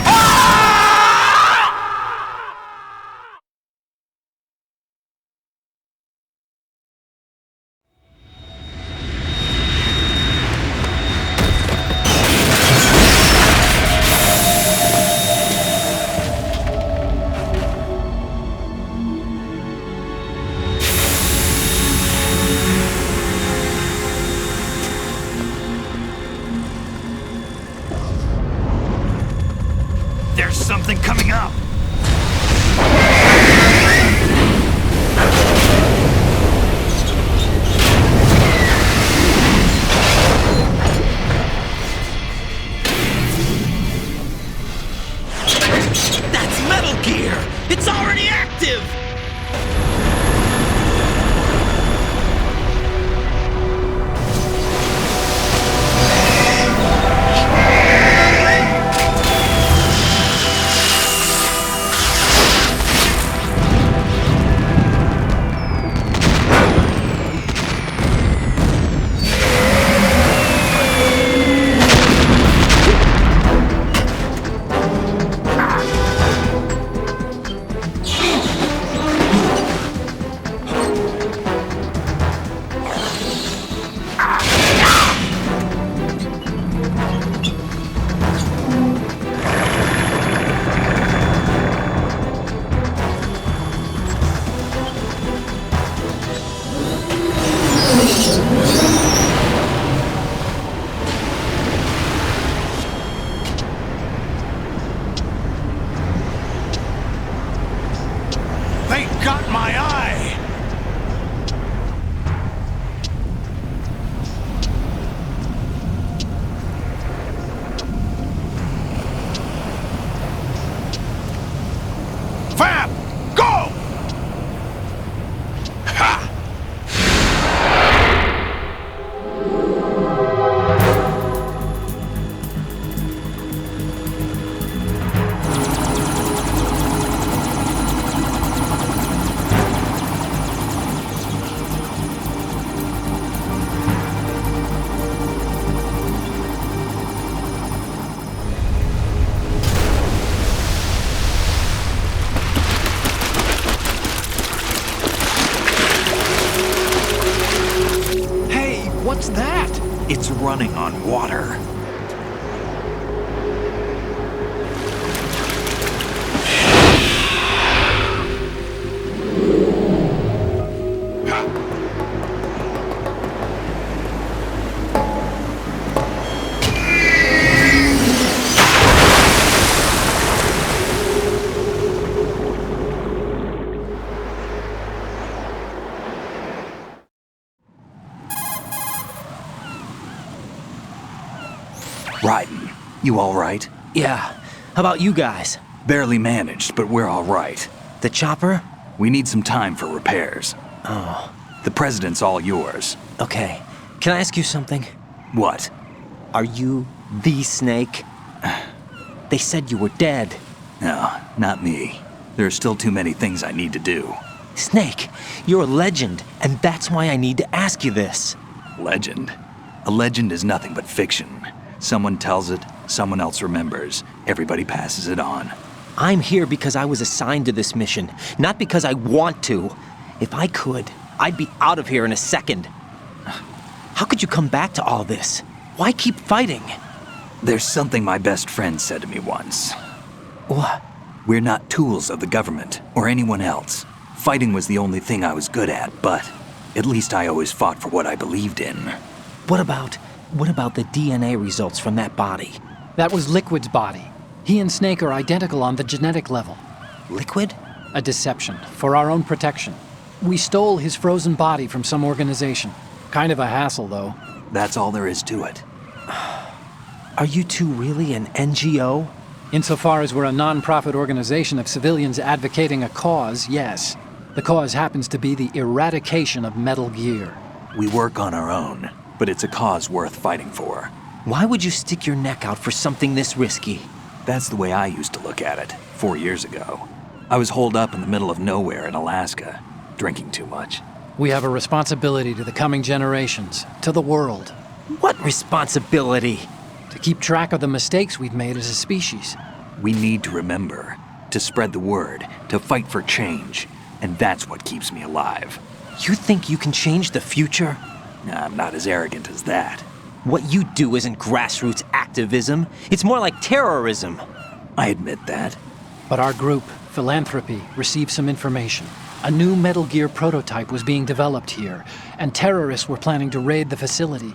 What's that? It's running on water. Raiden, you all right? Yeah. How about you guys? Barely managed, but we're all right. The chopper? We need some time for repairs. Oh. The president's all yours. Okay. Can I ask you something? What? Are you the Snake? They said you were dead. No, not me. There are still too many things I need to do. Snake, you're a legend, and that's why I need to ask you this. Legend? A legend is nothing but fiction. Someone tells it, someone else remembers. Everybody passes it on. I'm here because I was assigned to this mission, not because I want to. If I could, I'd be out of here in a second. How could you come back to all this? Why keep fighting? There's something my best friend said to me once. What? We're not tools of the government or anyone else. Fighting was the only thing I was good at, but at least I always fought for what I believed in. What about the DNA results from that body? That was Liquid's body. He and Snake are identical on the genetic level. Liquid? A deception, for our own protection. We stole his frozen body from some organization. Kind of a hassle, though. That's all there is to it. Are you two really an NGO? Insofar as we're a non-profit organization of civilians advocating a cause, yes. The cause happens to be the eradication of Metal Gear. We work on our own, but it's a cause worth fighting for. Why would you stick your neck out for something this risky? That's the way I used to look at it, 4 years ago. I was holed up in the middle of nowhere in Alaska, drinking too much. We have a responsibility to the coming generations, to the world. What responsibility? To keep track of the mistakes we've made as a species. We need to remember, to spread the word, to fight for change, and that's what keeps me alive. You think you can change the future? I'm not as arrogant as that. What you do isn't grassroots activism. It's more like terrorism. I admit that. But our group, Philanthropy, received some information. A new Metal Gear prototype was being developed here, and terrorists were planning to raid the facility.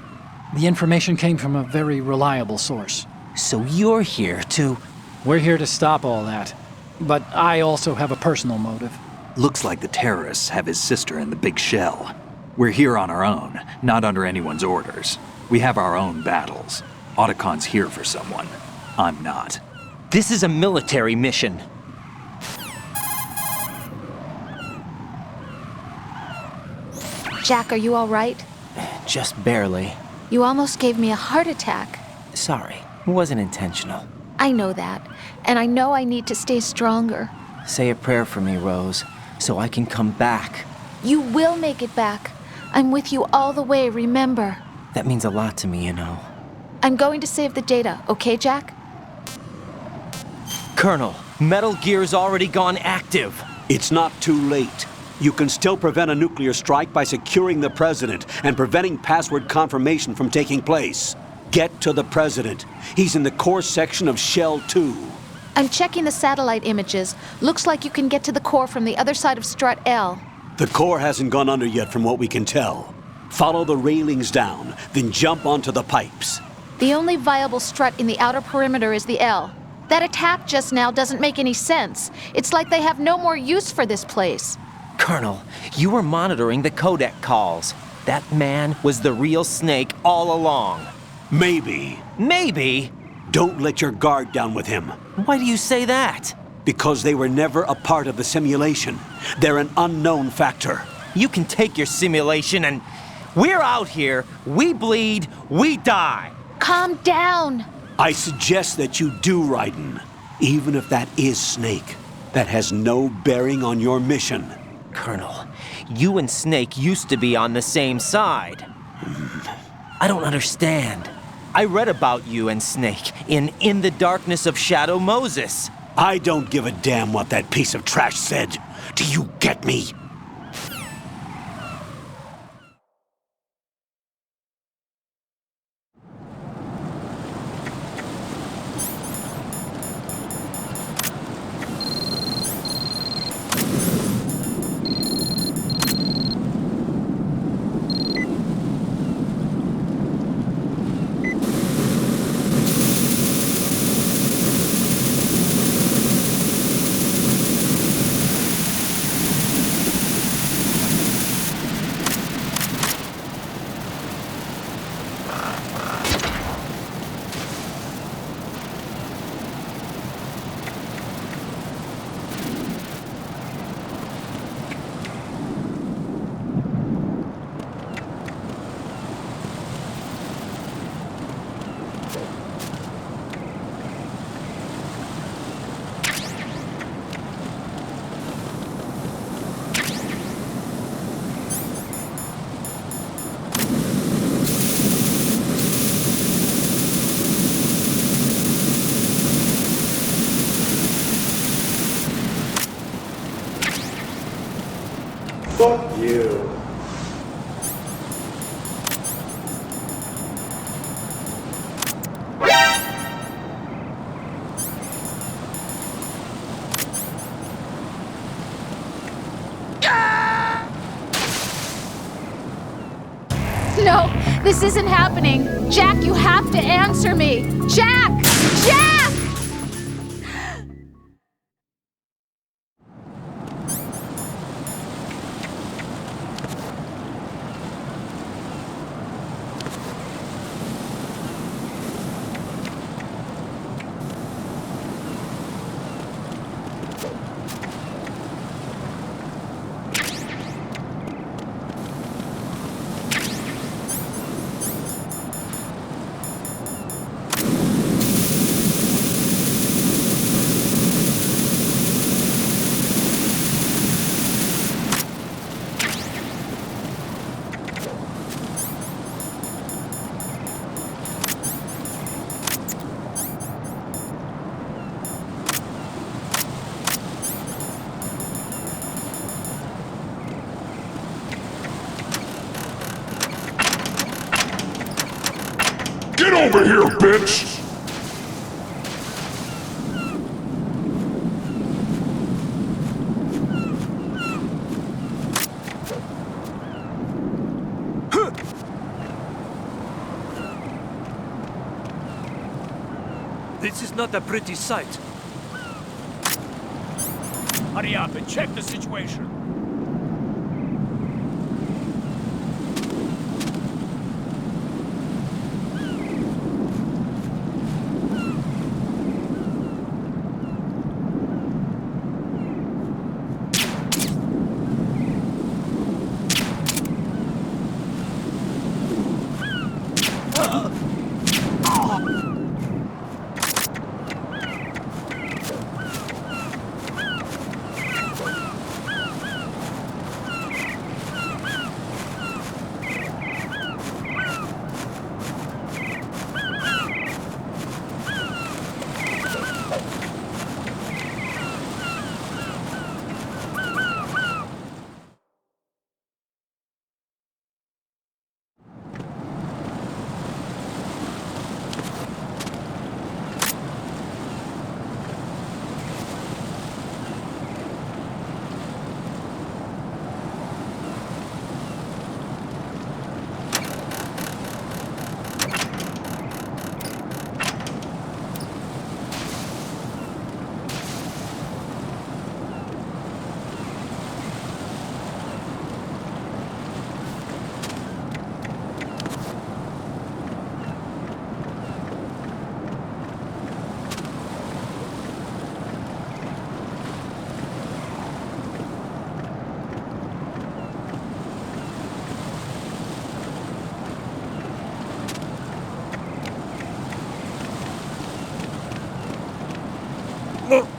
The information came from a very reliable source. So you're here to... We're here to stop all that. But I also have a personal motive. Looks like the terrorists have his sister in the big shell. We're here on our own, not under anyone's orders. We have our own battles. Otacon's here for someone. I'm not. This is a military mission. Jack, are you all right? Just barely. You almost gave me a heart attack. Sorry, it wasn't intentional. I know that, and I know I need to stay stronger. Say a prayer for me, Rose, so I can come back. You will make it back. I'm with you all the way, remember? That means a lot to me, you know. I'm going to save the data, okay, Jack? Colonel, Metal Gear's already gone active. It's not too late. You can still prevent a nuclear strike by securing the president and preventing password confirmation from taking place. Get to the president. He's in the core section of Shell 2. I'm checking the satellite images. Looks like you can get to the core from the other side of Strut L. The core hasn't gone under yet from what we can tell. Follow the railings down, then jump onto the pipes. The only viable strut in the outer perimeter is the L. That attack just now doesn't make any sense. It's like they have no more use for this place. Colonel, you were monitoring the codec calls. That man was the real Snake all along. Maybe. Maybe? Don't let your guard down with him. Why do you say that? Because they were never a part of the simulation. They're an unknown factor. You can take your simulation and... We're out here, we bleed, we die. Calm down. I suggest that you do, Raiden. Even if that is Snake. That has no bearing on your mission. Colonel, you and Snake used to be on the same side. I don't understand. I read about you and Snake in the Darkness of Shadow Moses. I don't give a damn what that piece of trash said. Do you get me? No, this isn't happening. Jack, you have to answer me. Jack! Jack! Get over here, bitch! This is not a pretty sight. Hurry up and check the situation.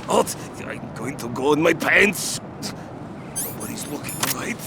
What? I'm going to go in my pants. Nobody's looking, right?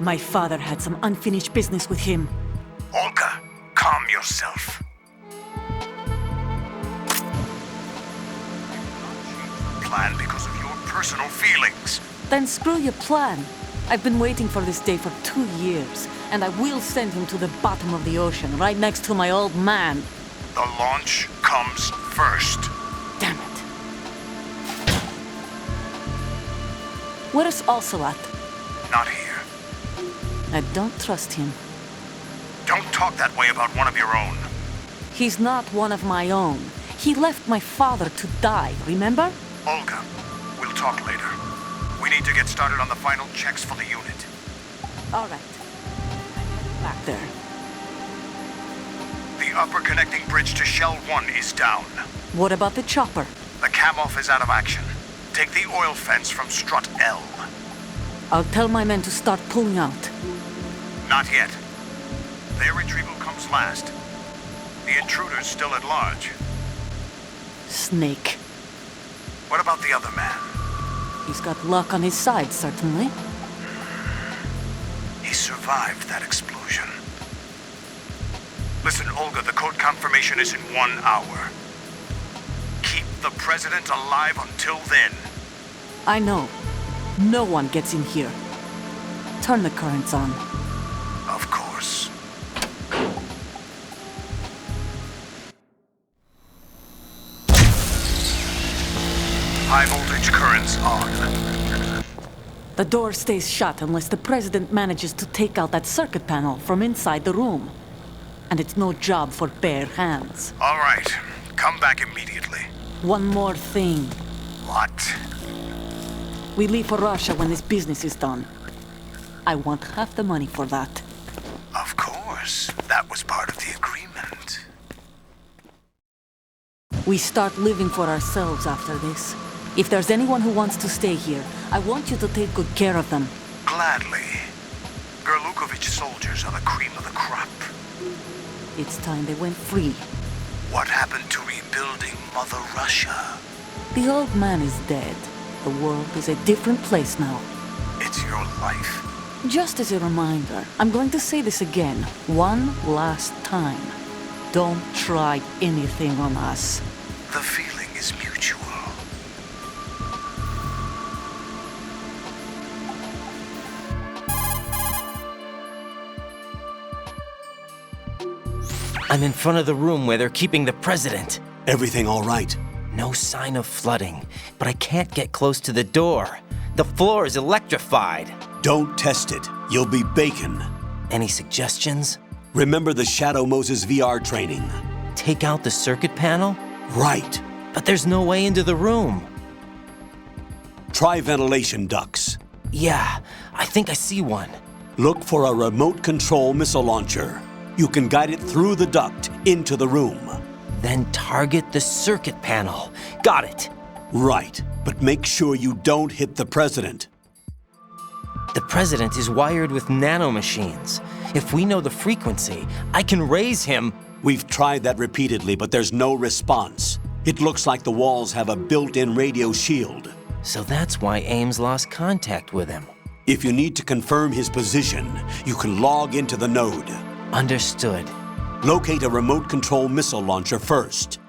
My father had some unfinished business with him. Olga, calm yourself. Plan because of your personal feelings. Then screw your plan. I've been waiting for this day for 2 years, and I will send him to the bottom of the ocean, right next to my old man. The launch comes first. Damn it. Where is Ocelot? Not here. I don't trust him. Don't talk that way about one of your own. He's not one of my own. He left my father to die, remember? Olga, we'll talk later. We need to get started on the final checks for the unit. All right. Back there. The upper connecting bridge to Shell 1 is down. What about the chopper? The cam-off is out of action. Take the oil fence from strut L. I'll tell my men to start pulling out. Not yet. Their retrieval comes last. The intruder's still at large. Snake. What about the other man? He's got luck on his side, certainly. He survived that explosion. Listen, Olga, the code confirmation is in 1 hour. Keep the president alive until then. I know. No one gets in here. Turn the currents on. Of course. High voltage currents on. The door stays shut unless the president manages to take out that circuit panel from inside the room. And it's no job for bare hands. All right. Come back immediately. One more thing. What? We leave for Russia when this business is done. I want half the money for that. Of course. That was part of the agreement. We start living for ourselves after this. If there's anyone who wants to stay here, I want you to take good care of them. Gladly. Gerlukovich soldiers are the cream of the crop. It's time they went free. What happened to rebuilding Mother Russia? The old man is dead. The world is a different place now. It's your life. Just as a reminder, I'm going to say this again, one last time. Don't try anything on us. The feeling is mutual. I'm in front of the room where they're keeping the president. Everything all right? No sign of flooding, but I can't get close to the door. The floor is electrified. Don't test it. You'll be bacon. Any suggestions? Remember the Shadow Moses VR training. Take out the circuit panel? Right. But there's no way into the room. Try ventilation ducts. Yeah, I think I see one. Look for a remote control missile launcher. You can guide it through the duct into the room. Then target the circuit panel. Got it. Right, but make sure you don't hit the president. The president is wired with nanomachines. If we know the frequency, I can raise him. We've tried that repeatedly, but there's no response. It looks like the walls have a built-in radio shield. So that's why Ames lost contact with him. If you need to confirm his position, you can log into the node. Understood. Locate a remote control missile launcher first.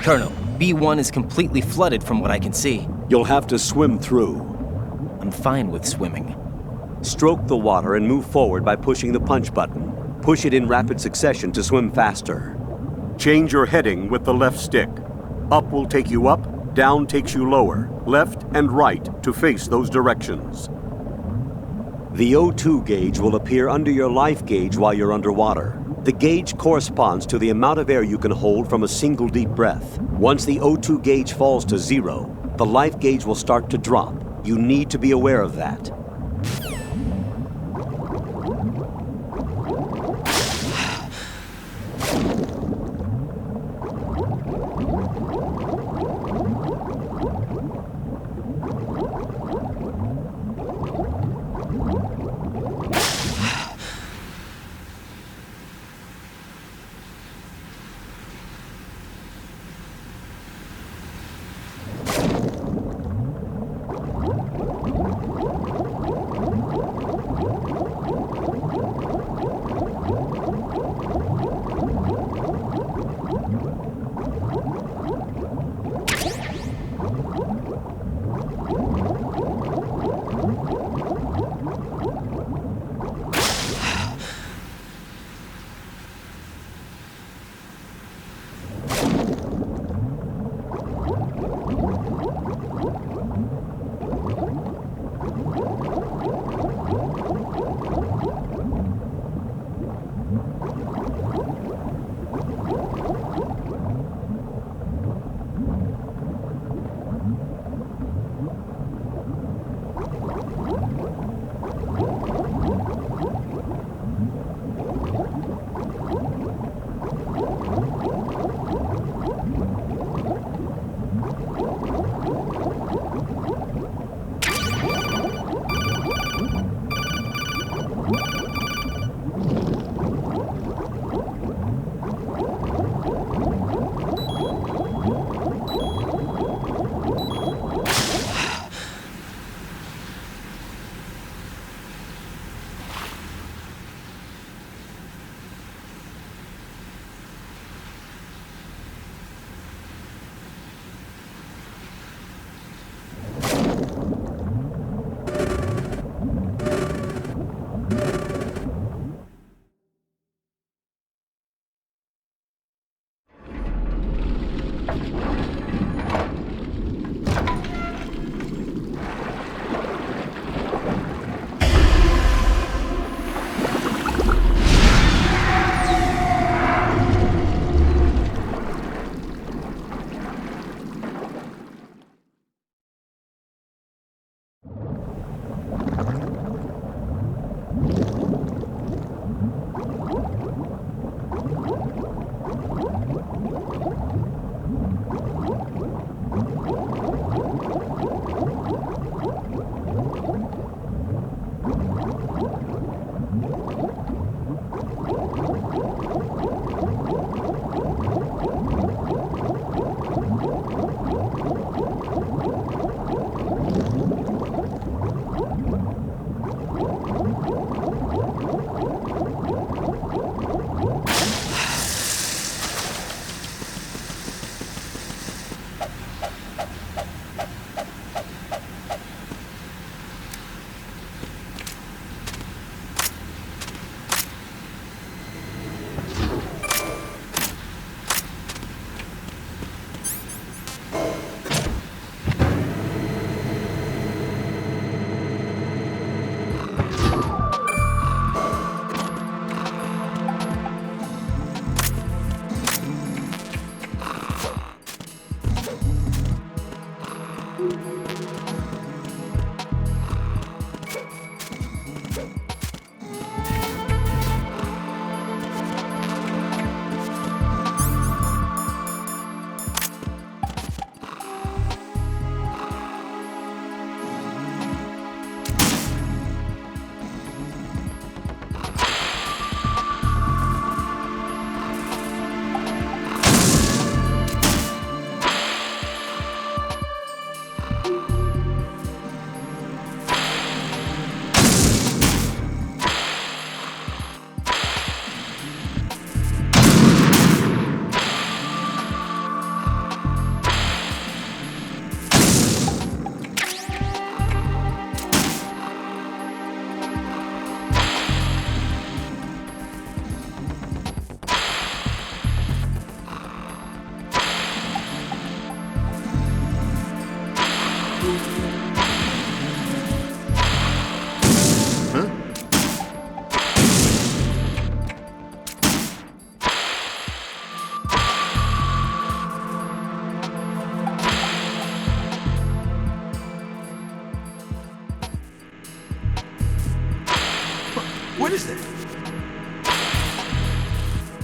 Colonel, B1 is completely flooded from what I can see. You'll have to swim through. I'm fine with swimming. Stroke the water and move forward by pushing the punch button. Push it in rapid succession to swim faster. Change your heading with the left stick. Up will take you up, down takes you lower, left and right to face those directions. The O2 gauge will appear under your life gauge while you're underwater. The gauge corresponds to the amount of air you can hold from a single deep breath. Once the O2 gauge falls to 0, the life gauge will start to drop. You need to be aware of that. What is this?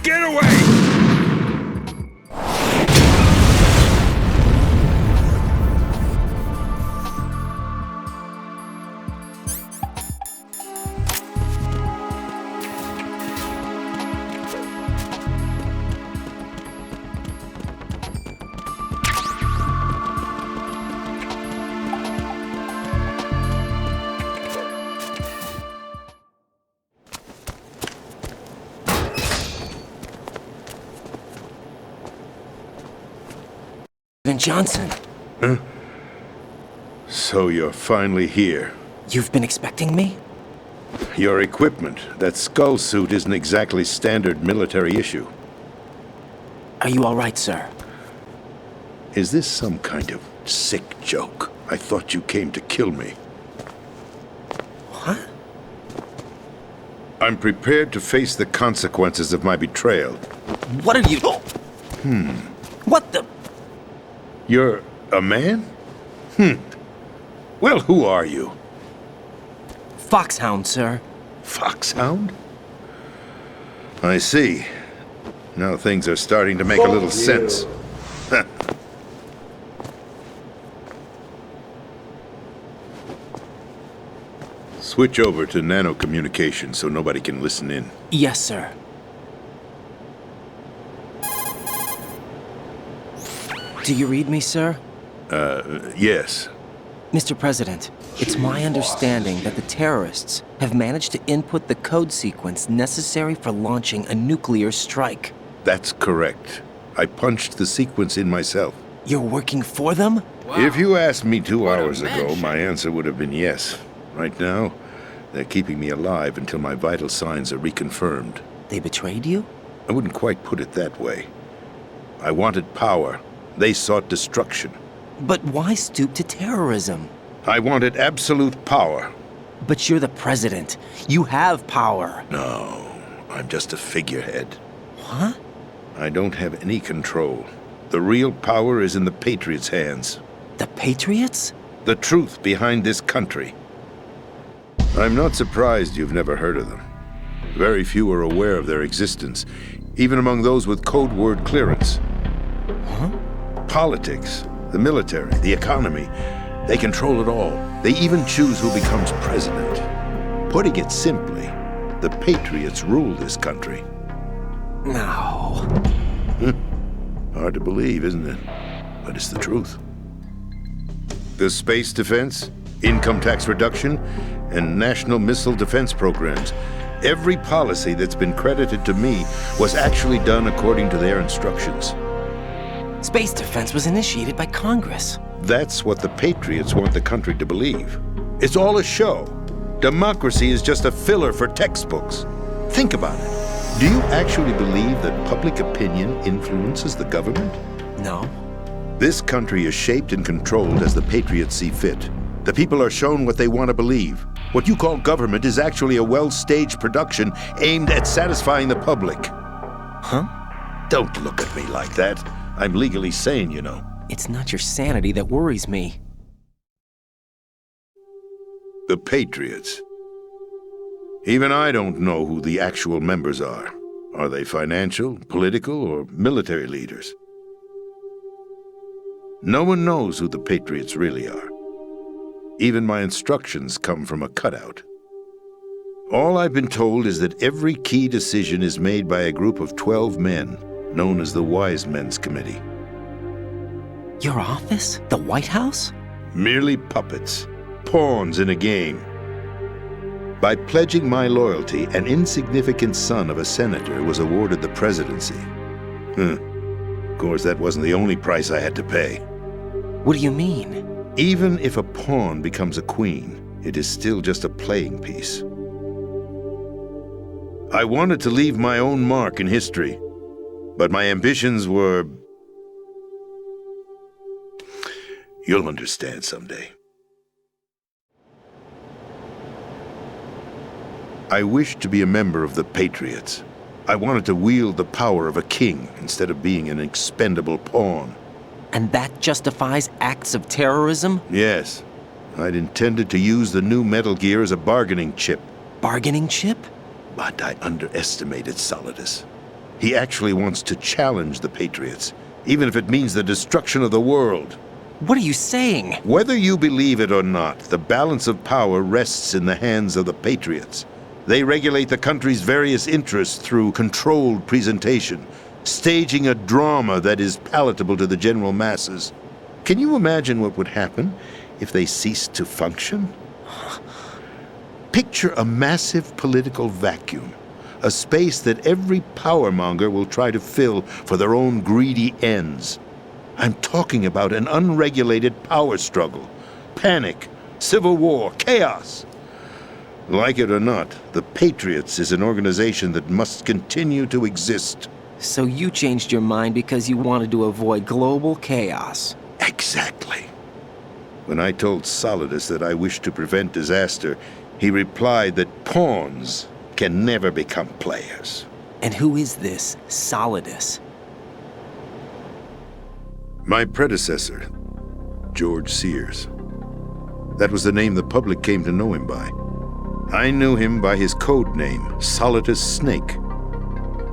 Get away! Johnson. Huh? So you're finally here. You've been expecting me? Your equipment, that skull suit, isn't exactly standard military issue. Are you all right, sir? Is this some kind of sick joke? I thought you came to kill me. What? I'm prepared to face the consequences of my betrayal. What are you... What the... You're a man? Well, who are you? Foxhound, sir. Foxhound? I see. Now things are starting to make a little sense. Switch over to nano-communication so nobody can listen in. Yes, sir. Do you read me, sir? Yes. Mr. President, it's my understanding that the terrorists have managed to input the code sequence necessary for launching a nuclear strike. That's correct. I punched the sequence in myself. You're working for them? Wow. If you asked me 2 hours ago, my answer would have been yes. Right now, they're keeping me alive until my vital signs are reconfirmed. They betrayed you? I wouldn't quite put it that way. I wanted power. They sought destruction. But why stoop to terrorism? I wanted absolute power. But you're the president. You have power. No, I'm just a figurehead. What? I don't have any control. The real power is in the Patriots' hands. The Patriots? The truth behind this country. I'm not surprised you've never heard of them. Very few are aware of their existence, even among those with code word clearance. Huh? Politics, the military, the economy, they control it all. They even choose who becomes president. Putting it simply, the Patriots rule this country. No. Hard to believe, isn't it? But it's the truth. The space defense, income tax reduction, and national missile defense programs. Every policy that's been credited to me was actually done according to their instructions. Space defense was initiated by Congress. That's what the Patriots want the country to believe. It's all a show. Democracy is just a filler for textbooks. Think about it. Do you actually believe that public opinion influences the government? No. This country is shaped and controlled as the Patriots see fit. The people are shown what they want to believe. What you call government is actually a well-staged production aimed at satisfying the public. Huh? Don't look at me like that. I'm legally sane, you know. It's not your sanity that worries me. The Patriots. Even I don't know who the actual members are. Are they financial, political, or military leaders? No one knows who the Patriots really are. Even my instructions come from a cutout. All I've been told is that every key decision is made by a group of 12 men, known as the Wise Men's Committee. Your office? The White House? Merely puppets, pawns in a game. By pledging my loyalty, an insignificant son of a senator was awarded the presidency. Of course, that wasn't the only price I had to pay. What do you mean? Even if a pawn becomes a queen, it is still just a playing piece. I wanted to leave my own mark in history, but my ambitions were... You'll understand someday. I wished to be a member of the Patriots. I wanted to wield the power of a king instead of being an expendable pawn. And that justifies acts of terrorism? Yes. I'd intended to use the new Metal Gear as a bargaining chip. Bargaining chip? But I underestimated Solidus. He actually wants to challenge the Patriots, even if it means the destruction of the world. What are you saying? Whether you believe it or not, the balance of power rests in the hands of the Patriots. They regulate the country's various interests through controlled presentation, staging a drama that is palatable to the general masses. Can you imagine what would happen if they ceased to function? Picture a massive political vacuum, a space that every powermonger will try to fill for their own greedy ends. I'm talking about an unregulated power struggle, panic, civil war, chaos. Like it or not, the Patriots is an organization that must continue to exist. So you changed your mind because you wanted to avoid global chaos. Exactly. When I told Solidus that I wished to prevent disaster, he replied that pawns can never become players. And who is this Solidus? My predecessor, George Sears. That was the name the public came to know him by. I knew him by his code name, Solidus Snake.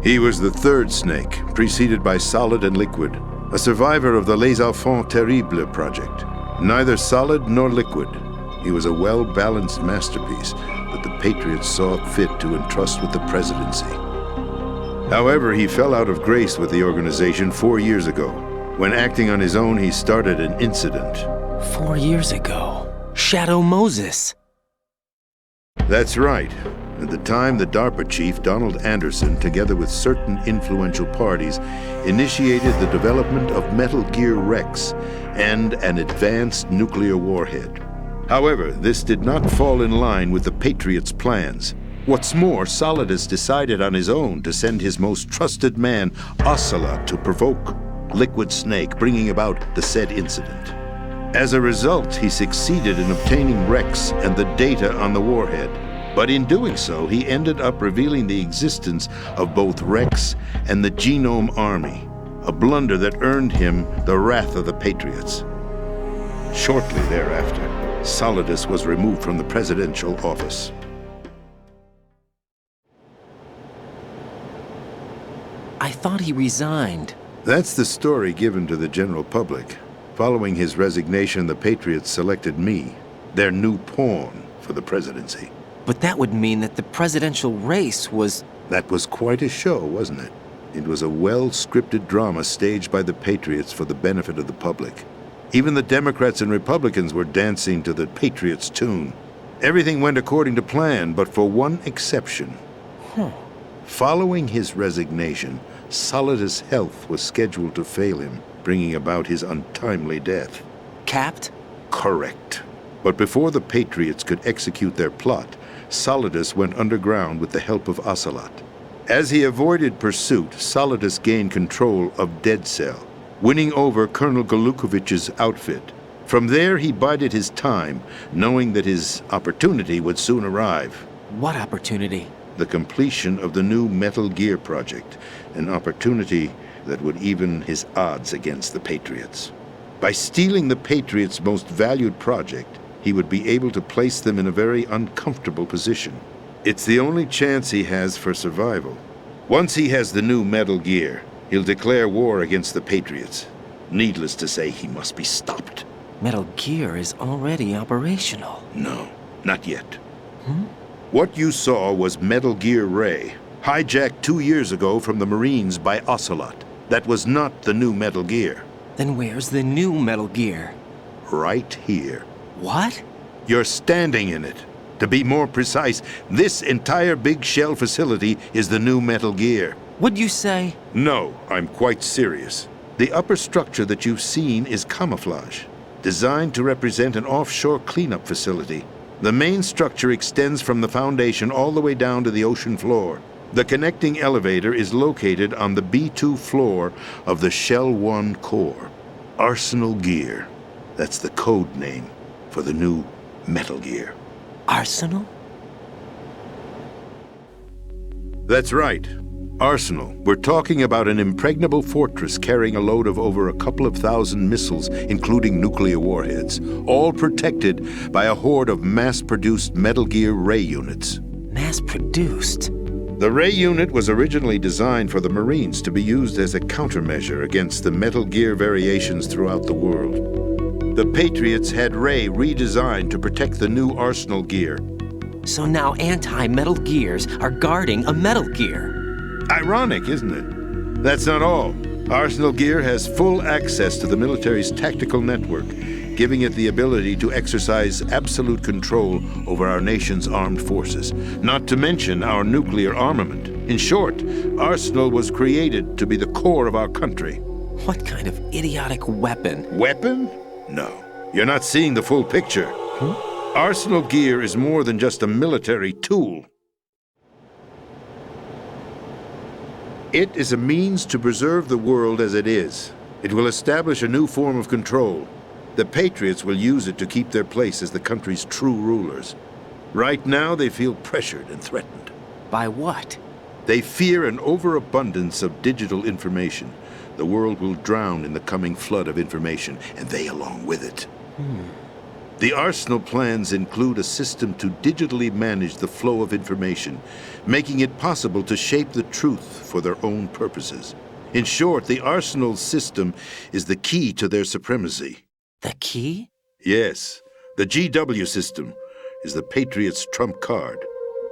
He was the third snake, preceded by Solid and Liquid, a survivor of the Les Enfants Terribles project. Neither solid nor liquid, he was a well-balanced masterpiece that the Patriots saw fit to entrust with the presidency. However, he fell out of grace with the organization 4 years ago. When acting on his own, he started an incident. 4 years ago? Shadow Moses. That's right. At the time, the DARPA chief, Donald Anderson, together with certain influential parties, initiated the development of Metal Gear Rex and an advanced nuclear warhead. However, this did not fall in line with the Patriots' plans. What's more, Solidus decided on his own to send his most trusted man, Ocelot, to provoke Liquid Snake, bringing about the said incident. As a result, he succeeded in obtaining Rex and the data on the warhead. But in doing so, he ended up revealing the existence of both Rex and the Genome Army, a blunder that earned him the wrath of the Patriots. Shortly thereafter, Solidus was removed from the presidential office. I thought he resigned. That's the story given to the general public. Following his resignation, the Patriots selected me, their new pawn, for the presidency. But that would mean that the presidential race was... That was quite a show, wasn't it? It was a well-scripted drama staged by the Patriots for the benefit of the public. Even the Democrats and Republicans were dancing to the Patriots' tune. Everything went according to plan, but for one exception. Following his resignation, Solidus' health was scheduled to fail him, bringing about his untimely death. Capped? Correct. But before the Patriots could execute their plot, Solidus went underground with the help of Ocelot. As he avoided pursuit, Solidus gained control of Dead Cell, winning over Colonel Golukovich's outfit. From there, he bided his time, knowing that his opportunity would soon arrive. What opportunity? The completion of the new Metal Gear project, an opportunity that would even his odds against the Patriots. By stealing the Patriots' most valued project, he would be able to place them in a very uncomfortable position. It's the only chance he has for survival. Once he has the new Metal Gear, he'll declare war against the Patriots. Needless to say, he must be stopped. Metal Gear is already operational. No, not yet. What you saw was Metal Gear Ray, hijacked 2 years ago from the Marines by Ocelot. That was not the new Metal Gear. Then where's the new Metal Gear? Right here. What? You're standing in it. To be more precise, this entire big shell facility is the new Metal Gear. What'd you say? No, I'm quite serious. The upper structure that you've seen is camouflage, designed to represent an offshore cleanup facility. The main structure extends from the foundation all the way down to the ocean floor. The connecting elevator is located on the B2 floor of the Shell 1 core. Arsenal Gear. That's the code name for the new Metal Gear. Arsenal? That's right. Arsenal. We're talking about an impregnable fortress carrying a load of over a couple of thousand missiles, including nuclear warheads, all protected by a horde of mass-produced Metal Gear Ray units. Mass-produced? The Ray unit was originally designed for the Marines to be used as a countermeasure against the Metal Gear variations throughout the world. The Patriots had Ray redesigned to protect the new Arsenal gear. So now anti-Metal Gears are guarding a Metal Gear. Ironic, isn't it? That's not all. Arsenal Gear has full access to the military's tactical network, giving it the ability to exercise absolute control over our nation's armed forces, not to mention our nuclear armament. In short, Arsenal was created to be the core of our country. What kind of idiotic weapon? Weapon? No. You're not seeing the full picture. Arsenal Gear is more than just a military tool. It is a means to preserve the world as it is. It will establish a new form of control. The Patriots will use it to keep their place as the country's true rulers. Right now, they feel pressured and threatened. By what? They fear an overabundance of digital information. The world will drown in the coming flood of information, and they along with it. The Arsenal plans include a system to digitally manage the flow of information, making it possible to shape the truth for their own purposes. In short, the Arsenal system is the key to their supremacy. The key? Yes. The GW system is the Patriots' trump card.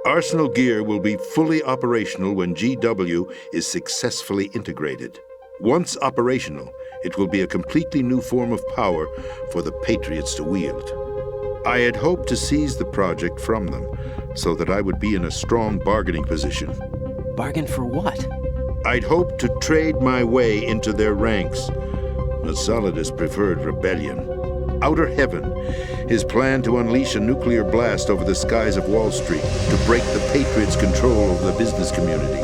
Arsenal Gear will be fully operational when GW is successfully integrated. Once operational, it will be a completely new form of power for the Patriots to wield. I had hoped to seize the project from them, so that I would be in a strong bargaining position. Bargain for what? I'd hoped to trade my way into their ranks. But Solidus preferred rebellion. Outer Heaven, his plan to unleash a nuclear blast over the skies of Wall Street to break the Patriots' control over the business community,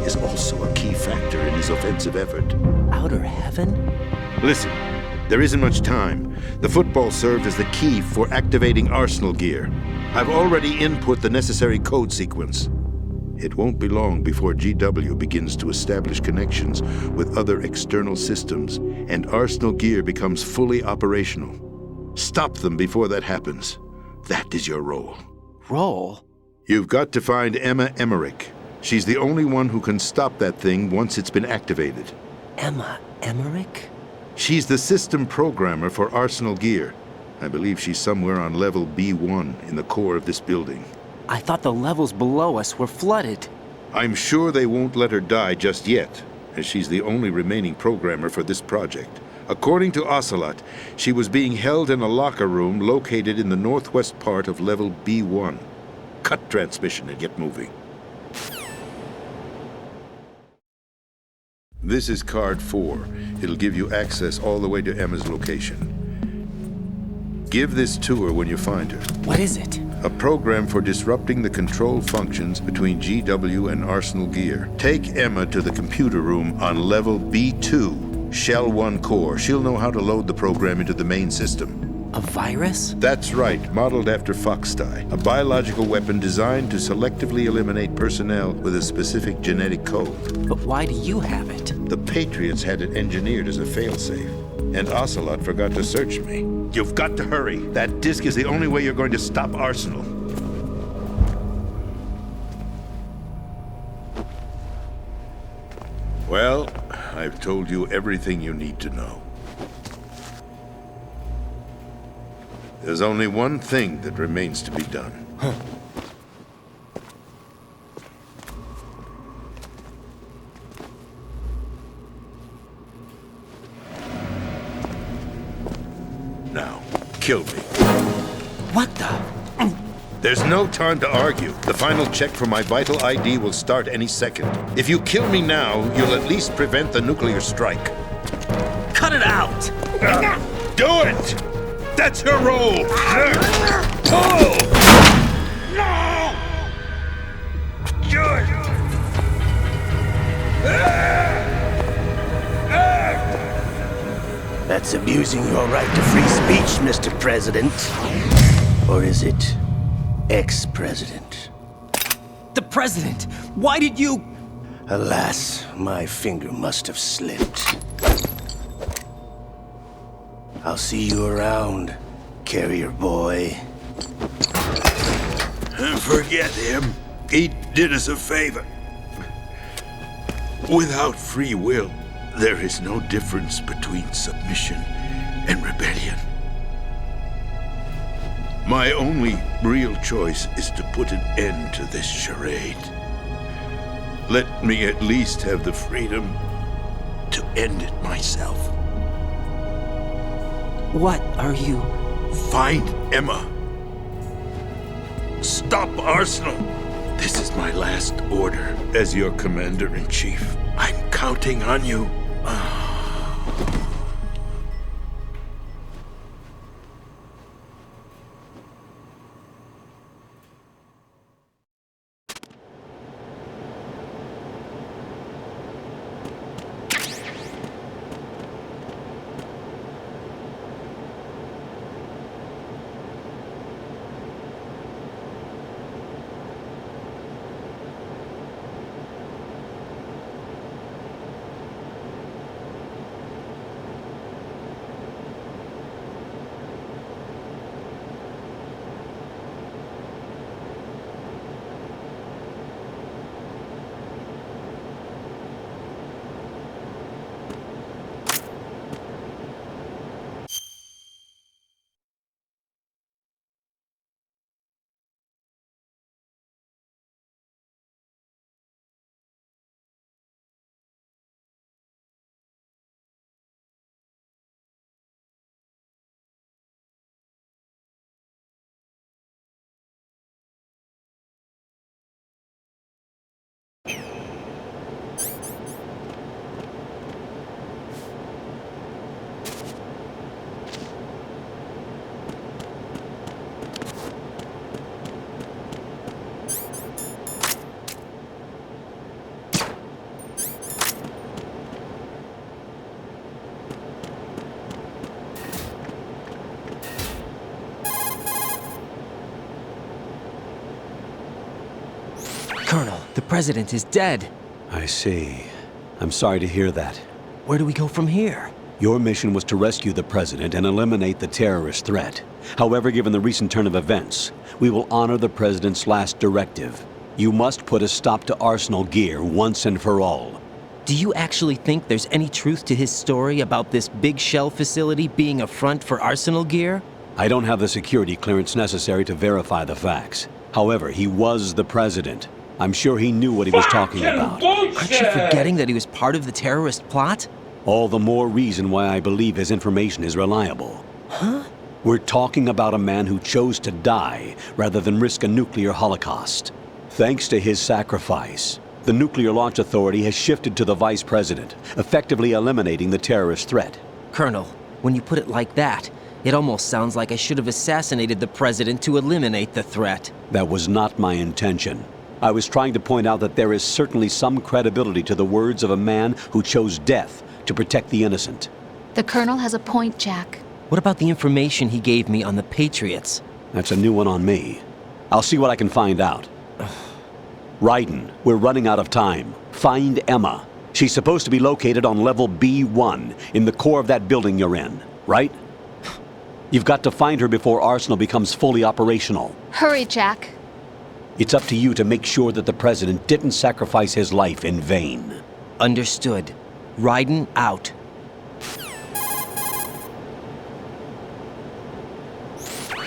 is also a key factor in his offensive effort. Outer Heaven? Listen, there isn't much time. The football served as the key for activating Arsenal Gear. I've already input the necessary code sequence. It won't be long before GW begins to establish connections with other external systems, and Arsenal Gear becomes fully operational. Stop them before that happens. That is your role. Role? You've got to find Emma Emmerich. She's the only one who can stop that thing once it's been activated. Emma Emmerich? She's the system programmer for Arsenal Gear. I believe she's somewhere on level B1 in the core of this building. I thought the levels below us were flooded. I'm sure they won't let her die just yet, as she's the only remaining programmer for this project. According to Ocelot, she was being held in a locker room located in the northwest part of level B1. Cut transmission and get moving. This is card 4. It'll give you access all the way to Emma's location. Give this to her when you find her. What is it? A program for disrupting the control functions between GW and Arsenal Gear. Take Emma to the computer room on level B2, Shell 1 core. She'll know how to load the program into the main system. A virus? That's right, modeled after Foxdie, a biological weapon designed to selectively eliminate personnel with a specific genetic code. But why do you have it? The Patriots had it engineered as a failsafe, and Ocelot forgot to search me. You've got to hurry. That disk is the only way you're going to stop Arsenal. Well, I've told you everything you need to know. There's only one thing that remains to be done. Now, kill me. What the? There's no time to argue. The final check for my vital ID will start any second. If you kill me now, you'll at least prevent the nuclear strike. Cut it out! Do it! That's your role! Pull! No! Do it! That's abusing your right to free speech, Mr. President. Or is it ex-president? The president! Why did you... Alas, my finger must have slipped. I'll see you around, carrier boy. Forget him. He did us a favor. Without free will, there is no difference between submission and rebellion. My only real choice is to put an end to this charade. Let me at least have the freedom to end it myself. What are you? Find Emma. Stop Arsenal. This is my last order as your commander-in-chief. I'm counting on you. Colonel, the president is dead. I see. I'm sorry to hear that. Where do we go from here? Your mission was to rescue the president and eliminate the terrorist threat. However, given the recent turn of events, we will honor the president's last directive. You must put a stop to Arsenal Gear once and for all. Do you actually think there's any truth to his story about this big shell facility being a front for Arsenal Gear? I don't have the security clearance necessary to verify the facts. However, he was the president. I'm sure he knew what he was talking about. Aren't you forgetting that he was part of the terrorist plot? All the more reason why I believe his information is reliable. Huh? We're talking about a man who chose to die rather than risk a nuclear holocaust. Thanks to his sacrifice, the Nuclear Launch Authority has shifted to the vice president, effectively eliminating the terrorist threat. Colonel, when you put it like that, it almost sounds like I should have assassinated the president to eliminate the threat. That was not my intention. I was trying to point out that there is certainly some credibility to the words of a man who chose death to protect the innocent. The Colonel has a point, Jack. What about the information he gave me on the Patriots? That's a new one on me. I'll see what I can find out. Raiden, we're running out of time. Find Emma. She's supposed to be located on level B1 in the core of that building you're in, right? You've got to find her before Arsenal becomes fully operational. Hurry, Jack. It's up to you to make sure that the president didn't sacrifice his life in vain. Understood. Raiden out.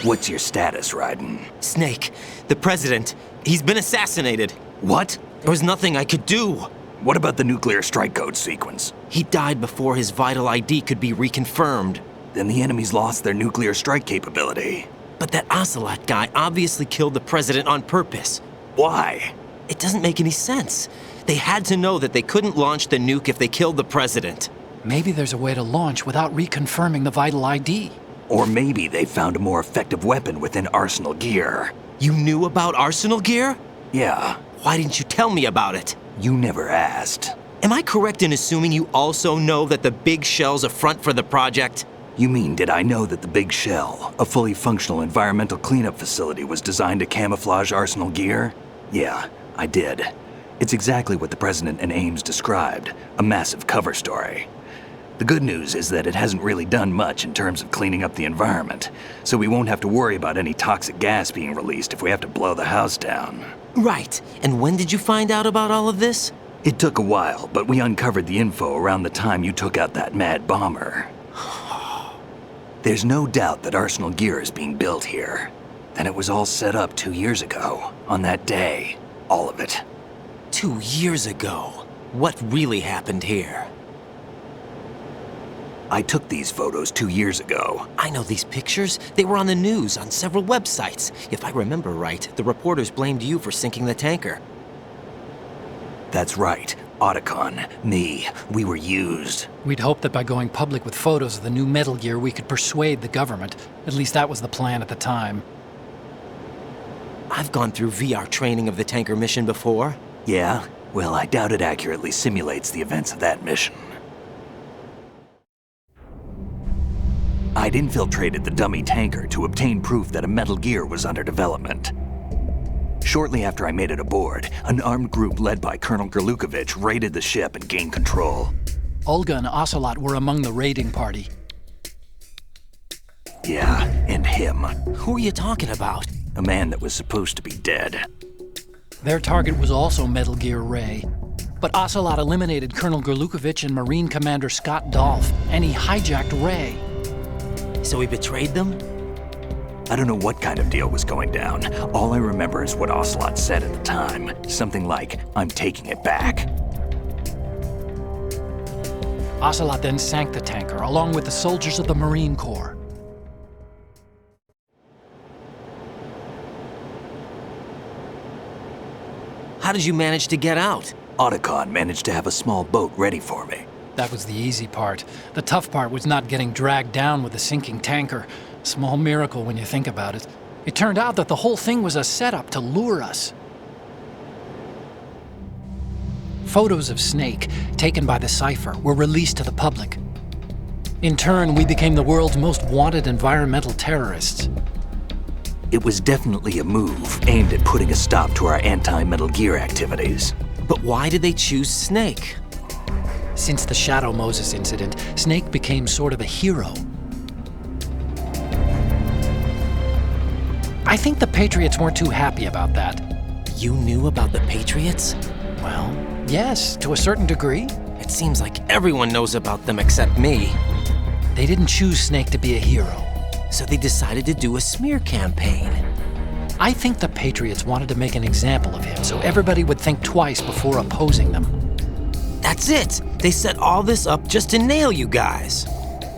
What's your status, Raiden? Snake, the president, he's been assassinated. What? There was nothing I could do. What about the nuclear strike code sequence? He died before his vital ID could be reconfirmed. Then the enemy's lost their nuclear strike capability. But that Ocelot guy obviously killed the president on purpose. Why? It doesn't make any sense. They had to know that they couldn't launch the nuke if they killed the president. Maybe there's a way to launch without reconfirming the vital ID. Or maybe they found a more effective weapon within Arsenal Gear. You knew about Arsenal Gear? Yeah. Why didn't you tell me about it? You never asked. Am I correct in assuming you also know that the Big Shell's a front for the project? You mean, did I know that the Big Shell, a fully functional environmental cleanup facility, was designed to camouflage Arsenal Gear? Yeah, I did. It's exactly what the President and Ames described, a massive cover story. The good news is that it hasn't really done much in terms of cleaning up the environment, so we won't have to worry about any toxic gas being released if we have to blow the house down. Right. And when did you find out about all of this? It took a while, but we uncovered the info around the time you took out that mad bomber. There's no doubt that Arsenal gear is being built here. And it was all set up 2 years ago, on that day. All of it. 2 years ago? What really happened here? I took these photos 2 years ago. I know these pictures. They were on the news, on several websites. If I remember right, the reporters blamed you for sinking the tanker. That's right. Otacon, me, we were used. We'd hoped that by going public with photos of the new Metal Gear, we could persuade the government. At least that was the plan at the time. I've gone through VR training of the tanker mission before. Yeah? Well, I doubt it accurately simulates the events of that mission. I'd infiltrated the dummy tanker to obtain proof that a Metal Gear was under development. Shortly after I made it aboard, an armed group led by Colonel Gerlukovich raided the ship and gained control. Olga and Ocelot were among the raiding party. Yeah, and him. Who are you talking about? A man that was supposed to be dead. Their target was also Metal Gear Ray. But Ocelot eliminated Colonel Gerlukovich and Marine Commander Scott Dolph, and he hijacked Ray. So he betrayed them? I don't know what kind of deal was going down. All I remember is what Ocelot said at the time. Something like, "I'm taking it back." Ocelot then sank the tanker, along with the soldiers of the Marine Corps. How did you manage to get out? Otacon managed to have a small boat ready for me. That was the easy part. The tough part was not getting dragged down with a sinking tanker. Small miracle when you think about it. It turned out that the whole thing was a setup to lure us. Photos of Snake, taken by the Cypher, were released to the public. In turn, we became the world's most wanted environmental terrorists. It was definitely a move aimed at putting a stop to our anti-Metal Gear activities. But why did they choose Snake? Since the Shadow Moses incident, Snake became sort of a hero. I think the Patriots weren't too happy about that. You knew about the Patriots? Well, yes, to a certain degree. It seems like everyone knows about them except me. They didn't choose Snake to be a hero. So they decided to do a smear campaign. I think the Patriots wanted to make an example of him so everybody would think twice before opposing them. That's it! They set all this up just to nail you guys.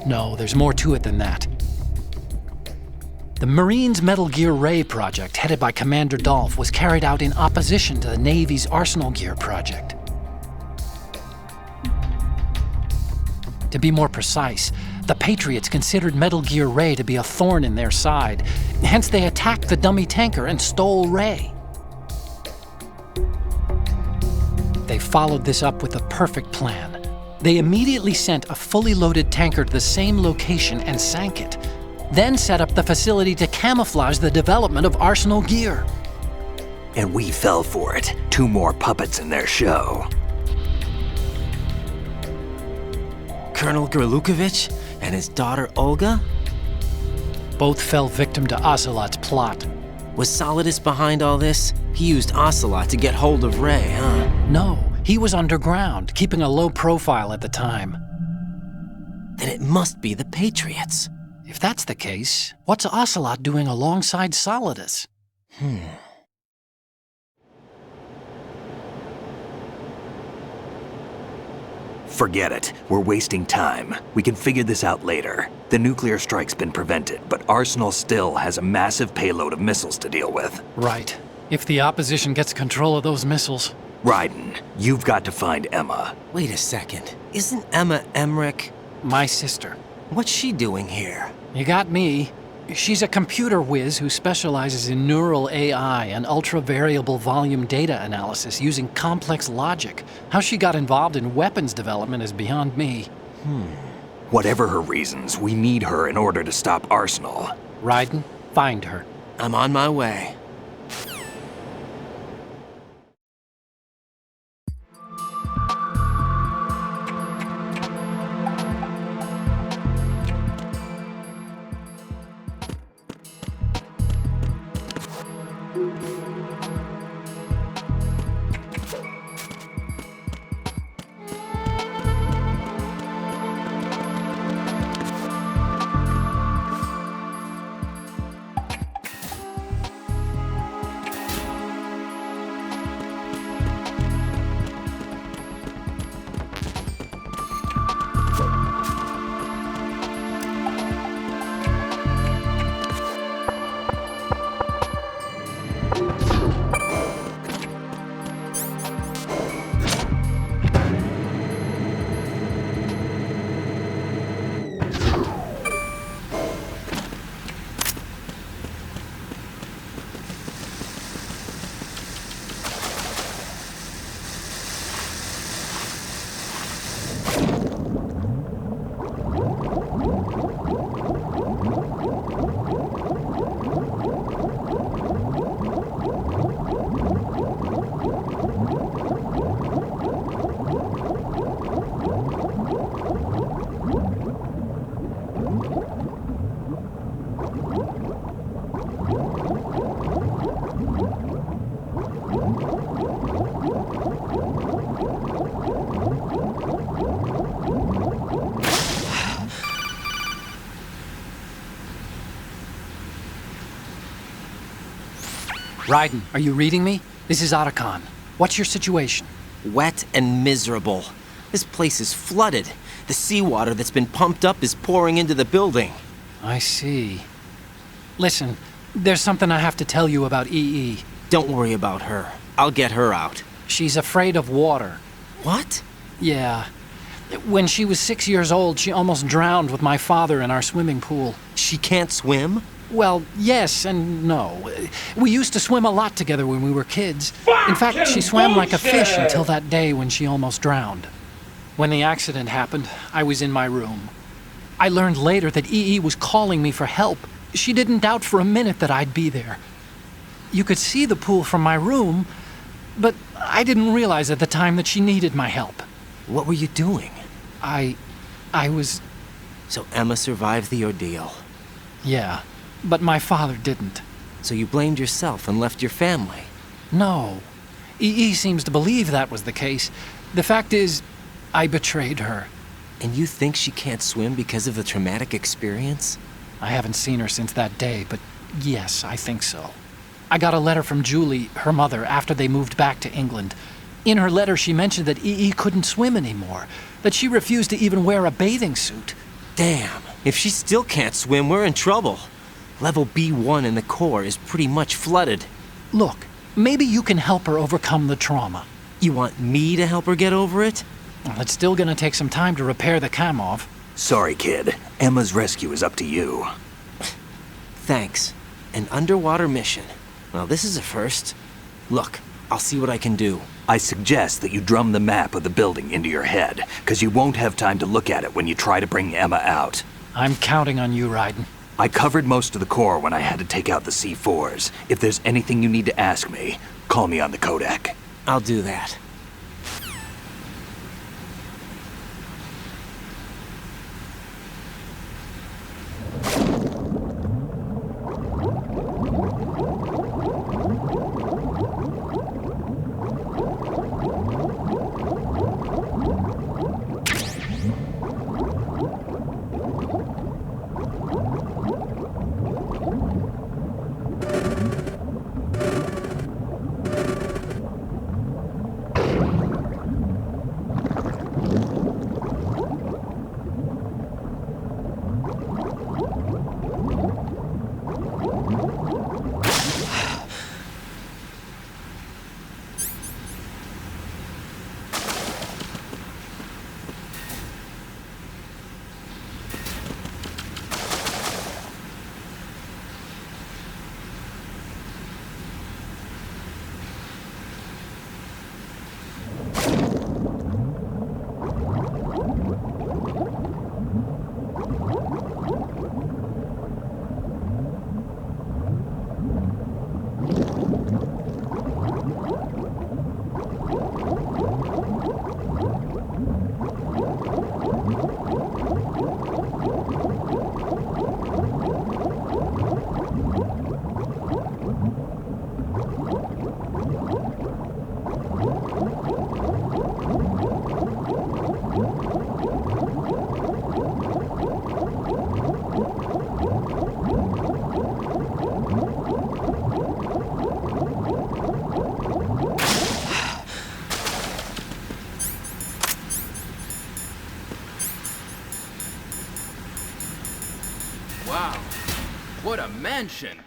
No, there's more to it than that. The Marines' Metal Gear Ray project, headed by Commander Dolph, was carried out in opposition to the Navy's Arsenal Gear project. To be more precise, the Patriots considered Metal Gear Ray to be a thorn in their side. Hence, they attacked the dummy tanker and stole Ray. They followed this up with a perfect plan. They immediately sent a fully loaded tanker to the same location and sank it. Then set up the facility to camouflage the development of Arsenal Gear. And we fell for it. 2 more puppets in their show. Colonel Gerlukovich and his daughter Olga? Both fell victim to Ocelot's plot. Was Solidus behind all this? He used Ocelot to get hold of Ray, huh? No, he was underground, keeping a low profile at the time. Then it must be the Patriots. If that's the case, what's Ocelot doing alongside Solidus? Forget it. We're wasting time. We can figure this out later. The nuclear strike's been prevented, but Arsenal still has a massive payload of missiles to deal with. Right. If the opposition gets control of those missiles. Raiden, you've got to find Emma. Wait a second. Isn't Emma Emmerich? My sister. What's she doing here? You got me. She's a computer whiz who specializes in neural AI and ultra-variable volume data analysis using complex logic. How she got involved in weapons development is beyond me. Whatever her reasons, we need her in order to stop Arsenal. Raiden, find her. I'm on my way. Raiden, are you reading me? This is Otacon. What's your situation? Wet and miserable. This place is flooded. The seawater that's been pumped up is pouring into the building. I see. Listen, there's something I have to tell you about EE. Don't worry about her. I'll get her out. She's afraid of water. What? Yeah. When she was 6 years old, she almost drowned with my father in our swimming pool. She can't swim? Well, yes and no. We used to swim a lot together when we were kids. In fact, she swam like a fish until that day when she almost drowned. When the accident happened, I was in my room. I learned later that EE was calling me for help. She didn't doubt for a minute that I'd be there. You could see the pool from my room, but I didn't realize at the time that she needed my help. What were you doing? I was... So Emma survived the ordeal. Yeah, but my father didn't. So you blamed yourself and left your family? No. EE seems to believe that was the case. The fact is, I betrayed her. And you think she can't swim because of the traumatic experience? I haven't seen her since that day, but yes, I think so. I got a letter from Julie, her mother, after they moved back to England. In her letter, she mentioned that EE couldn't swim anymore, that she refused to even wear a bathing suit. Damn, if she still can't swim, we're in trouble. Level B1 in the core is pretty much flooded. Look, maybe you can help her overcome the trauma. You want me to help her get over it? Well, it's still gonna take some time to repair the Kamov. Sorry, kid. Emma's rescue is up to you. Thanks. An underwater mission. Well, this is a first. Look, I'll see what I can do. I suggest that you drum the map of the building into your head, because you won't have time to look at it when you try to bring Emma out. I'm counting on you, Raiden. I covered most of the core when I had to take out the C4s. If there's anything you need to ask me, call me on the codec. I'll do that. Wow, what a mansion!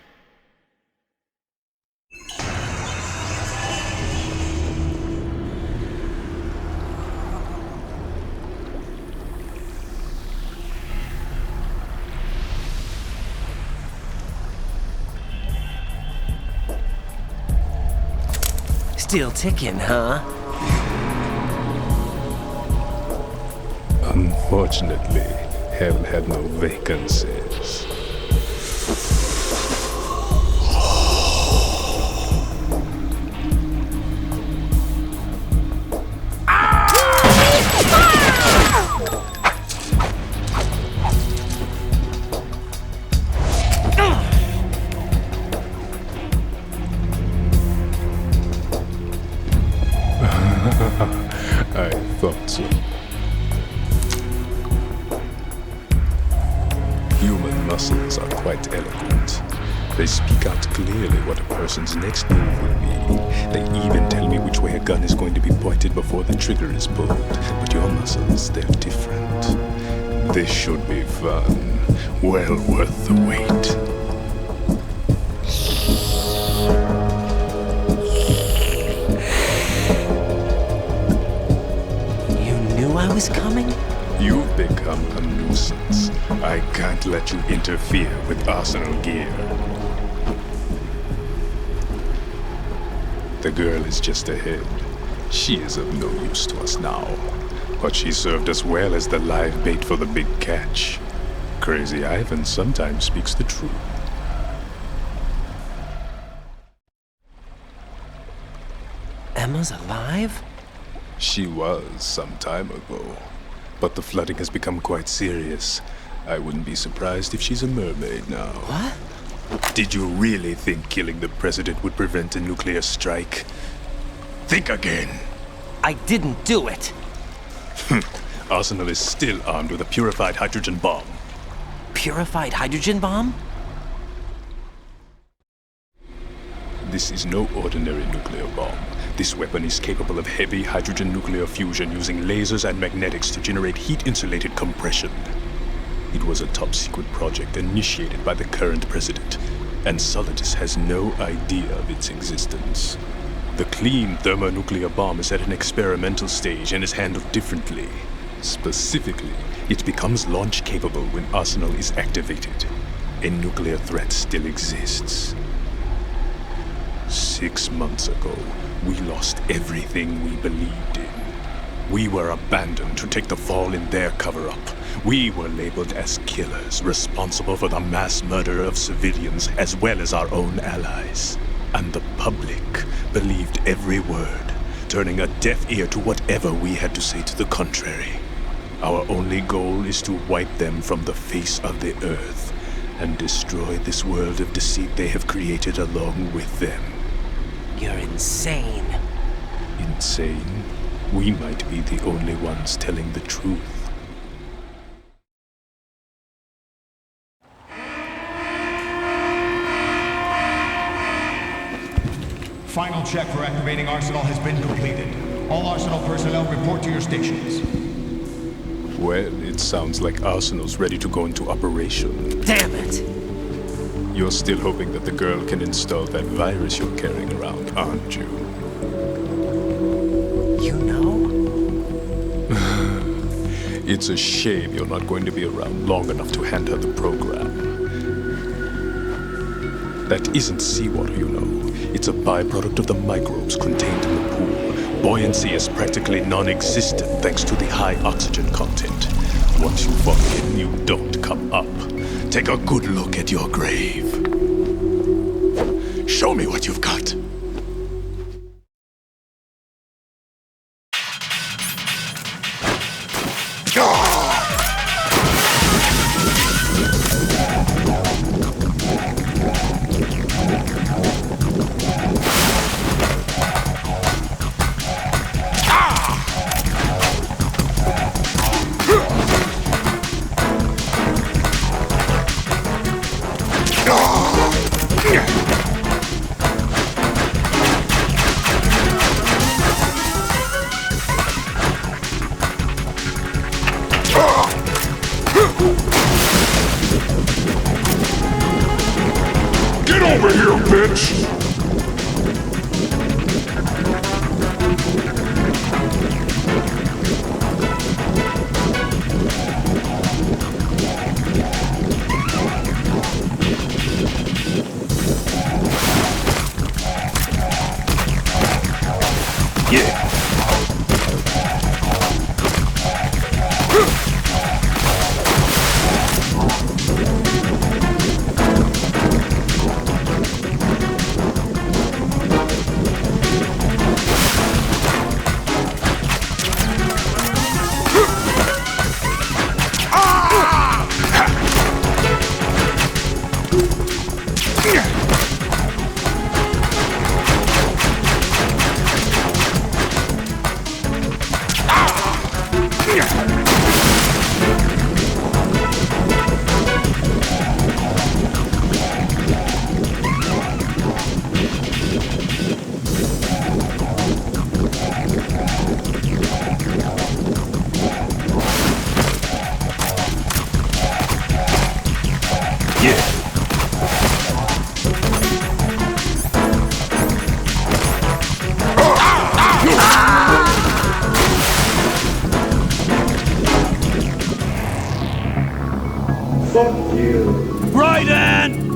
Still ticking, huh? Unfortunately, Hell had no vacancies. I thought so. Human muscles are quite eloquent. They speak out clearly what a person's next move will be. They even tell me which way a gun is going to be pointed before the trigger is pulled. But your muscles, they're different. This should be fun. Well worth the wait. You knew I was coming? You've become a nuisance. I can't let you interfere with Arsenal gear. The girl is just ahead. She is of no use to us now. But she served us well as the live bait for the big catch. Crazy Ivan sometimes speaks the truth. Emma's alive? She was some time ago. But the flooding has become quite serious. I wouldn't be surprised if she's a mermaid now. What? Did you really think killing the president would prevent a nuclear strike? Think again. I didn't do it. Arsenal is still armed with a purified hydrogen bomb. Purified hydrogen bomb? This is no ordinary nuclear bomb. This weapon is capable of heavy hydrogen nuclear fusion using lasers and magnetics to generate heat-insulated compression. It was a top-secret project initiated by the current president, and Solidus has no idea of its existence. The clean thermonuclear bomb is at an experimental stage and is handled differently. Specifically, it becomes launch-capable when Arsenal is activated. A nuclear threat still exists. 6 months ago, we lost everything we believed in. We were abandoned to take the fall in their cover-up. We were labeled as killers, responsible for the mass murder of civilians as well as our own allies. And the public believed every word, turning a deaf ear to whatever we had to say to the contrary. Our only goal is to wipe them from the face of the earth and destroy this world of deceit they have created along with them. You're insane. Insane? We might be the only ones telling the truth. Final check for activating Arsenal has been completed. All Arsenal personnel report to your stations. Well, it sounds like Arsenal's ready to go into operation. Damn it! You're still hoping that the girl can install that virus you're carrying around, aren't you? You know? It's a shame you're not going to be around long enough to hand her the program. That isn't seawater, you know. It's a byproduct of the microbes contained in the pool. Buoyancy is practically non-existent thanks to the high oxygen content. Once you fall in, you don't come up. Take a good look at your grave. Show me what you've got. Get over here, bitch! Raiden!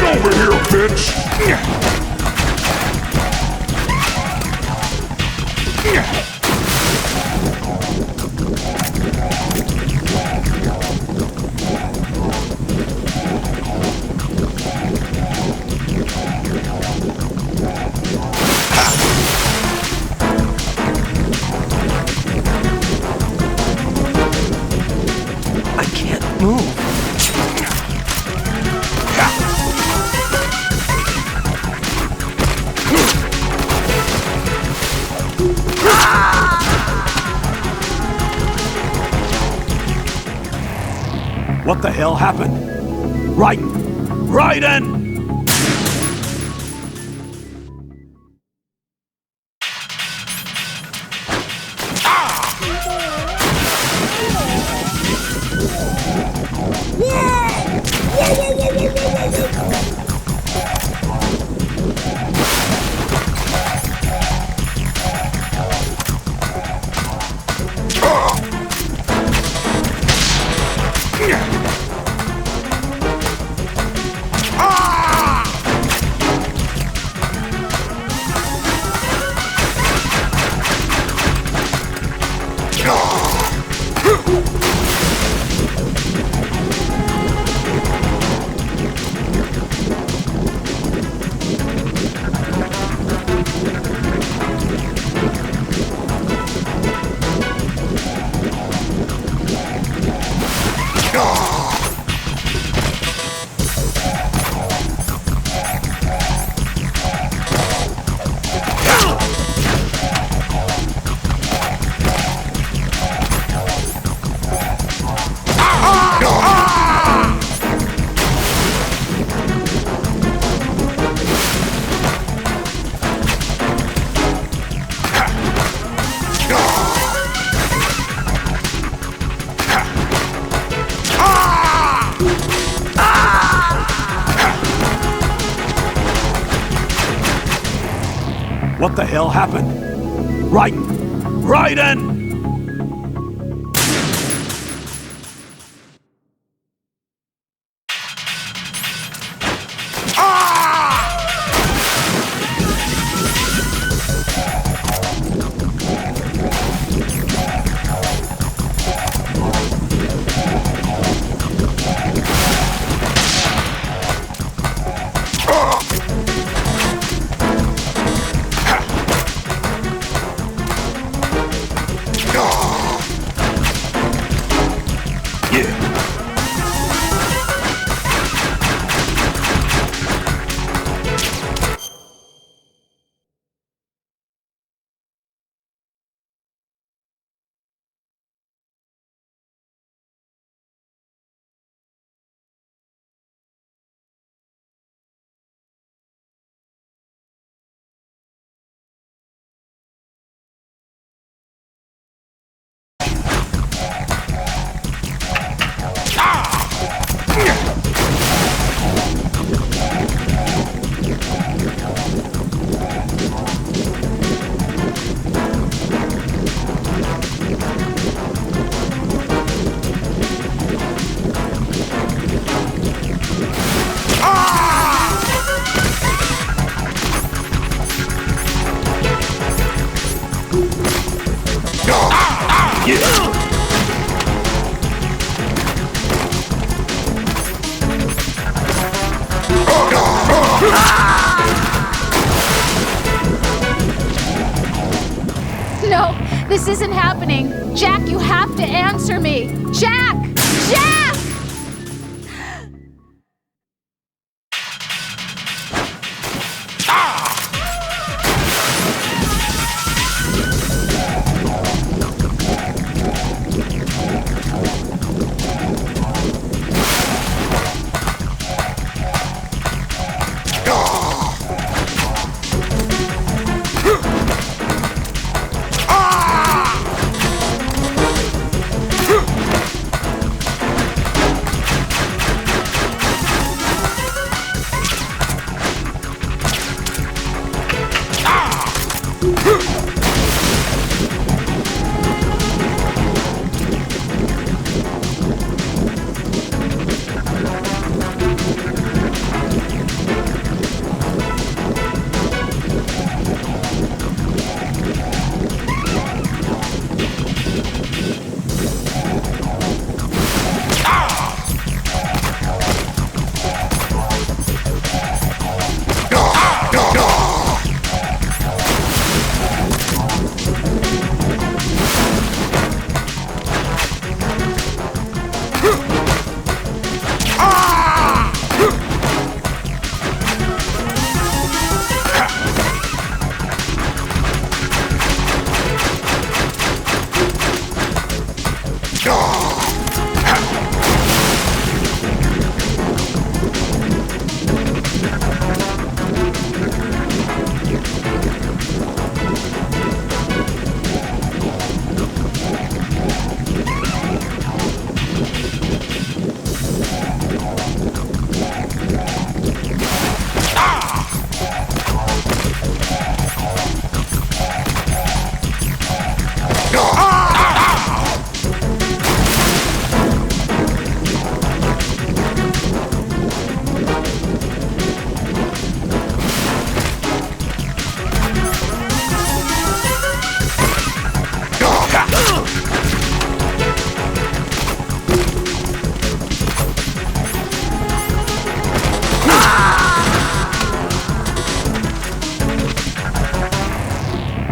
Over here, bitch! I can't move. What the hell happened? Raiden! What the hell happened? Raiden! This isn't happening. Jack, you have to answer me. Jack! Jack!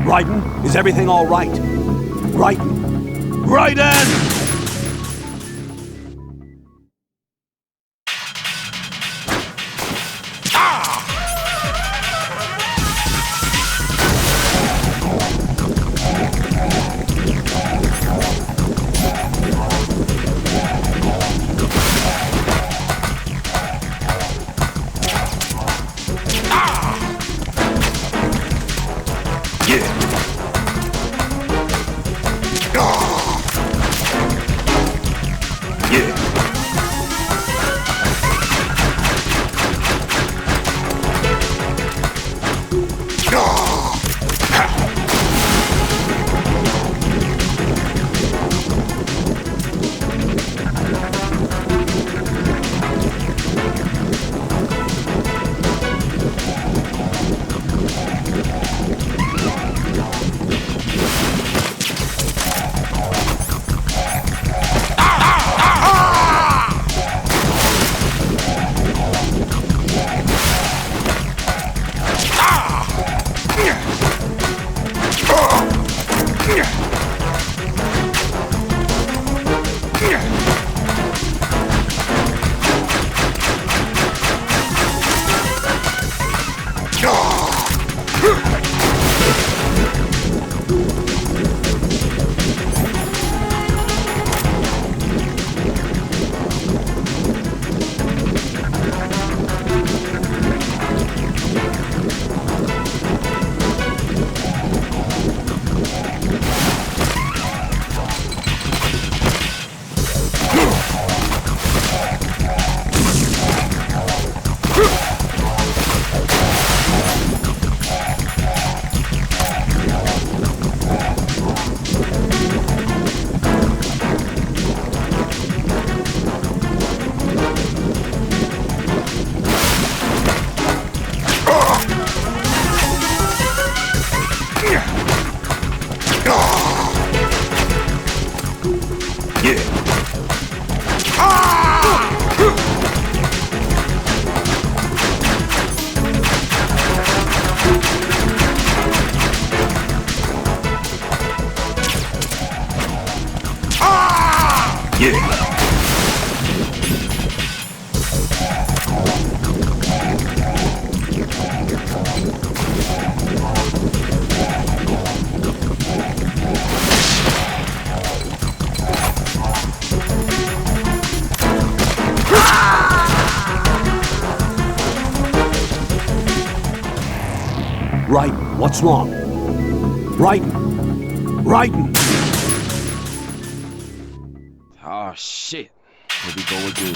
Raiden, is everything all right? Raiden! Raiden! Raiden, what's wrong? Raiden! Raiden! Oh, shit. Here we go again.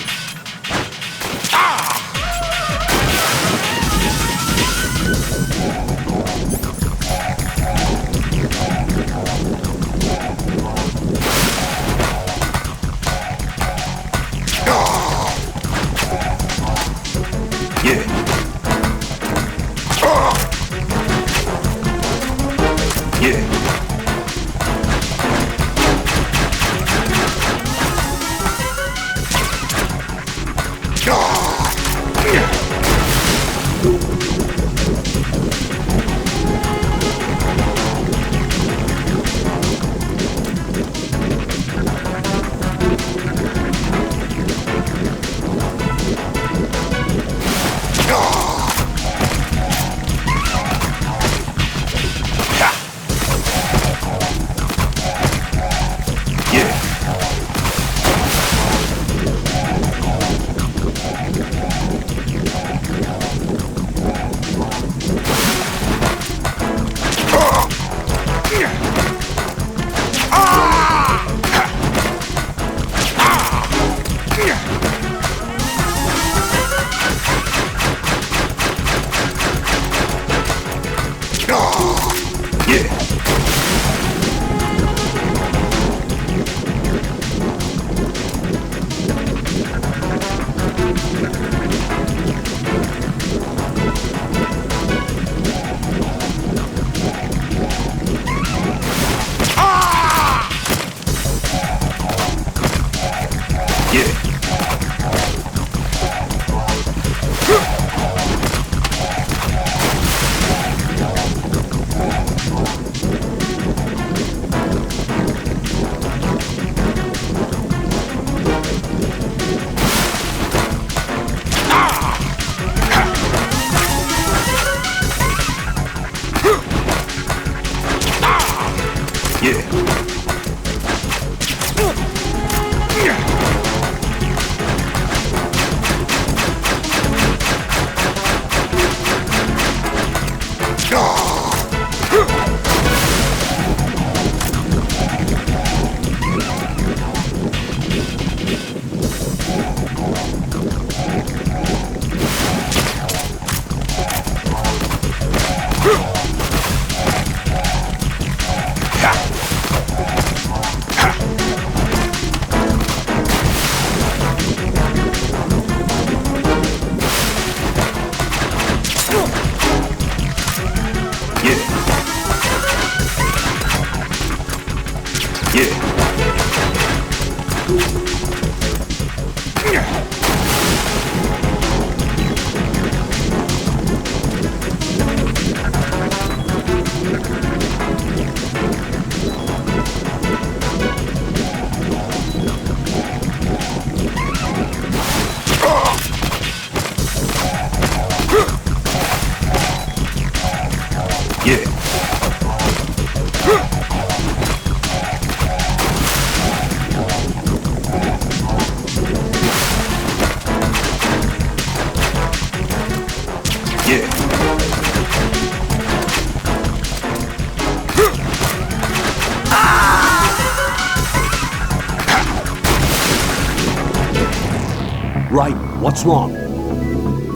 Raiden, what's wrong?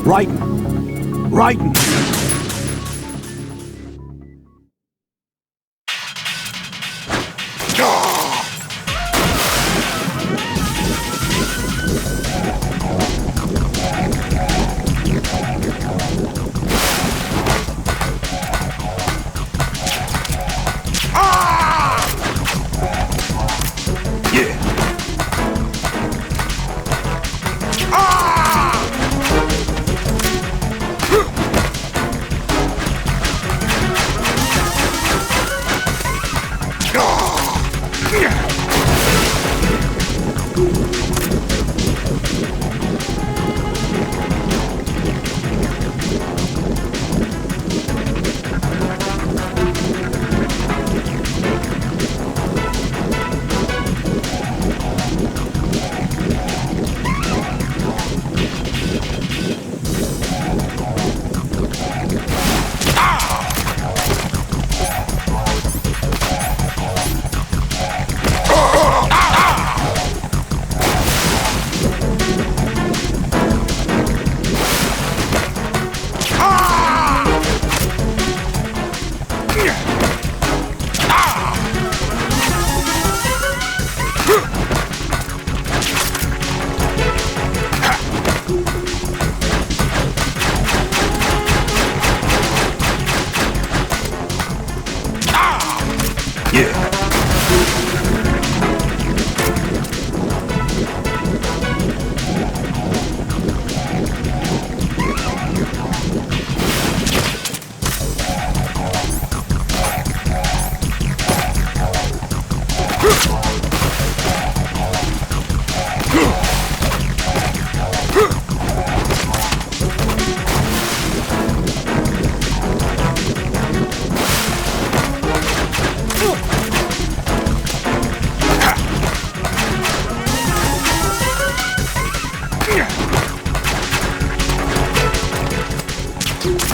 Raiden! Raiden!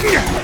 Yeah.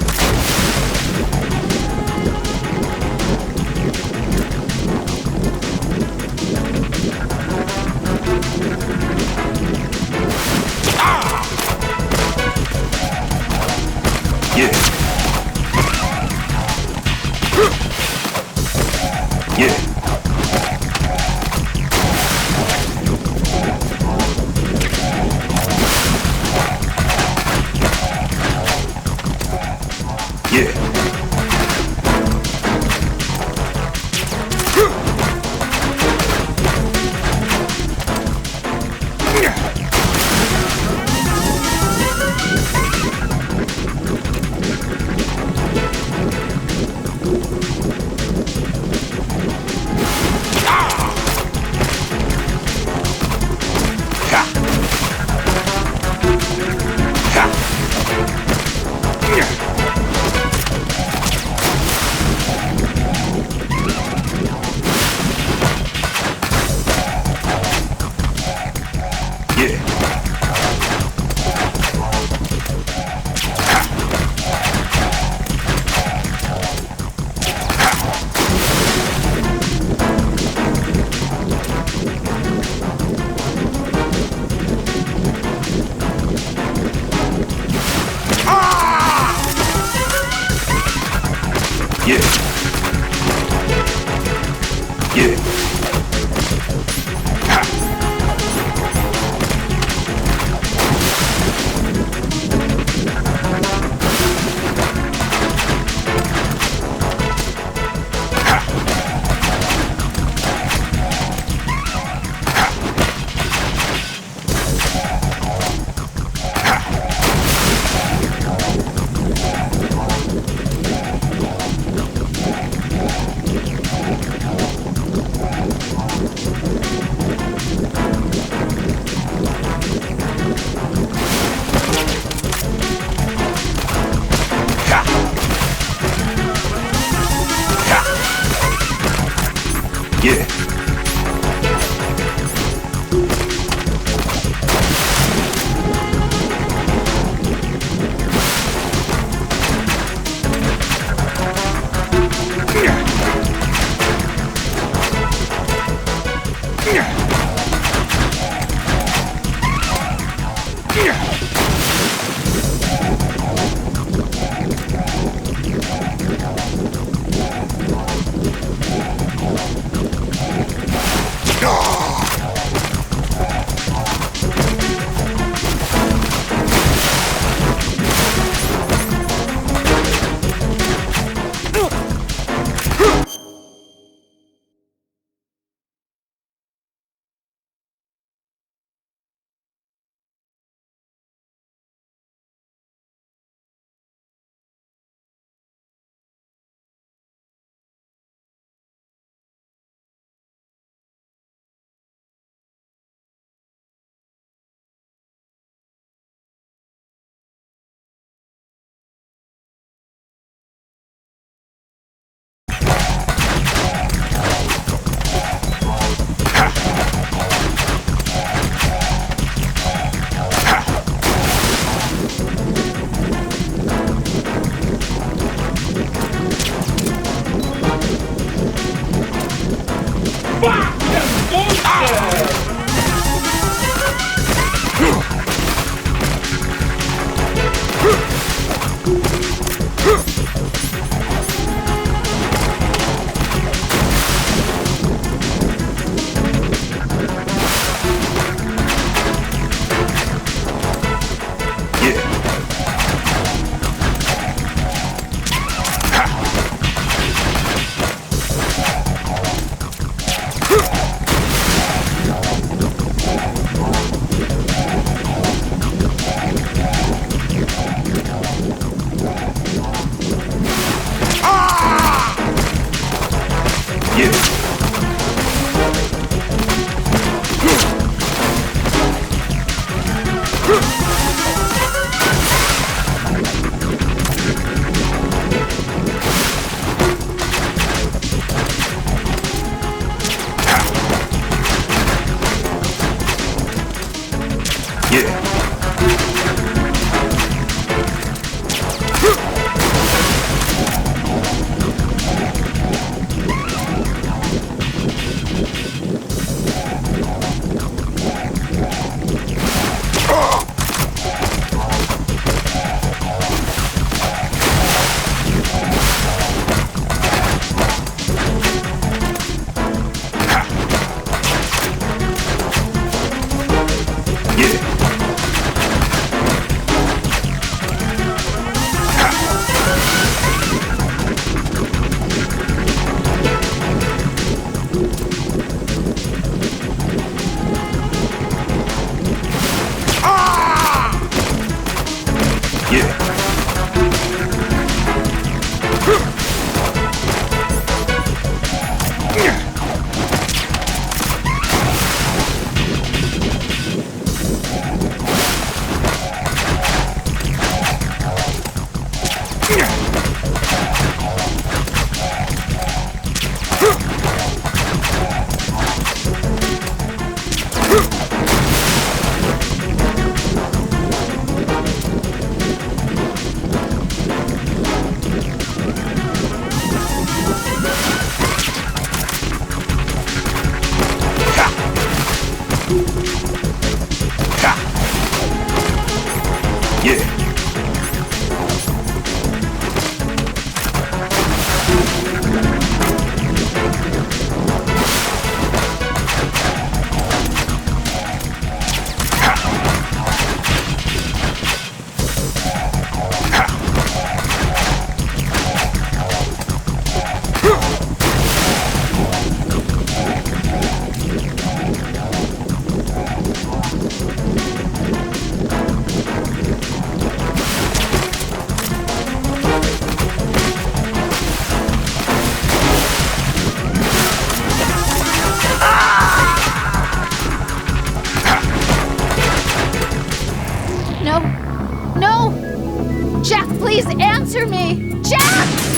Please answer me! Jack!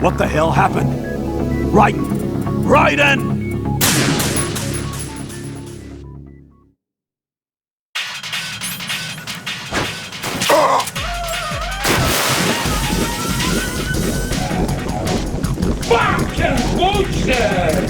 What the hell happened? Raiden! Raiden! Fucking bullshit!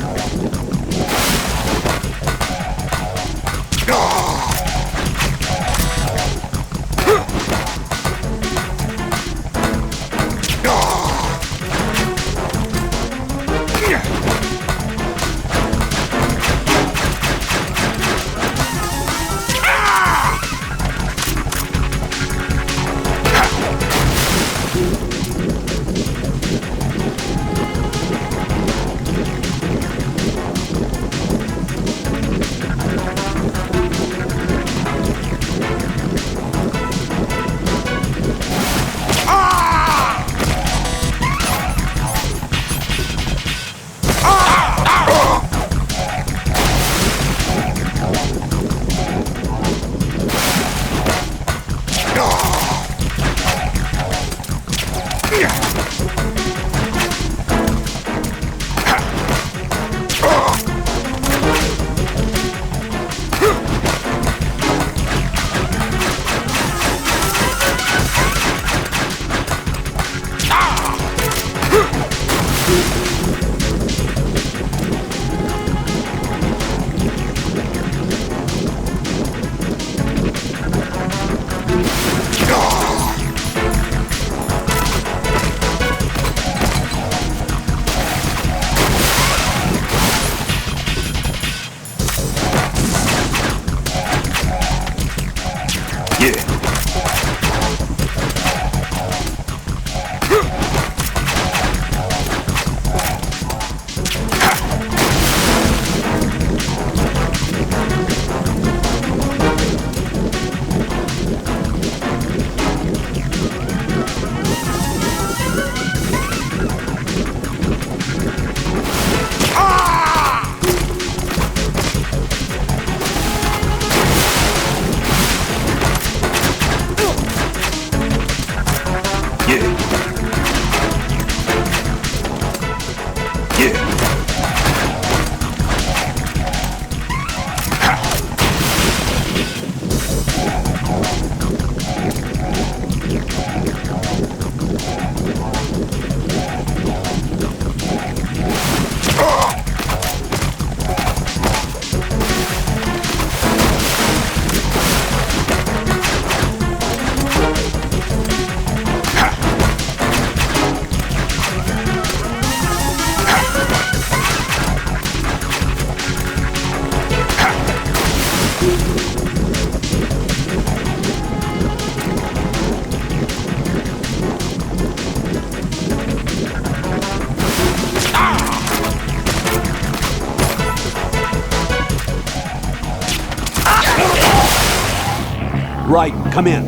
Raiden, come in.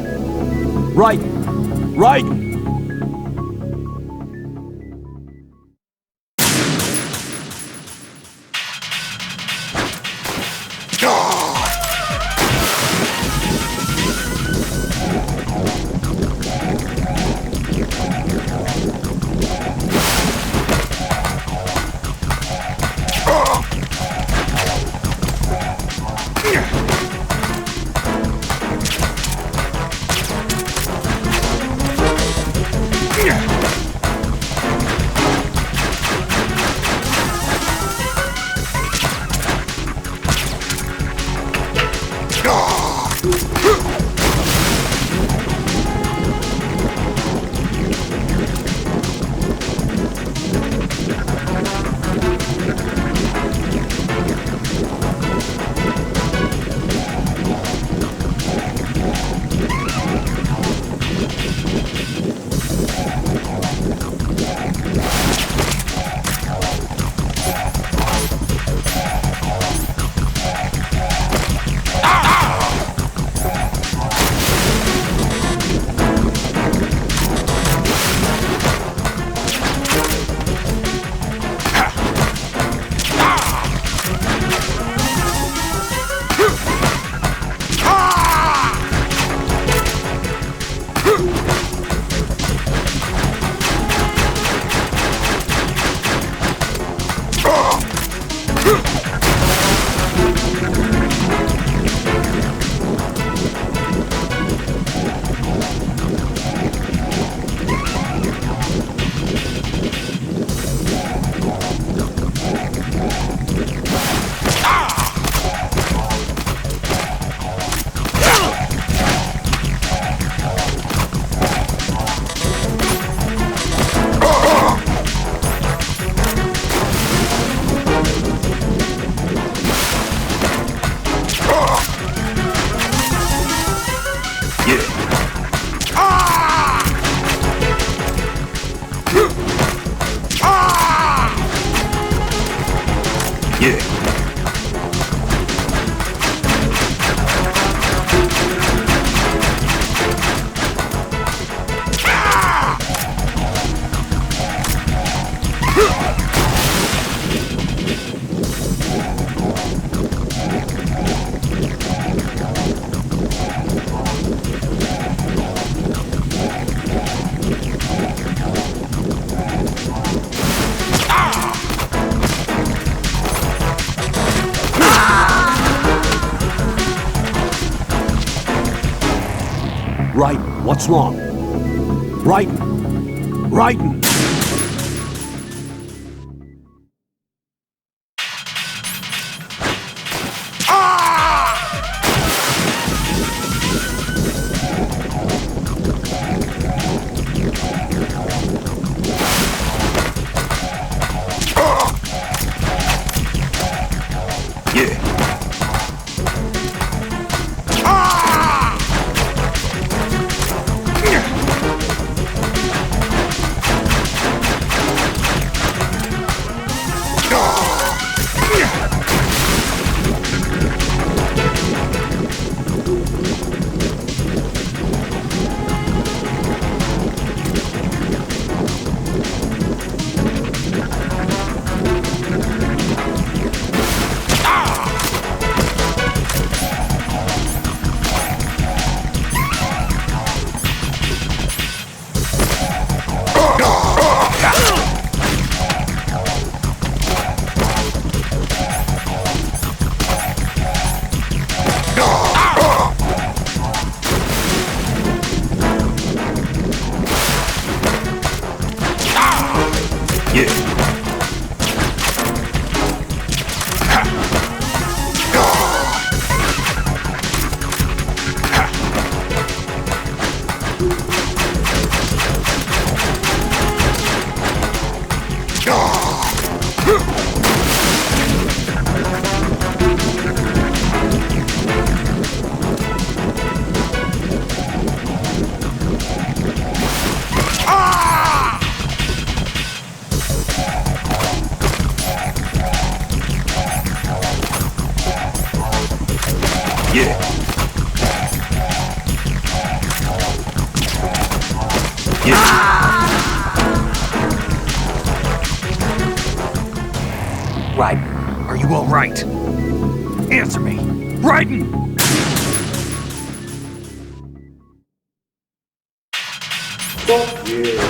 Raiden! Raiden! Raiden, what's wrong? Raiden! Raiden! Raiden, are you all right? Answer me! Raiden! Fuck you.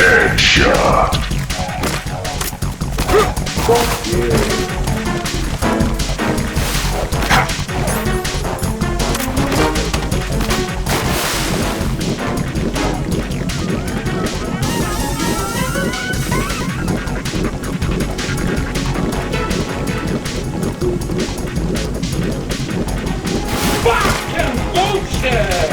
Headshot. Fuck you. Fucking bullshit!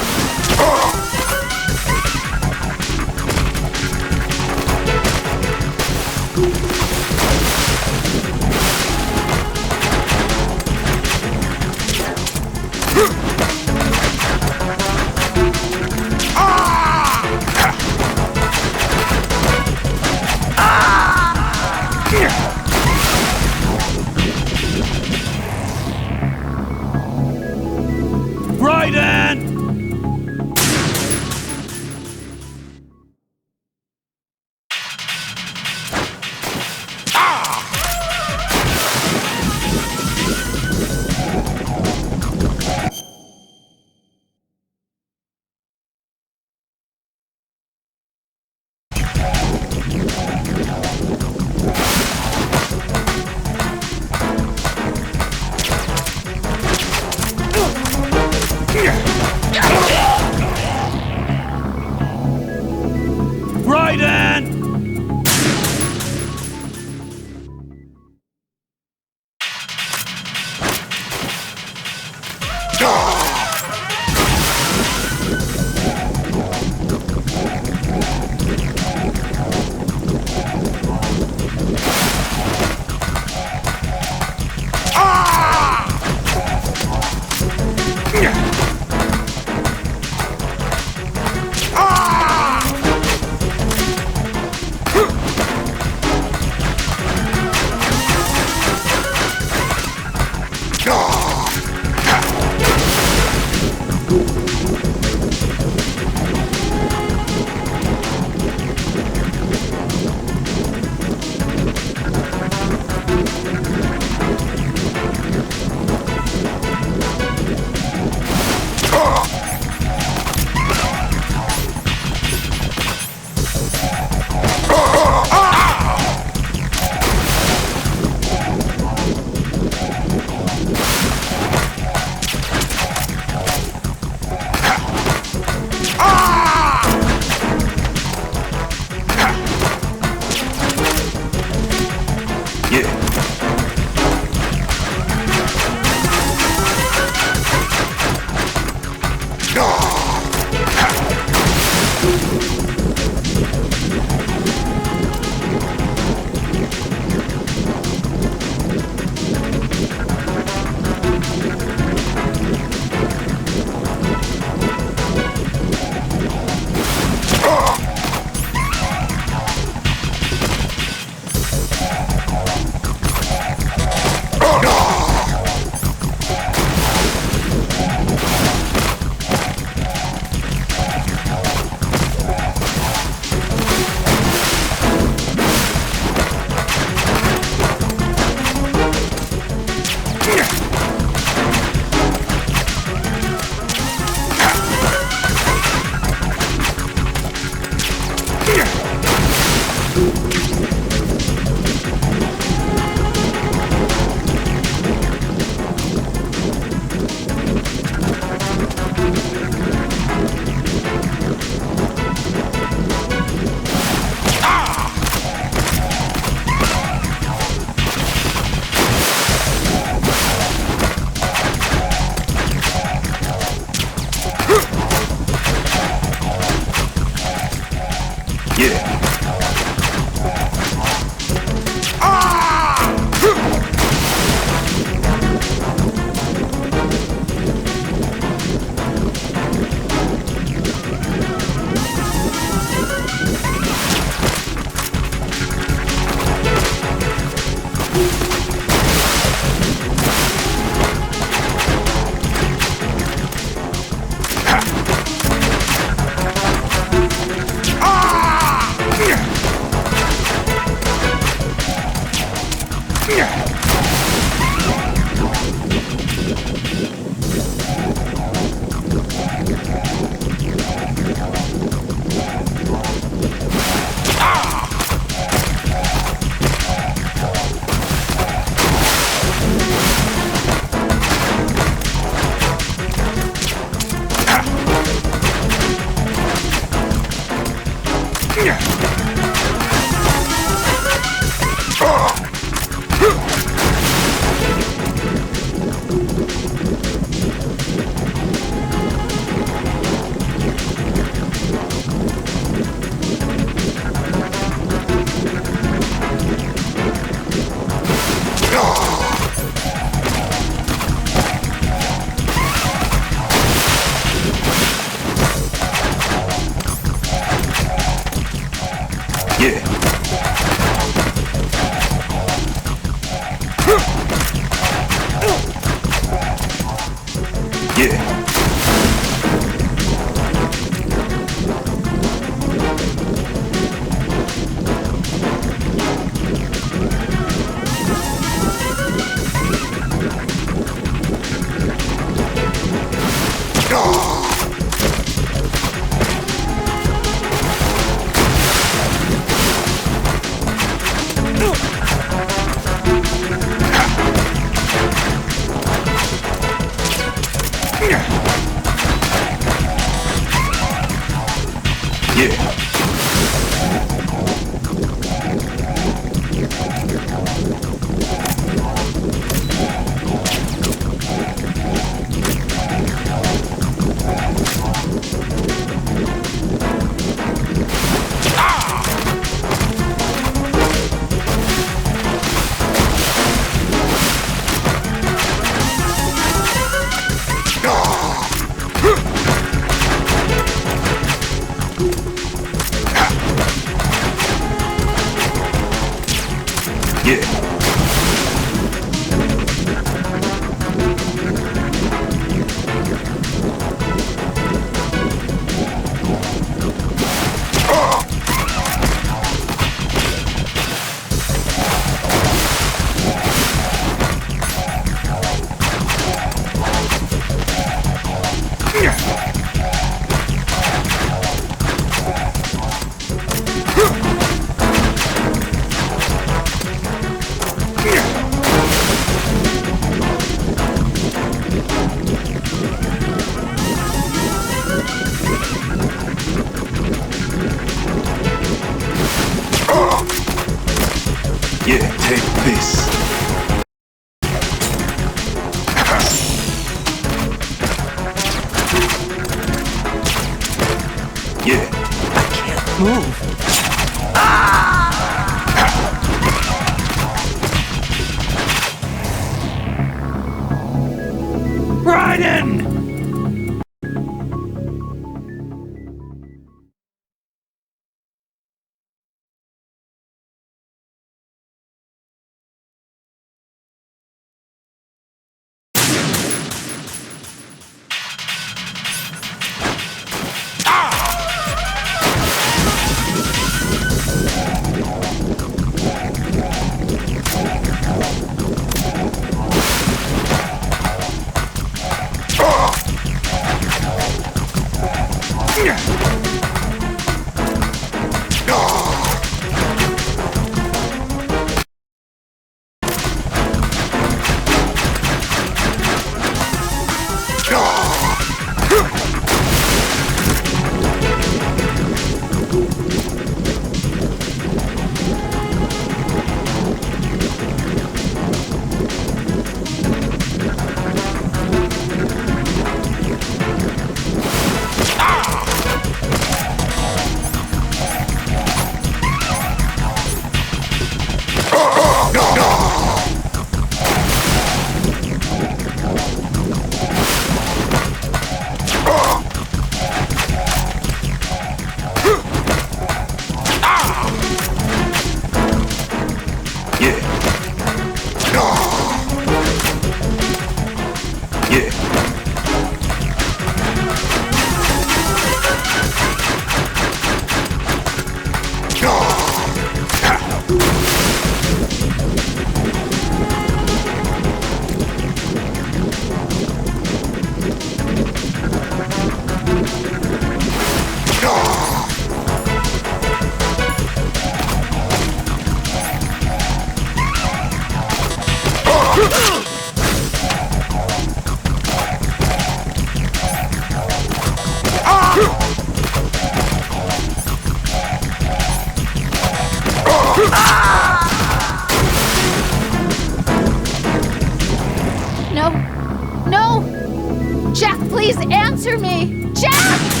please answer me! Jack!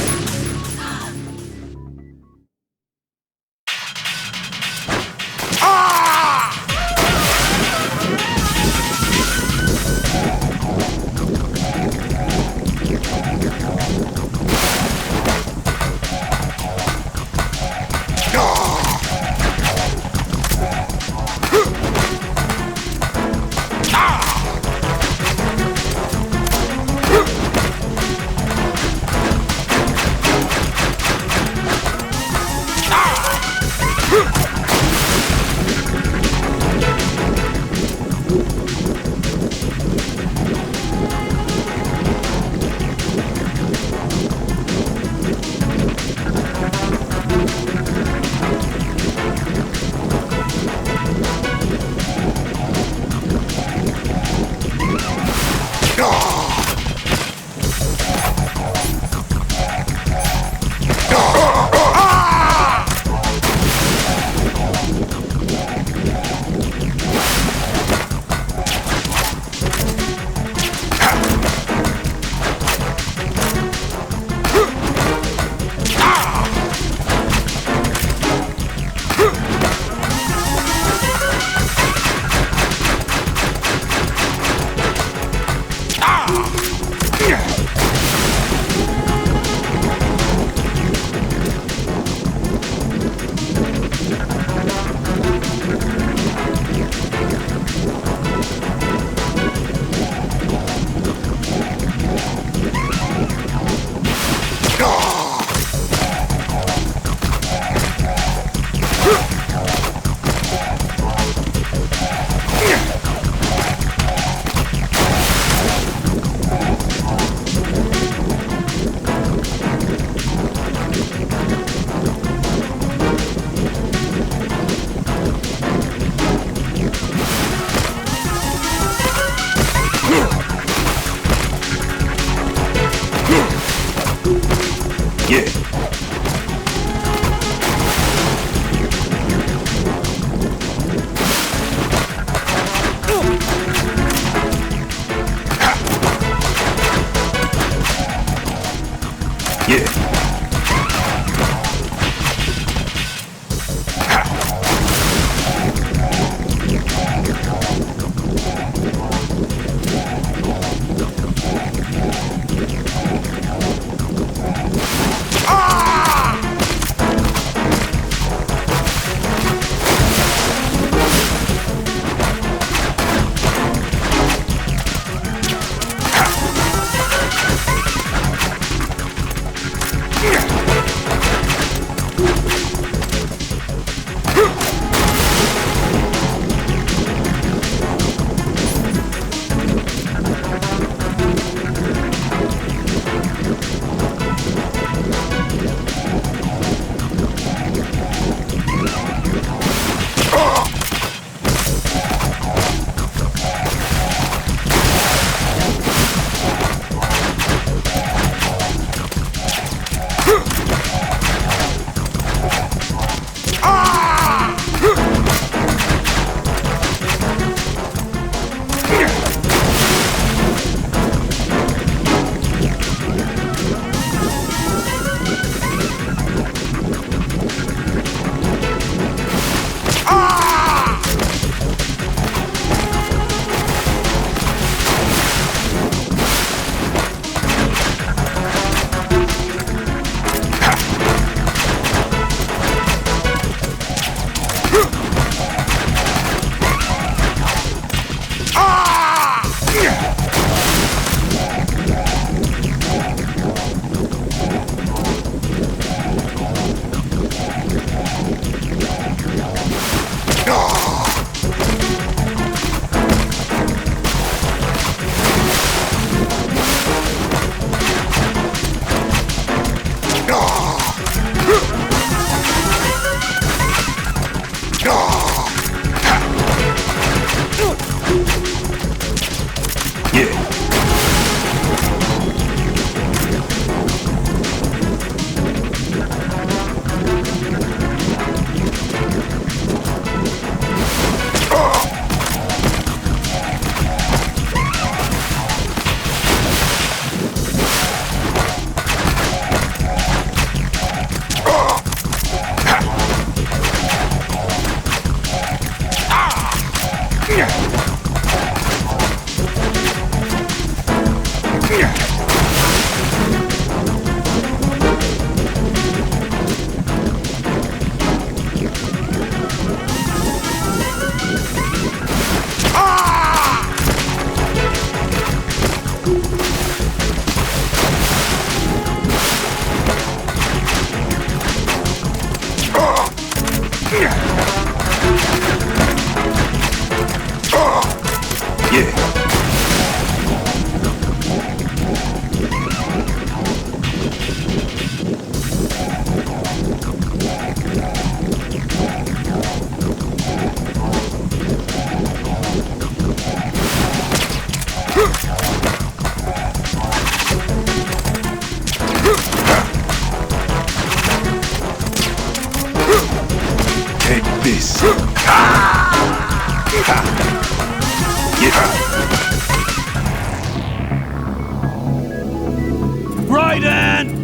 Raiden!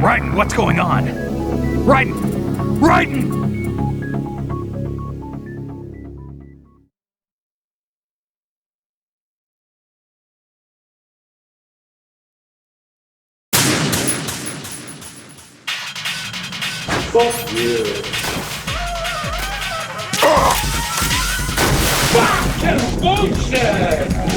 Raiden, what's going on? Raiden! Raiden! Fuck you. Fucking bullshit!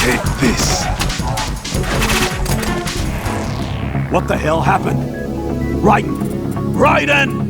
Take this. What the hell happened? Raiden! Raiden!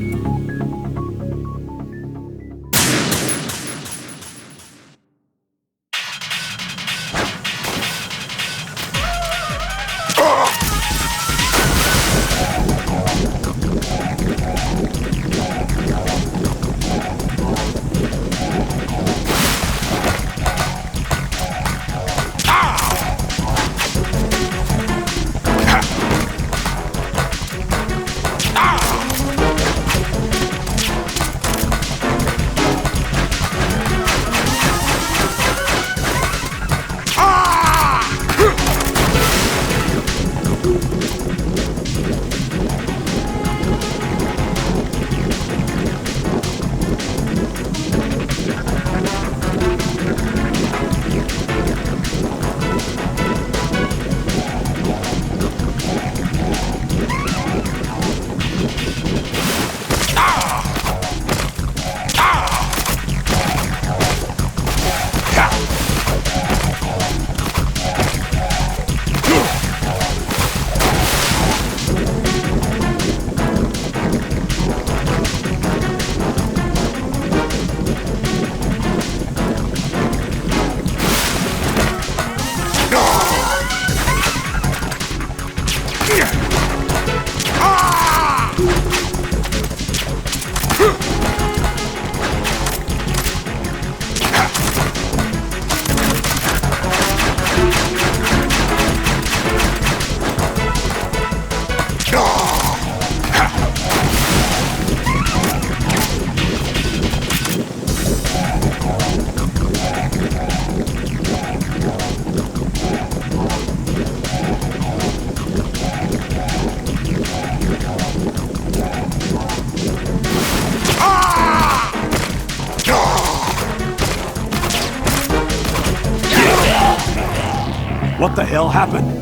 What the hell happened?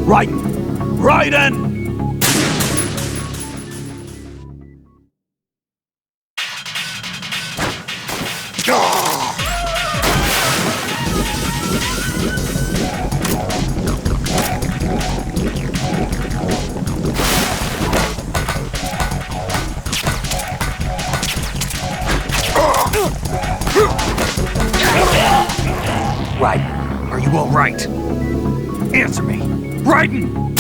Raiden! Raiden! Raiden, are you all right? Answer me! Raiden!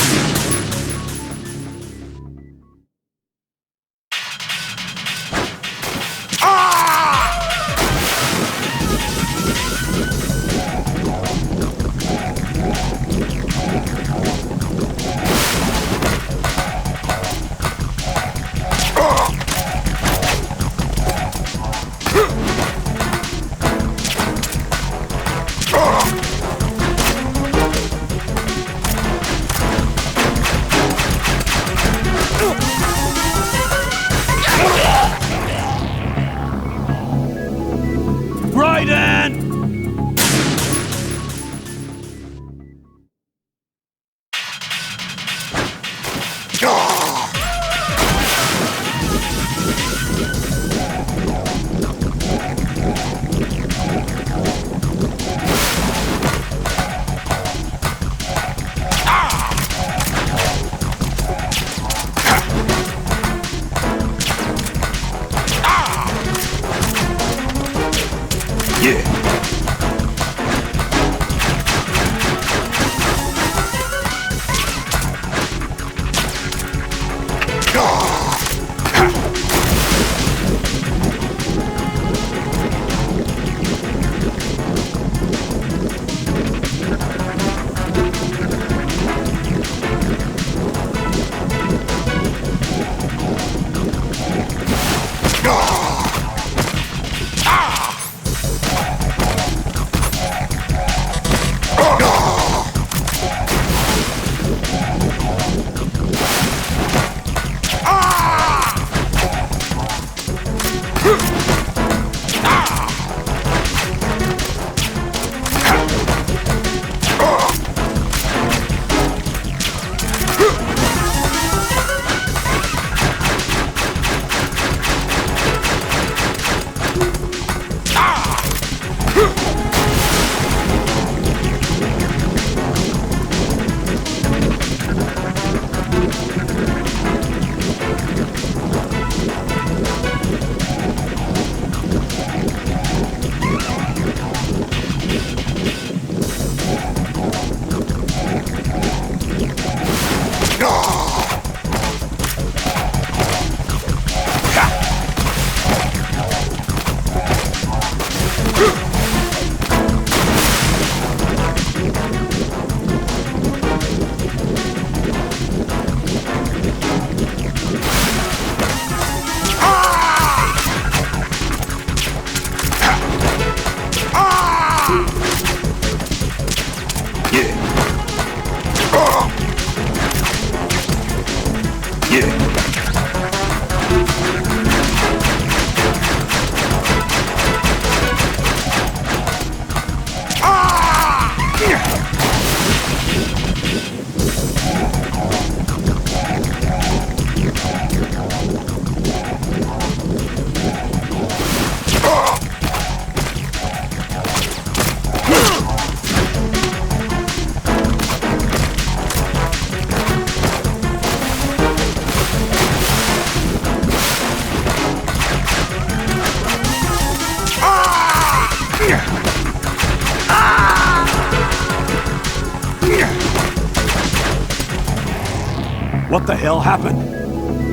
What the hell happened?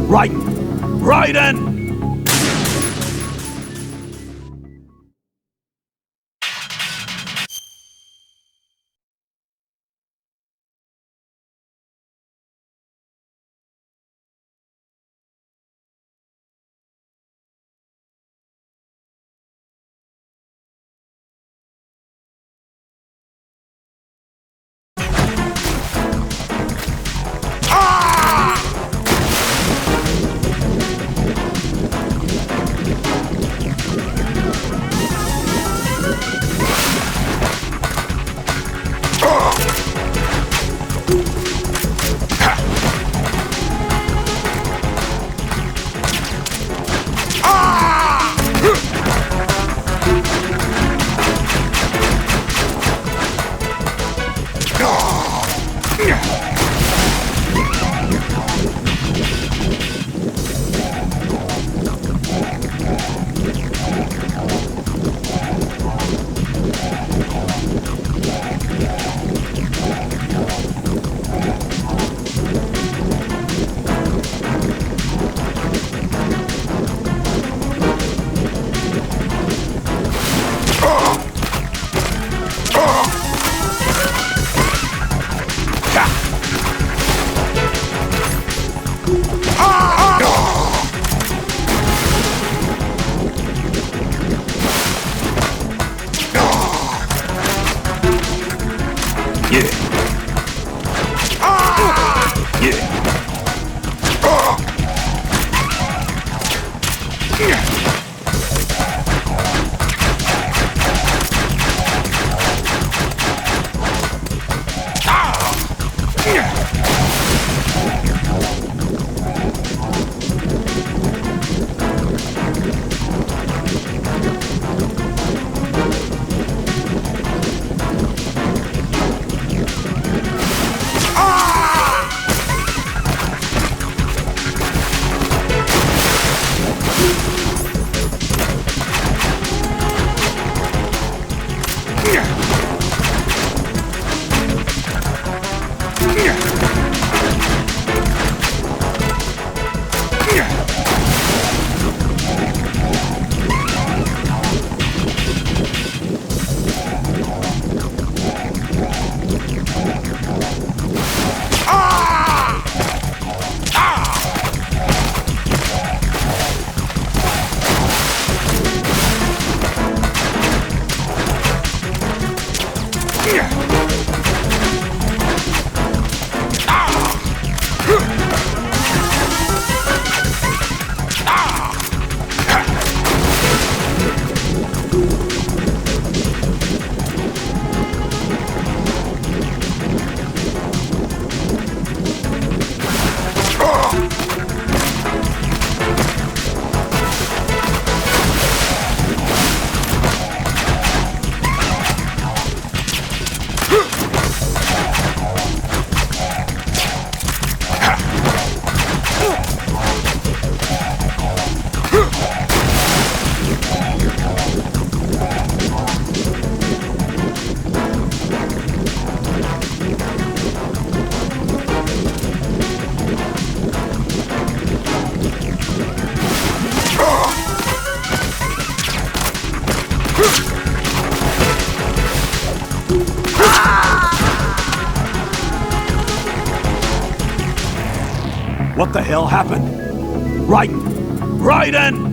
Raiden! Raiden! What the hell happened? Raiden! Raiden!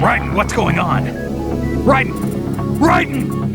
Raiden, what's going on? Raiden! Raiden!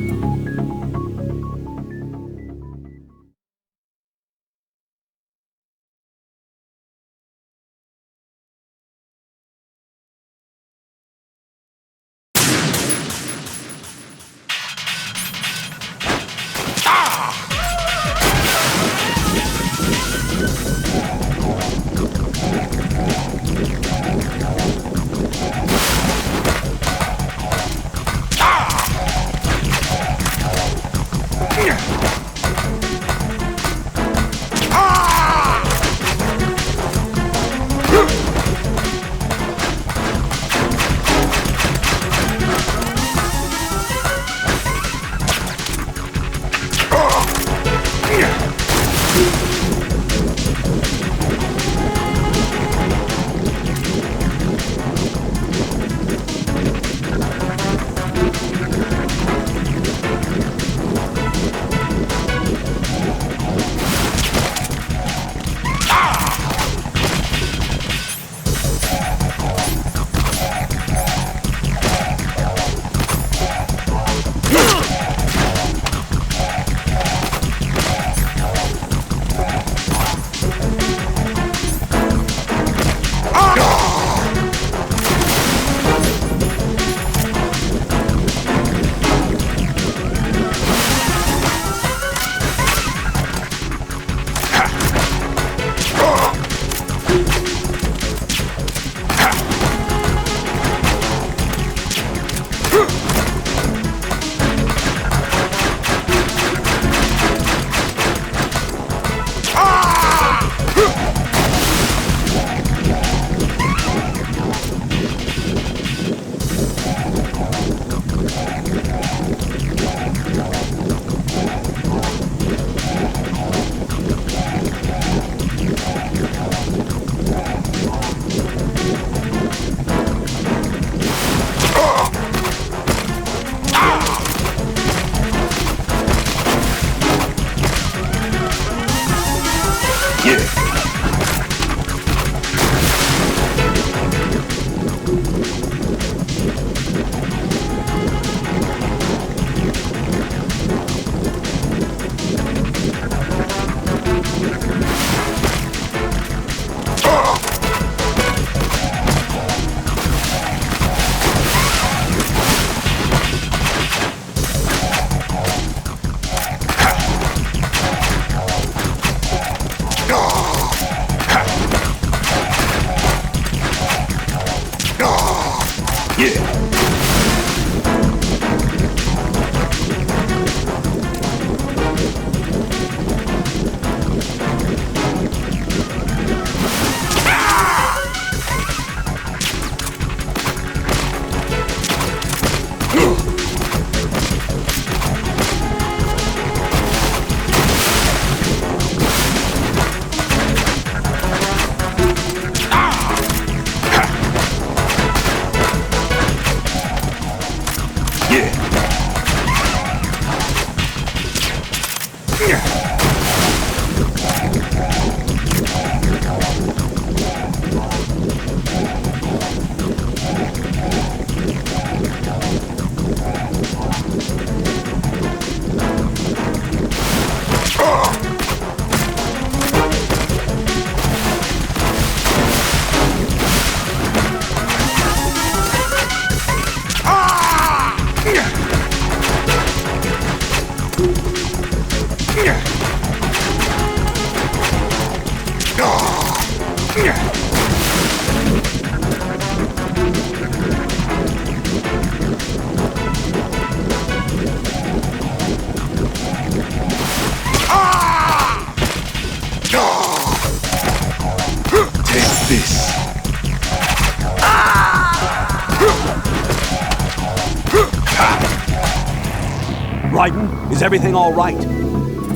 Raiden, is everything all right?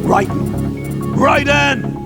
Raiden! Raiden!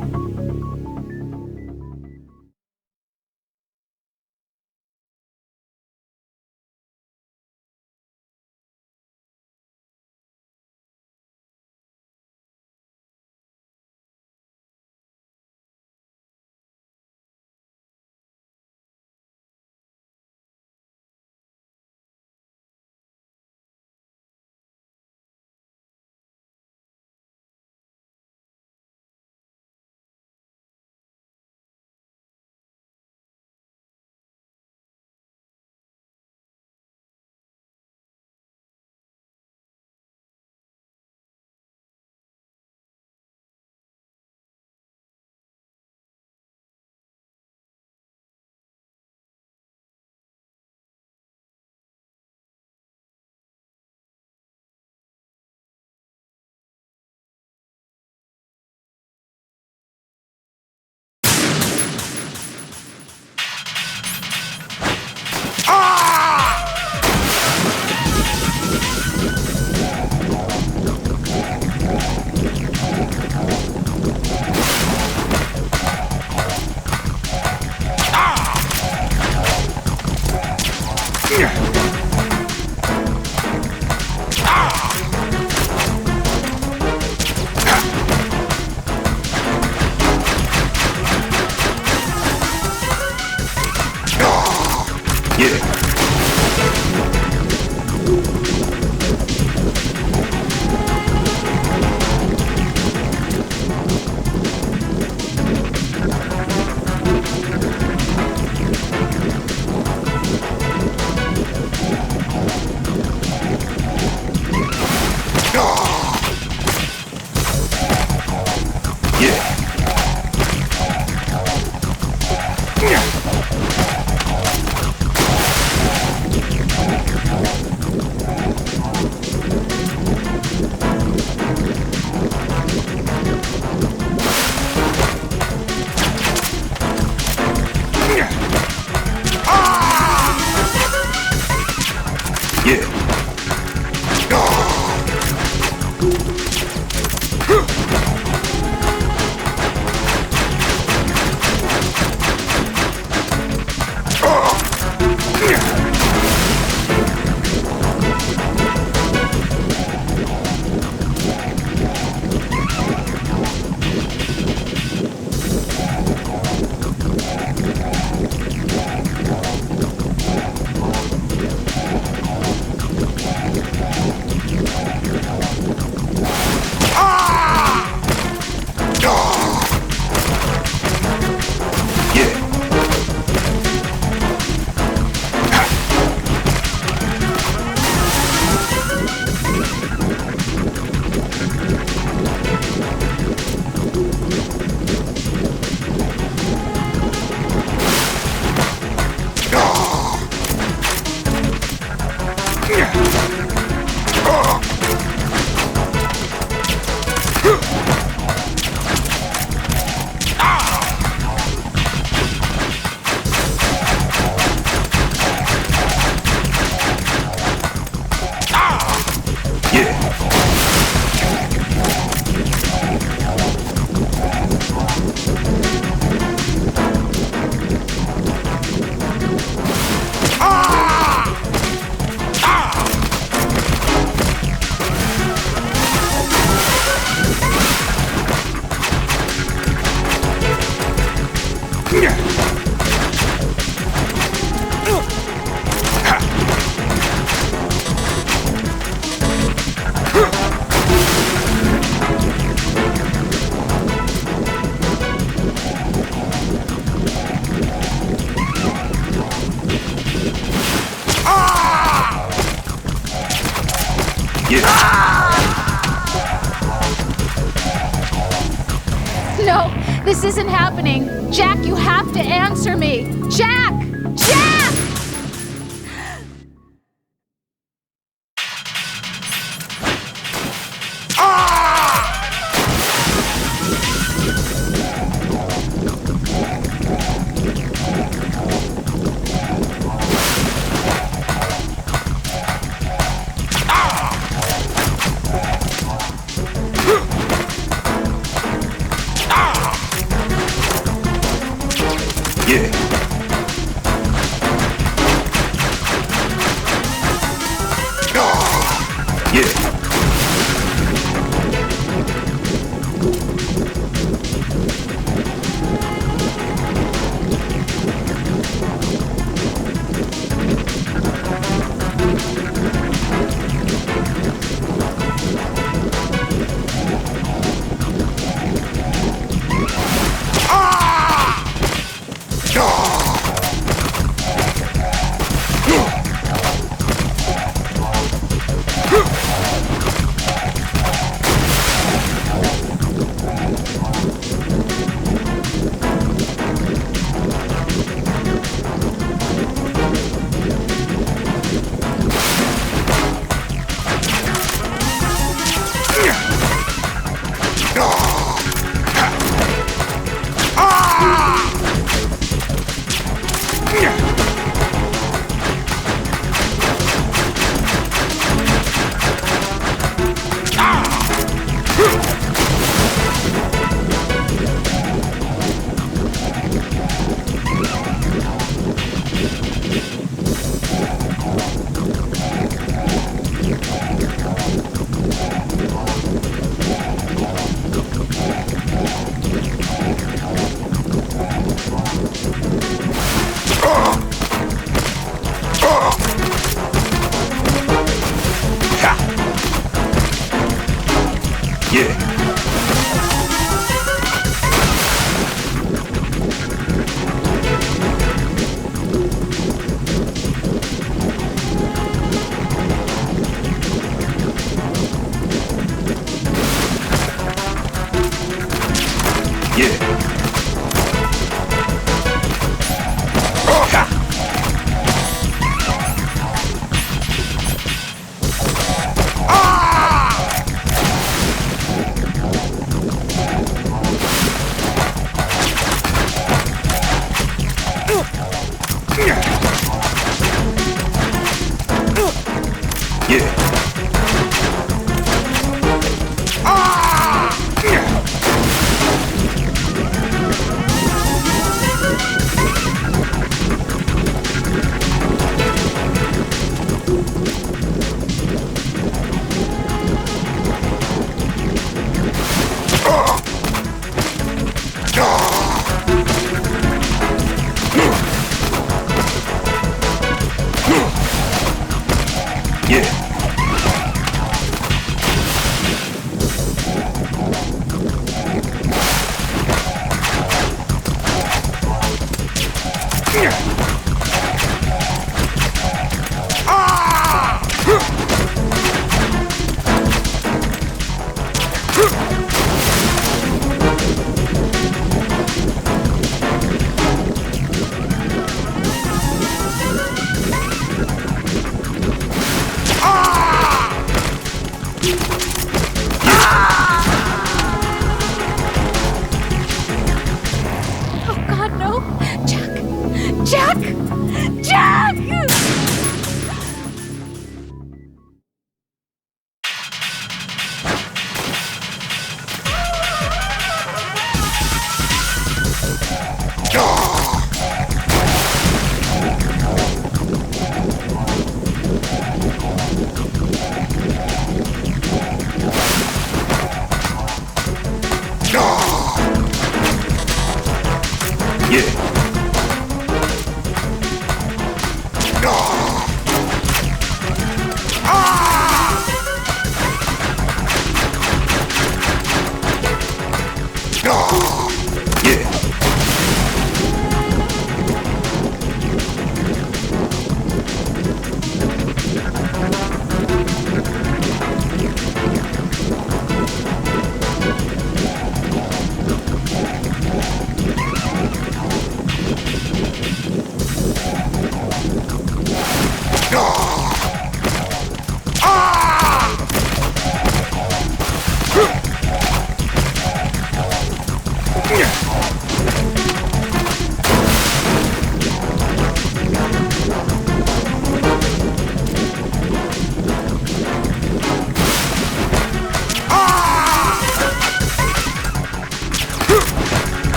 This isn't happening. Jack, you have to answer me. Jack!